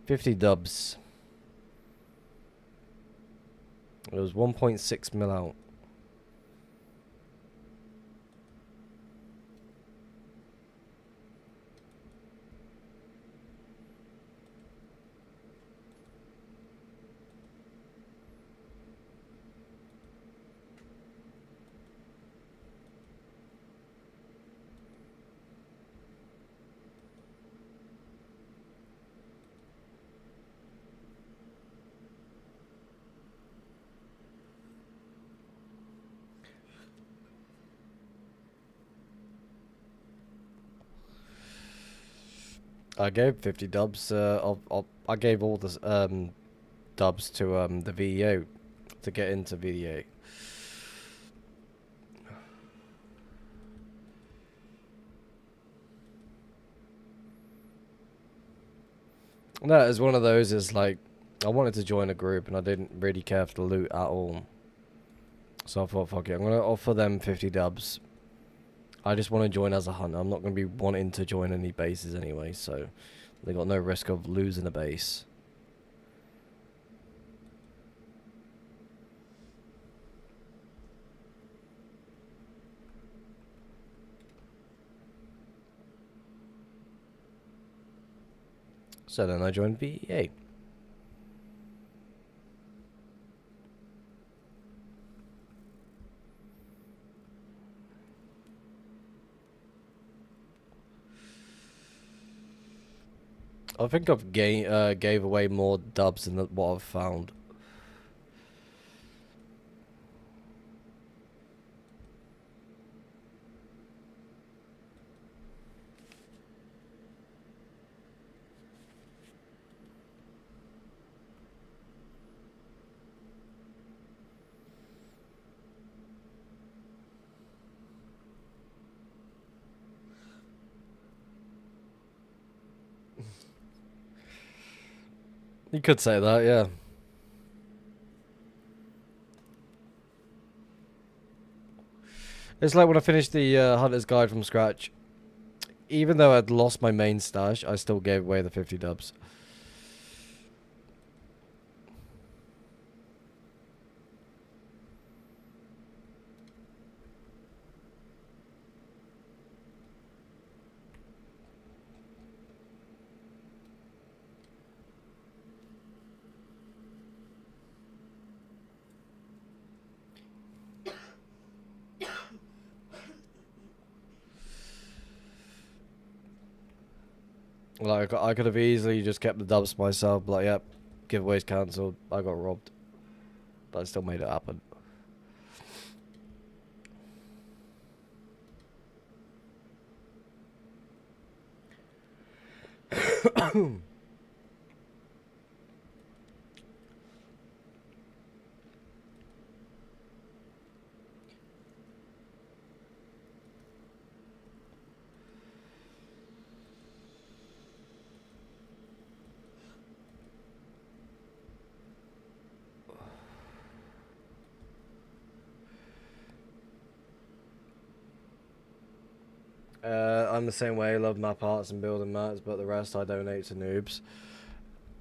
[SPEAKER 1] 50 dubs. It was 1.6 mil out. I gave 50 dubs. I gave all the dubs to the VEO to get into VEO. No, it was one of those. Is like I wanted to join a group and I didn't really care for the loot at all. So I thought, fuck it, I'm gonna offer them 50 dubs. I just want to join as a hunter. I'm not gonna be wanting to join any bases anyway, so they got no risk of losing a base. So then I joined VEA. I think I've gave away more dubs than what I've found. You could say that, yeah. It's like when I finished the Hunter's Guide from scratch. Even though I'd lost my main stash, I still gave away the 50 dubs. Like, I could have easily just kept the dubs myself, but like, yep, giveaway's cancelled. I got robbed. But I still made it happen. I'm the same way. I love map arts and building maps, but the rest I donate to noobs.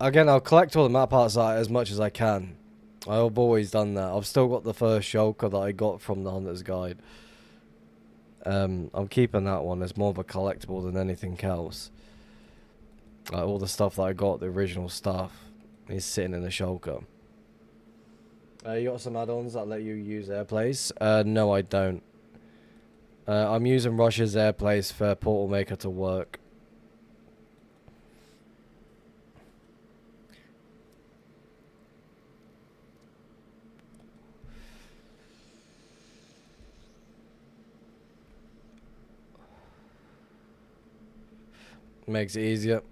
[SPEAKER 1] Again, I'll collect all the map arts as much as I can. I've always done that. I've still got the first shulker that I got from the Hunter's Guide. I'm keeping that one. It's more of a collectible than anything else. Like all the stuff that I got, the original stuff, is sitting in the shulker. You got some add-ons that let you use Airplace? No, I don't. I'm using Rush's Airplace for Portal Maker to work. Makes it easier.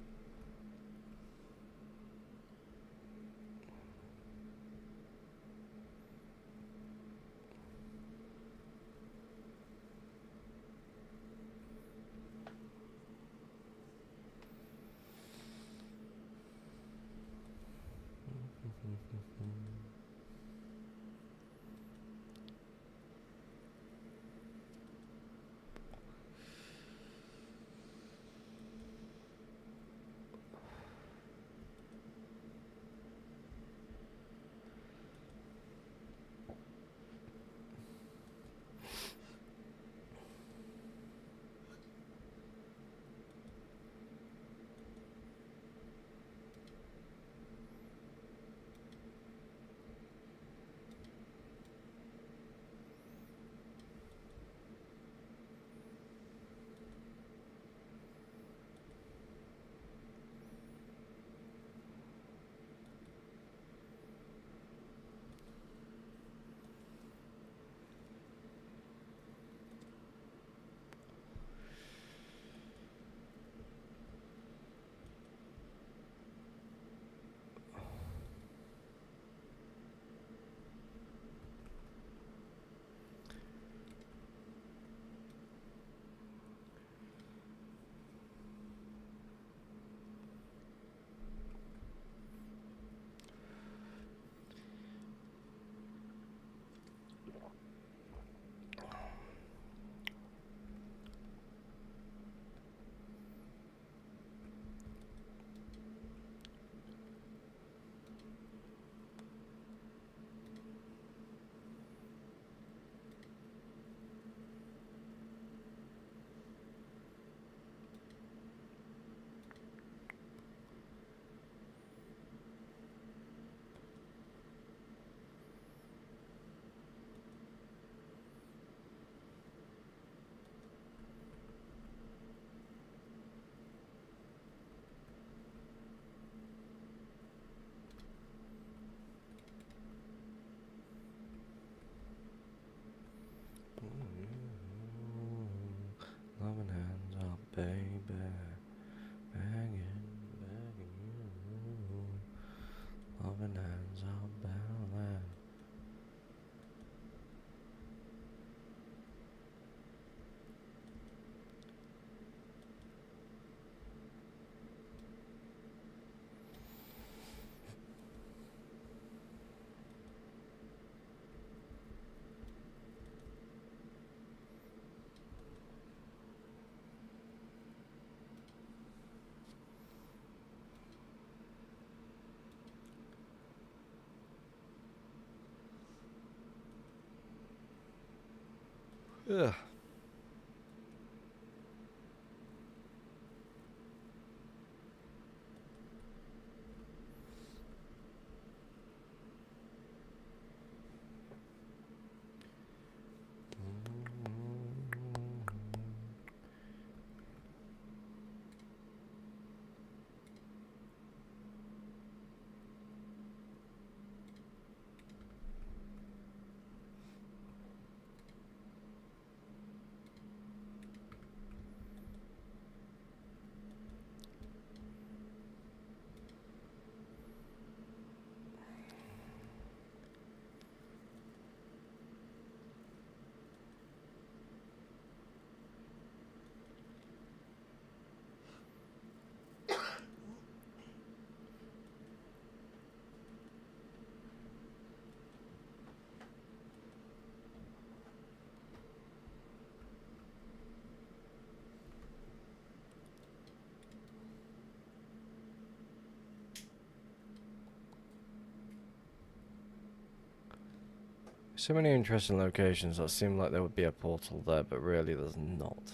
[SPEAKER 1] Loving hands up, baby. Begging, begging you. Loving hands up, baby. Yeah. So many interesting locations that seem like there would be a portal there, but really there's not.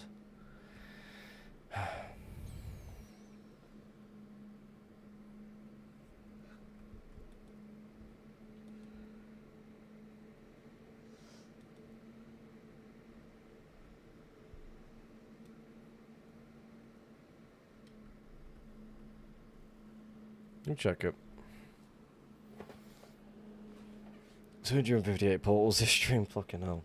[SPEAKER 1] You check it. 258 portals this stream, fucking hell.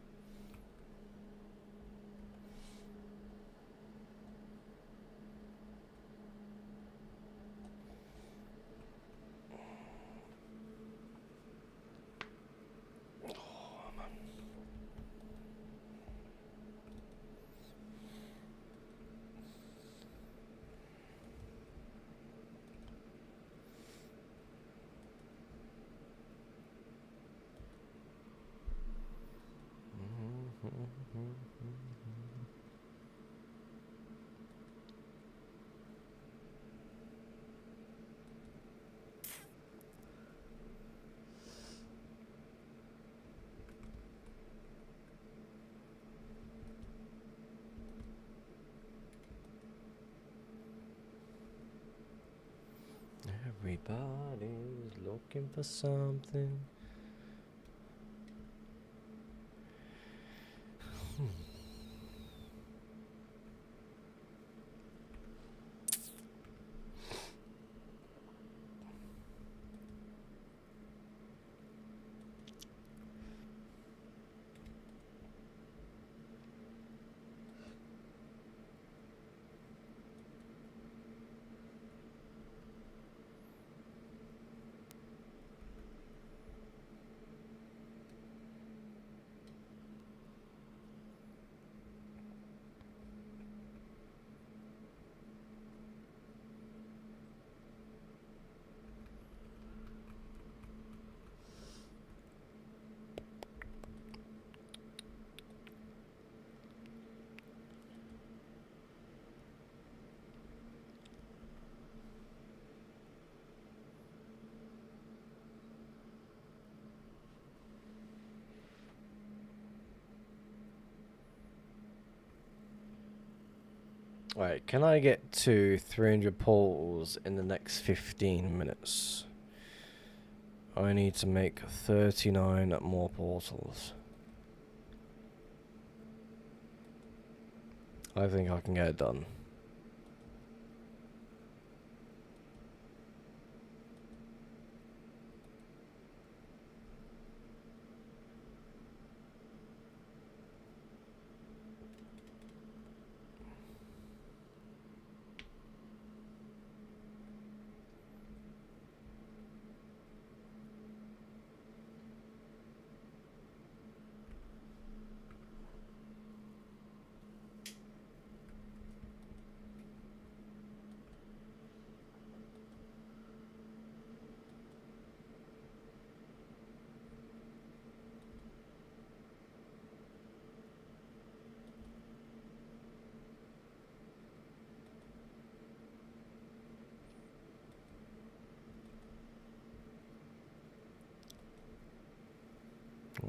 [SPEAKER 1] Everybody's looking for something. Right, can I get to 300 portals in the next 15 minutes? I need to make 39 more portals. I think I can get it done.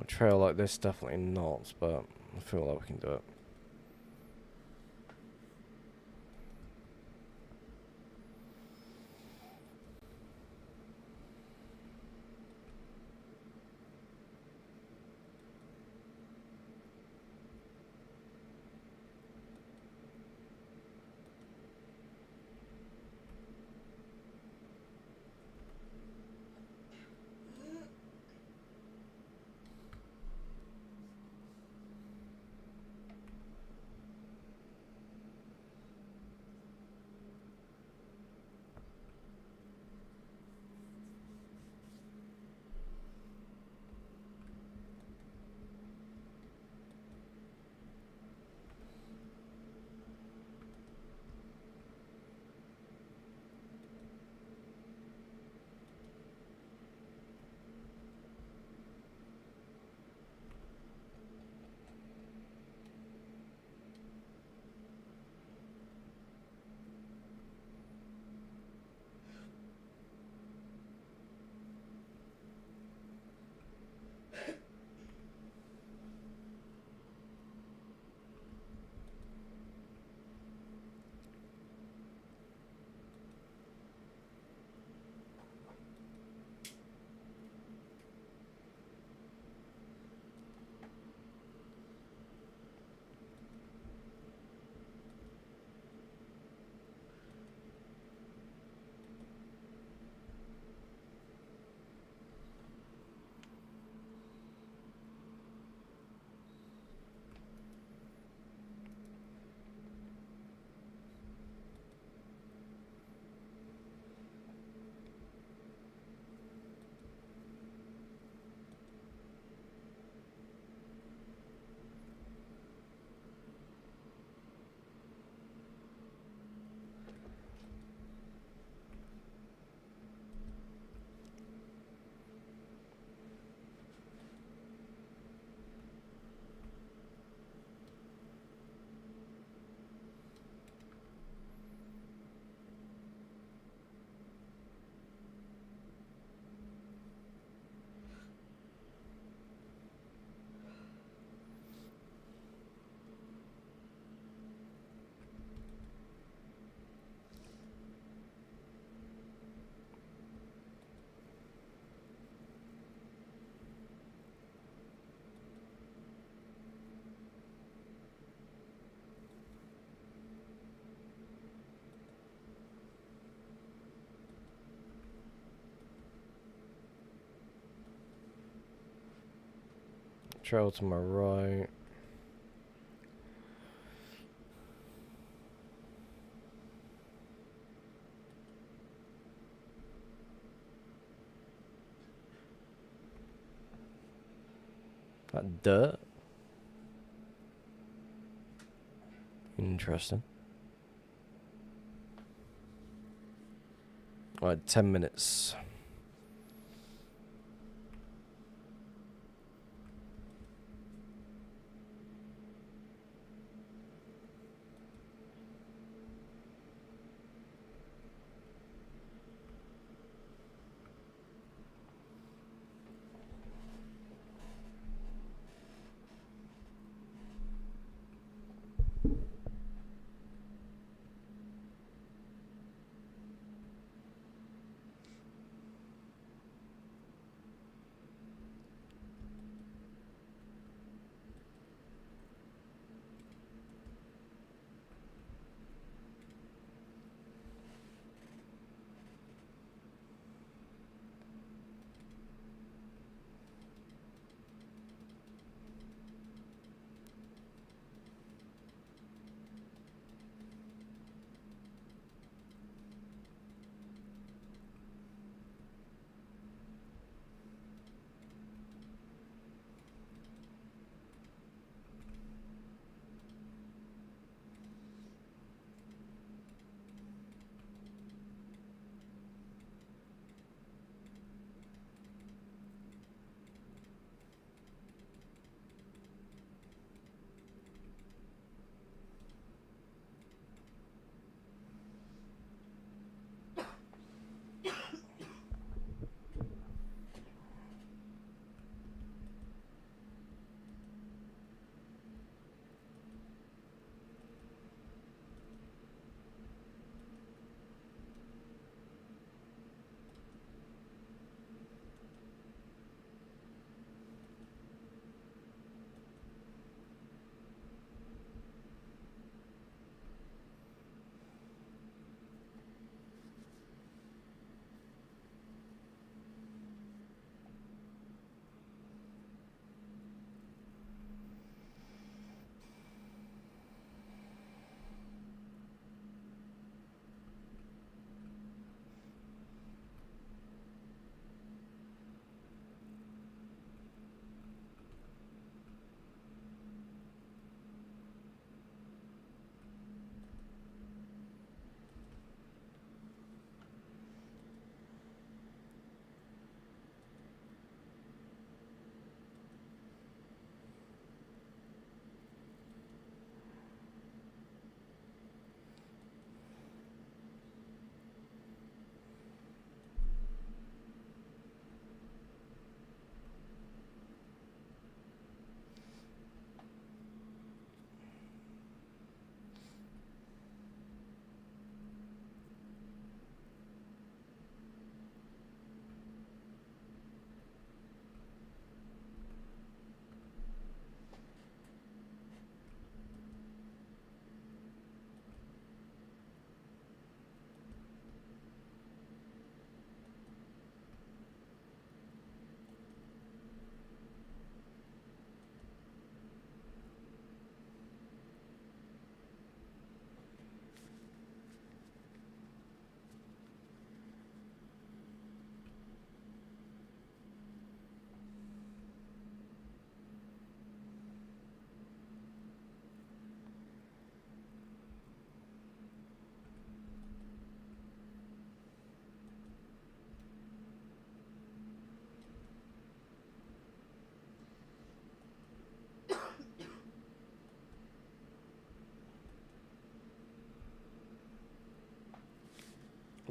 [SPEAKER 1] A trail like this, definitely not, but I feel like we can do it. Trail to my right. That dirt. Interesting. Alright, 10 minutes.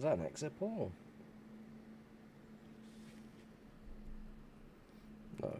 [SPEAKER 1] Is that an exit poll? No.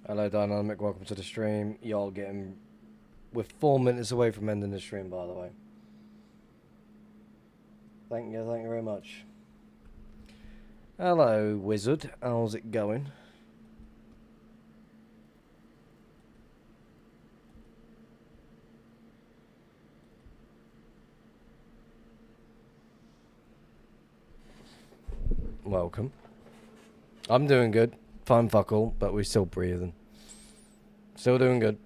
[SPEAKER 1] Hello, Dynamic. Welcome to the stream. Y'all getting... We're 4 minutes away from ending the stream, by the way. Thank you very much. Hello, Wizard. How's it going? Welcome. I'm doing good. Fine fuck all, but we're still breathing. Still doing good.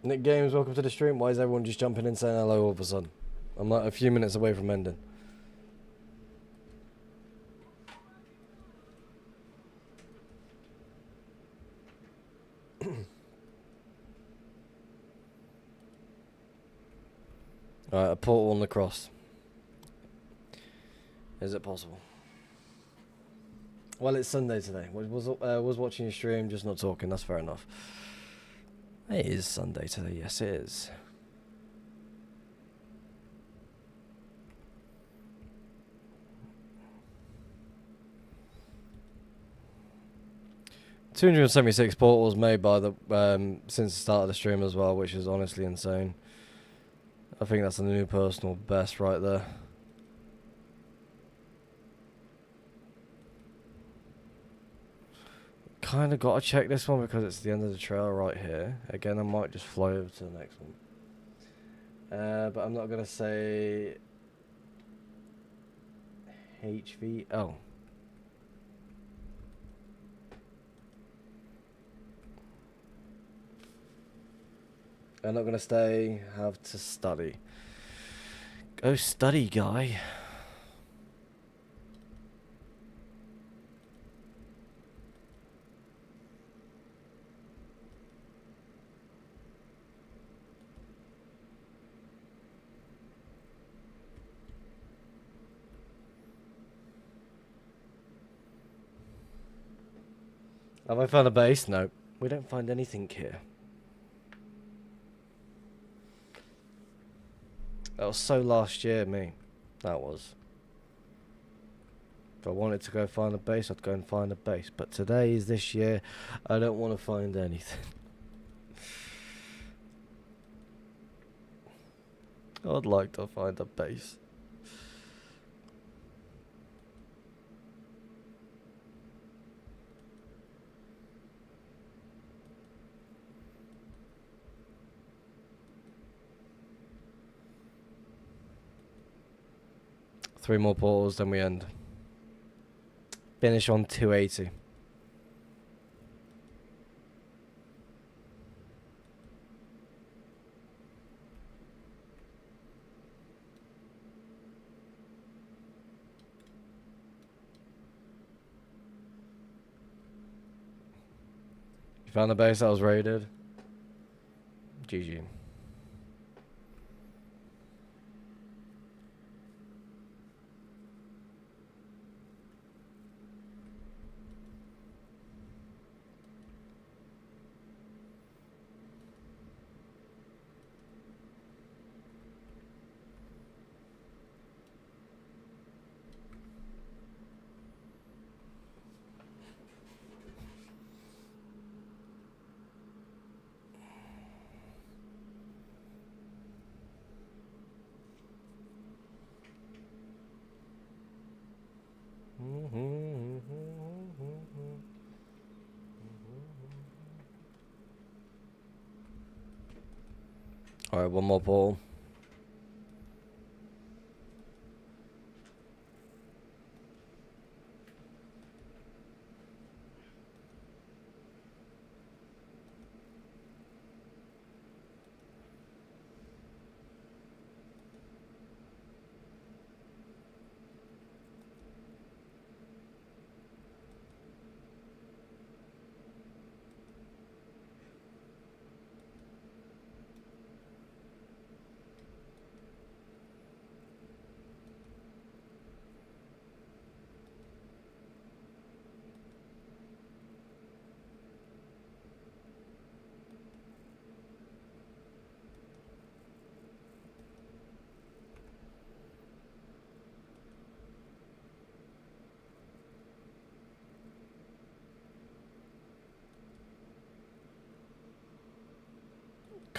[SPEAKER 1] Nick Games, welcome to the stream. Why is everyone just jumping in saying hello all of a sudden? I'm like a few minutes away from ending. Alright, a portal on the cross. Is it possible? Well, it's Sunday today. Was watching your stream, just not talking. That's fair enough. It is Sunday today. Yes, it is. $276 portals made by the since the start of the stream as well, which is honestly insane. I think that's a new personal best right there. Kind of got to check this one because it's the end of the trail right here. Again, I might just fly over to the next one. But I'm not going to say HV. Oh. I'm not going to stay. Have to study. Go study, guy. Have I found a base? No. We don't find anything here. That was so last year, me. That was. If I wanted to go find a base, I'd go and find a base. But today is this year. I don't want to find anything. I'd like to find a base. Three more portals, then we end. Finish on 280. You found the base that was raided? GG. Alright, one more ball.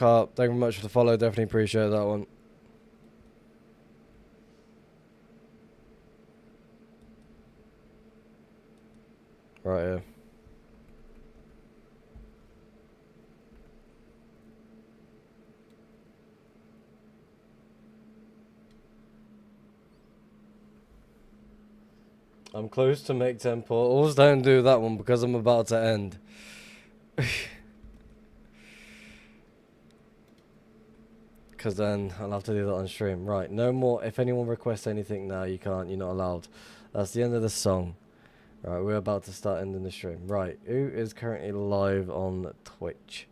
[SPEAKER 1] Carp, thank you very much for the follow. Definitely appreciate that one. Right here. I'm close to make 10 portals. Don't do that one because I'm about to end. Because then I'll have to do that on stream. Right, no more. If anyone requests anything now, you can't. You're not allowed. That's the end of the song. Right, we're about to start ending the stream. Right, who is currently live on Twitch?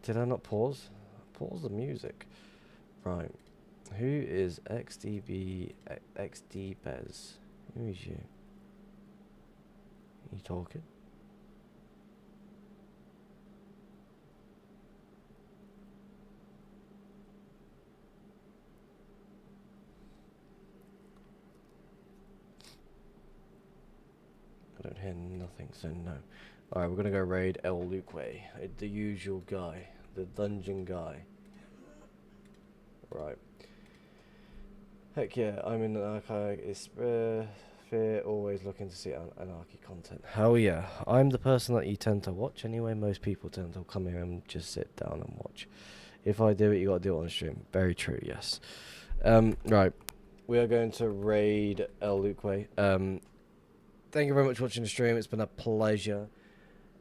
[SPEAKER 1] Did I not pause? Pause the music. Right. Who is XD Bez? Who is you? Are you talking? I don't hear nothing, so no. Alright, we're gonna go raid El Luque, the usual guy, the dungeon guy. Right. Heck yeah, I'm in Anarchy. It's fear, always looking to see Anarchy content. Hell yeah, I'm the person that you tend to watch anyway. Most people tend to come here and just sit down and watch. If I do it, you gotta do it on stream. Very true, yes. Right. We are going to raid El Luque. Thank you very much for watching the stream. It's been a pleasure.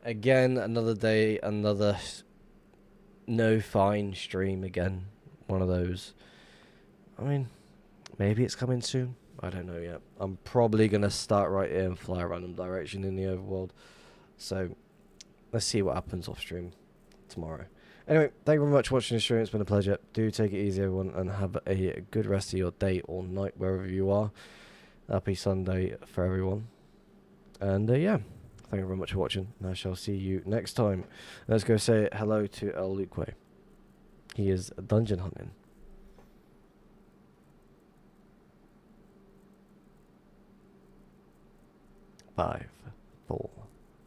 [SPEAKER 1] Again, another day, another no fine stream again. One of those. I mean, maybe it's coming soon. I don't know yet. I'm probably going to start right here and fly a random direction in the overworld. So, let's see what happens off stream tomorrow. Anyway, thank you very much for watching the stream. It's been a pleasure. Do take it easy, everyone, and have a good rest of your day or night, wherever you are. Happy Sunday for everyone. And yeah, thank you very much for watching, and I shall see you next time. Let's go say hello to El Luque. He is dungeon hunting. 5, 4,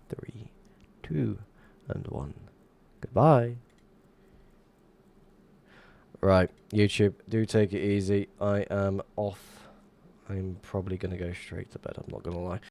[SPEAKER 1] 3, 2, and 1. Goodbye. Right, YouTube, do take it easy. I am off. I'm probably going to go straight to bed, I'm not going to lie.